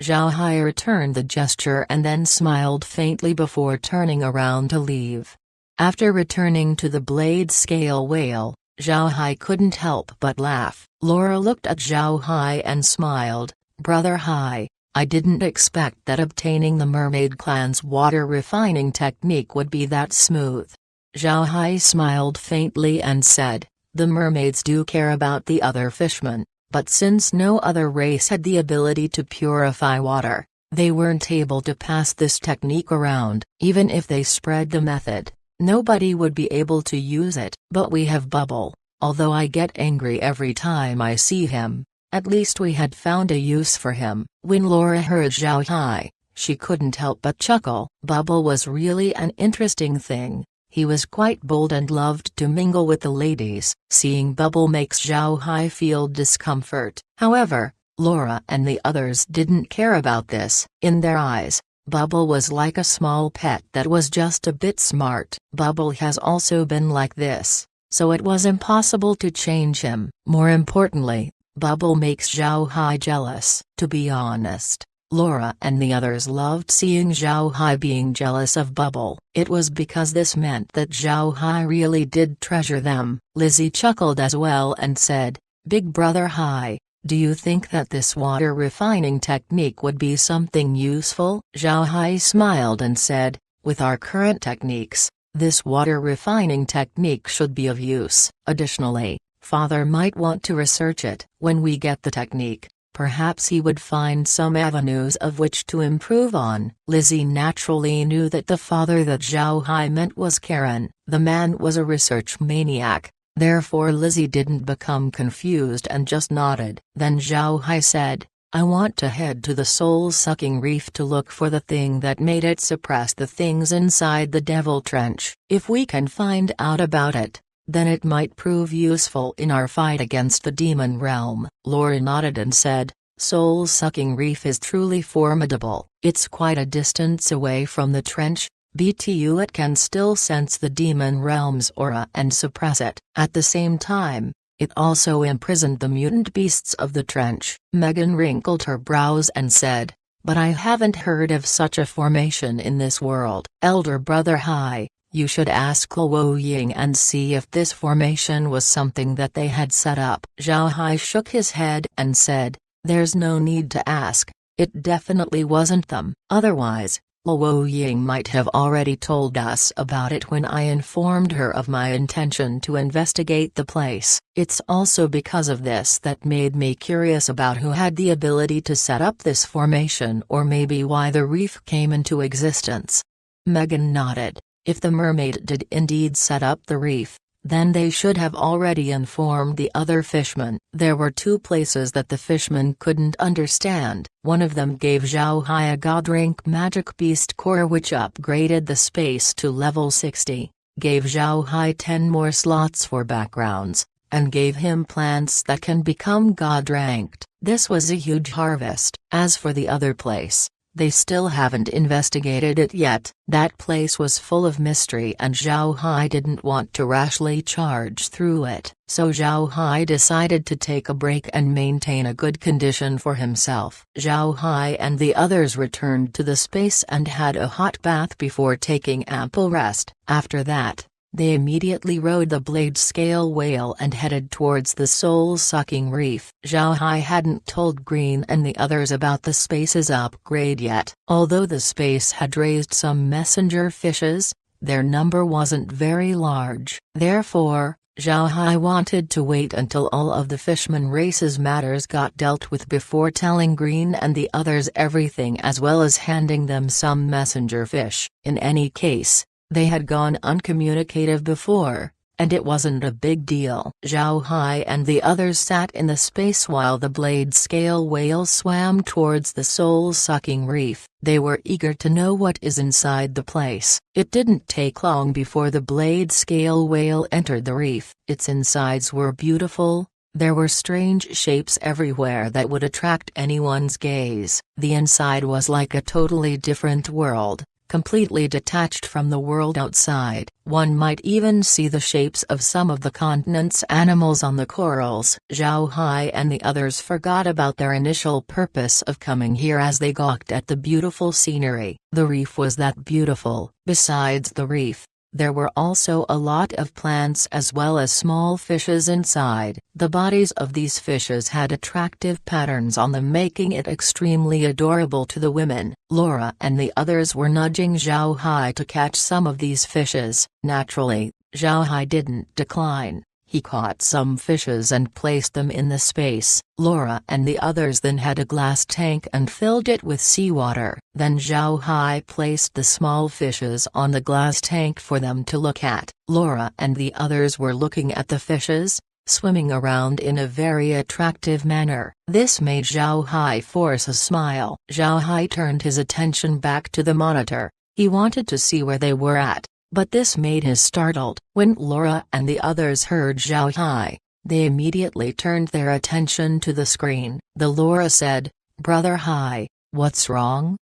Speaker 1: Zhao Hai returned the gesture and then smiled faintly before turning around to leave. After returning to the blade scale whale, Zhao Hai couldn't help but laugh. Laura looked at Zhao Hai and smiled. Brother Hai, I didn't expect that obtaining the mermaid clan's water refining technique would be that smooth. Zhao Hai smiled faintly and said, the mermaids do care about the other fishmen, but since no other race had the ability to purify water, they weren't able to pass this technique around. Even if they spread the method, nobody would be able to use it. But we have Bubble, although I get angry every time I see him, at least we had found a use for him. When Laura heard Zhao Hai, she couldn't help but chuckle. Bubble was really an interesting thing. He was quite bold and loved to mingle with the ladies. Seeing Bubble makes Zhao Hai feel discomfort. However, Laura and the others didn't care about this. In their eyes, Bubble was like a small pet that was just a bit smart. Bubble has also been like this, so it was impossible to change him. More importantly, Bubble makes Zhao Hai jealous. To be honest, Laura and the others loved seeing Zhao Hai being jealous of Bubble. It was because this meant that Zhao Hai really did treasure them. Lizzie chuckled as well and said, Big Brother Hai, do you think that this water refining technique would be something useful? Zhao Hai smiled and said, with our current techniques, this water refining technique should be of use. Additionally, Father might want to research it. When we get the technique, perhaps he would find some avenues of which to improve on. Lizzie naturally knew that the father that Zhao Hai meant was Karen. The man was a research maniac. Therefore Lizzie didn't become confused and just nodded. Then Zhao Hai said, I want to head to the soul-sucking reef to look for the thing that made it suppress the things inside the Devil Trench. If we can find out about it, then it might prove useful in our fight against the demon realm. Laura nodded and said, Soul-sucking reef is truly formidable. It's quite a distance away from the trench. BTU it can still sense the demon realm's aura and suppress it. At the same time, it also imprisoned the mutant beasts of the trench. Megan wrinkled her brows and said, but I haven't heard of such a formation in this world. Elder Brother Hai, you should ask Luo Ying and see if this formation was something that they had set up. Zhao Hai shook his head and said, there's no need to ask, it definitely wasn't them. Otherwise, Luo Ying might have already told us about it when I informed her of my intention to investigate the place. It's also because of this that made me curious about who had the ability to set up this formation, or maybe why the reef came into existence. Megan nodded. If the mermaid did indeed set up the reef, then they should have already informed the other fishmen. There were two places that the fishmen couldn't understand. One of them gave Zhao Hai a god-rank magic beast core which upgraded the space to level 60, gave Zhao Hai 10 more slots for backgrounds, and gave him plants that can become god-ranked. This was a huge harvest. As for the other place, They still haven't investigated it yet. That place was full of mystery and Zhao Hai didn't want to rashly charge through it. So Zhao Hai decided to take a break and maintain a good condition for himself. Zhao Hai and the others returned to the space and had a hot bath before taking ample rest. After that, they immediately rode the blade scale whale and headed towards the soul-sucking reef. Zhao Hai hadn't told Green and the others about the space's upgrade yet. Although the space had raised some messenger fishes, their number wasn't very large. Therefore, Zhao Hai wanted to wait until all of the fishman race's matters got dealt with before telling Green and the others everything, as well as handing them some messenger fish. In any case, they had gone uncommunicative before, and it wasn't a big deal. Zhao Hai and the others sat in the space while the blade scale whale swam towards the soul-sucking reef. They were eager to know what is inside the place. It didn't take long before the blade scale whale entered the reef. Its insides were beautiful. There were strange shapes everywhere that would attract anyone's gaze. The inside was like a totally different world, completely detached from the world outside. One might even see the shapes of some of the continent's animals on the corals. Zhao Hai and the others forgot about their initial purpose of coming here as they gawked at the beautiful scenery. The reef was that beautiful. Besides the reef, there were also a lot of plants as well as small fishes inside. The bodies of these fishes had attractive patterns on them, making it extremely adorable to the women. Laura and the others were nudging Zhao Hai to catch some of these fishes. Naturally, Zhao Hai didn't decline. He caught some fishes and placed them in the space. Laura and the others then had a glass tank and filled it with seawater. Then Zhao Hai placed the small fishes on the glass tank for them to look at. Laura and the others were looking at the fishes, swimming around in a very attractive manner. This made Zhao Hai force a smile. Zhao Hai turned his attention back to the monitor. He wanted to see where they were at, but this made him startled. When Laura and the others heard Zhao Hai, they immediately turned their attention to the screen. The Laura said, "Brother Hai, what's wrong?"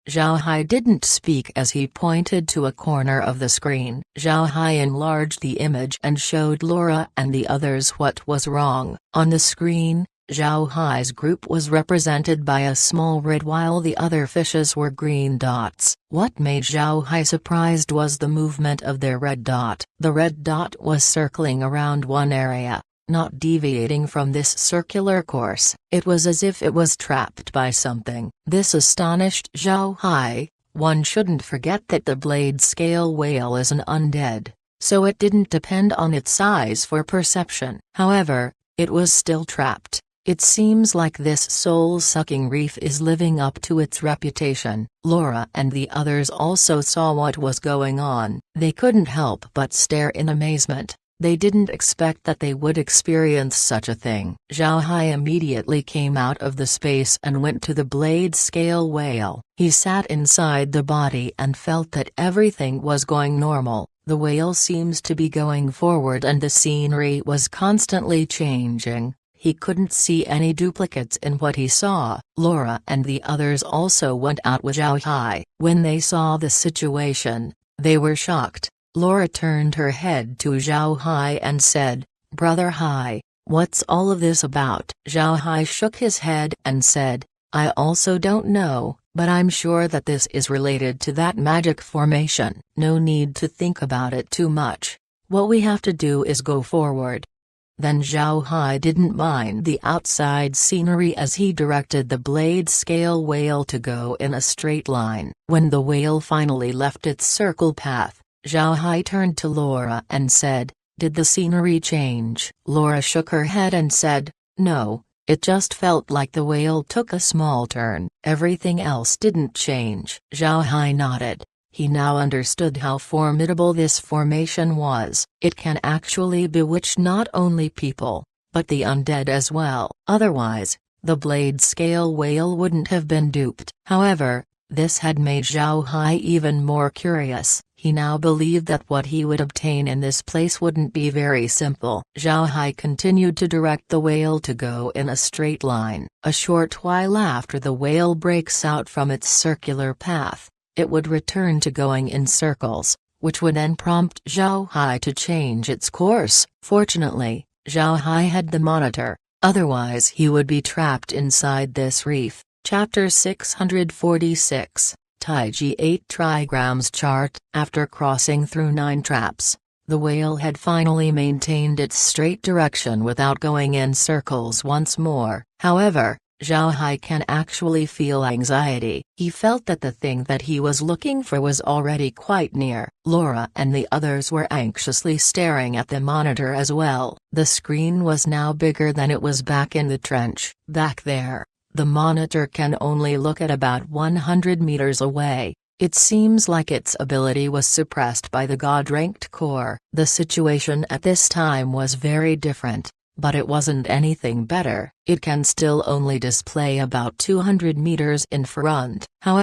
Speaker 1: Zhao Hai didn't speak as he pointed to a corner of the screen. Zhao Hai enlarged the image and showed Laura and the others what was wrong. On the screen, Zhao Hai's group was represented by a small red while the other fishes were green dots. What made Zhao Hai surprised was the movement of their red dot. The red dot was circling around one area, not deviating from this circular course. It was as if it was trapped by something. This astonished Zhao Hai. One shouldn't forget that the blade scale whale is an undead, so it didn't depend on its size for perception. However, it was still trapped. It seems like this soul-sucking reef is living up to its reputation. Laura and the others also saw what was going on. They couldn't help but stare in amazement. They didn't expect that they would experience such a thing. Zhao Hai immediately came out of the space and went to the blade scale whale. He sat inside the body and felt that everything was going normal. The whale seems to be going forward and the scenery was constantly changing. He couldn't see any duplicates in what he saw. Laura and the others also went out with Zhao Hai. When they saw the situation, they were shocked. Laura turned her head to Zhao Hai and said, "Brother Hai, what's all of this about?" Zhao Hai shook his head and said, "I also don't know, but I'm sure that this is related to that magic formation. No need to think about it too much. What we have to do is go forward." Then Zhao Hai didn't mind the outside scenery as he directed the blade scale whale to go in a straight line. When the whale finally left its circle path, Zhao Hai turned to Laura and said, "Did the scenery change?" Laura shook her head and said, "No, it just felt like the whale took a small turn. Everything else didn't change." Zhao Hai nodded. He now understood how formidable this formation was. It can actually bewitch not only people, but the undead as well. Otherwise, the blade scale whale wouldn't have been duped. However, this had made Zhao Hai even more curious. He now believed that what he would obtain in this place wouldn't be very simple. Zhao Hai continued to direct the whale to go in a straight line. A short while after the whale breaks out from its circular path, it would return to going in circles, which would then prompt Zhao Hai to change its course. Fortunately, Zhao Hai had the monitor, otherwise he would be trapped inside this reef. Chapter 646, Taiji 8 trigrams chart. After crossing through 9 traps, the whale had finally maintained its straight direction without going in circles once more. However, Zhao Hai can actually feel anxiety. He felt that the thing that he was looking for was already quite near. Laura and the others were anxiously staring at the monitor as well. The screen was now bigger than it was back in the trench. Back there, the monitor can only look at about 100 meters away. It seems like its ability was suppressed by the God-ranked core. The situation at this time was very different. But it wasn't anything better. It can still only display about 200 meters in front. However,